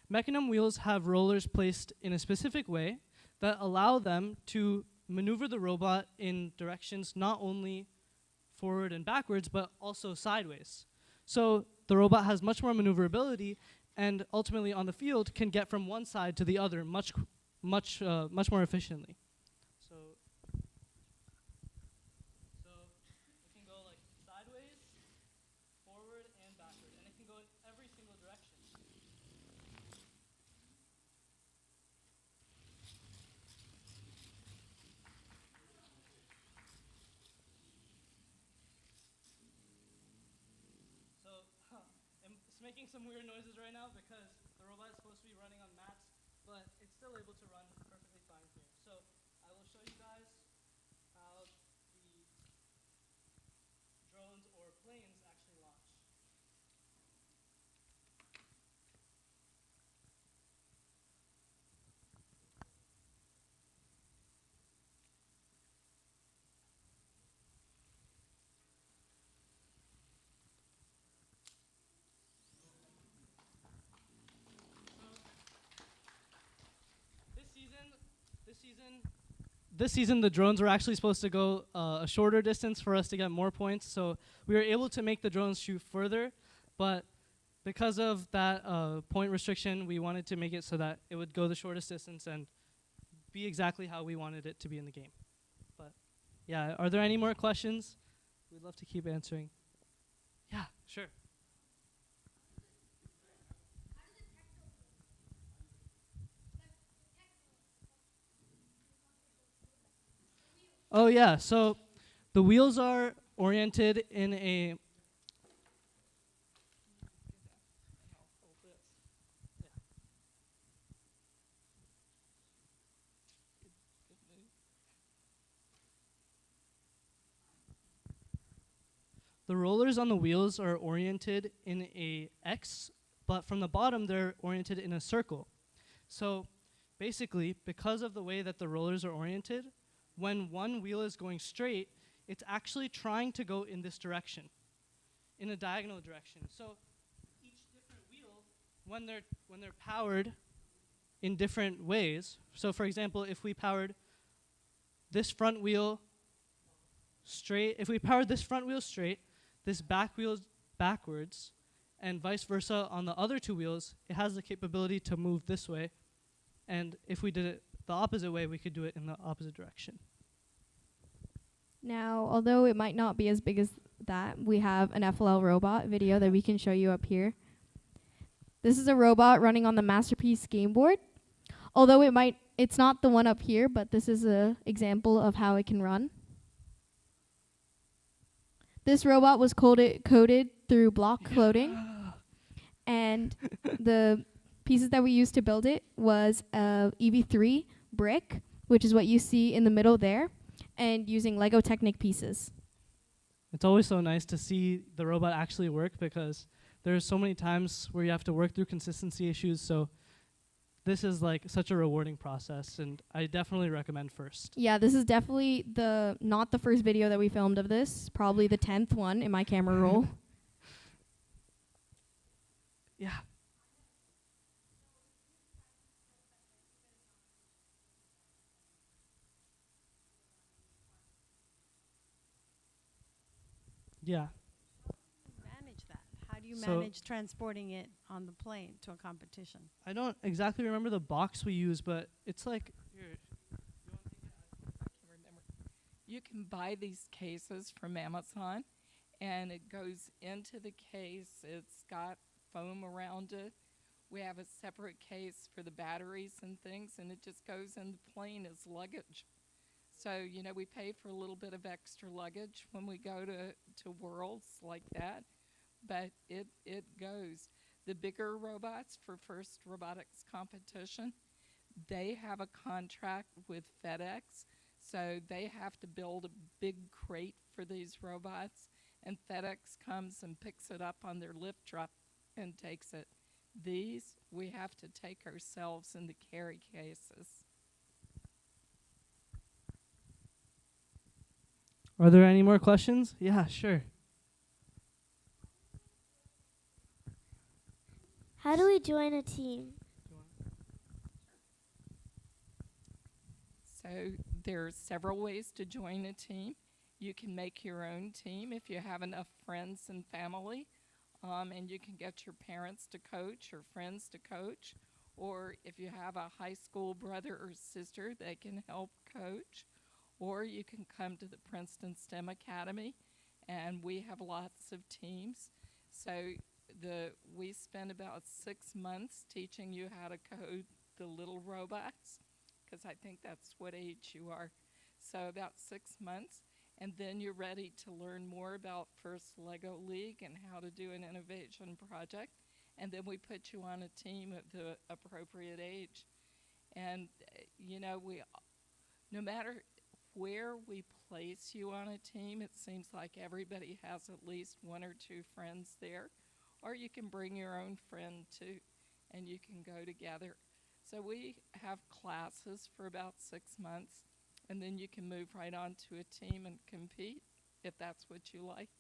Mechanism wheels have rollers placed in a specific way that allow them to maneuver the robot in directions not only forward and backwards, but also sideways. So the robot has much more maneuverability, and ultimately on the field can get from one side to the other much more efficiently. So it can go like sideways, forward, and backward, and it can go in every single direction. So it's making some weird noises right now because the robot is supposed to be running on mats, but it's still able to run perfectly fine here. So I will show you guys how the drones or planes actually launch. This season, the drones were actually supposed to go a shorter distance for us to get more points. So we were able to make the drones shoot further, but because of that point restriction, we wanted to make it so that it would go the shortest distance and be exactly how we wanted it to be in the game. But yeah, are there any more questions? We'd love to keep answering. Yeah, sure. Oh yeah, so the wheels are oriented in a The rollers on the wheels are oriented in a X, but from the bottom they're oriented in a circle. So basically, because of the way that the rollers are oriented, when one wheel is going straight, it's actually trying to go in this direction, in a diagonal direction. So each different wheel, when they're powered in different ways, so for example, if we powered this front wheel straight, this back wheel backwards, and vice versa on the other two wheels, it has the capability to move this way. And if we did it the opposite way, we could do it in the opposite direction. Now, although it might not be as big as that, we have an FLL robot video that we can show you up here. This is a robot running on the Masterpiece game board. Although it's not the one up here, but this is an example of how it can run. This robot was coded through block coding, and the pieces that we used to build it was a EV3 brick, which is what you see in the middle there, and using Lego Technic pieces. It's always so nice to see the robot actually work, because there's so many times where you have to work through consistency issues, so this is like such a rewarding process, and I definitely recommend FIRST. Yeah, this is definitely not the first video that we filmed of this, probably the 10th one in my camera roll. Yeah. Yeah. Manage that. How do you So- manage transporting it on the plane to a competition? I don't exactly remember the box we use, but it's like, here. You can buy these cases from Amazon, and it goes into the case. It's got foam around it. We have a separate case for the batteries and things, and it just goes in the plane as luggage. So, you know, we pay for a little bit of extra luggage when we go to worlds like that, but it goes. The bigger robots for FIRST robotics competition, they have a contract with FedEx, so they have to build a big crate for these robots, and FedEx comes and picks it up on their lift truck and takes it. These we have to take ourselves in the carry cases. Are there any more questions? Yeah, sure. How do we join a team? So there are several ways to join a team. You can make your own team if you have enough friends and family, and you can get your parents to coach or friends to coach, or if you have a high school brother or sister, they can help coach. Or you can come to the Princeton STEM Academy, and we have lots of teams. So we spend about 6 months teaching you how to code the little robots, because I think that's what age you are. So about 6 months, and then you're ready to learn more about FIRST Lego League and how to do an innovation project, and then we put you on a team of the appropriate age. And, you know, no matter where we place you on a team, it seems like everybody has at least one or two friends there, or you can bring your own friend too, and you can go together. So we have classes for about 6 months, and then you can move right on to a team and compete if that's what you like.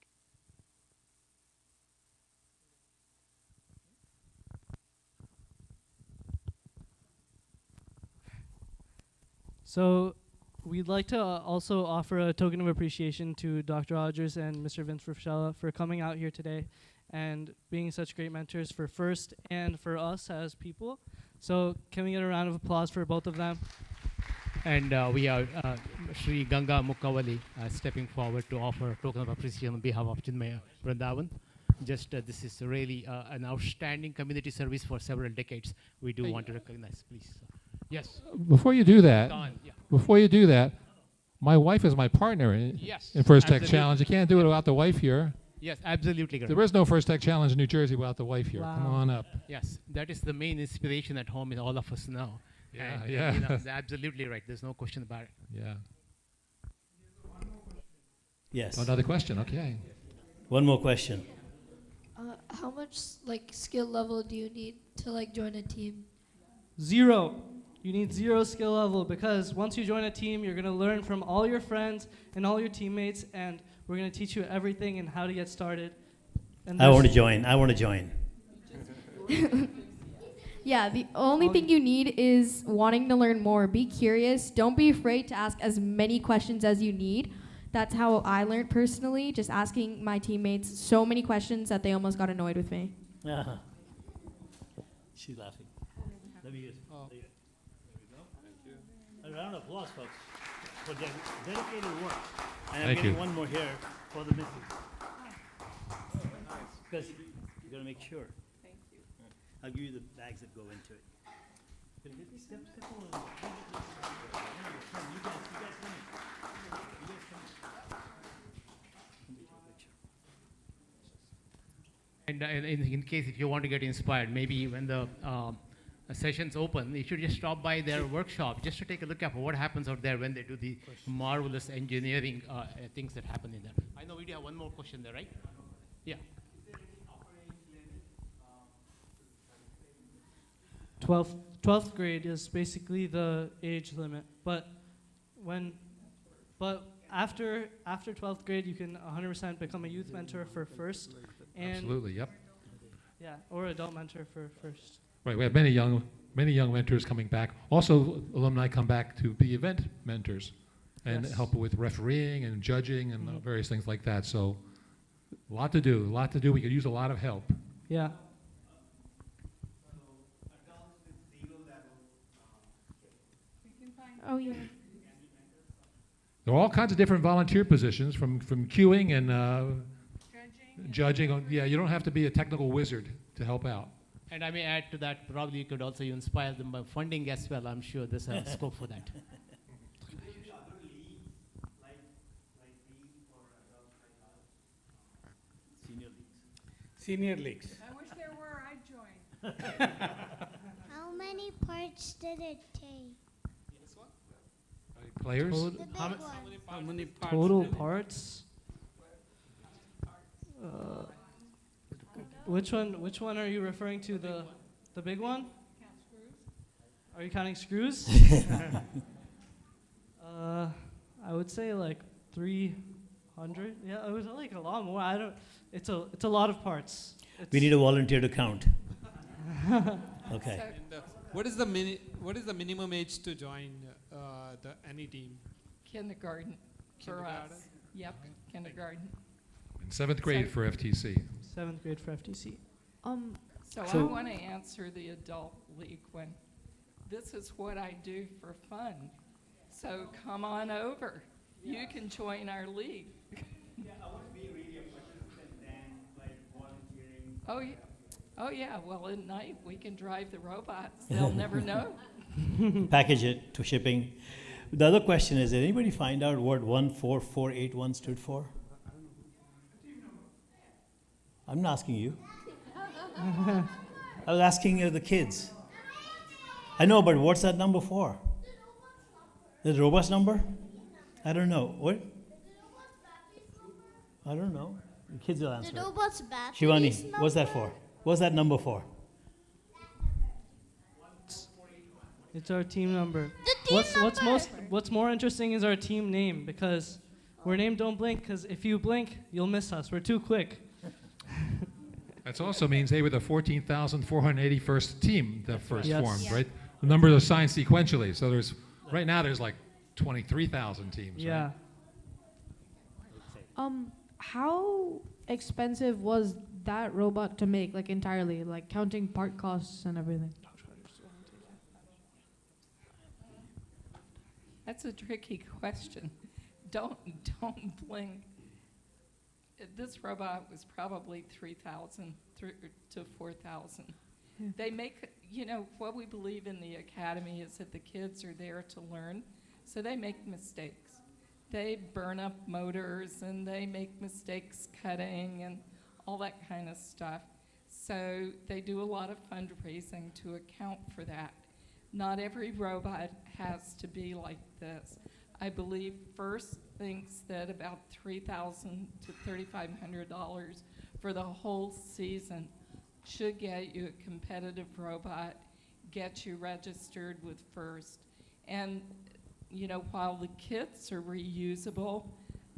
So we'd like to also offer a token of appreciation to Dr. Rogers and Mr. Vince Rufshella for coming out here today and being such great mentors for FIRST and for us as people. So can we get a round of applause for both of them? And we have Sri Ganga Mukkavali stepping forward to offer a token of appreciation on behalf of Chinmaya Vrindavan. This is really an outstanding community service for several decades. We do want to recognize, please. Yes. Before you do that, yeah. my wife is my partner in First Tech Challenge. You can't do it without the wife here. Yes, absolutely correct. There is no First Tech Challenge in New Jersey without the wife here. Wow. Come on up. Yes, that is the main inspiration at home in all of us now. Yeah, and, yeah. You know, absolutely right. There's no question about it. Yeah. Yes. Another question. Okay. One more question. How much skill level do you need to join a team? 0. You need 0 skill level because once you join a team, you're going to learn from all your friends and all your teammates, and we're going to teach you everything and how to get started. And I want to join. I want to join. Yeah, the only thing you need is wanting to learn more. Be curious. Don't be afraid to ask as many questions as you need. That's how I learned personally, just asking my teammates so many questions that they almost got annoyed with me. Uh-huh. She's laughing. Let me use it. There we go. Thank you. A round of applause, folks, for their dedicated work. And I'm Thank getting you. one more here for the missus. Because you got to make sure. Thank you. I'll give you the bags that go into it. Can you get these step over? You guys come in. You guys come in. And in case if you want to get inspired, maybe when the sessions open, you should just stop by their workshop just to take a look at what happens out there when they do the marvelous engineering things that happen in there. I know we do have one more question there, right? Yeah. 12th grade is basically the age limit, but after 12th grade, you can 100% become a youth mentor for first, and Absolutely, yep. yeah, or adult mentor for first. Right, we have many young mentors coming back. Also, alumni come back to be event mentors and Yes. help with refereeing and judging and various things like that. So, a lot to do. We could use a lot of help. Yeah. Oh, yeah. There are all kinds of different volunteer positions, from queuing and judging. Yeah, you don't have to be a technical wizard to help out. And I may add to that, probably you could also inspire them by funding as well. I'm sure there's a scope for that. Senior leagues. I wish there were. I'd join. How many parts did it take? Players? The big one. How many parts? Total did it- parts. Which one are you referring to? The big one? Are you counting screws? I would say like 300. Yeah, it was like a lot more. I don't. It's a lot of parts. We need a volunteer to count. Okay. And, what is the minimum age to join any team? Kindergarten for us. Yep, kindergarten. In 7th grade for FTC. 7th grade for FTC. So I So- want to answer the adult league one. This is what I do for fun. So come on over. You can join our league. Oh, yeah. Oh, yeah. Well, at night we can drive the robots. They'll never know. Package it to shipping. The other question is, did anybody find out what 14481 stood for? I'm not asking you. I was asking the kids. I know, but what's that number for? The robust number? I don't know. What? I don't know. The kids will answer. The robot's battery. Shivani, what's that for? What's that number for? It's our team number. The team What's more interesting is our team name, because we're named Don't Blink, because if you blink, you'll miss us. We're too quick. That also means they were the 14,481st team that first Yes. formed, Yeah. right? The numbers are assigned sequentially. So right now there's like 23,000 teams. Yeah. Right? How expensive was that robot to make, like entirely, like counting part costs and everything? That's a tricky question. Don't blink. This robot was probably 3,000 to 4,000. Yeah. They make, what we believe in the academy is that the kids are there to learn, so they make mistakes. They burn up motors and they make mistakes cutting and all that kind of stuff. So they do a lot of fundraising to account for that. Not every robot has to be like this. I believe FIRST thinks that about $3,000 to $3,500 for the whole season should get you a competitive robot get you registered with FIRST. And, you know, while the kits are reusable,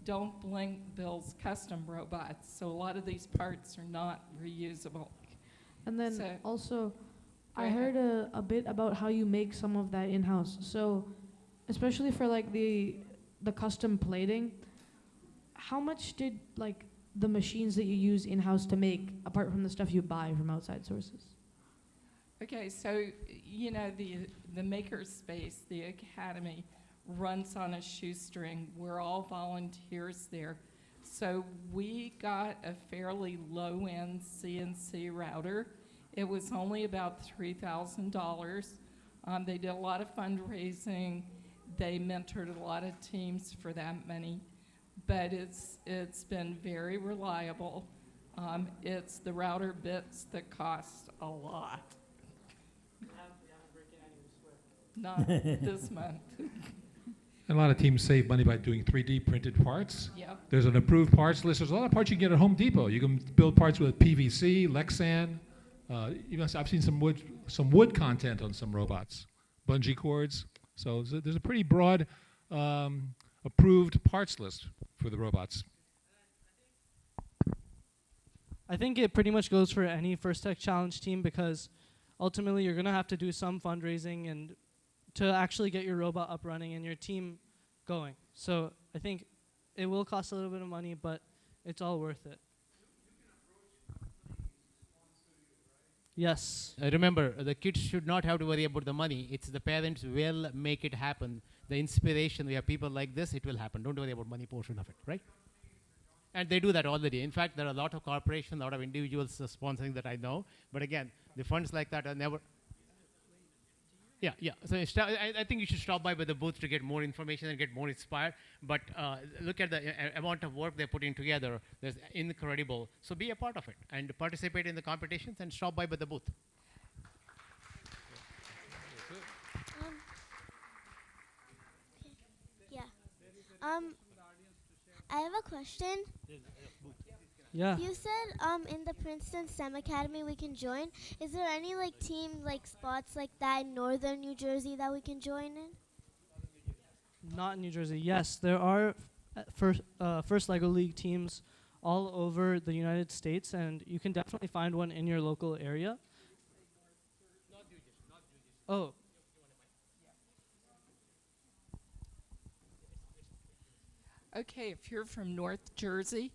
Don't Blink builds custom robots. So a lot of these parts are not reusable. And then So- also, Go I ahead. heard a bit about how you make some of that in-house. So, especially for like the custom plating, how much did like the machines that you use in-house to make, apart from the stuff you buy from outside sources? Okay, so, you know, the maker space, the academy, runs on a shoestring. We're all volunteers there. So we got a fairly low-end CNC router. It was only about $3,000. They did a lot of fundraising. They mentored a lot of teams for that money. But it's been very reliable. It's the router bits that cost a lot. Not this month. And a lot of teams save money by doing 3D printed parts. Yep. There's an approved parts list. There's a lot of parts you can get at Home Depot. You can build parts with PVC, Lexan. Even I've seen some wood content on some robots, bungee cords. So there's a pretty broad approved parts list for the robots. I think it pretty much goes for any First Tech Challenge team, because ultimately you're going to have to do some fundraising and to actually get your robot up running and your team going. So I think it will cost a little bit of money, but it's all worth it. Yes. Remember, the kids should not have to worry about the money. It's the parents will make it happen. The inspiration, we have people like this, it will happen. Don't worry about money portion of it, right? And they do that already. In fact, there are a lot of corporations, a lot of individuals sponsoring that I know. But again, the funds like that are never... Yeah. So I think you should stop by the booth to get more information and get more inspired. But look at the amount of work they're putting together. That's incredible. So be a part of it and participate in the competitions and stop by the booth. Yeah. I have a question. Yeah. You said in the Princeton STEM Academy we can join. Is there any like team like spots like that in northern New Jersey that we can join in? Not in New Jersey. Yes, there are first LEGO League teams all over the United States, and you can definitely find one in your local area. Oh. Okay, if you're from North Jersey,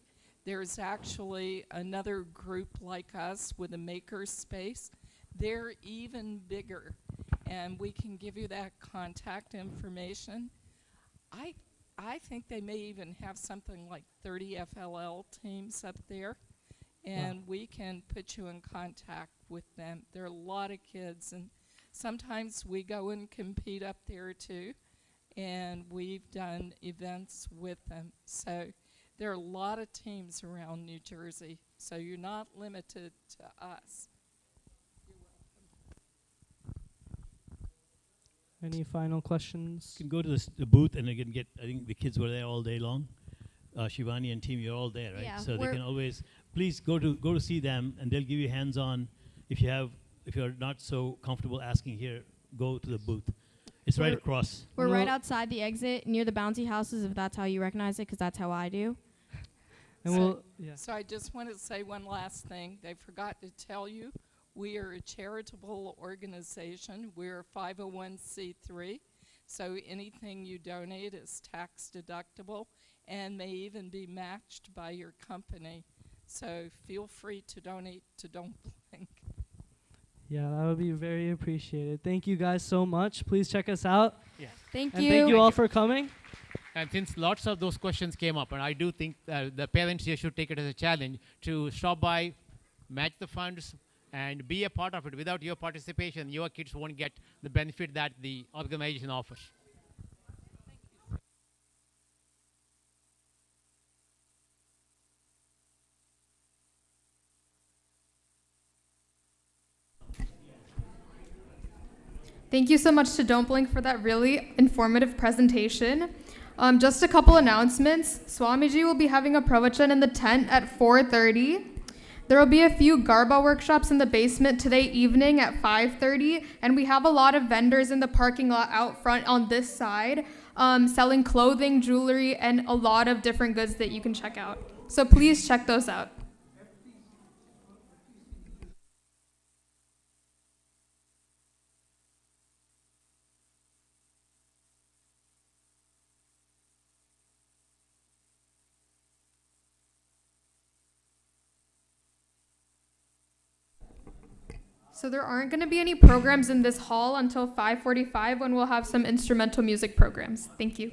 there's actually another group like us with a maker space. They're even bigger, and we can give you that contact information. I think they may even have something like 30 FLL teams up there, and we can put you in contact with them. There are a lot of kids, and sometimes we go and compete up there too, and we've done events with them. So there are a lot of teams around New Jersey, so you're not limited to us. Any final questions? You can go to the booth and you can get, I think the kids were there all day long. Shivani and team, you're all there, right? Yeah, So they we're- can always, please go to see them and they'll give you hands-on. If you're not so comfortable asking here, go to the booth. It's right across. We're right outside the exit near the bouncy houses, if that's how you recognize it, because that's how I do. And So I just want to say one last thing. They forgot to tell you, we are a charitable organization. We're a 501c3, so anything you donate is tax deductible and may even be matched by your company. So feel free to donate to Don't Blink. Yeah, that would be very appreciated. Thank you guys so much. Please check us out. Yeah. Thank and you. thank you all for coming. And since lots of those questions came up, and I do think the parents here should take it as a challenge to stop by, match the funds, and be a part of it. Without your participation, your kids won't get the benefit that the organization offers. Thank you so much to Don't Blink for that really informative presentation. Just a couple announcements. Swamiji will be having a pravachan in the tent at 4:30. There will be a few Garba workshops in the basement today evening at 5:30, and we have a lot of vendors in the parking lot out front on this side, selling clothing, jewelry, and a lot of different goods that you can check out. So please check those out. So there aren't going to be any programs in this hall until 5:45 when we'll have some instrumental music programs. Thank you.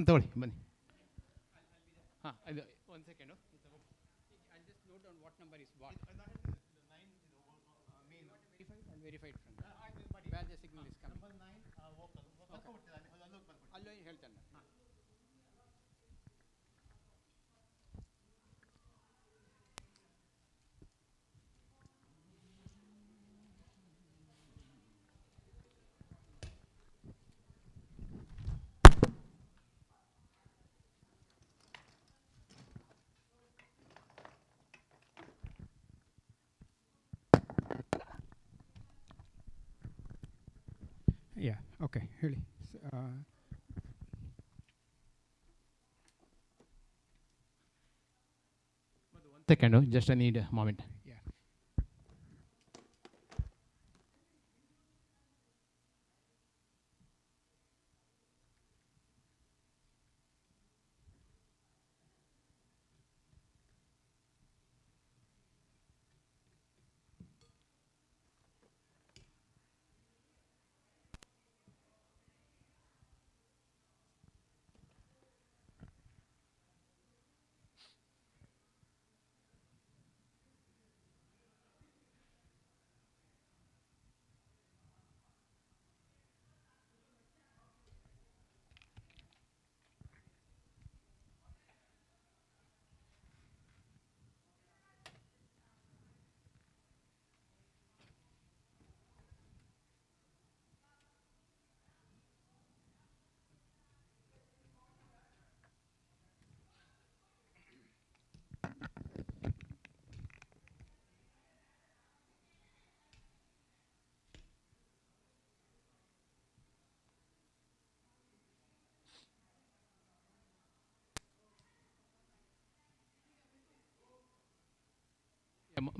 ತಗೊಳ್ಳಿ ಬನ್ನಿ. ಹಾಂ ಒಂದು second. I'll just note down what number is what. Verified friend. Where the signal is coming. Number 9. ಅಲ್ಲೋ ಹೇಳ್ತೇನೆ. Yeah, okay, ಹೇಳಿ. Second, just I need moment.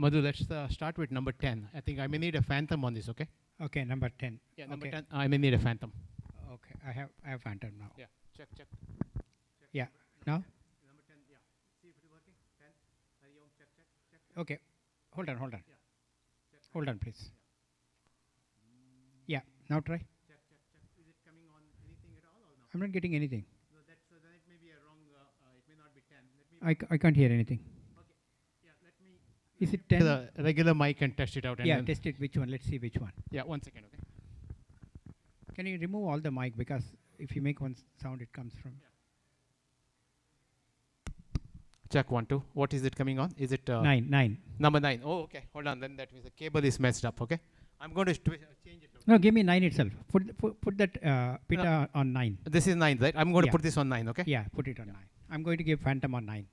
Madhu, let's start with number 10. I think I may need a phantom on this, okay? Okay, number 10. Yeah, number Okay. 10. I may need a phantom. Okay, I have phantom now. Yeah, check. Yeah, now? Number 10, yeah. See if it is working. 10. Check. Okay, hold on. Hold on, please. Yeah, now try. Check. Is it coming on anything at all or no? I'm not getting anything. No, then it may be a wrong, it may not be 10. Let me I can't hear anything. Okay, yeah, let me... Is it 10? The regular mic and test it out. And Yeah, then test it. Which one? Let's see which one. Yeah, 1 second, okay? Can you remove all the mic, because if you make one sound, it comes from... Check 1, 2. What is it coming on? Is it... 9. Number 9. Oh, okay. Hold on. Then that means the cable is messed up, okay? I'm going to change it. No, give me 9 itself. Put that pita on 9. This is 9, right? I'm going to Yeah. put this on 9, okay? Yeah, put it on 9. I'm going to give phantom on 9.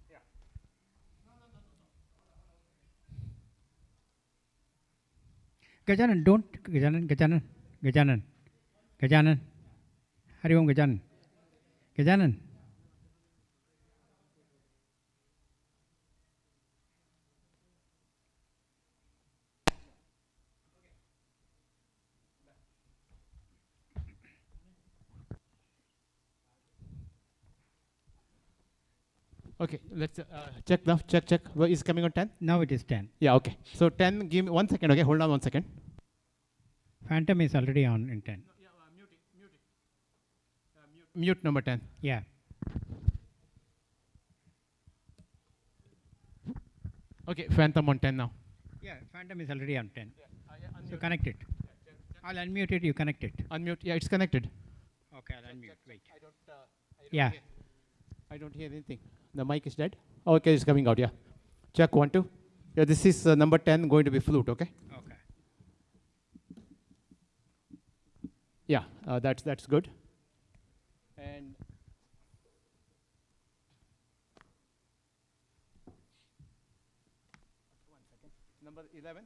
Gajanan, don't. Gajanan. Hari Om Gajanan. Okay, let's check now. Check. Well, is it coming on 10? Now it is 10. Yeah, okay. So 10, give me 1 second, okay? Hold on 1 second. Phantom is already on in 10. Mute number 10. Yeah. Okay, phantom on 10 now. Yeah, phantom is already on 10. So connect it. I'll unmute it, you connect it. Unmute. Yeah, it's connected. Okay, I'll unmute. Wait. Yeah. I don't hear anything. The mic is dead. Okay, it's coming out, yeah. Check 1, 2. Yeah, this is number 10 going to be flute, okay? Okay. Yeah, that's good. And number 11.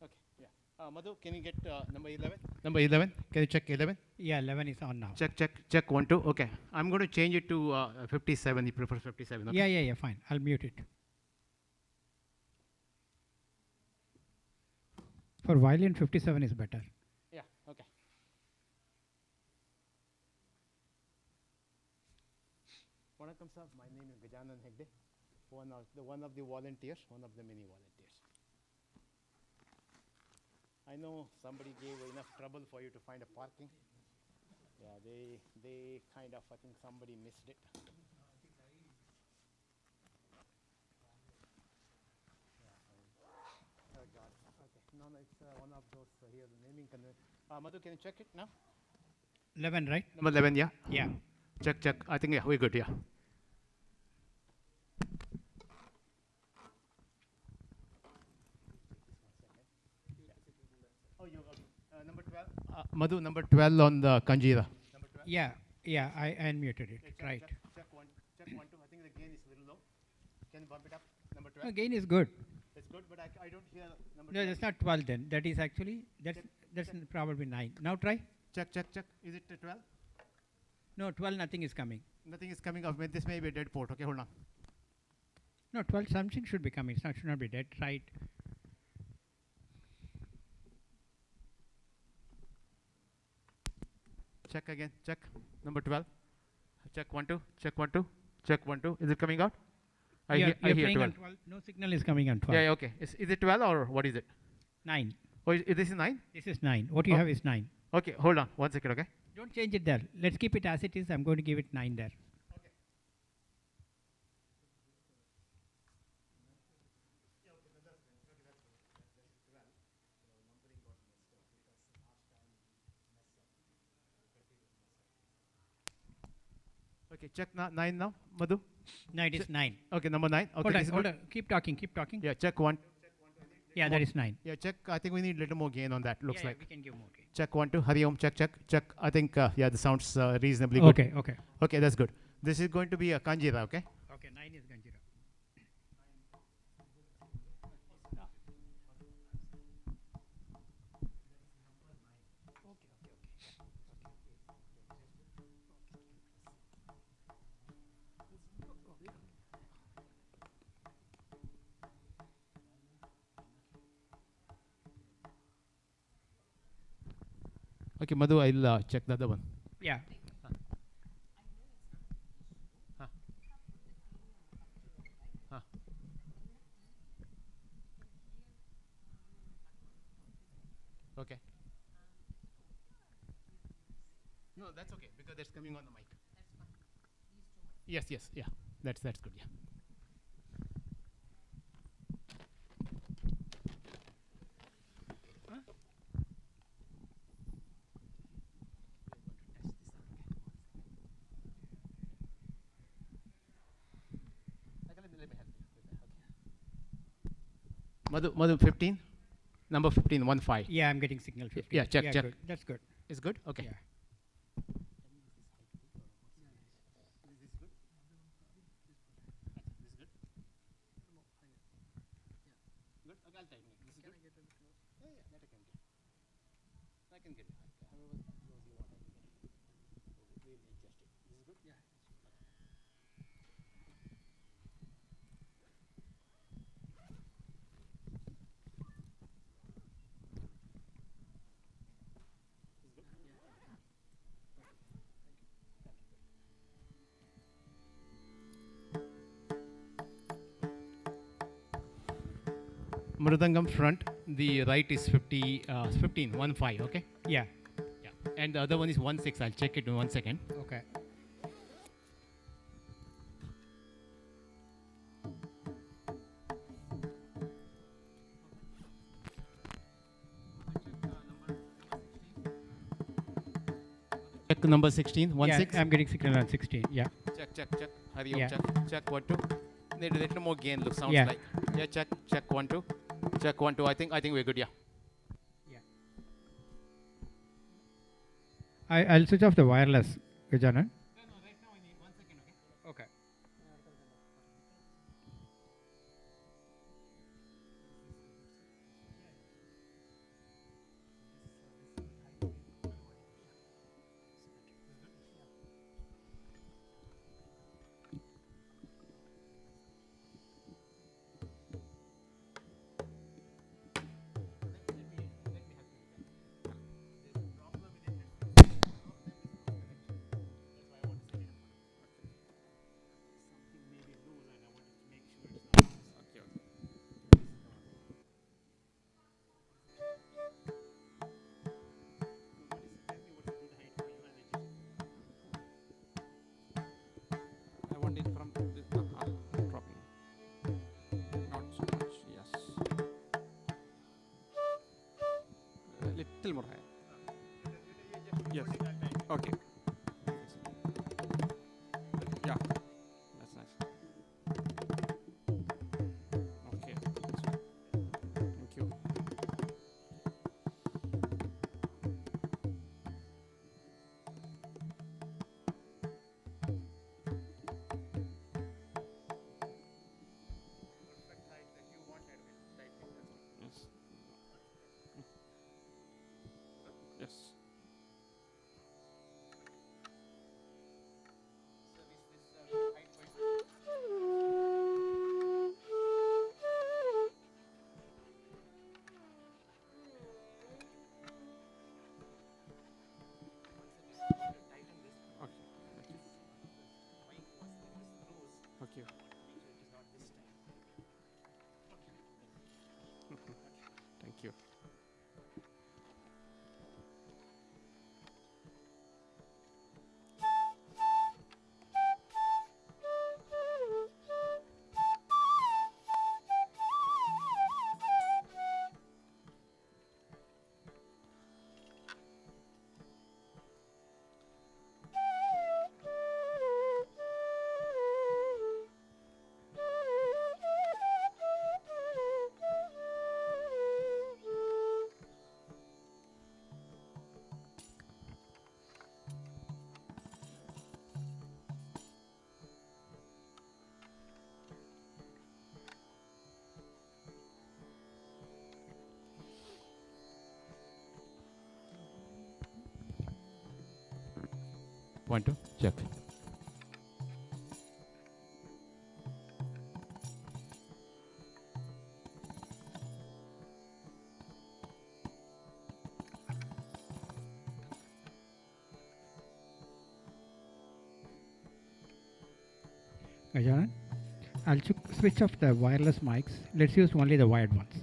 Okay, yeah. Madhu, can you get number 11? Number 11. Can you check 11? Yeah, 11 is on now. Check 1, 2. Okay. I'm going to change it to 57. He prefers 57. Okay? Yeah, fine. I'll mute it. For violin, 57 is better. Yeah, okay. Vanakkam sir, my name is Gajanan Hegde, one of the volunteers, one of the many volunteers. I know somebody gave enough trouble for you to find a parking. Yeah, they kind of, I think somebody missed it. Oh, got it. Okay. No, it's one of those here, the naming convention. Madhu, can you check it now? 11, right? Number 11, yeah? Yeah. Check. I think, yeah, we're good, yeah. Oh, you number 12. Madhu, number 12 on the Kanjira. Yeah, I unmuted it, right. Check one, two. I think the gain is a little low. Can you bump it up? Number 12. No, gain is good. It's good, but I don't hear number No, 12. that's not 12 then. That is actually, that's probably 9. Now try. Check. Is it 12? No, 12, nothing is coming. Nothing is coming off. This may be a dead port. Okay, hold on. No, 12 something should be coming. It should not be dead, right? Check again. Check. Number 12. Check 1, 2. Check 1, 2. Check 1, 2. Is it coming out? I You're hear playing 12. on 12. No signal is coming on 12. Yeah, okay. Is it 12 or what is it? 9. Oh, this is 9? This is 9. What you have is 9. Okay, hold on. 1 second, okay? Don't change it there. Let's keep it as it is. I'm going to give it 9 there. Okay, check 9 now, Madhu. No, it is 9. Okay, number 9. Okay, Hold on. Keep talking. Yeah, check 1. Yeah, that is 9. Yeah, check. I think we need a little more gain on that, looks Yeah, like. we can give more gain. Check 1, 2. Hari Om, check. I think, yeah, the sounds reasonably good. Okay. Okay, that's good. This is going to be a Kanjira, okay? Okay, 9 is Ganjira. Okay, Madhu, I'll check the other one. Yeah. Okay. No, that's okay because that's coming on the mic. Yes, yeah. That's good, yeah. Madhu 15? Number 15, 1, 5. Yeah, I'm getting signal 15. Yeah, check. Good. That's good. It's good? Okay. Yeah. Mridangam front, the right is 15, 1, 5, okay? Yeah. And the other one is 1, 6. I'll check it in 1 second. Okay. Check number 16, 1, Yeah, 6. I'm getting signal on 16. Yeah. Check. Hari Om, Yeah. check 1, 2. Need a little more gain, sounds Yeah. like. Yeah, check 1, 2. Check 1, 2. I think we're good, yeah. I'll switch off the wireless, Gajanan. Okay. little more higher. Yes. Okay. Yeah. That's nice. Okay. Thank you. Yes. Yes. Okay. Okay. Thank you. One, two, check. Gajanan, I'll switch off the wireless mics. Let's use only the wired ones.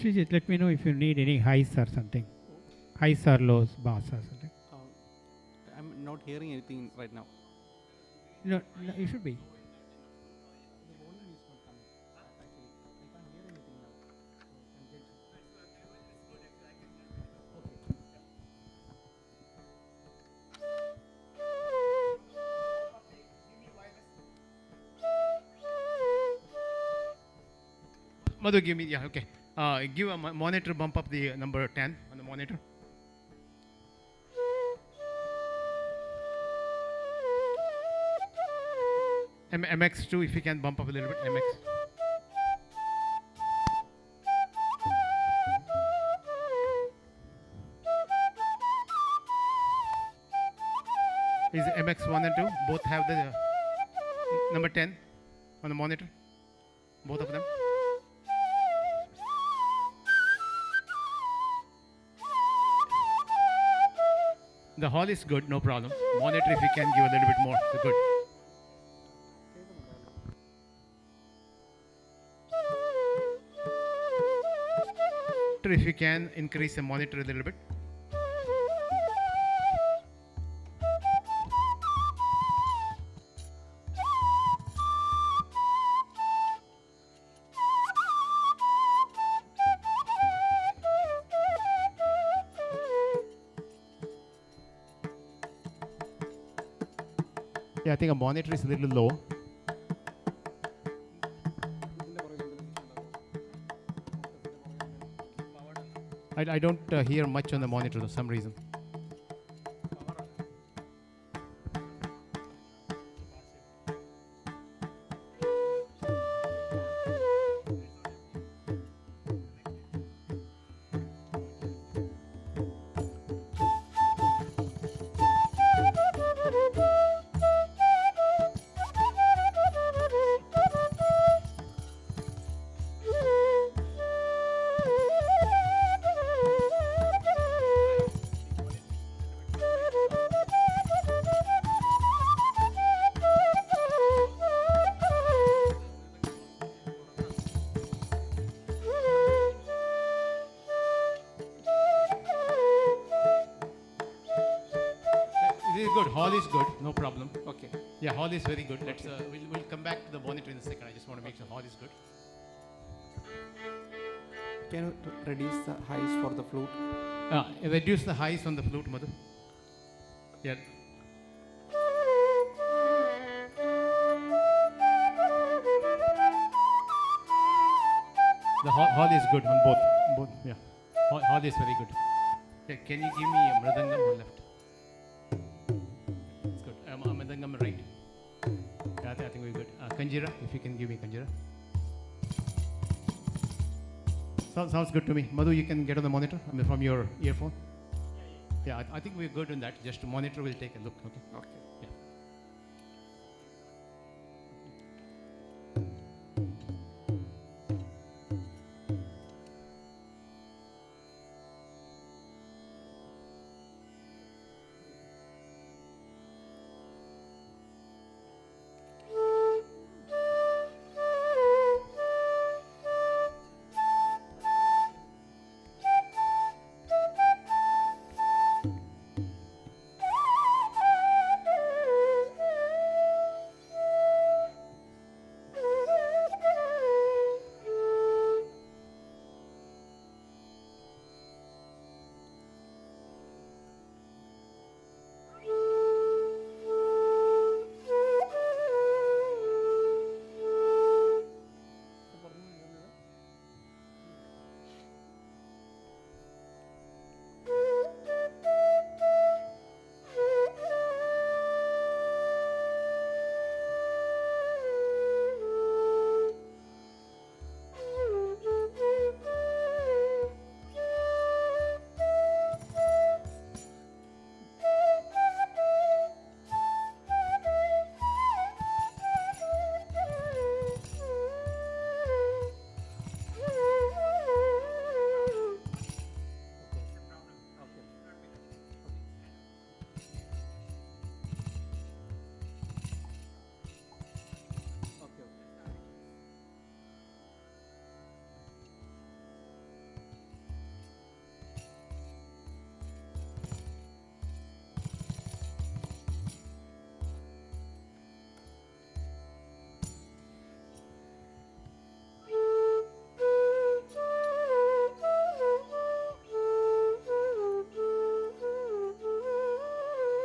Srijit, let me know if you need any highs or something. Highs or lows, bass or something. I'm not hearing anything right now. No, no, you should be. Madhu, give me, yeah, okay. Give a monitor, bump up the number 10 on the monitor. MX2, if you can bump up a little bit. MX. Is MX1 and 2 both have the number 10 on the monitor? Both of them? The hall is good, no problem. Monitor, if you can give a little bit more, so good. If you can increase the monitor a little bit. Yeah, I think a monitor is a little low. I don't hear much on the monitor for some reason. Good. Hall is good. No problem. Okay. Yeah, hall is very good. Let's we'll come back to the monitor in a second. I just want to make sure hall is good. Can you reduce the highs for the flute? Reduce the highs on the flute, Madhu. Yeah. The hall is good on both. Yeah. Hall is very good. Yeah, can you give me a mridangam on left? It's good. Mridangam right. Yeah, I think we're good. Kanjira, if you can give me Kanjira. Sounds good to me. Madhu, you can get on the monitor from your earphone. Yeah, I think we're good on that. Just to monitor, we'll take a look. Okay. Okay. Yeah.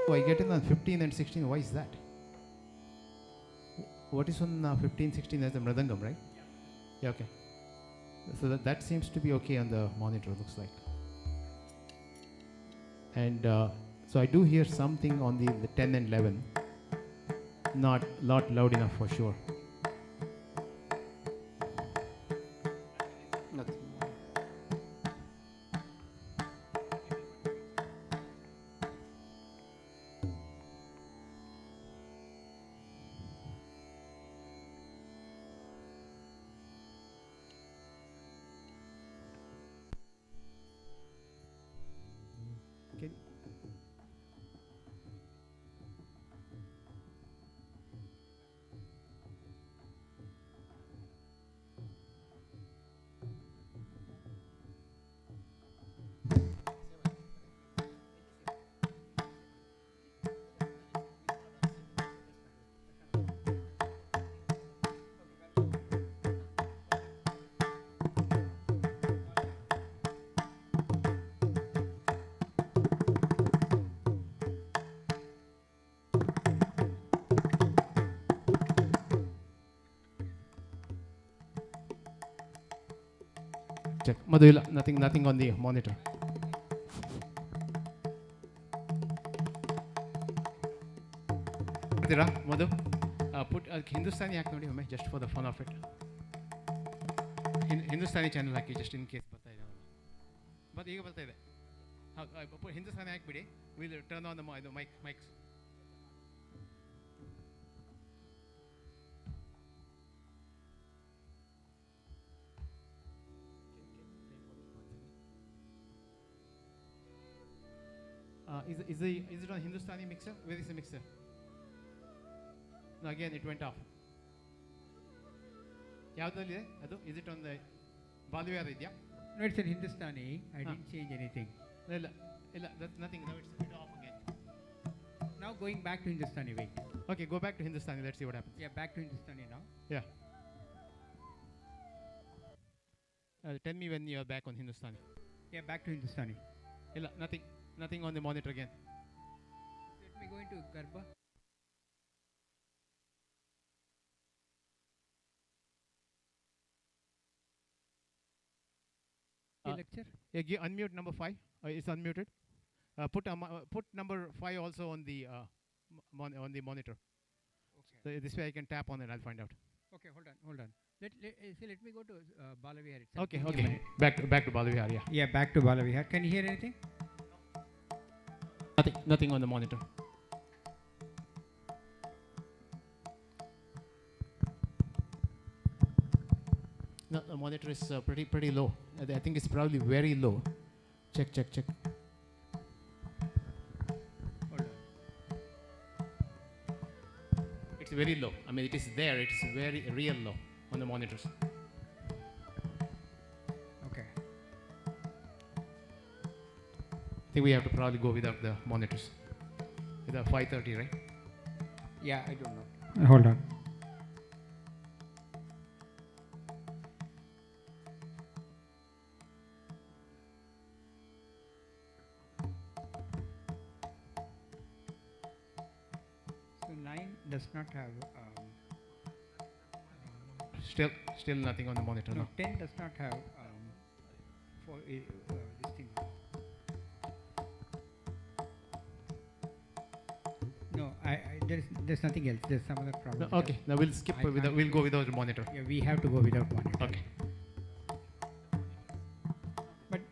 Oh, I get in on 15 and 16. Why is that? What is on 15, 16 as the mridangam, right? Yeah, okay. So that seems to be okay on the monitor, looks like. And so I do hear something on the 10 and 11. not loud enough for sure. Nothing. Can check. Madhu, nothing on the monitor. Madhu, put Hindustani hack nodi ಒಮ್ಮೆ just for the fun of it. Hindustani channel hockey just in case ಬರ್ತಾ ಇದೆ. But ಈಗ ಬರ್ತಾ ಇದೆ. Hindustani ಹಾಕ್ಬಿಡಿ. We'll turn on the mics. Is it on Hindustani mixer? Where is the mixer? No, again it went off. ಯಾವ್ದ್ರಲ್ಲಿದೆ ಅದು? Is it on the Balwiyar idea? No, it's in Hindustani. I didn't change anything. ಇಲ್ಲ, that's nothing. Now it's off again. Now going back to Hindustani. Wait. Okay, go back to Hindustani. Let's see what happens. Yeah, back to Hindustani now. Yeah. Tell me when you are back on Hindustani. Yeah, back to Hindustani. ಇಲ್ಲ, nothing on the monitor again. Let me go into Garba. Lecture. Yeah, unmute number 5. It's unmuted. Put number 5 also on the monitor. Okay. So this way I can tap on it. I'll find out. Okay, hold on. Let me go to Balavihar itself. Okay. Back to Balwiyar. Yeah. Yeah, back to Balavihar. Can you hear anything? Nothing on the monitor. No, the monitor is pretty low. I think it's probably very low. Check. Hold on. It's very low. I mean, it is there. It's very real low on the monitors. Okay. I think we have to probably go without the monitors. With the 530, right? Yeah, I don't know. Hold on. So 9 does not have. Still nothing on the monitor. No, 10 does not have this thing. No, there's nothing else. There's some other problem. No, okay, now we'll skip. We'll go without the monitor. Yeah, we have to go without monitor. Okay.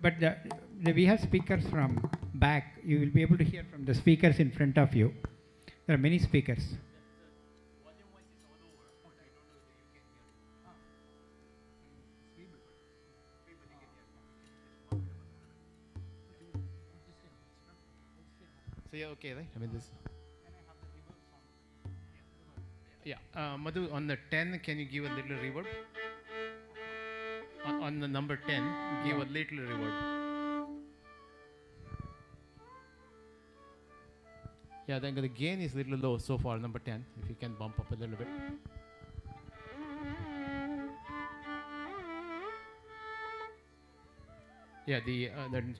But we have speakers from back. You will be able to hear from the speakers in front of you. There are many speakers. So you're okay, right? I mean this. Yeah, Madhu, on the 10, can you give a little reverb? On the number 10, give a little reverb. Yeah, then the gain is a little low so far, number 10. If you can bump up a little bit. Yeah, the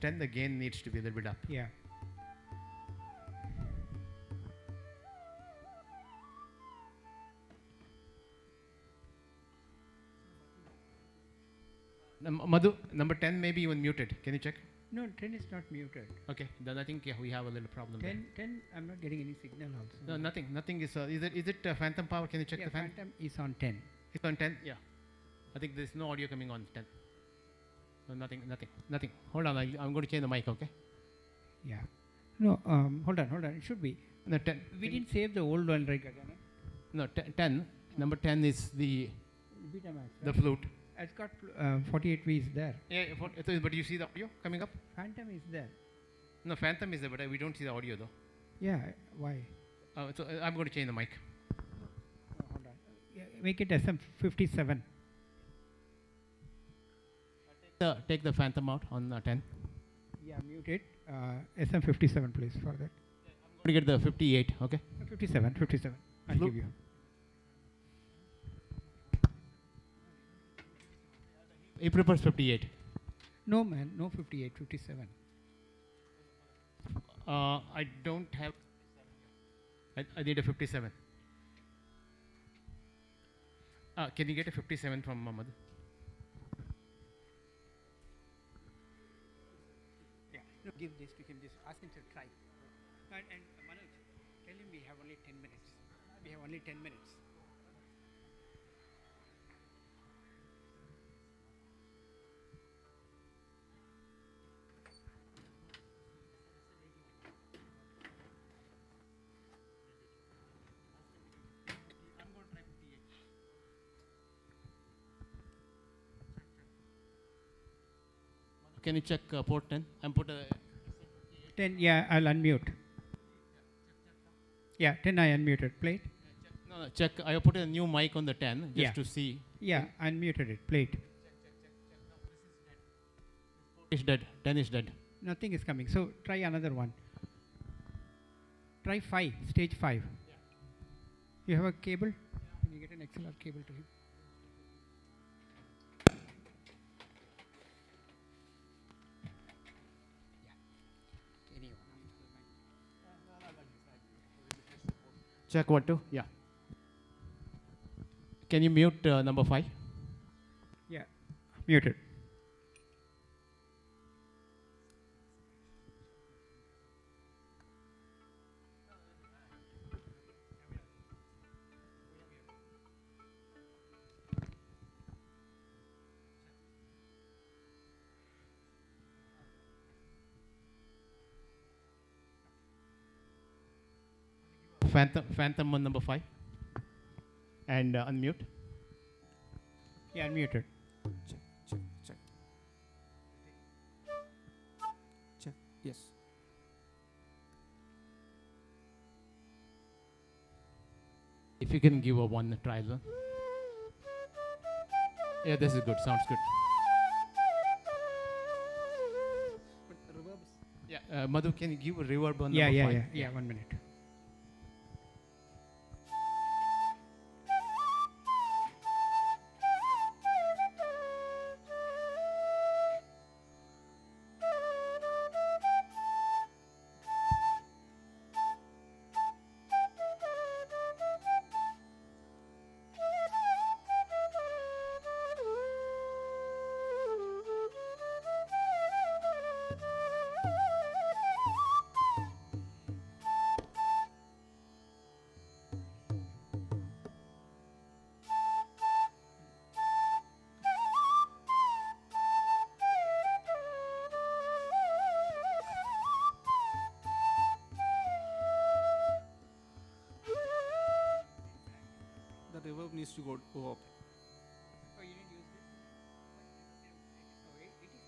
10, the gain needs to be a little bit up. Yeah. Madhu, number 10 may be even muted. Can you check? No, 10 is not muted. Okay, then I think we have a little problem 10, I'm not getting any signal also. there. No, nothing is. Is it phantom power? Can you check the phantom? Phantom is on 10. It's on 10. Yeah, I think there's no audio coming on 10. No, nothing. Hold on, I'm going to change the mic. Okay. Yeah. No, hold on. It should be. No, 10. We didn't save the old one, right, Gagana? No, 10. Number 10 is the Betamax, the right? flute. It's got 48 V's there. Yeah, but you see the audio coming up? Phantom is there. No, phantom is there, but we don't see the audio though. Yeah, why? So I'm going to change the mic. Oh, hold on. Yeah, make it SM57. Take the phantom out on 10. Yeah, mute it. SM57, please, for that. I'm going to get the 58. Okay. 57. I'll Flute. give you. He prefers 58. No, man, no 58, 57. I don't have. I need a 57. Can you get a 57 from Mohammed? Yeah, no, give this to him. Just ask him to try. And Manoj, tell him we have only 10 minutes. We have only 10 minutes. Can you check port 10 and put a 10, yeah, I'll unmute. Yeah, 10 I unmuted. Play it. No, check. I put a new mic on the 10 just Yeah. to see. Yeah, unmuted it. Play it. It's dead. 10 is dead. Nothing is coming. So try another one. Try 5, stage 5. You have a cable? Can you get an XLR cable to him? Check 1, 2. Yeah. Can you mute number 5? Yeah, muted. Phantom on number 5. And unmute. Yeah, unmuted. Check. Yes. If you can give a one trial one. Yeah, this is good. Sounds good. Yeah, Madhu, can you give a reverb on number 5? Yeah, 1 minute. The reverb needs to go up. Oh, you didn't use this? Oh, 87,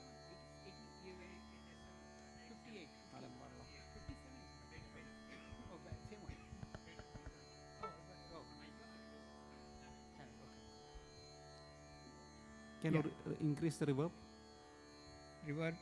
58. 57 is oh, same one. Oh, Can you increase the reverb? Reverb.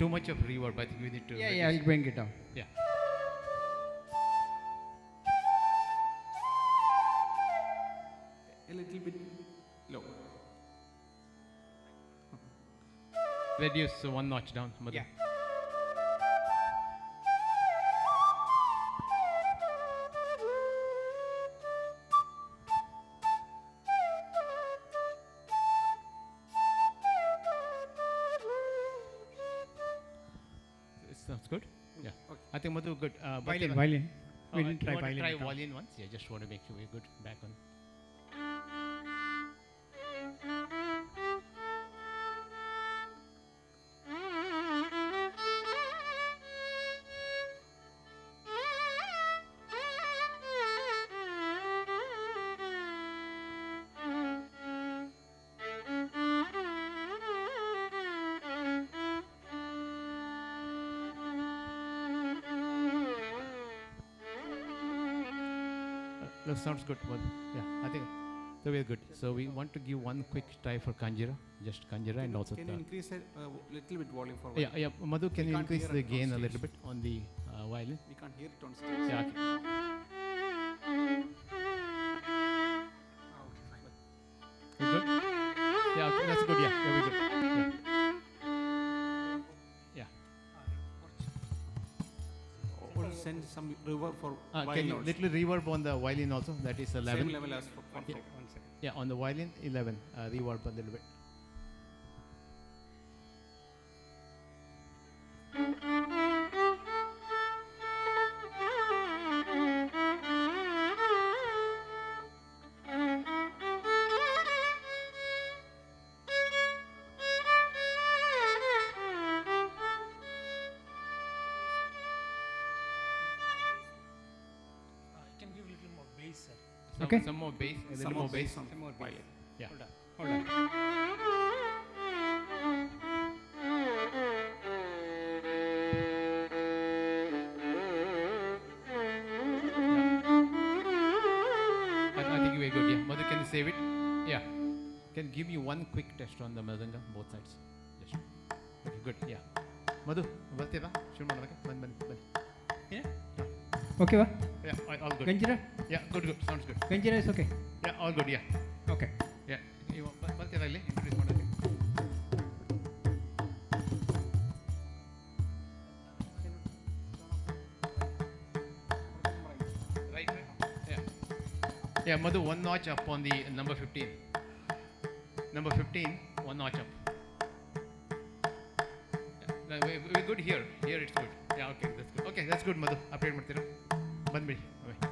too much of reverb. I think we need to. Yeah, yeah, I'll bring it down. Yeah. A little bit low. Reduce one notch down, Madhu. Yeah. It sounds good. Yeah. Okay. I think Madhu good. Violin, violin. We didn't try you want violin. to try at all. violin once? Yeah, just want to make sure we're good. Back on. That sounds good. Madhu. Yeah, I think so. We're good. So we want to give one quick try for Kanjira, just Kanjira, and also. Can you increase a little bit volume for Yeah, violin? yeah. Madhu, can We you can't increase hear the it on gain a stage. little bit on the violin? We can't hear it on stage. Yeah. Okay. Okay, fine. You good? Yeah, okay, that's good. Yeah, yeah, we're good. Yeah. Or send some reverb for Can violin you also. little reverb on the violin also? That is 11. Same level as for Yeah. One second. Yeah, on the violin 11. Reverb a little bit. You can give a little more bass, sir. Okay. Some more bass. A little Some more bass. on Some more violin. Yeah. Hold on. Hold on. I think we're good. Yeah. Mother, can you save it? Yeah. Can you give me one quick test on the Madanga, both sides? Just. Okay, good. Yeah. Madhu, ಬರ್ತೀರಾ? ಶುರು ಮಾಡೋದಕ್ಕೆ? ಬನ್ನಿ. Okay, va? Yeah, all good. Ganjira? Yeah, good. Sounds good. Ganjira is okay. Yeah, all good. Yeah. Okay. Yeah. ನೀವು ಬರ್ತೀರಾ ಇಲ್ಲಿ introduce ಮಾಡೋಕ್ಕೆ? Right. Yeah. Yeah, Madhu, one notch up on the number 15. Number 15, one notch up. Yeah, we're good here. Here it's good. Yeah, okay, that's good. Okay, that's good, Madhu. Upgrade ಮಾಡ್ತೀರಾ? ಬಂದ್ಬಿಡಿ. Bye.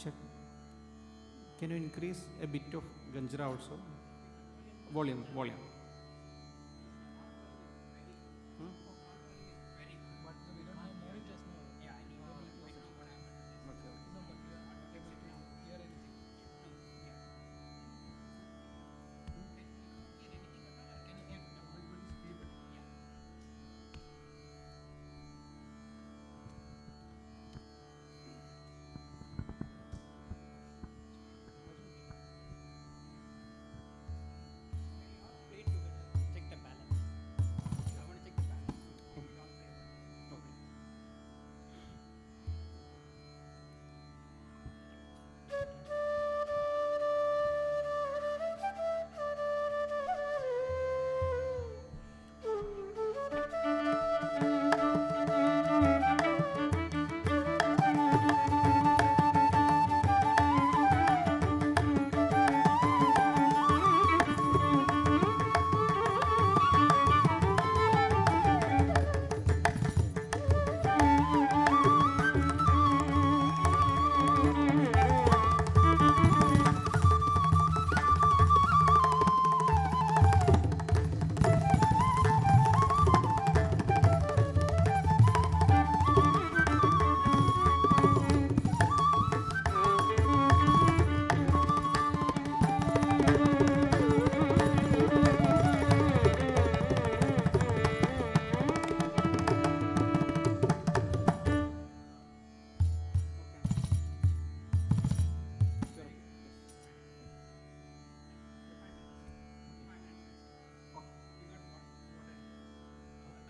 Check. Can you increase a bit of Ganjra also? Volume.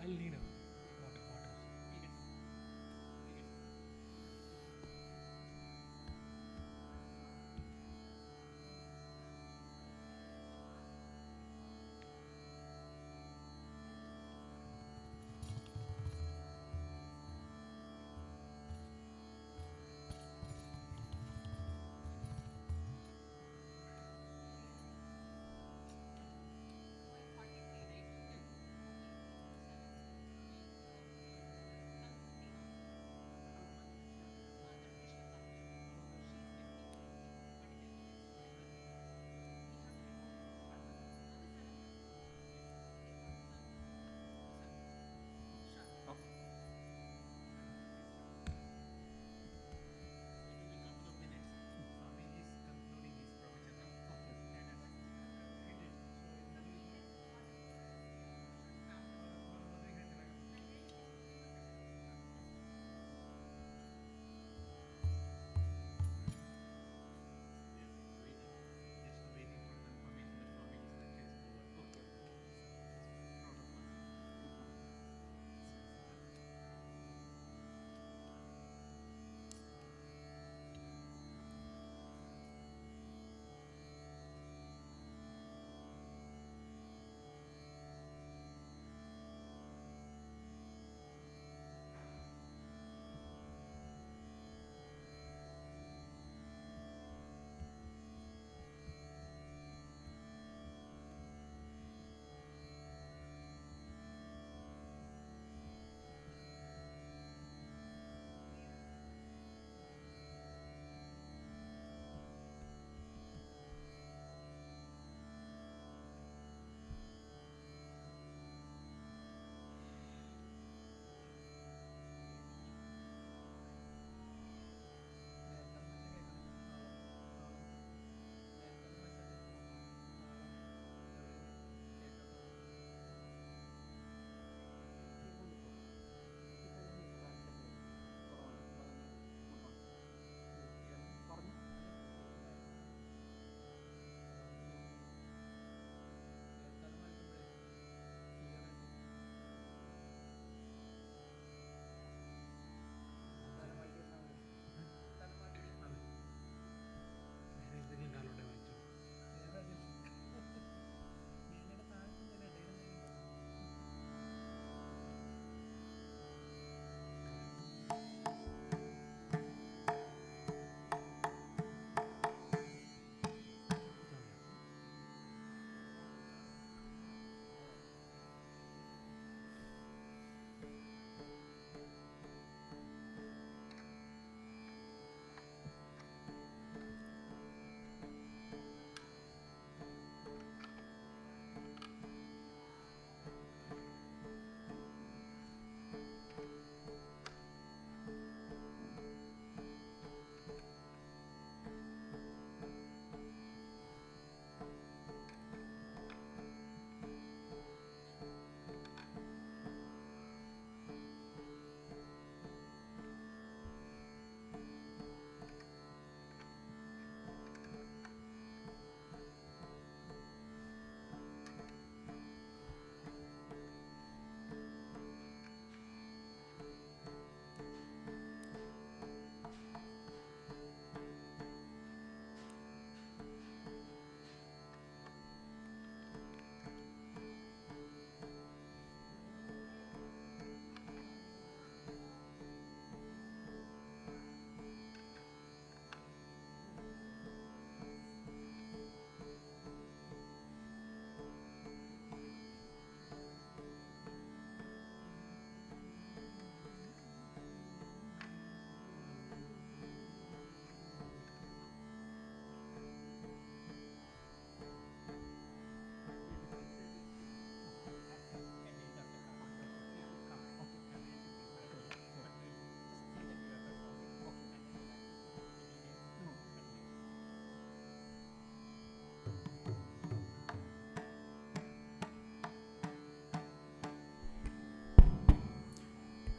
I'll need a water. We'll get some.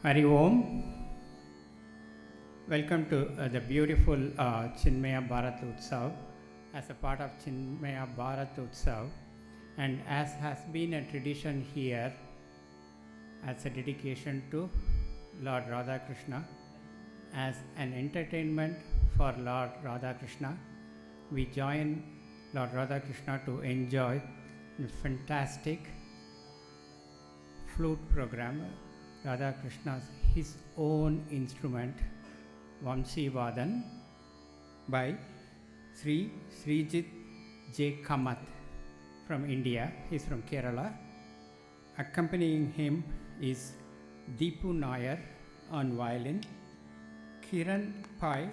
Hari Om. Welcome to the beautiful Chinmaya Bharat Utsav. As a part of Chinmaya Bharat Utsav, and as has been a tradition here, as a dedication to Lord Radhakrishna. As an entertainment for Lord Radhakrishna, we join Lord Radhakrishna to enjoy the fantastic flute program. Radhakrishna's his own instrument, Vamsi Vadan, by Srijit J. Kamath from India. He's from Kerala. Accompanying him is Deepu Nair on violin, Kiran Pai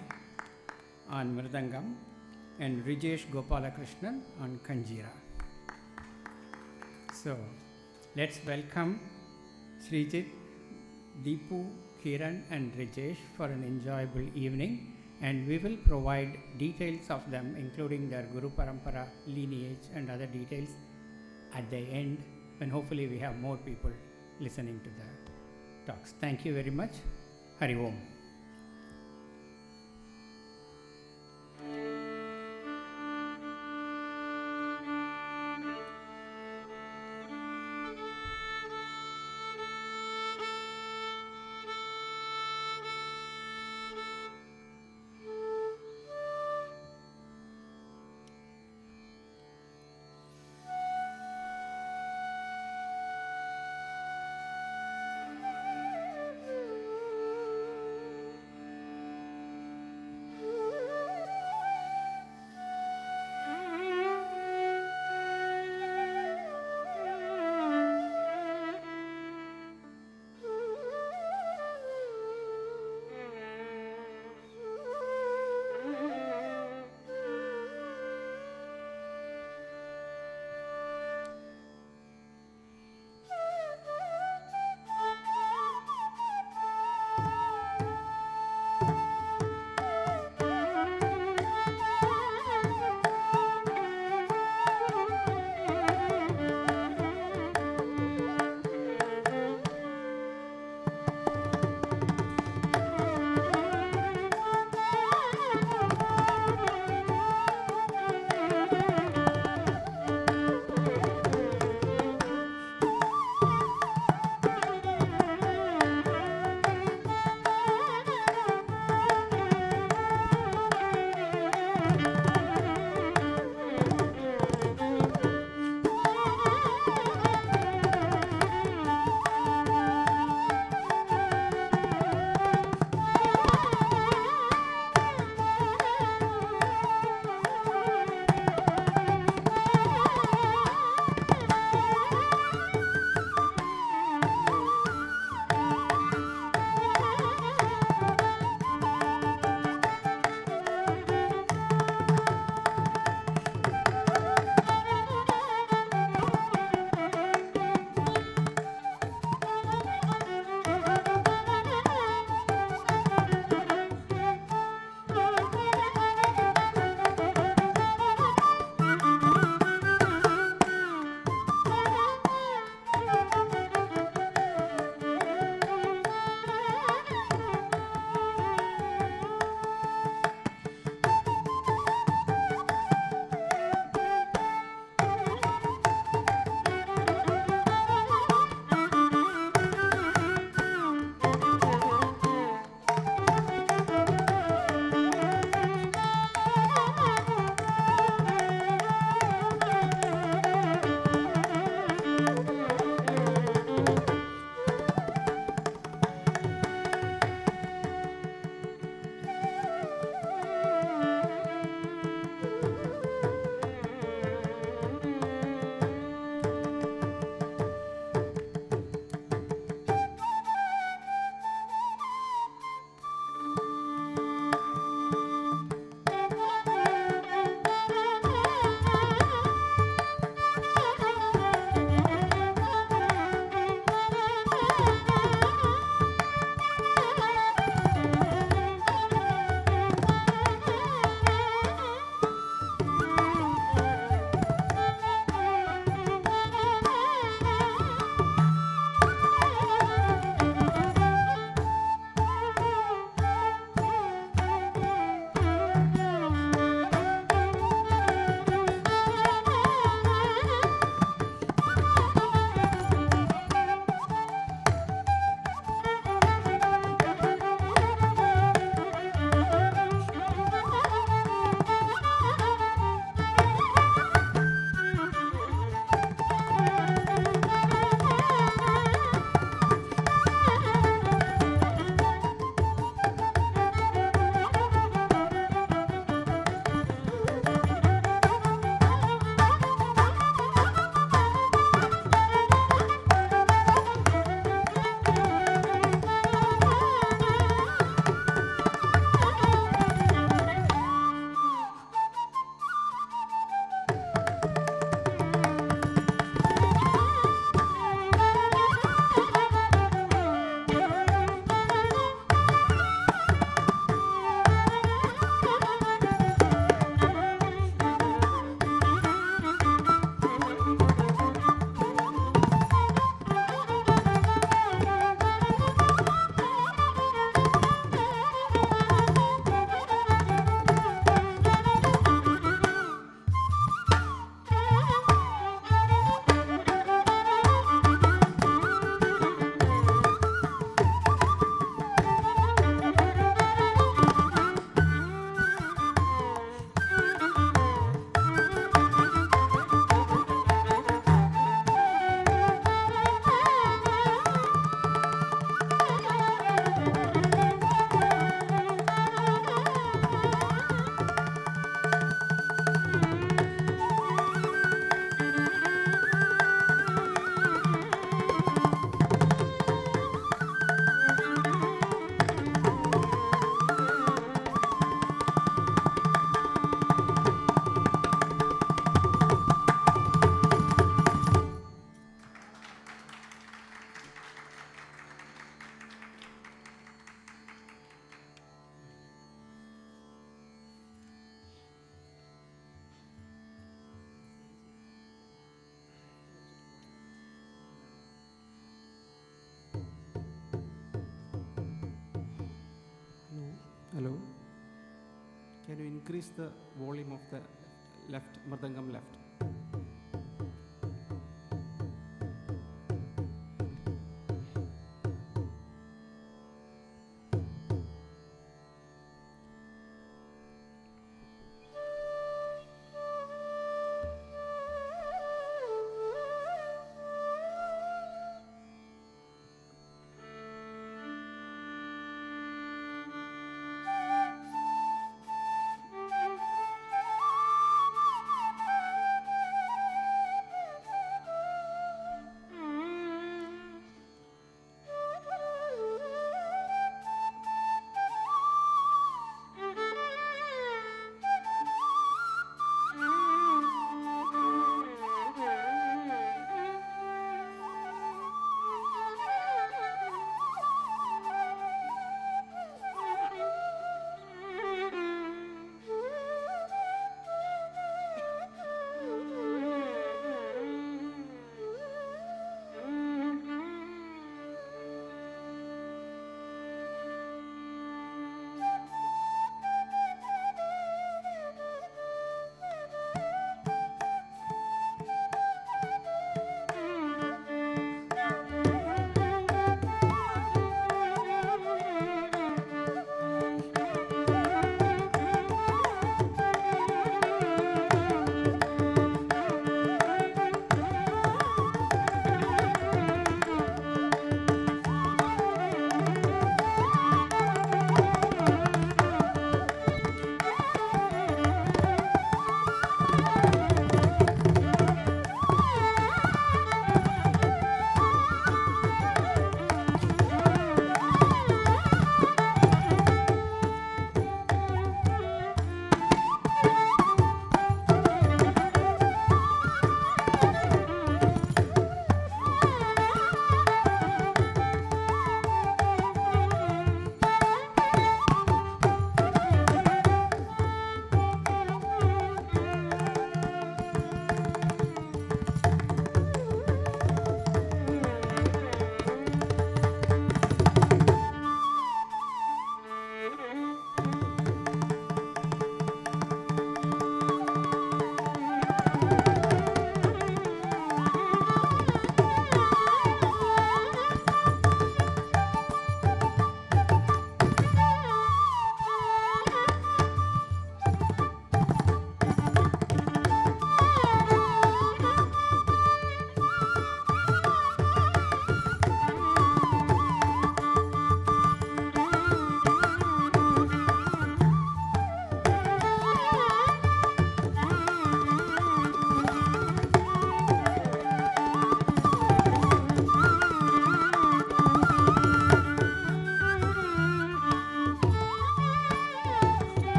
on mridangam, and Rijesh Gopalakrishnan on kanjira. So let's welcome Srijit, Deepu, Kiran and Rijesh for an enjoyable evening, and we will provide details of them, including their Guru Parampara lineage and other details at the end, when hopefully we have more people listening to the talks. Thank you very much. Hari Om. Hello. Can you increase the volume of the left, Mardangam left?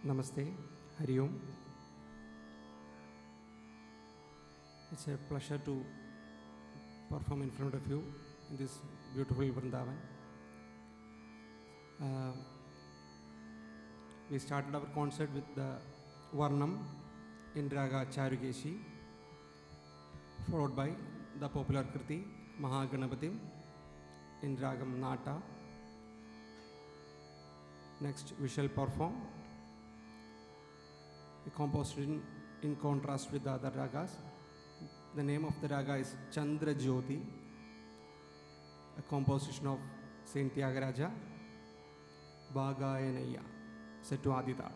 Namaste, Hari Om. It's a pleasure to perform in front of you in this beautiful Vrindavan. We started our concert with the Varnam in Raga Charukeshi, followed by the popular Kriti Mahaganapatim in Ragam Nata. Next, we shall perform a composition in contrast with the other ragas. The name of the raga is Chandra Jyoti, a composition of Saint Tyagaraja, Bhagayanaya, set to Aditha.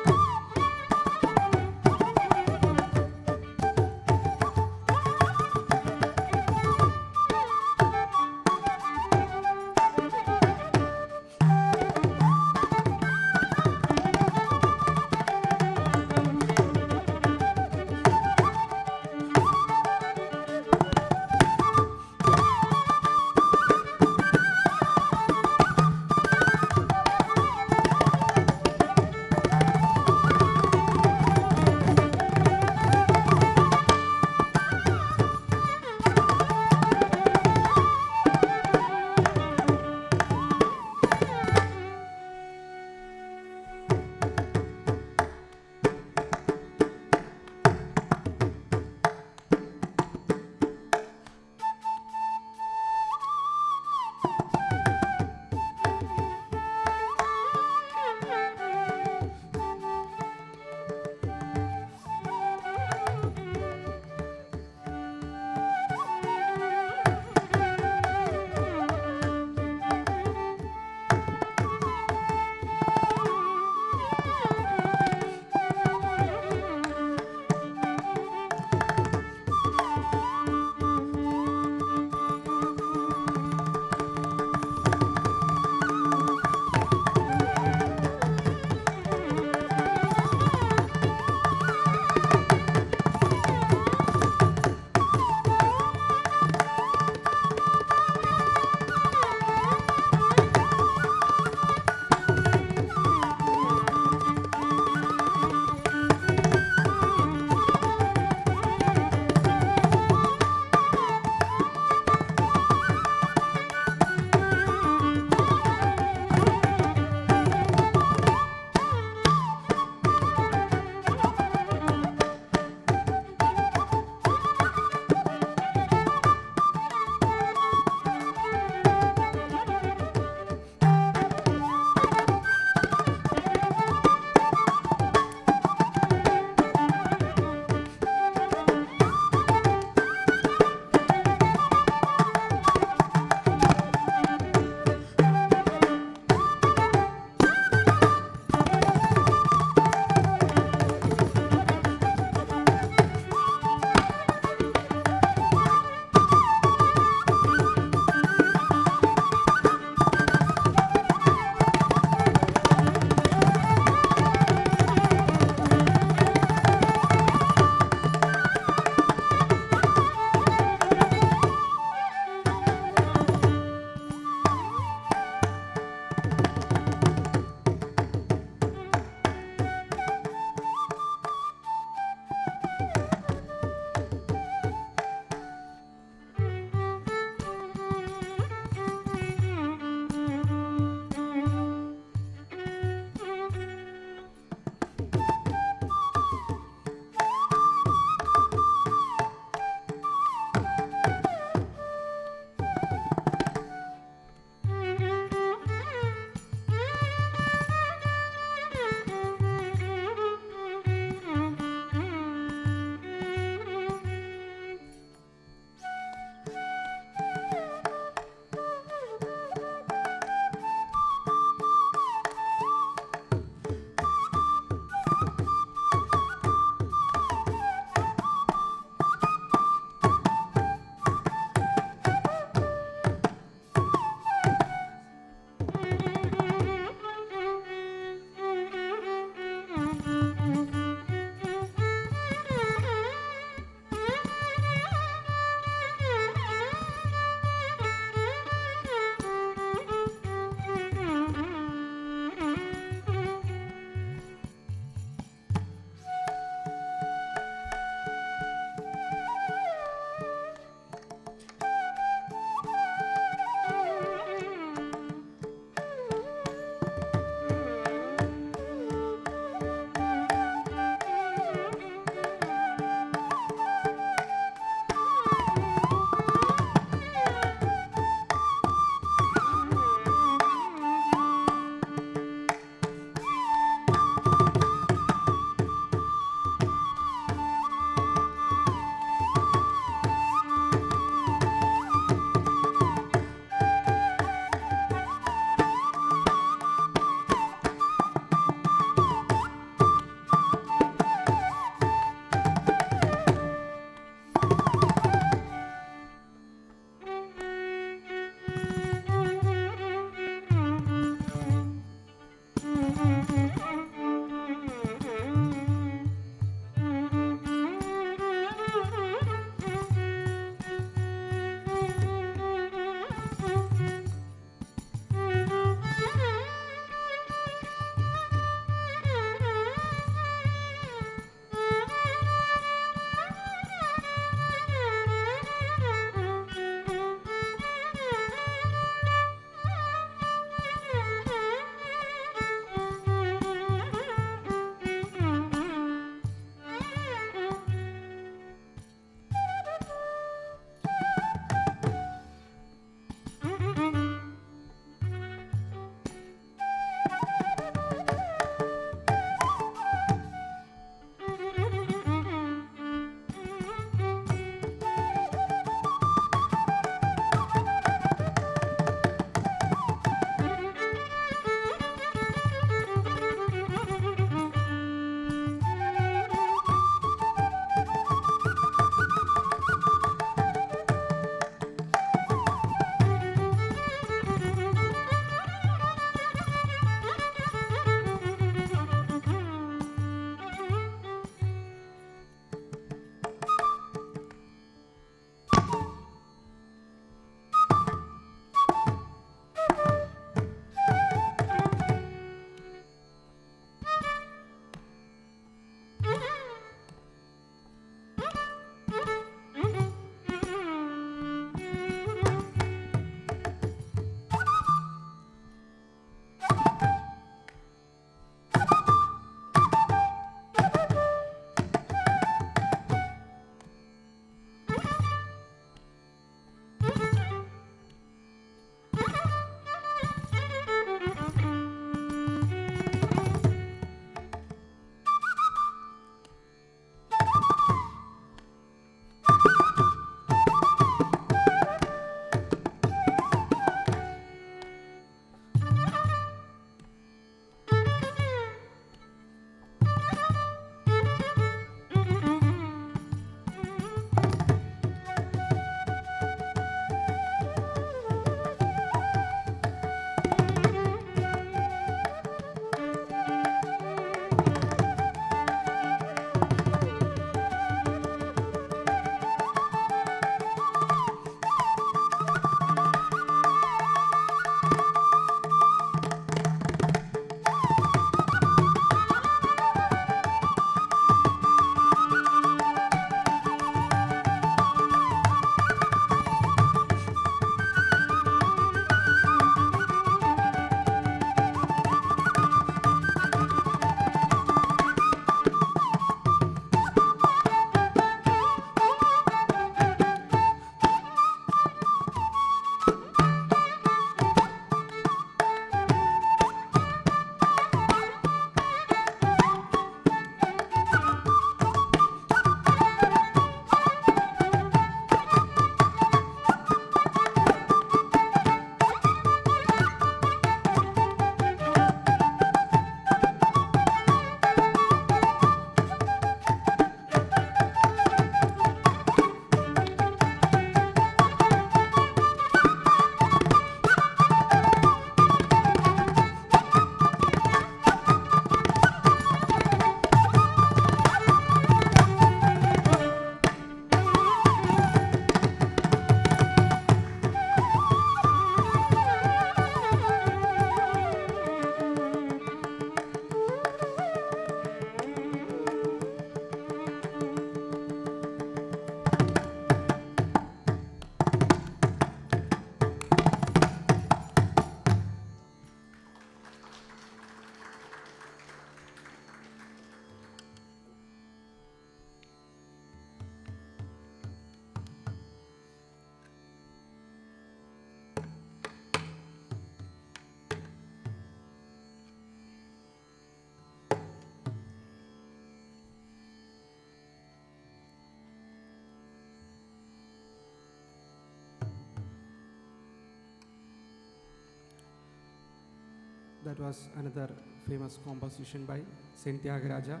that was another famous composition by Saint Tyagaraja,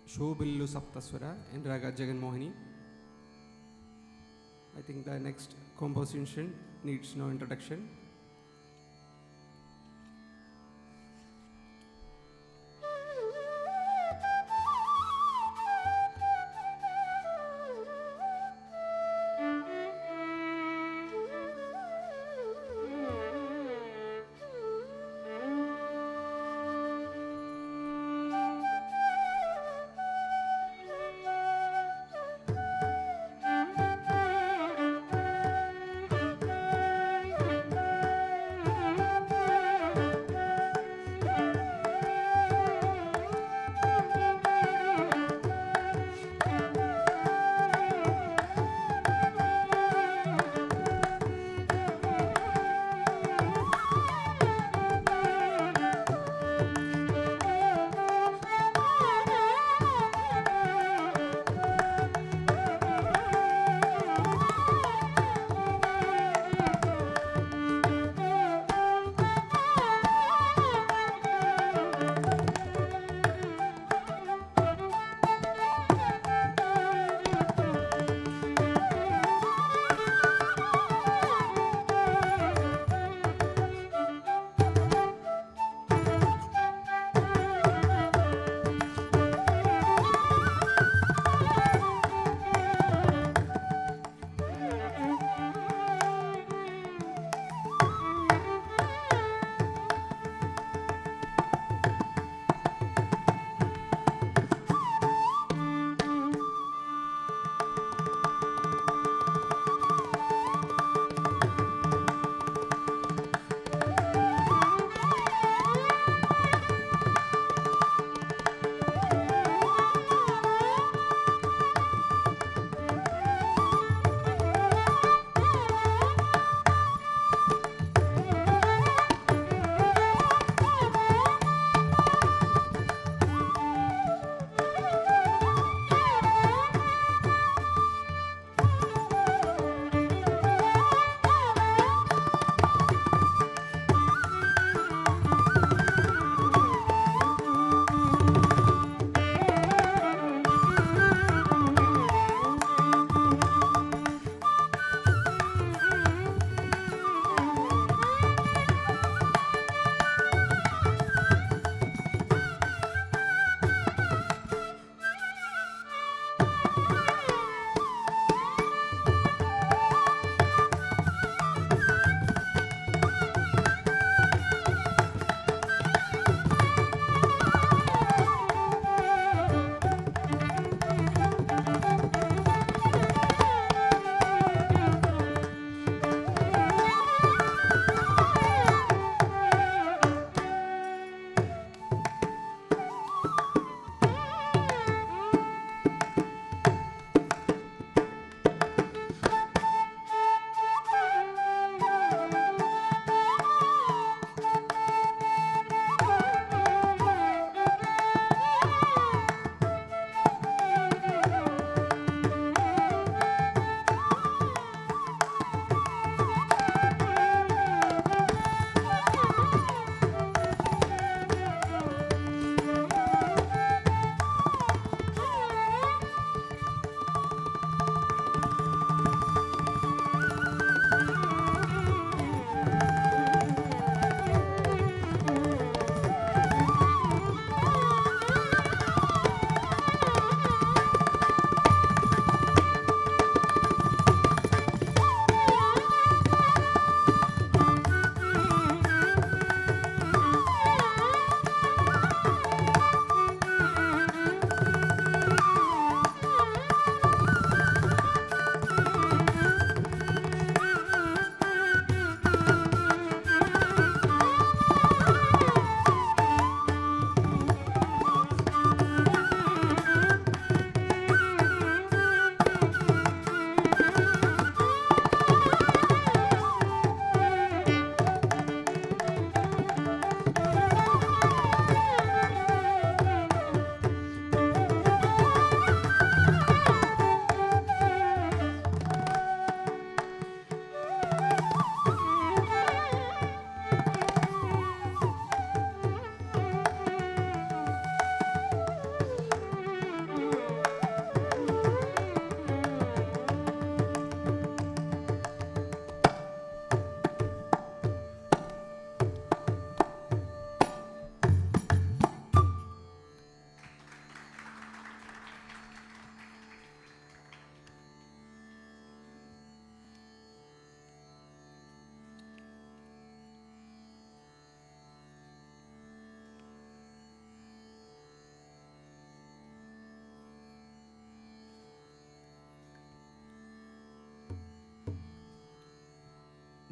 Shobillu Saptaswara in Raga Jagan Mohini. I think the next composition needs no introduction.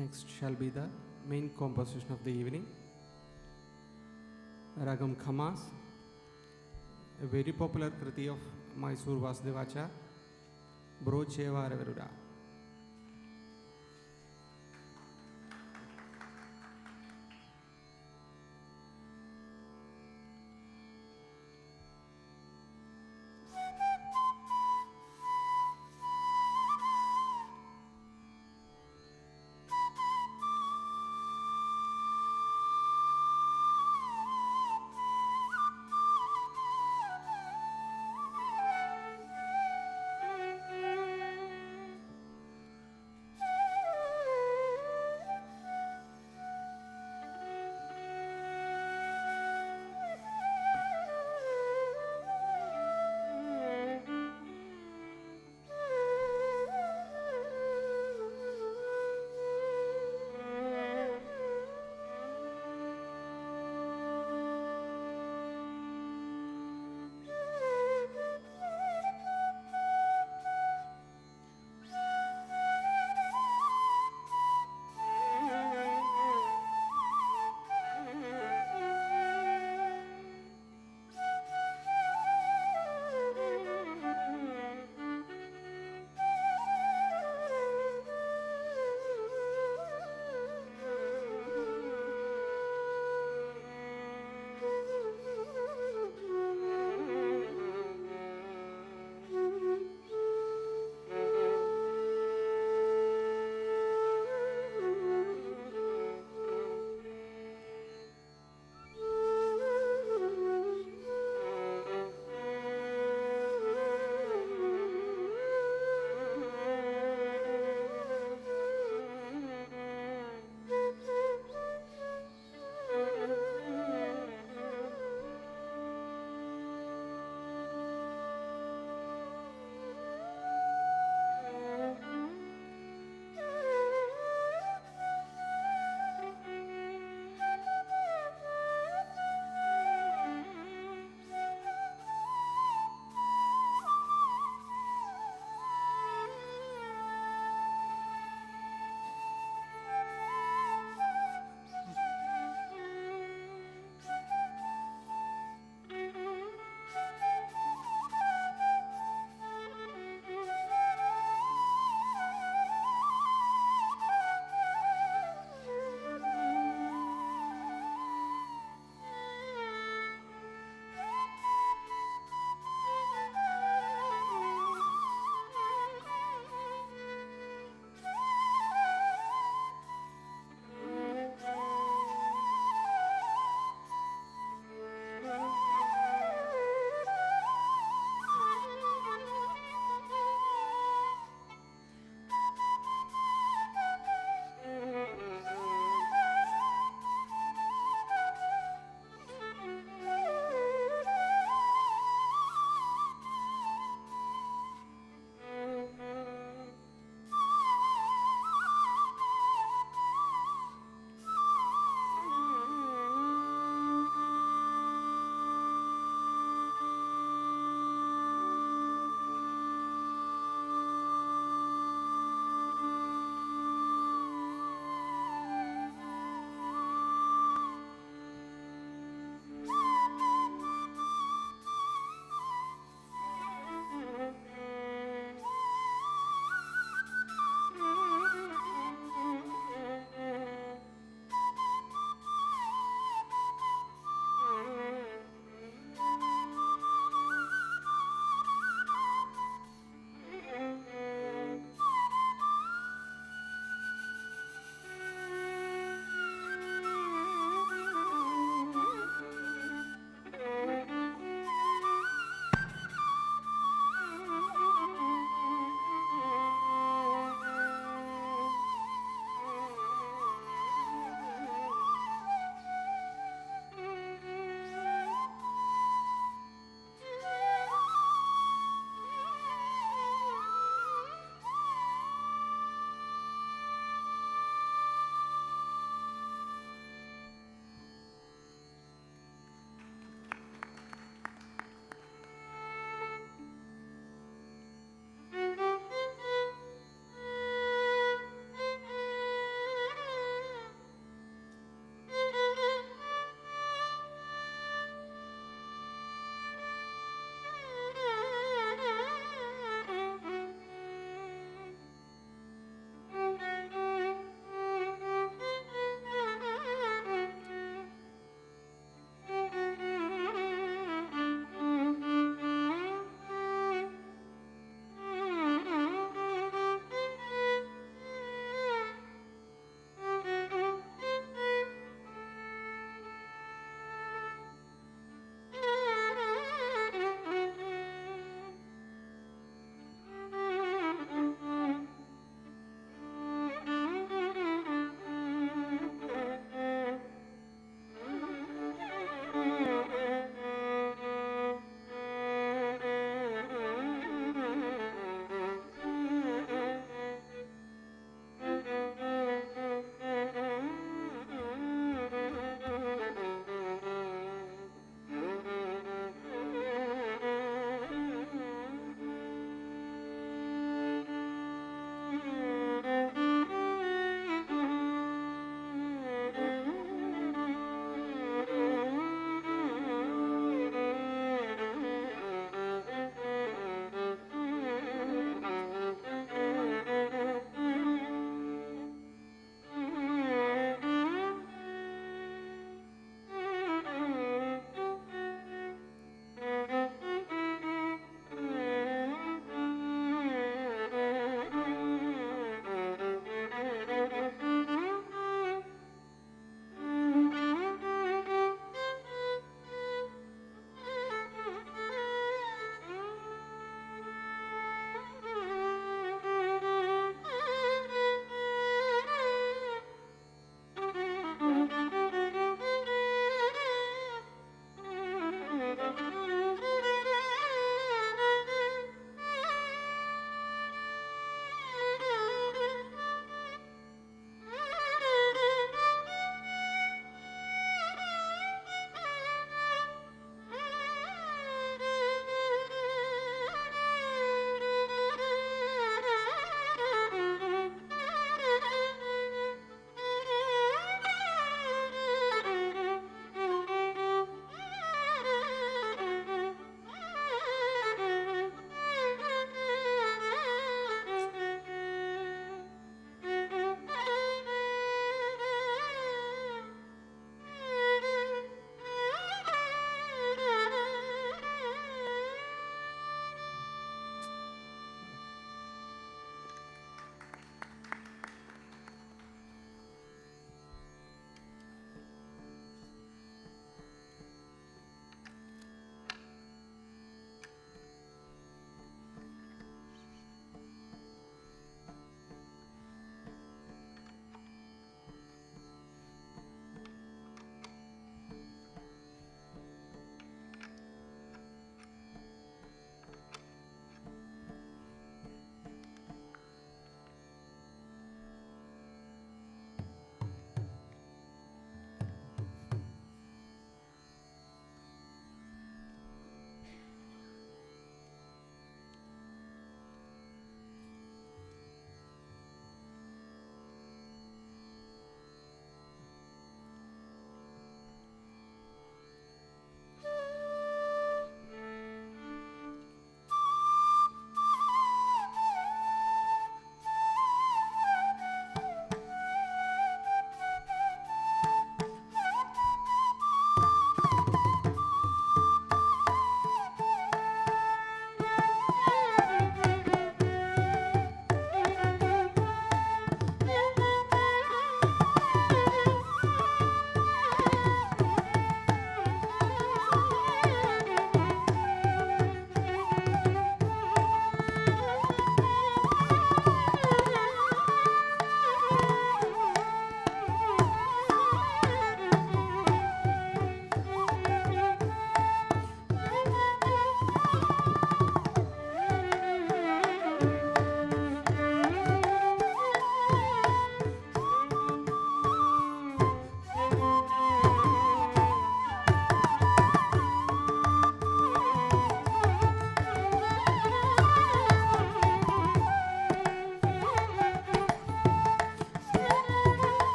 Next shall be the main composition of the evening. Ragam Khamas, a very popular kriti of Mysore Vasudevacharya, Brocheva Reveruda.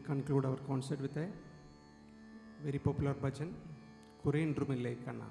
conclude our concert with a very popular bhajan, Kuren Rumille Kanna.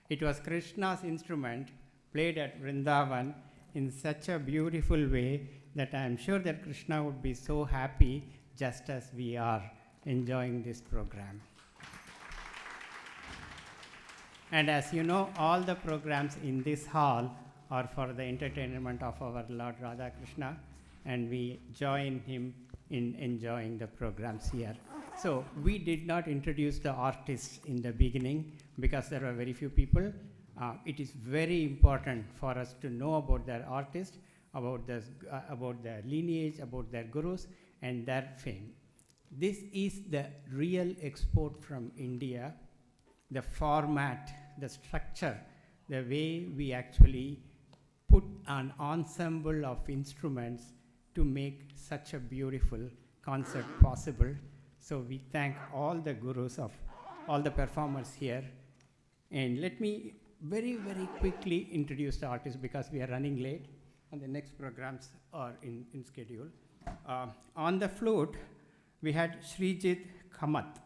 It was Krishna's instrument played at Vrindavan in such a beautiful way that I am sure that Krishna would be so happy just as we are enjoying this program. And as you know, all the programs in this hall are for the entertainment of our Lord Radha Krishna, and we join him in enjoying the programs here. So we did not introduce the artists in the beginning because there were very few people. It is very important for us to know about their artists, about their lineage, about their gurus, and their fame. This is the real export from India, the format, the structure, the way we actually put an ensemble of instruments to make such a beautiful concert possible. So we thank all the gurus of all the performers here. And let me very, very quickly introduce the artists because we are running late and the next programs are in schedule. On the flute, we had Srijit Kamath.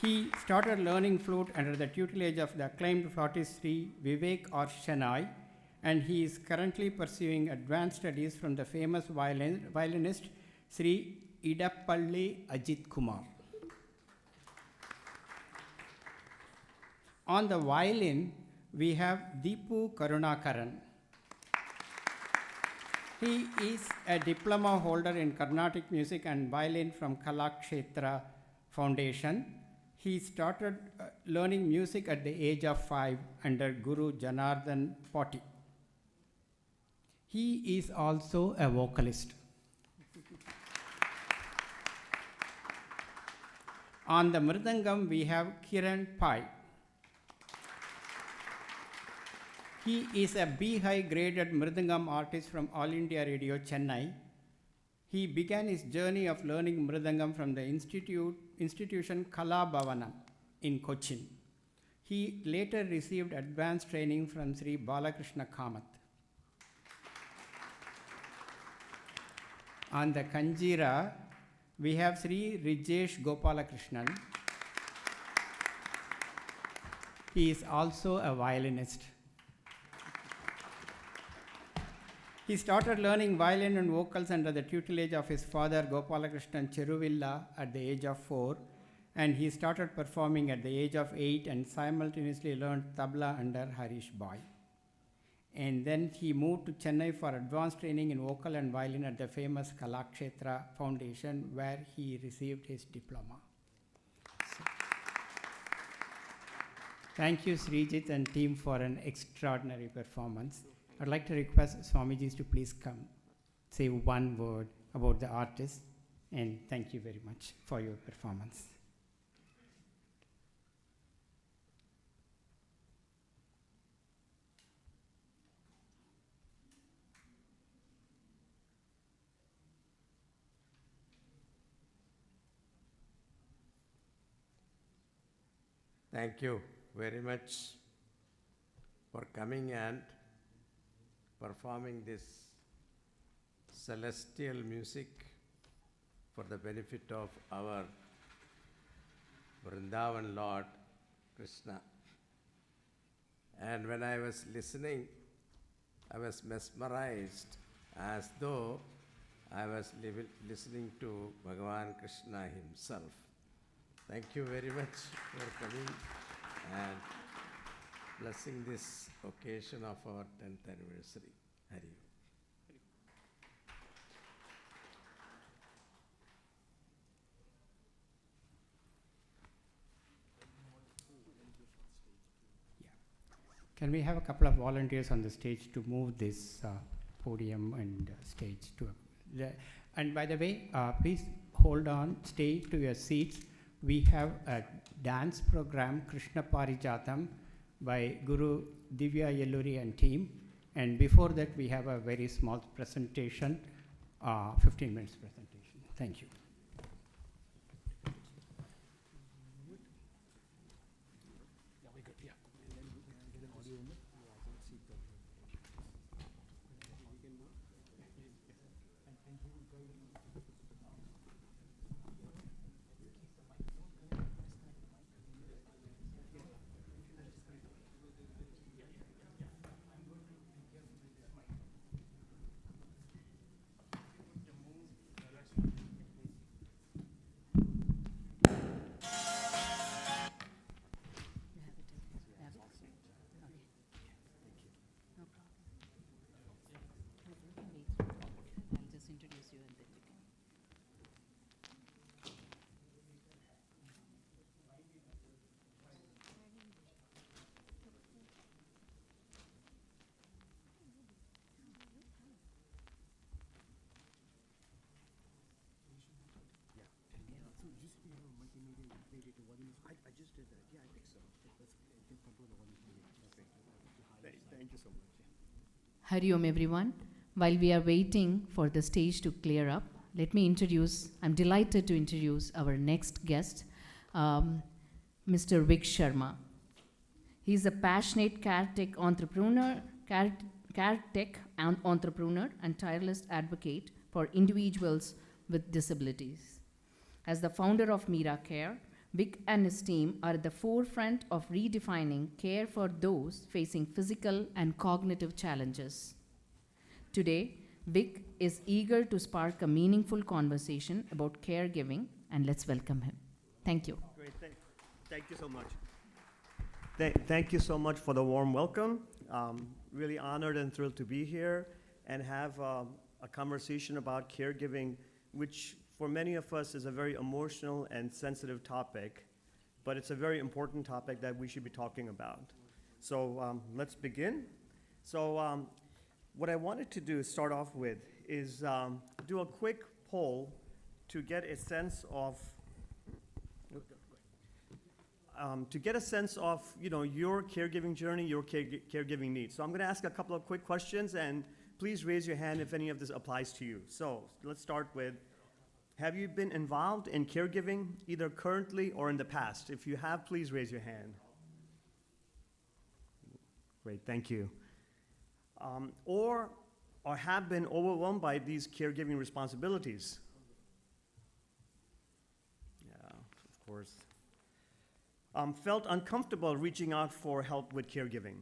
He started learning flute under the tutelage of the acclaimed flautist Sri Vivek R. Shenoy, and he is currently pursuing advanced studies from the famous violinist Sri Idappalli Ajit Kumar. On the violin, we have Deepu Karunakaran. He is a diploma holder in Carnatic music and violin from Kalakshetra Foundation. He started learning music at the age of 5 under Guru Janardhan Potti. He is also a vocalist. On the mridangam, we have Kiran Pai. He is a B-high graded mridangam artist from All India Radio, Chennai. He began his journey of learning mridangam from the institution Kala Bhavanam in Cochin. He later received advanced training from Sri Balakrishna Kamath. On the Kanjira, we have Sri Rijesh Gopalakrishnan. He is also a violinist. He started learning violin and vocals under the tutelage of his father Gopalakrishnan Cheruvilla at the age of 4, and he started performing at the age of 8 and simultaneously learned tabla under Harish Boy. And then he moved to Chennai for advanced training in vocal and violin at the famous Kalakshetra Foundation, where he received his diploma. So, thank you, Srijit and team, for an extraordinary performance. I'd like to request Swamijis to please come, say one word about the artist, and thank you very much for your performance. Thank you very much for coming and performing this celestial music for the benefit of our Vrindavan Lord Krishna. And when I was listening, I was mesmerized as though I was listening to Bhagavan Krishna himself. Thank you very much for coming and blessing this occasion of our 10th anniversary. Hari. Can we have a couple of volunteers on the stage to move this podium and stage to and by the way, please hold on, stay to your seats. We have a dance program, Krishna Parijatam, by Guru Divya Yelluri and team. And before that, we have a very small presentation, 15 minutes presentation. Thank you. I just did that. Yeah, I think so. You can control the volume. Okay. Thank you so much. Hariom everyone. While we are waiting for the stage to clear up, let me introduce, I'm delighted to introduce our next guest, Mr. Vic Sharma. He's a passionate CareTech entrepreneur, and tireless advocate for individuals with disabilities. As the founder of Mira Care, Vic and his team are at the forefront of redefining care for those facing physical and cognitive challenges. Today, Vic is eager to spark a meaningful conversation about caregiving, and let's welcome him. Thank you. Great, thank you so much. Thank you so much for the warm welcome. Really honored and thrilled to be here and have a conversation about caregiving, which for many of us is a very emotional and sensitive topic, but it's a very important topic that we should be talking about. So let's begin. So what I wanted to do, start off with, is do a quick poll to get a sense of your caregiving journey, your caregiving needs. So I'm going to ask a couple of quick questions, and please raise your hand if any of this applies to you. So let's start with, have you been involved in caregiving either currently or in the past? If you have, please raise your hand. Great, thank you. Or have been overwhelmed by these caregiving responsibilities? Yeah, of course. Felt uncomfortable reaching out for help with caregiving?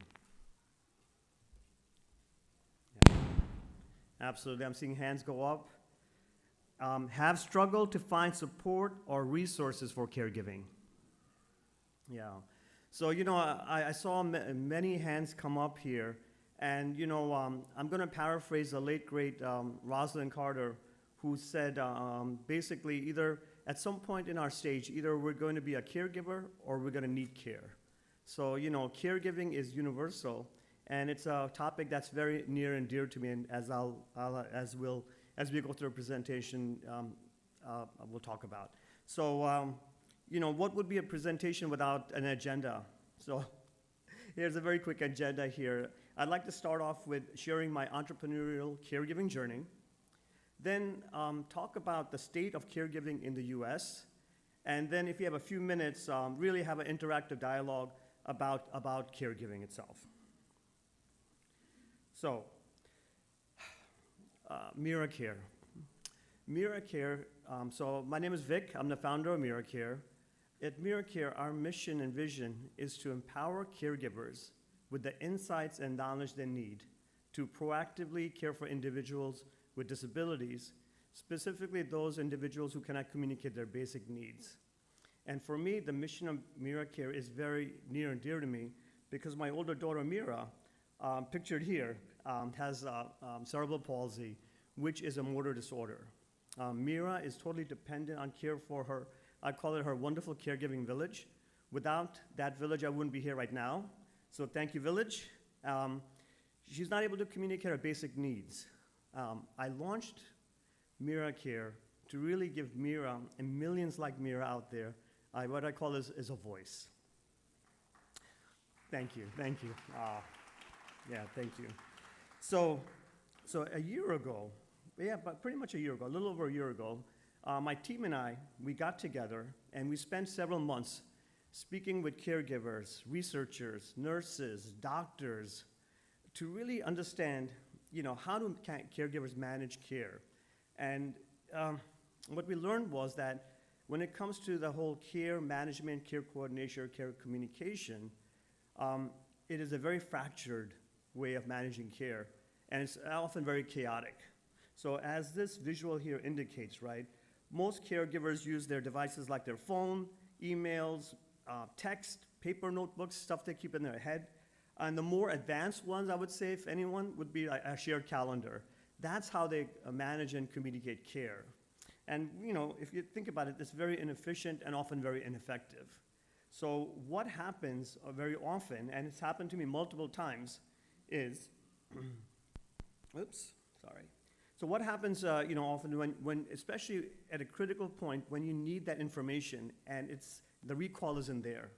Yeah. Absolutely, I'm seeing hands go up. Have struggled to find support or resources for caregiving? Yeah. So, I saw many hands come up here, and, I'm going to paraphrase the late, great Rosalind Carter, who said basically either at some point in our stage, either we're going to be a caregiver or we're going to need care. So, caregiving is universal, and it's a topic that's very near and dear to me, and as we go through a presentation, we'll talk about. So, what would be a presentation without an agenda? So, here's a very quick agenda here. I'd like to start off with sharing my entrepreneurial caregiving journey, then talk about the state of caregiving in the US, and then if you have a few minutes, really have an interactive dialogue about caregiving itself. So, Mira Care. Mira Care, so my name is Vic, I'm the founder of Mira Care. At Mira Care, our mission and vision is to empower caregivers with the insights and knowledge they need to proactively care for individuals with disabilities, specifically those individuals who cannot communicate their basic needs. And for me, the mission of Mira Care is very near and dear to me because my older daughter, Mira, pictured here, has cerebral palsy, which is a motor disorder. Mira is totally dependent on care for her, I call it her wonderful caregiving village. Without that village, I wouldn't be here right now. So thank you, village. She's not able to communicate her basic needs. I launched Mira Care to really give Mira, and millions like Mira out there, what I call is a voice. Thank you, thank you. Yeah, thank you. So a year ago, but pretty much a year ago, a little over a year ago, my team and I, we got together and we spent several months speaking with caregivers, researchers, nurses, doctors, to really understand, how do caregivers manage care? And what we learned was that when it comes to the whole care management, care coordination, care communication, it is a very fractured way of managing care, and it's often very chaotic. So as this visual here indicates, right, most caregivers use their devices like their phone, emails, text, paper notebooks, stuff they keep in their head. And the more advanced ones, I would say, if anyone, would be a shared calendar. That's how they manage and communicate care. And if you think about it, it's very inefficient and often very ineffective. So what happens very often, and it's happened to me multiple times, is, oops, sorry. So what happens, often when, especially at a critical point, when you need that information and it's The recall isn't there.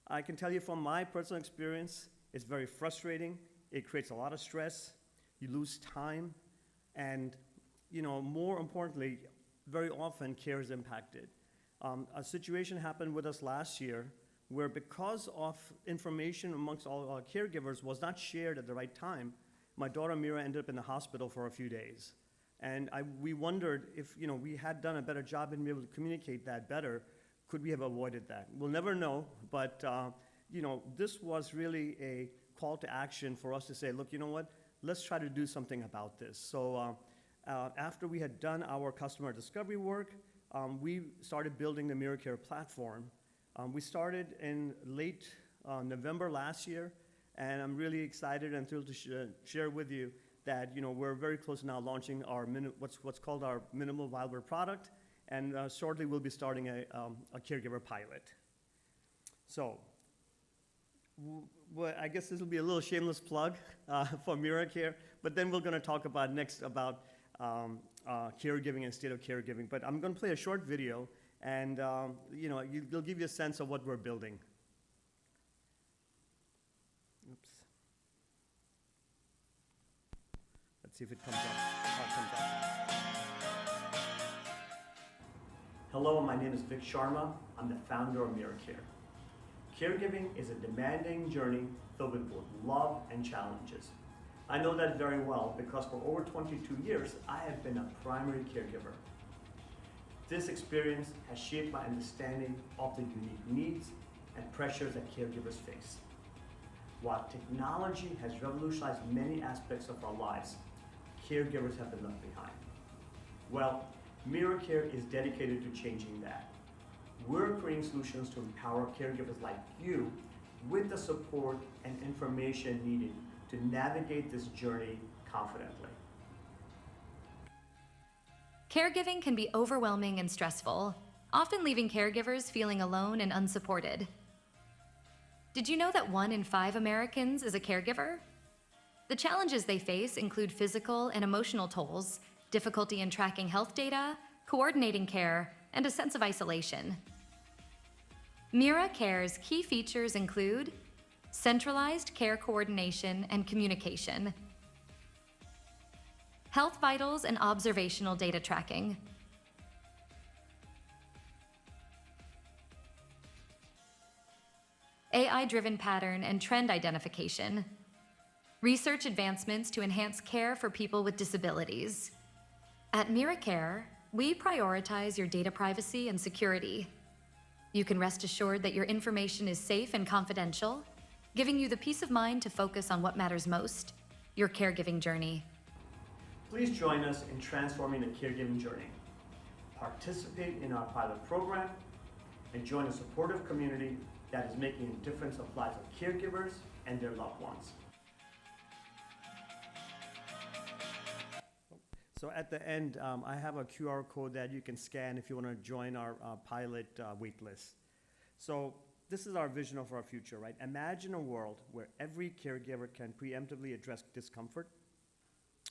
I can tell you from my personal experience, it's very frustrating. It creates a lot of stress. You lose time. And, more importantly, very often care is impacted. A situation happened with us last year where because of information amongst all our caregivers was not shared at the right time, my daughter Mira ended up in the hospital for a few days. And we wondered if we had done a better job in being able to communicate that better, could we have avoided that? We'll never know, but this was really a call to action for us to say, look, you know what, let's try to do something about this. So after we had done our customer discovery work, we started building the MiraCare platform. We started in late November last year, and I'm really excited and thrilled to share with you that we're very close now launching our what's called our minimal viable product, and shortly we'll be starting a caregiver pilot. So, I guess this will be a little shameless plug for MiraCare, but then we're going to talk about next about caregiving and state of caregiving. But I'm going to play a short video, and it'll give you a sense of what we're building. Oops. Let's see if it comes up. Oh, it comes up. Hello, my name is Vic Sharma. I'm the founder of MiraCare. Caregiving is a demanding journey filled with both love and challenges. I know that very well because for over 22 years, I have been a primary caregiver. This experience has shaped my understanding of the unique needs and pressures that caregivers face. While technology has revolutionized many aspects of our lives, caregivers have been left behind. Well, MiraCare is dedicated to changing that. We're creating solutions to empower caregivers like you with the support and information needed to navigate this journey confidently. Caregiving can be overwhelming and stressful, often leaving caregivers feeling alone and unsupported. Did you know that 1 in 5 Americans is a caregiver? The challenges they face include physical and emotional tolls, difficulty in tracking health data, coordinating care, and a sense of isolation. MiraCare's key features include centralized care coordination and communication, health vitals and observational data tracking, AI-driven pattern and trend identification, research advancements to enhance care for people with disabilities. At MiraCare, we prioritize your data privacy and security. You can rest assured that your information is safe and confidential, giving you the peace of mind to focus on what matters most, your caregiving journey. Please join us in transforming the caregiving journey. Participate in our pilot program and join a supportive community that is making a difference in the lives of caregivers and their loved ones. So at the end, I have a QR code that you can scan if you want to join our pilot wait list. So this is our vision of our future, right? Imagine a world where every caregiver can preemptively address discomfort,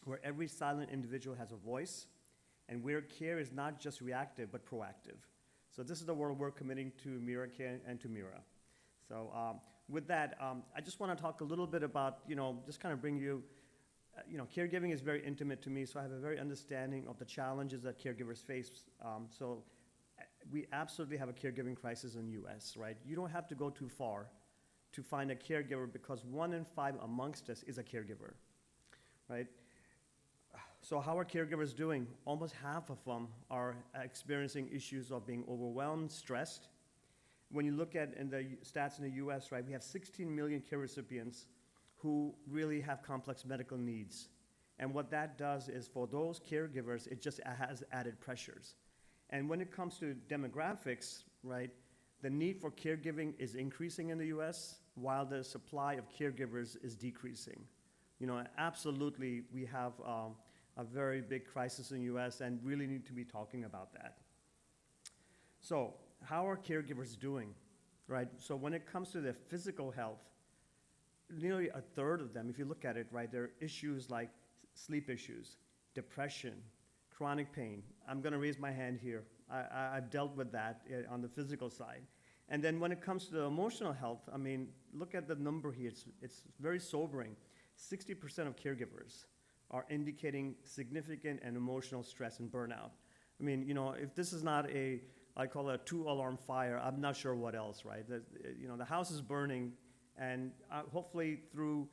where every silent individual has a voice, and where care is not just reactive but proactive. So this is the world we're committing to MiraCare and to Mira. So with that, I just want to talk a little bit about, just kind of bring you, caregiving is very intimate to me, so I have a very understanding of the challenges that caregivers face. So we absolutely have a caregiving crisis in the US, right? You don't have to go too far to find a caregiver because 1 in 5 amongst us is a caregiver, right? So how are caregivers doing? Almost half of them are experiencing issues of being overwhelmed, stressed. When you look at in the stats in the US, right, we have 16 million care recipients who really have complex medical needs. And what that does is for those caregivers, it just has added pressures. And when it comes to demographics, right, the need for caregiving is increasing in the US while the supply of caregivers is decreasing. Absolutely, we have a very big crisis in the US and really need to be talking about that. So how are caregivers doing, right? So when it comes to their physical health, nearly a third of them, if you look at it, right, there are issues like sleep issues, depression, chronic pain. I'm going to raise my hand here. I've dealt with that on the physical side. And then when it comes to the emotional health, I mean, look at the number here. It's very sobering. 60% of caregivers are indicating significant and emotional stress and burnout. I mean, you know, if this is not I call it a 2-alarm fire, I'm not sure what else, right? You know, the house is burning, and hopefully through,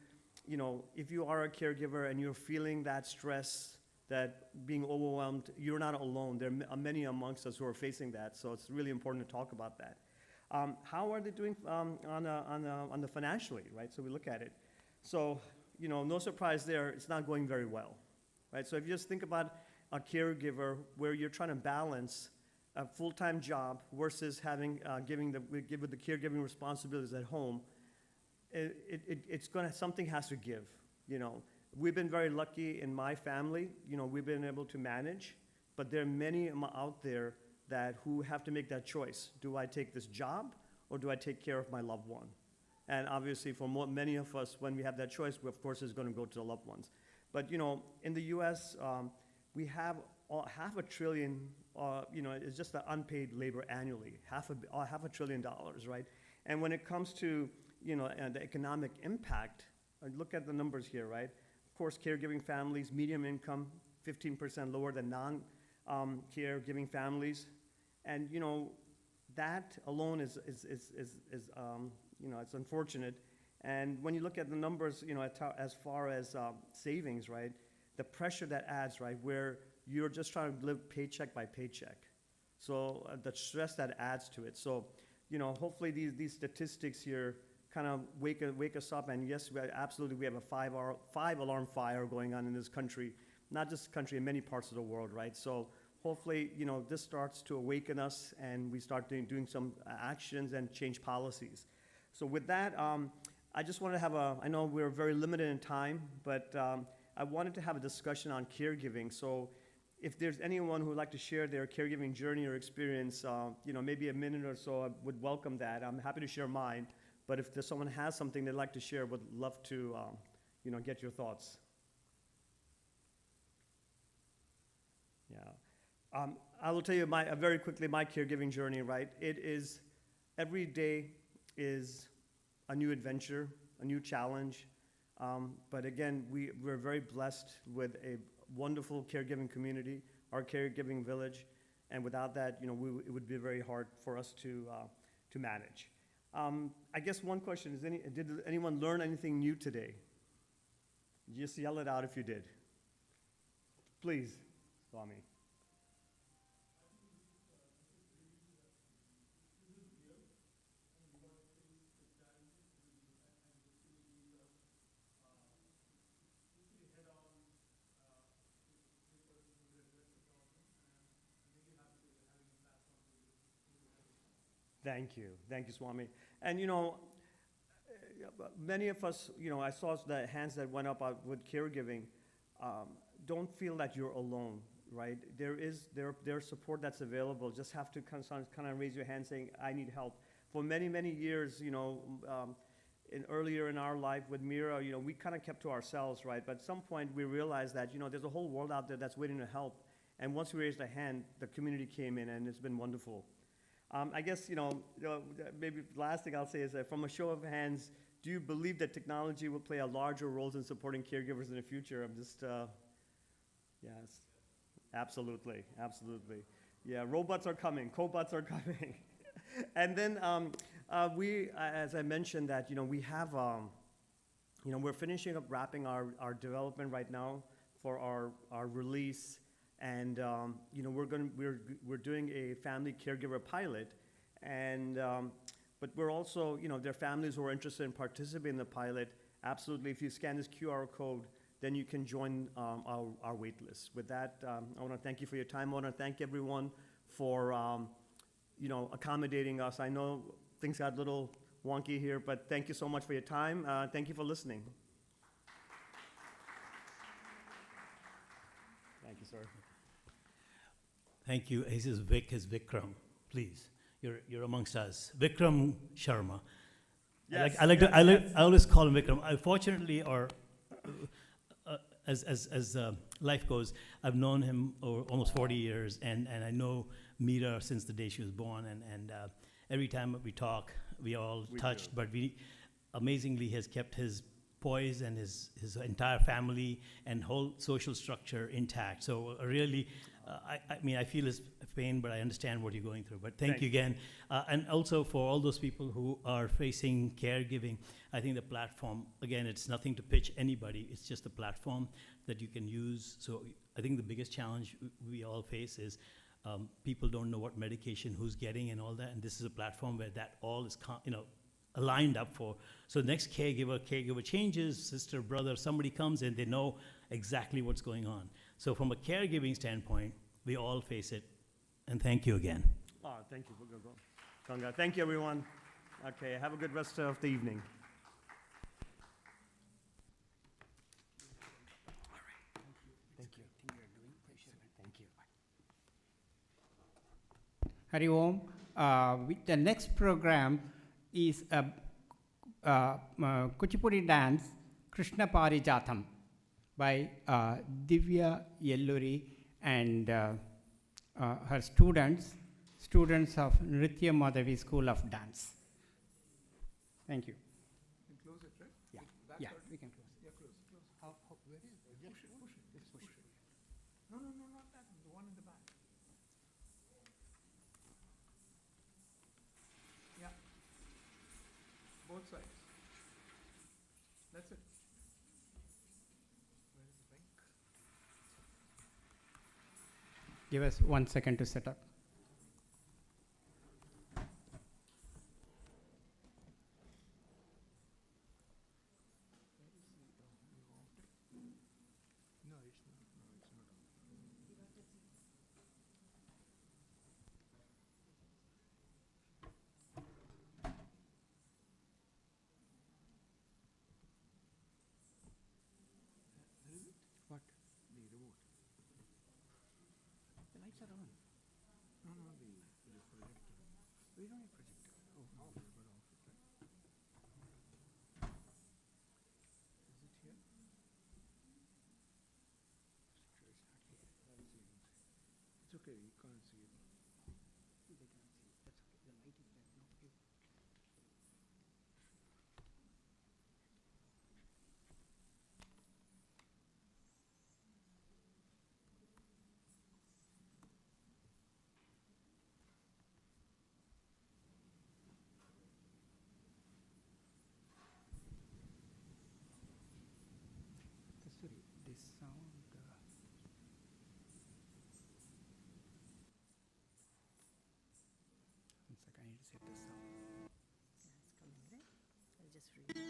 you know, if you are a caregiver and you're feeling that stress, that being overwhelmed, you're not alone. There are many amongst us who are facing that, so it's really important to talk about that. How are they doing on the financially, right? So we look at it. So, you know, no surprise there, it's not going very well, right? So if you just think about a caregiver where you're trying to balance a full-time job versus having with the caregiving responsibilities at home, something has to give, you know. We've been very lucky in my family, you know, we've been able to manage, but there are many out there who have to make that choice. Do I take this job or do I take care of my loved one? And obviously for many of us, when we have that choice, we, of course, is going to go to the loved ones. But, you know, in the US, we have $500 billion, you know, it's just the unpaid labor annually, $500 billion, right? And when it comes to, you know, the economic impact, look at the numbers here, right? Of course, caregiving families, medium income, 15% lower than non-caregiving families. And, you know, that alone is you know, it's unfortunate. And when you look at the numbers, you know, as far as savings, right, the pressure that adds, right, where you're just trying to live paycheck by paycheck. So the stress that adds to it. So, you know, hopefully these statistics here kind of wake us up. And yes, we have a 5-alarm fire going on in this country, not just country, in many parts of the world, right? So hopefully, you know, this starts to awaken us and we start doing some actions and change policies. So with that, I just wanted to have I know we're very limited in time, but I wanted to have a discussion on caregiving. So if there's anyone who would like to share their caregiving journey or experience, you know, maybe a minute or so, I would welcome that. I'm happy to share mine, but if there's someone has something they'd like to share, would love to, you know, get your thoughts. Yeah. I will tell you very quickly my caregiving journey, right? It is, every day is a new adventure, a new challenge. But again, we're very blessed with a wonderful caregiving community, our caregiving village, and without that, you know, it would be very hard for us to manage. I guess one question is, did anyone learn anything new today? Just yell it out if you did. Please, Swami. Thank you, Swami. And you know, many of us, you know, I saw the hands that went up with caregiving. Don't feel that you're alone, right? There's support that's available. Just have to kind of raise your hand saying, I need help. For many, many years, you know, earlier in our life with Mira, you know, we kind of kept to ourselves, right? But at some point we realized that, you know, there's a whole world out there that's waiting to help. And once we raised a hand, the community came in, and it's been wonderful. I guess, you know, maybe the last thing I'll say is that from a show of hands, do you believe that technology will play a larger role in supporting caregivers in the future? I'm just, yes, absolutely. Yeah, robots are coming, cobots are coming. And then we, as I mentioned that, you know, we have, you know, we're finishing up wrapping our development right now for our release. And you know, we're doing a family caregiver pilot, and but we're also, you know, there are families who are interested in participating in the pilot. Absolutely, if you scan this QR code, then you can join our wait list. With that, I want to thank you for your time. I want to thank everyone for you know, accommodating us. I know things got a little wonky here, but thank you so much for your time. Thank you for listening. Thank you, sir. Thank you. He says Vic is Vikram. Please, you're amongst us. Vikram Sharma. Yes, I always call him Vikram. Unfortunately, or as life goes, I've known him over almost 40 years, and I know Meera since the day she was born, every time we talk, we are all We touched, do. but amazingly has kept his poise and his entire family and whole social structure intact. So really, I mean, I feel his pain, but I understand what you're going through. But thank you again. And also for all those people who are facing caregiving, I think the platform, again, it's nothing to pitch anybody. It's just a platform that you can use. So I think the biggest challenge we all face is people don't know what medication, who's getting and all that. And this is a platform where that all is, aligned up for. So next caregiver changes, sister, brother, somebody comes in, they know exactly what's going on. So from a caregiving standpoint, we all face it. And thank you again. Oh, thank you. Congrats. Thank you, everyone. Okay, have a good rest of the evening. Thank you. Thank you. Hari Om. With the next program is a Kuchipudi dance, Krishna Parijatham, by Divya Yelluri and her students of Nritya Madhavi School of Dance. Thank you. Close it, right? Yeah, yeah, we can close. Yeah, close. Where is it? Push it. Push it. No, not that one. The one in the back. Yeah. Both sides. That's it. Where is the bank? Give us 1 second to set up. No, it's not. What? The remote. The lights are on. No, the projector. We don't have projector. Oh, off. You've got off. Is it here? It's okay, you can't see it. They cannot see. That's okay. The light is there. No, okay. Sorry, this sound. One second, I need to set the sound. It's coming, right? I'll just read. Okay.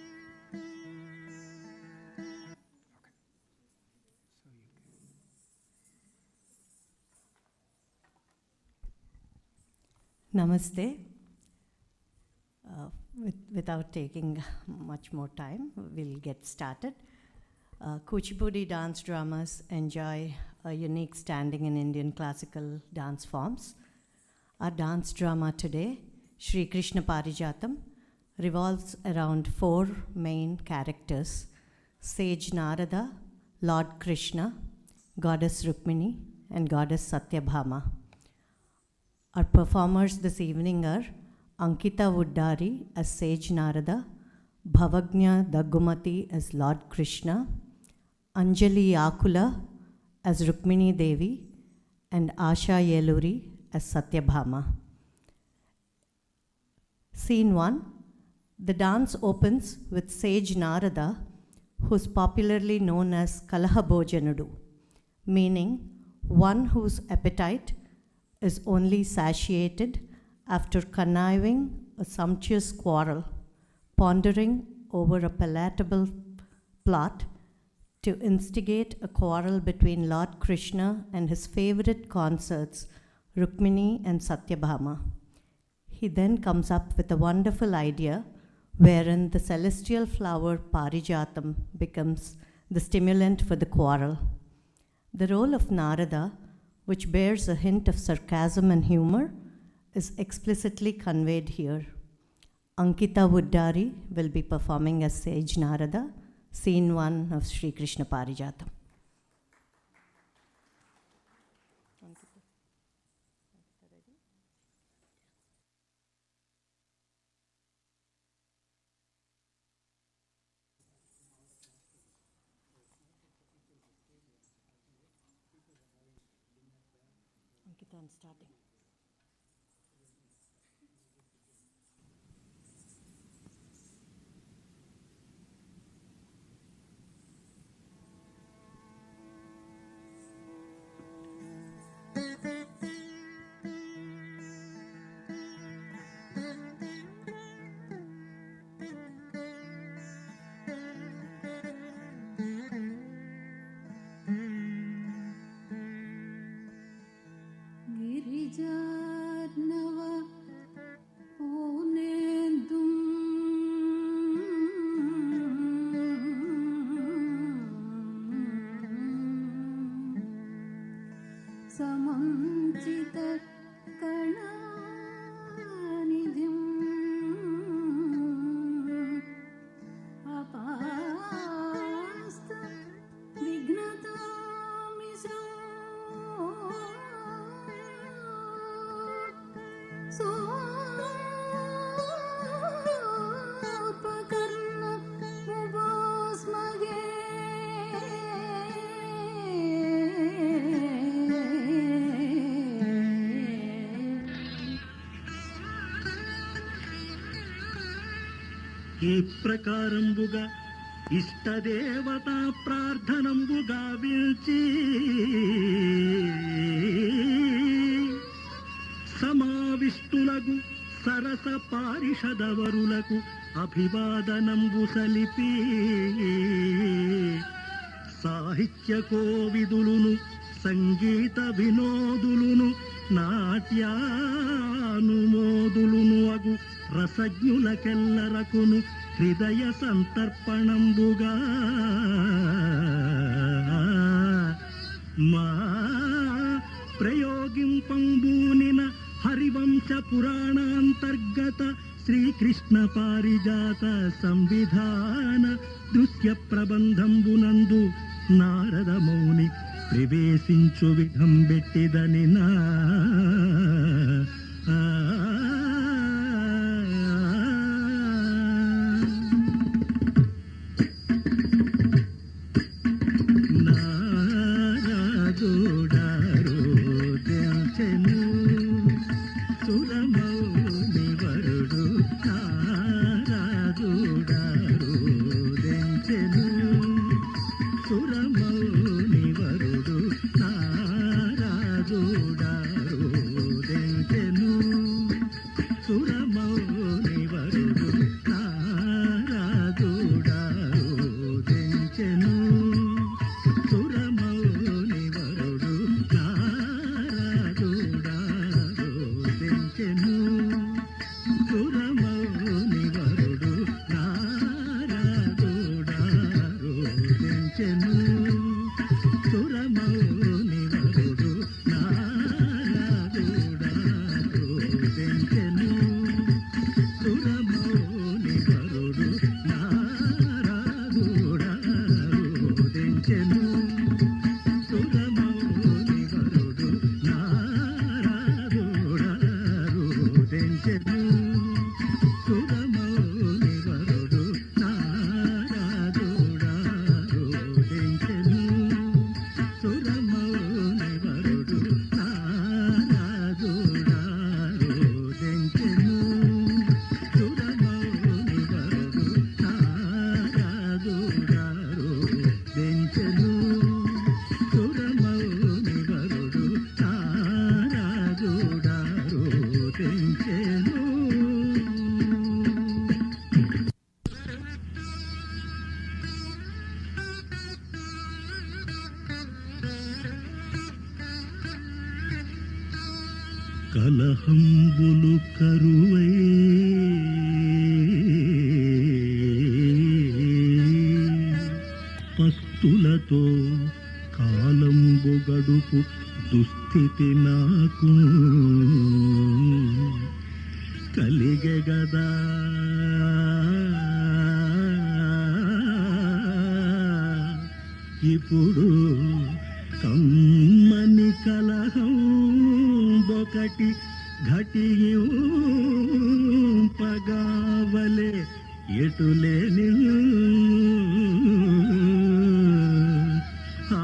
So you can. Namaste. Without taking much more time, we'll get started. Kuchipudi dance dramas enjoy a unique standing in Indian classical dance forms. Our dance drama today, Sri Krishna Parijatham, revolves around 4 main characters: Sage Narada, Lord Krishna, Goddess Rukmini, and Goddess Satyabhama. Our performers this evening are Ankita Vuddari as Sage Narada, Bhavagnya Daggumati as Lord Krishna, Anjali Akula as Rukmini Devi, and Asha Yeluri as Satyabhama. Scene 1. The dance opens with Sage Narada, who is popularly known as Kalahabhojanudu, meaning one whose appetite is only satiated after conniving a sumptuous quarrel, pondering over a palatable plot to instigate a quarrel between Lord Krishna and his favorite consorts, Rukmini and Satyabhama. He then comes up with a wonderful idea wherein the celestial flower Parijatham becomes the stimulant for the quarrel. The role of Narada, which bears a hint of sarcasm and humor, is explicitly conveyed here. Ankita Vuddari will be performing as Sage Narada, Scene 1 of Sri Krishna Parijatham. I'm starting. गिरिजार्णव पूनेन्दुं समञ्चित कणानिधिम् अपास्त विघ्नतामिषो सोपकर्ण मुभोस्मगे ఈ ప్రకారంబుగా ఇష్టదేవతా ప్రార్థనంబుగా విల్చి సమావిష్టులకు సరస పారిషదవరులకు అభివాదనంబు సలిపి సాహిత్య కోవిదులును సంగీత వినోదులును నాట్యానుమోదులును అగు రసజ్ఞులకెల్లరకును హృదయ సంతర్పణంబుగా మా ప్రయోగింపంబూనిన హరివంశ పురాణాంతర్గత శ్రీకృష్ణ పారిజాత సంవిధాన దృశ్య ప్రబంధంబునందు నారద మౌని ప్రవేశించు విధం బెట్టిదని నా కలహంబులు కరువై పస్తులతో కాలంబు గడుపు దుస్థితి నాకు కలిగెగదా ఇప్పుడు కమ్మని కలహం ఒకటి ఘటింపగావలే ఎటులేని ఆ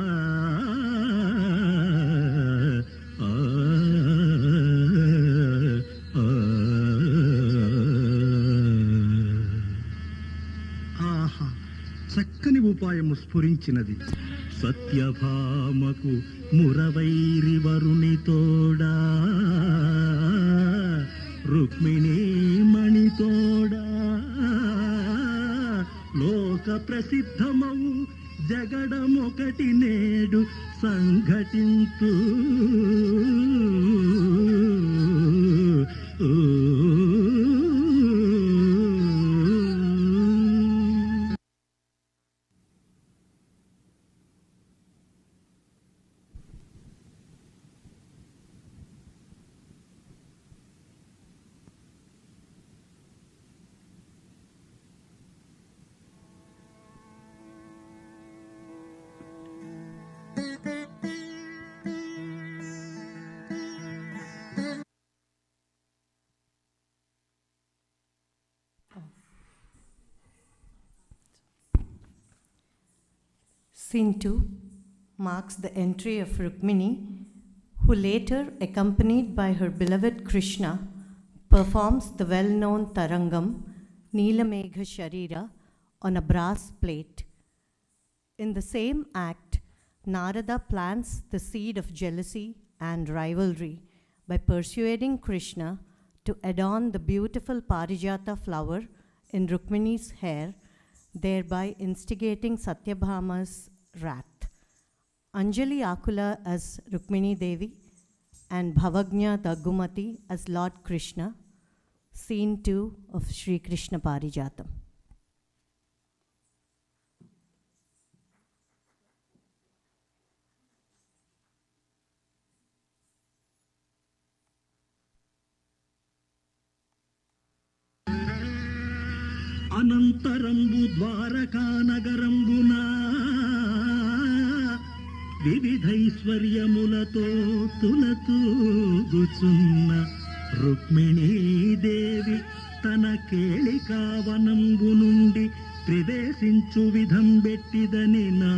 ఆహా చక్కని ఉపాయము స్ఫురించినది. సత్యభామకు మురవైరి వరుని తోడా రుక్మిణీ మణి తోడా లోక ప్రసిద్ధమవు జగడమొకటి నేడు సంఘటింతు. Scene 2 marks the entry of Rukmini, who later, accompanied by her beloved Krishna, performs the well-known Tarangam, Neelamegha Sharira, on a brass plate. In the same act, Narada plants the seed of jealousy and rivalry by persuading Krishna to adorn the beautiful Parijata flower in Rukmini's hair, thereby instigating Satyabhama's wrath. Anjali Akula as Rukmini Devi and Bhavagnya Daggumati as Lord Krishna. Scene 2 of Sri Krishna Parijatam. అనంతరంబు Dwaraka నగరంబునా వివిధైశ్వర్యములతో తులతూగుచున్న Rukmini Devi తన కేళికావనంబు నుండి ప్రవేశించు విధం బెట్టిదని నా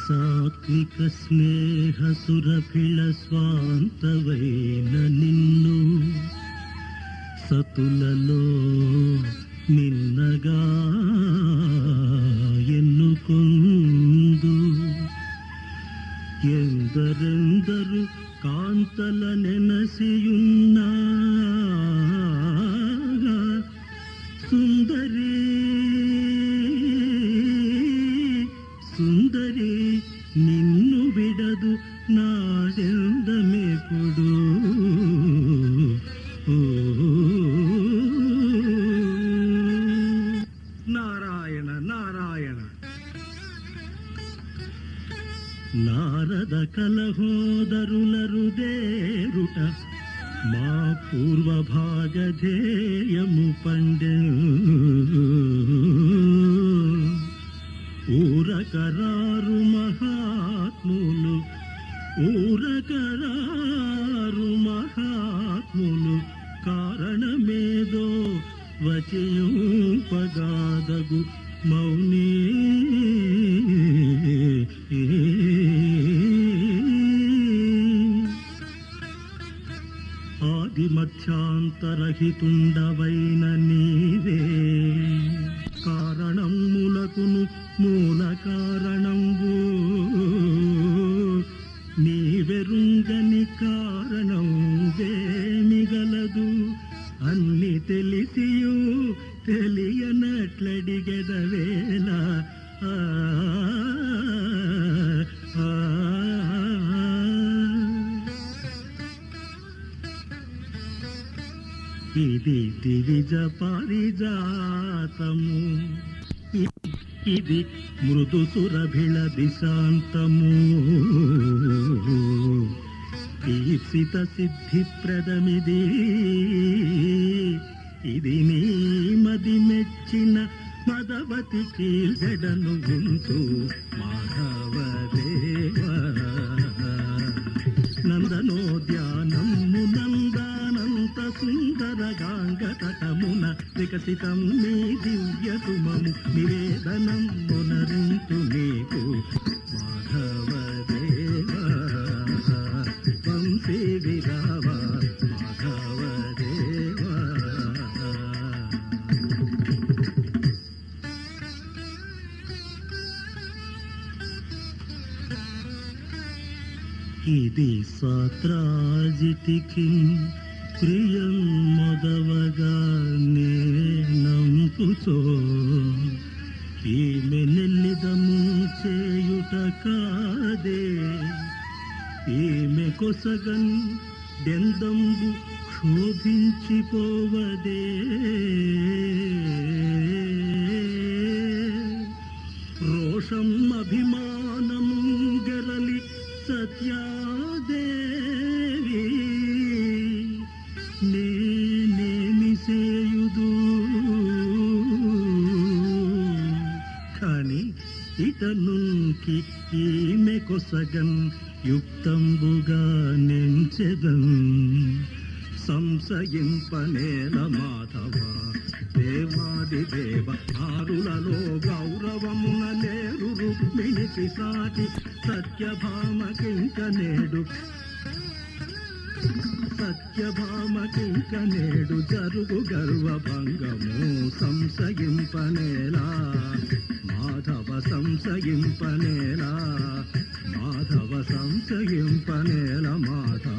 సాత్విక స్నేహ సురభిళ స్వాంతవైన నిన్ను సతులలో నిన్నగా ఎన్నుకొందు ఎందరెందరు కాంతల నెనసియున్నా సుందరి సుందరి నిన్ను విడదు నాడెందమెప్పుడు నారాయణ నారాయణ నారద కలహోదరులరుదేరుట మా పూర్వభాగధేయము పండె ఊరకరారు మహాత్ములు ఊరకరారు మహాత్ములు కారణమేదో వచయుపగాదగు మౌనీ ఆది మధ్యాంతరహితుండవైన నీవే కారణం సృష్టించుటకును మూల కారణంబు నీవెరుంగని కారణం వేమిగలదు అన్ని తెలిసియు తెలియనట్లడిగెదవేళ ఇది దివిజ పారిజాతము ఇది మృదు సురభిళ దిశాంతము ఈప్సిత సిద్ధిప్రదమిది ఇది నీ మది మెచ్చిన మదవతి కీర్జడను వింటూ మాధవదేవా నందనోద్యానము నందానంత సుందర గాంగతటమున వికసితం నీ దివ్య సుమము నివేదనం మునరింతు నీకు మాధవదేవా వంశీ విరావ మాధవదేవా ఇది సాత్రాజితికి ప్రియం మొదవగా నేనంపుతో ఈమె నెల్లిదము చేయుట కాదే ఈమె కొసగన్ దెందంబు క్షోభించిపోవదే రోషం అభిమానము గరలి సత్యాదేవి నేనేమి సేయుదు కాని ఇతనుకి ఈమె కొసగన్ యుక్తంబుగా నెంచెదన్ సంశయింపనేల మాధవ దేవాది దేవ ఆరులలో గౌరవమున లేరు రుక్మిణికి సాటి సత్యభామకింక నేడు సత్యభామకింక నేడు జరుగు గర్వభంగము సంశయింపనేలా Madhava సంశయింపనేలా Madhava సంశయింపనేల Madhava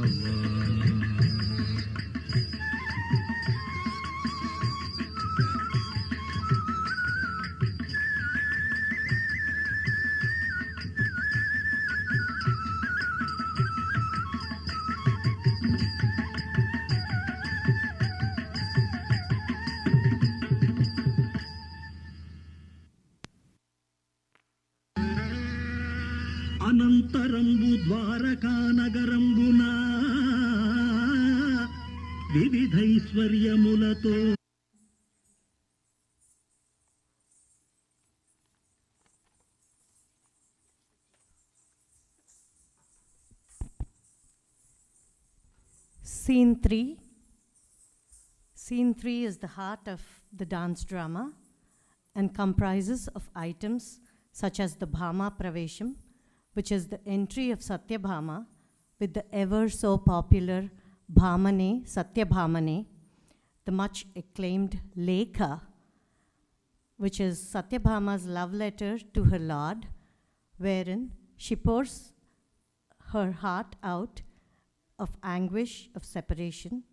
అనంతరంబు Dwaraka నగరంబున వివిధైశ్వర్యములతో Scene 3. Scene 3 is the heart of the dance drama and comprises of items such as the Bhama Pravesham, which is the entry of Satyabhama with the ever so popular Bhamane, Satyabhamane, the much acclaimed Lekha, which is Satyabhama's love letter to her lord, wherein she pours her heart out of anguish of separation,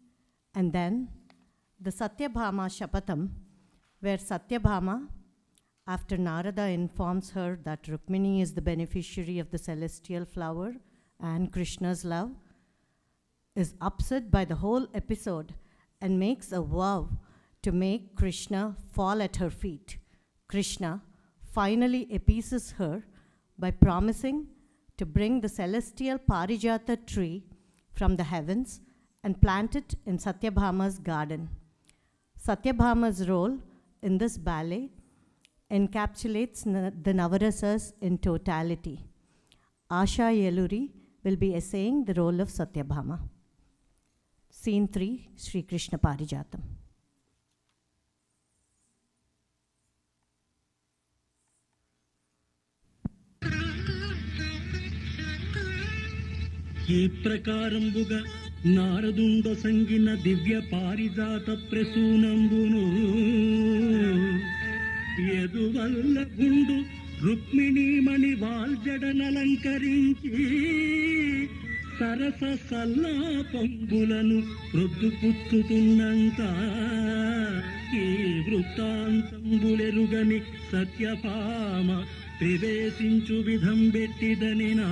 and then the Satyabhama Shapatham, where Satyabhama, after Narada informs her that Rukmini is the beneficiary of the celestial flower and Krishna's love, is upset by the whole episode and makes a vow to make Krishna fall at her feet. Krishna finally appeases her by promising to bring the celestial Parijata tree from the heavens and plant it in Satyabhama's garden. Satyabhama's role in this ballet encapsulates the Navarasas in totality. Asha Yeluri will be essaying the role of Satyabhama. Scene 3, Sri Krishna Parijatam. ఈ ప్రకారంబుగా నారదుండ సంగిన దివ్య పారిజాత ప్రసూనంబును ఎదువల్ల గుండు రుక్మిణీమణి వాల్జడనలంకరించి సరస సల్లాపంబులను ప్రొద్దుపుచ్చుతున్నంత ఈ వృత్తాంతంబులెరుగని సత్యభామ ప్రవేశించు విధం పెట్టిదనినా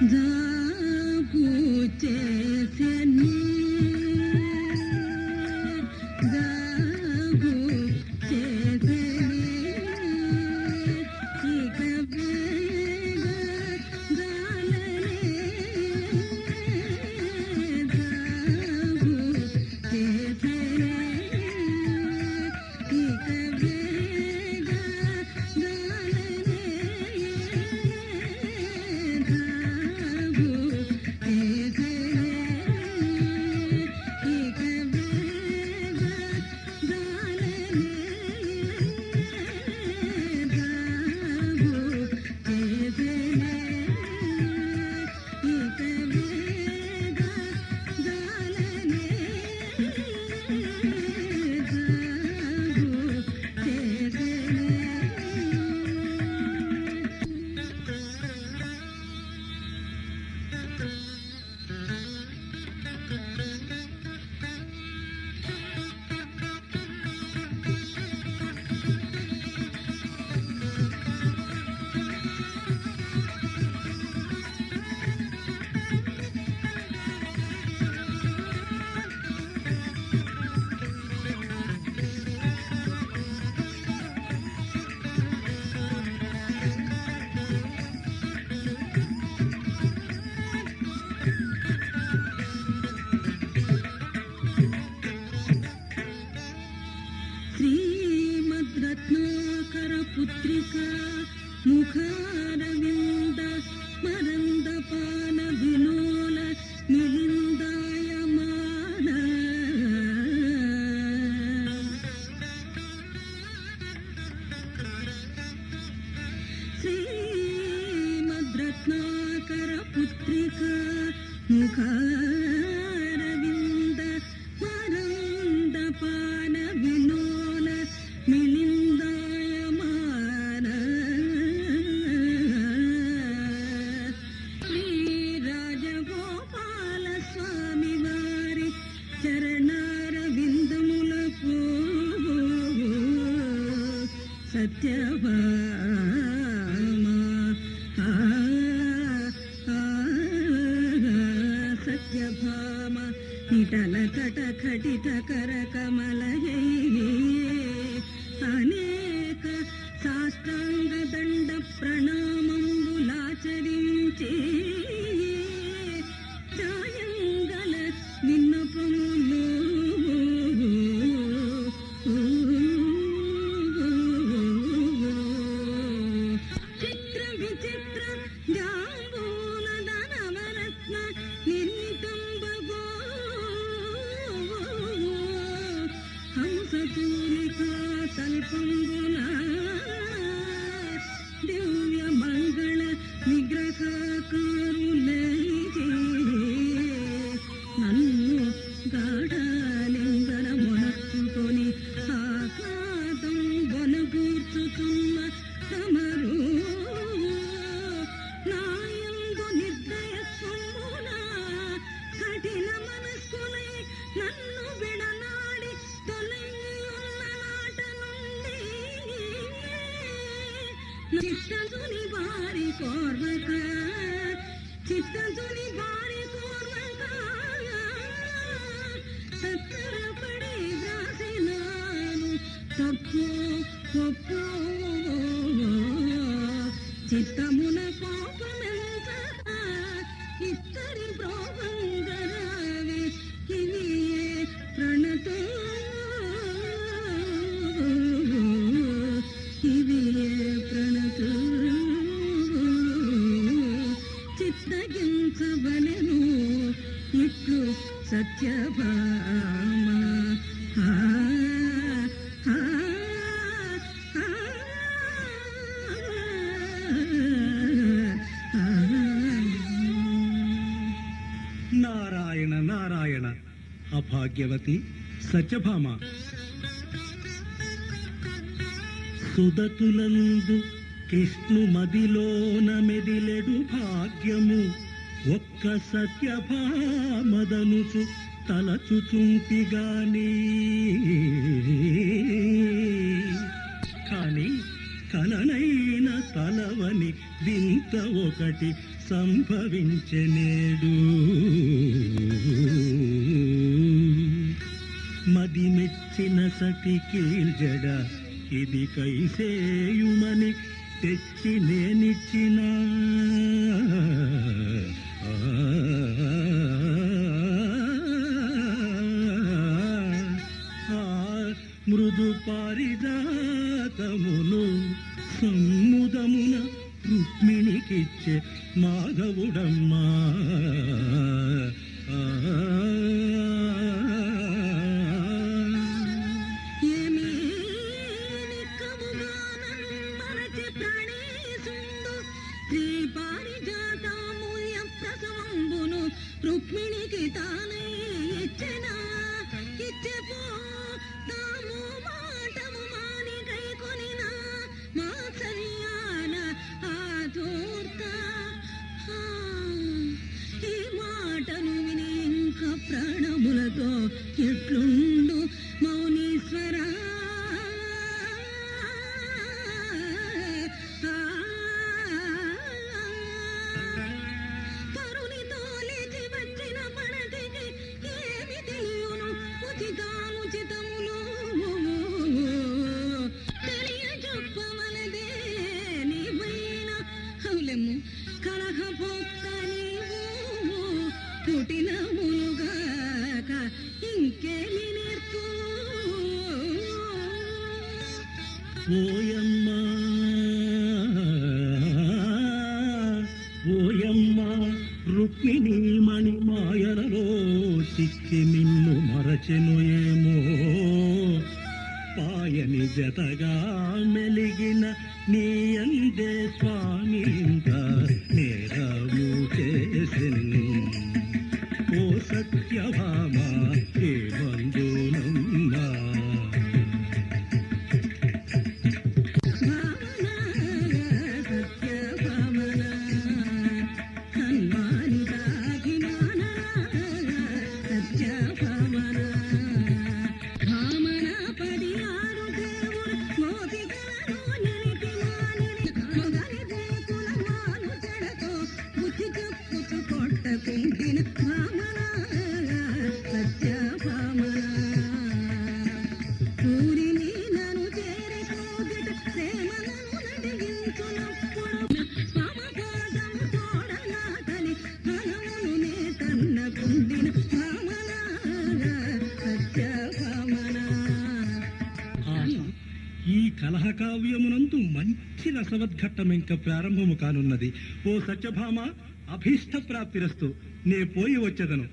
ధాగు श्रीमद्रत्नाकरपुत्रिका मुखारविन्द मरन्दपान विलोल मिलिन्दायमान श्रीमद्रत्नाकरपुत्रिका मुखारविन्द मरन्दपान विलोल मिलिन्दायमान श्रीराजगोपाल स्वामी वारि चरणारविन्दमुलको सत्यभामा सत्यभाम निटलकट खटित करकमलये अनेक साष्टांगदण्ड प्रणामम्बुलाचरिंचे ఛాయంగల విన్నపములు చిత్ర విచిత్ర జాంబూల ధనవరత్న నిర్మితంబగో హంసతూలికా తల్పంబుల దివ్య మంగళ విగ్రహకారులైతే నన్ను గాఢలింగన మొనక్కుకొని ఆకాతం బొనగూర్చుతున్న తమరు నాయందు నిర్దయ సొమ్మున కఠిన మనస్కులై నన్ను విడనాడి తొలగియున్న నాట నుండి చిత్తసుని వారి కోర్వక చిత్తసుని వారి కోర్వక తత్తరపడి వ్రాసినాను తప్పు ఒప్పు చిత్తమున కోపమెంత ఇత్తరి ప్రోభంగరావి ఇవి ప్రణత ఇవి ప్రణత చిత్తగించబలెను ఇట్లు సత్యభామ నారాయణ నారాయణ అభాగ్యవతి సత్యభామ సుదతులందు కృష్ణు మదిలోన మెదిలెడు భాగ్యము ఒక్క సత్యభామదనుచు తలచుచుంటిగాని కాని కలనైన తలవని వింత ఒకటి సంభవించెనేడు మది మెచ్చిన సతి కీల్జడ ఇది కైసేయుమని తెచ్చి నేనిచ్చిన మృదు పారిజాతమును సమ్ముదమున రుక్మిణికిచ్చే మాధవుడమ్మా రుక్మిణికి తానే ఇచ్చిన ఇచ్చెపో తాము మాటము మాని కై కొనిన మాత్సర్యాన ఆతూర్త ఈ మాటను విని ఇంక ప్రాణము ఓయమ్మా ఓయమ్మా రుక్మిణీ మణి మాయలలో చిక్కి నిన్ను మరచెను ఏమో పాయని జతగా మెలిగిన నీ అందే స్వామి ఇంత నేరము చేసెను ఓ సత్యభామ ఏ బంధునమ్మా ఈ కలహకావ్యమునందు మంచి రసవద్ఘట్టం ఇంకా ప్రారంభము కానున్నది. ఓ సత్యభామ, అభీష్ట ప్రాప్తిరస్తు. నే పోయి వచ్చేదను.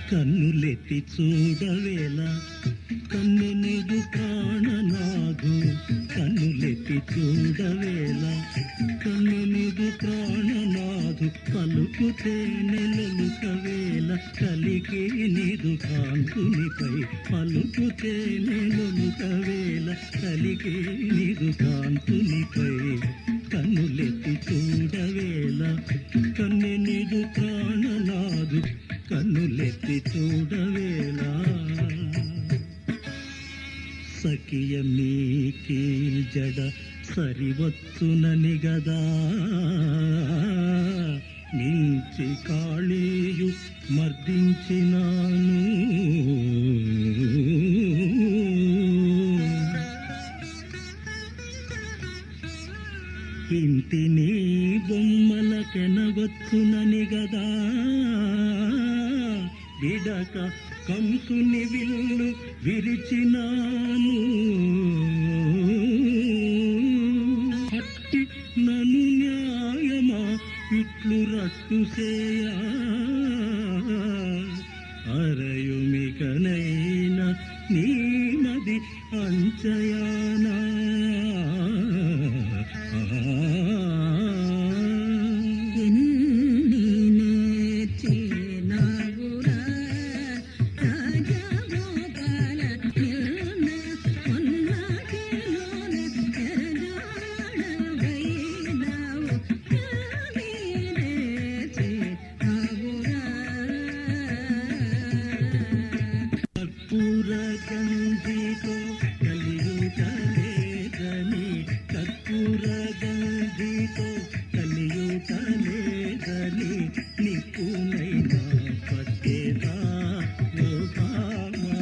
కన్నులెత్తి చూడవేళ కన్నెనిదు ప్రాణనాథు కన్నులెత్తి చూడవేళ కన్నెనిదు ప్రాణనాథు పలుకుతే నెలలుకవేళ కలికి నిదు కాంతునిపై పలుకుతే నెలలుకవేళ కలికి నిదు కాంతునిపై కన్నులెత్తి చూడవేళ కన్నెనిదు ప్రాణనాథు కన్నులెత్తి చూడవేళ సఖియ మీకీల్ జడ సరివచ్చునని గదా మించి కాళీయు మర్దించినాను ఇంటిని బొమ్మల కెనవచ్చునని గదా విడక కంసుని విల్లు విరిచినాను హట్టి నను న్యాయమా ఇట్లు రట్టు చేయా అరయుమికనైన నీమది అంచయానా గంధితో కలియుటలేదని కర్పూర గంధితో కలియుటలేదని నిప్పునైనా పట్టేదా ఓ భామా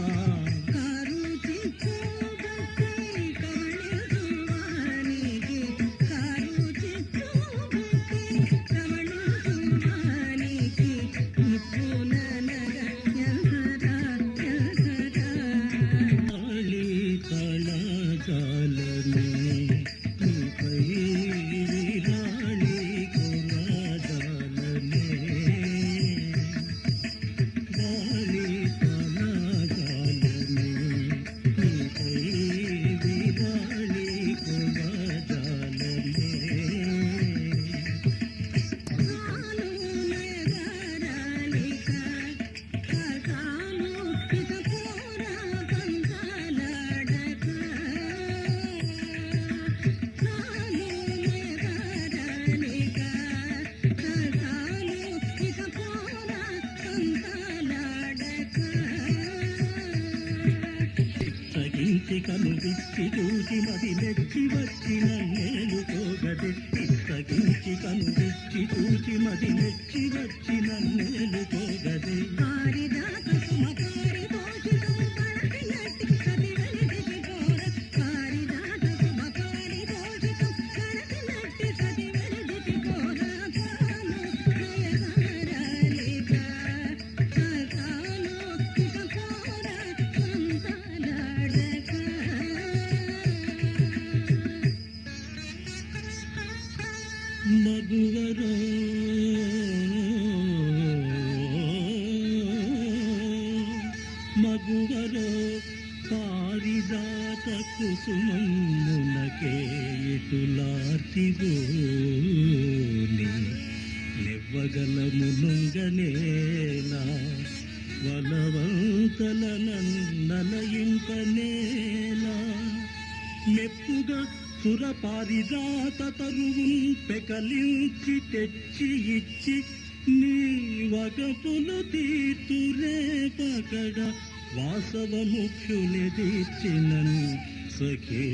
కను విచ్చి చూచి మది మెచ్చి వచ్చిన నేను పోగదే ఇత్తగించి కను విచ్చి చూచి మది మెచ్చి వచ్చిన నేను పోగదే మగువరో మగువరో పారిజాత కుసుమమునకే ఇటులార్చిగోని నెవ్వగలము నొంగనేలా వలవంతల నన్నలయింపనేలా మెప్పుగా సురపారిజాత తరువున్ పెకలించి తెచ్చి ఇచ్చి నీ వగపులు తీతురే పకడ Vasava ముఖ్యులెదిచ్చినన్ సఖే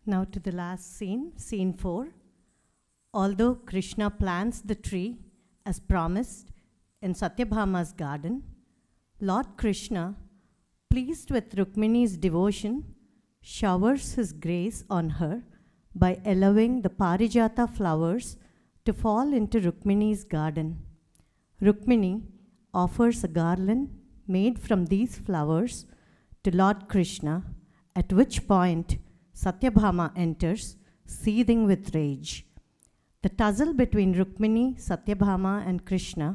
Now to the last scene, scene 4. Although Krishna plants the tree as promised in Satyabhama's garden, Lord Krishna, pleased with Rukmini's devotion, showers his grace on her by allowing the Parijata flowers to fall into Rukmini's garden. Rukmini offers a garland made from these flowers to Lord Krishna, at which point Satyabhama enters, seething with rage. The tussle between Rukmini, Satyabhama, and Krishna,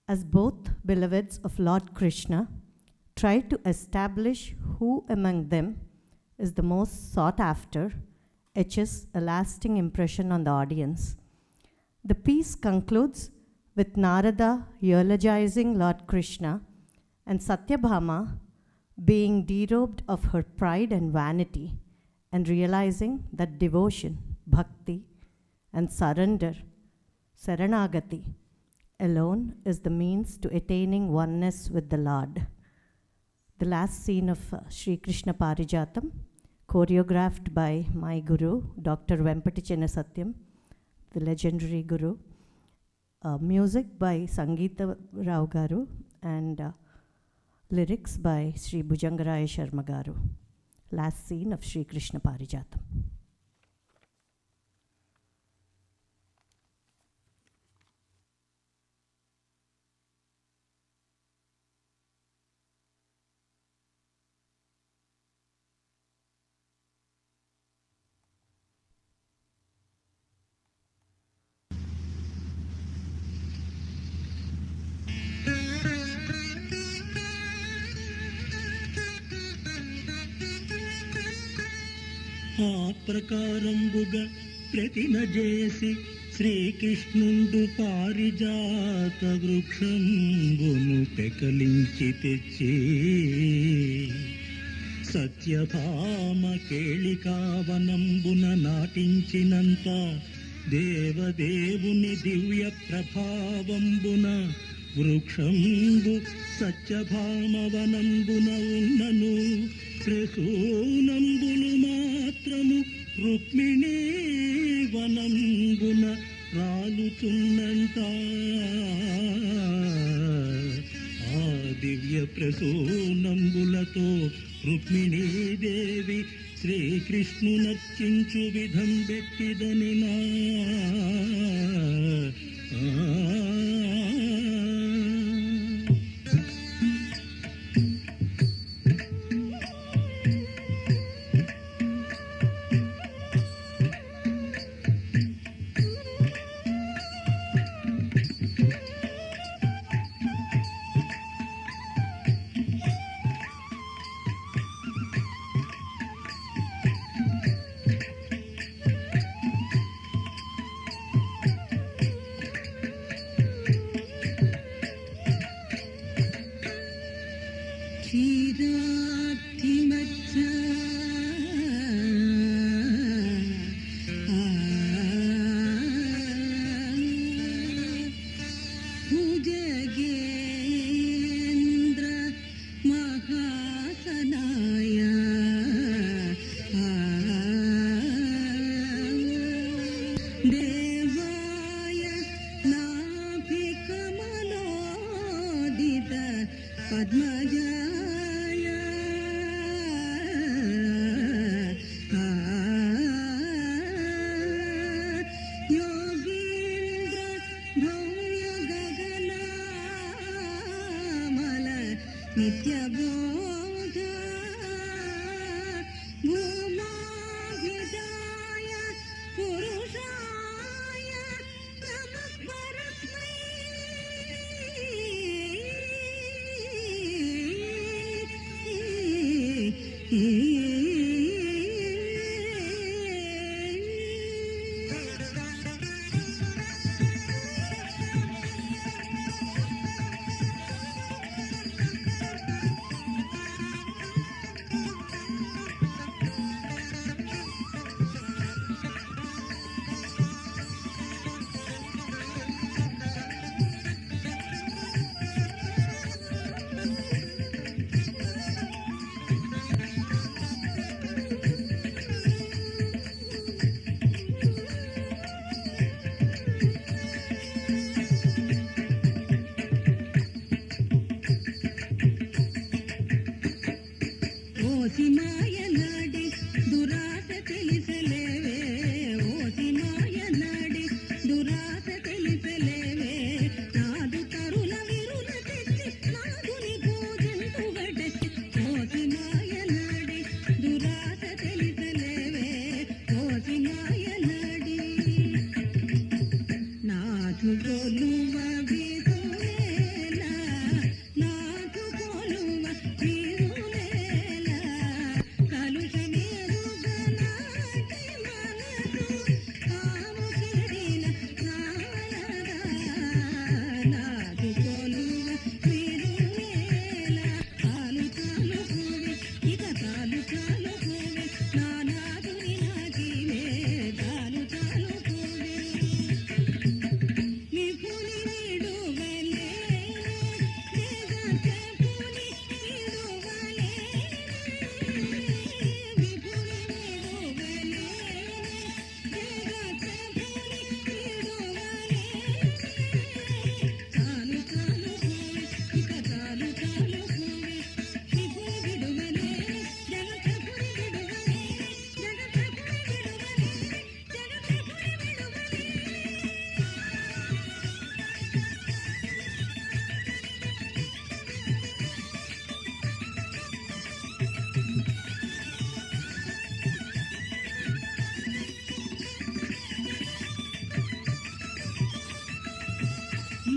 as both beloveds of Lord Krishna, try to establish who among them is the most sought after, etches a lasting impression on the audience. The piece concludes with Narada eulogizing Lord Krishna and Satyabhama being derobed of her pride and vanity and realizing that devotion, bhakti, and surrender, saranagati, alone is the means to attaining oneness with the Lord. The last scene of Sri Krishna Parijatam, choreographed by my guru, Dr. Vempatichena Satyam, the legendary guru. Music by Sangeeta Rao Garu and lyrics by Sri Bhujangaraya Sharma Garu. Last scene of Sri Krishna Parijatam. ఆ ప్రకారంబుగా ప్రతినజేసి శ్రీకృష్ణుండు పారిజాత వృక్షంబును పెకలించి తెచ్చి సత్యభామ కేళికావనంబున నాటించినంత దేవదేవుని దివ్య ప్రభావంబున వృక్షంబు సత్యభామవనంబున ఉన్నను ప్రసూనంబులు మాత్రము రుక్మిణీ వనంబున రాలుచున్నంత ఆ దివ్య ప్రసూనంబులతో రుక్మిణీదేవి శ్రీకృష్ణునర్చించు విధం పెట్టిదని నా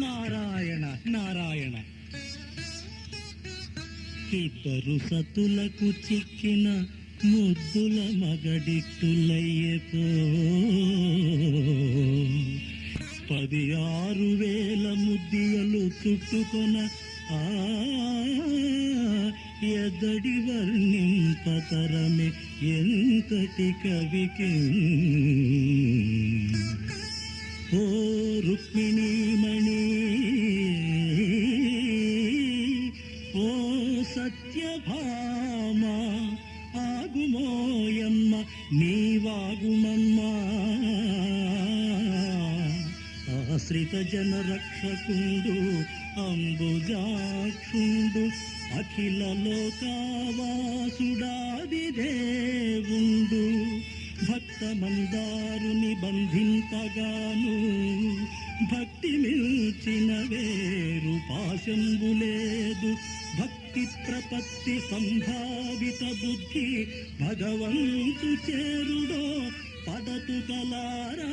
నారాయణ నారాయణ ఇద్దరు సతులకు చిక్కిన ముద్దుల మగడిట్టులయ్యపో 16,000 ముద్దియలు చుట్టుకొన ఆ ఎద్దడి వర్ణింపతరమే ఎంతటి కవికి ఓ రుక్మిణీమణి ఓ సత్యభామ ఆగుమోయమ్మ నీవాగుమమ్మా ఆశ్రిత జన రక్షకుండు అంబుజాక్షుండు అఖిల లోకావాసుడాది దేవుండు భక్త మందారుని బంధింపగాను భక్తి మిల్చిన వేరు పాశంబులేదు భక్తి ప్రపత్తి సంభావిత బుద్ధి భగవంతు చేరుడో పడతు కలారా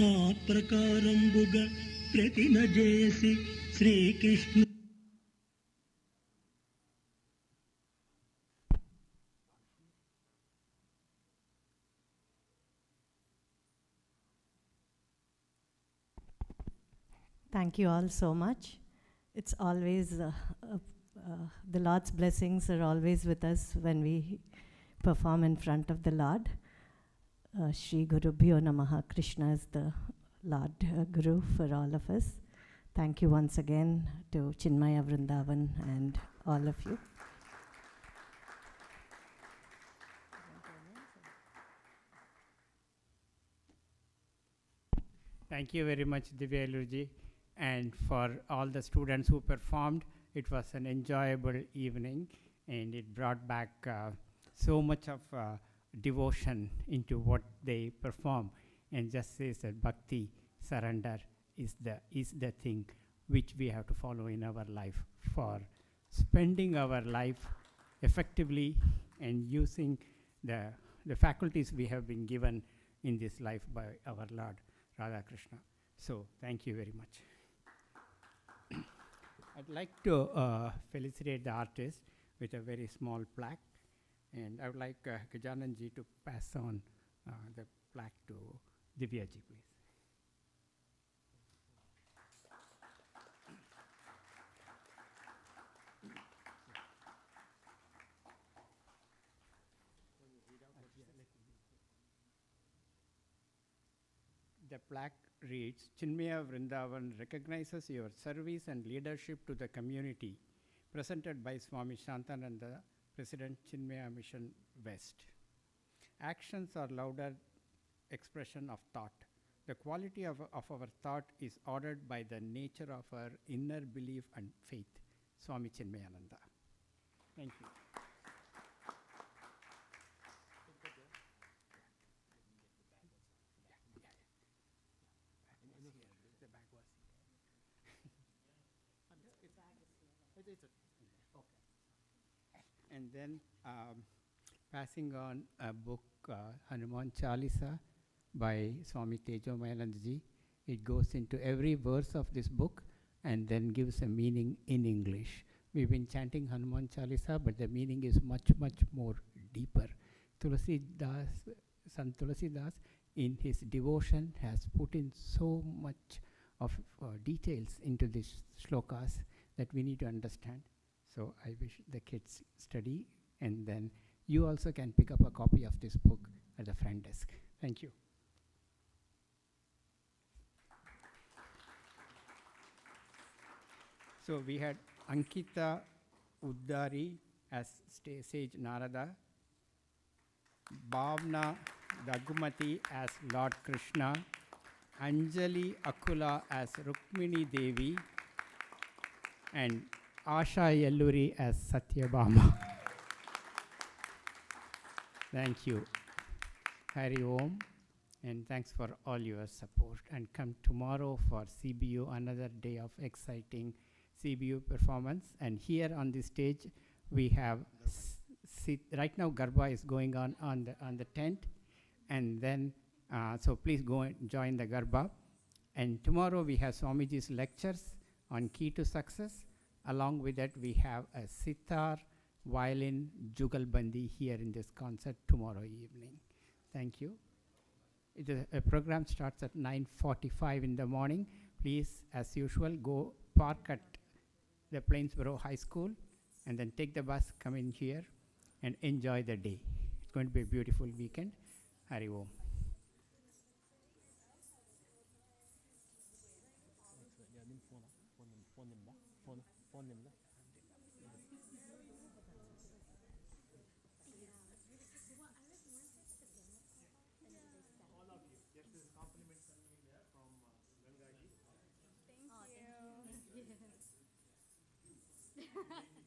ఆ ప్రకారంబుగా ప్రతిన చేసి Srikrishna Thank you all so much. It's always, the Lord's blessings are always with us when we perform in front of the Lord. Shri Gurubhyo Namaha. Krishna is the Lord Guru for all of us. Thank you once again to Chinmaya Vrindavan and all of you. Thank you very much, Divyaluji, and for all the students who performed. It was an enjoyable evening, and it brought back so much of devotion into what they perform, and just says that bhakti, surrender, is the thing which we have to follow in our life for spending our life effectively and using the faculties we have been given in this life by our Lord Radha Krishna. So thank you very much. I'd like to felicitate the artist with a very small plaque, and I would like Gajananji to pass on the plaque to Divyaji, please. The plaque reads, Chinmaya Vrindavan recognizes your service and leadership to the community, presented by Swami Shantananda, President, Chinmaya Mission West. Actions are louder expression of thought. The quality of our thought is ordered by the nature of our inner belief and faith. Swami Chinmayananda. Thank you. And then passing on a book, Hanuman Chalisa by Swami Tejomayanandaji. It goes into every verse of this book and then gives a meaning in English. We've been chanting Hanuman Chalisa, but the meaning is much, much more deeper. Sant Tulasi Das, in his devotion, has put in so much of details into these shlokas that we need to understand. So I wish the kids study, and then you also can pick up a copy of this book at the front desk. Thank you. So we had Ankita Uddari as Sage Narada, Bhavna Dagumati as Lord Krishna, Anjali Akula as Rukmini Devi, and Asha Yelluri as Satyabhama. Thank you. Hari Om, and thanks for all your support. And come tomorrow for CBU, another day of exciting CBU performance. And here on the stage, we have, right now Garba is going on the tent. And then, so please go and join the Garba. And tomorrow we have Swamiji's lectures on key to success. Along with that, we have a sitar, violin, jugalbandi here in this concert tomorrow evening. Thank you. A program starts at 9:45 in the morning. Please, as usual, go park at the Plainsboro High School and then take the bus, come in here, and enjoy the day. It's going to be a beautiful weekend. Hari Om. Thank you.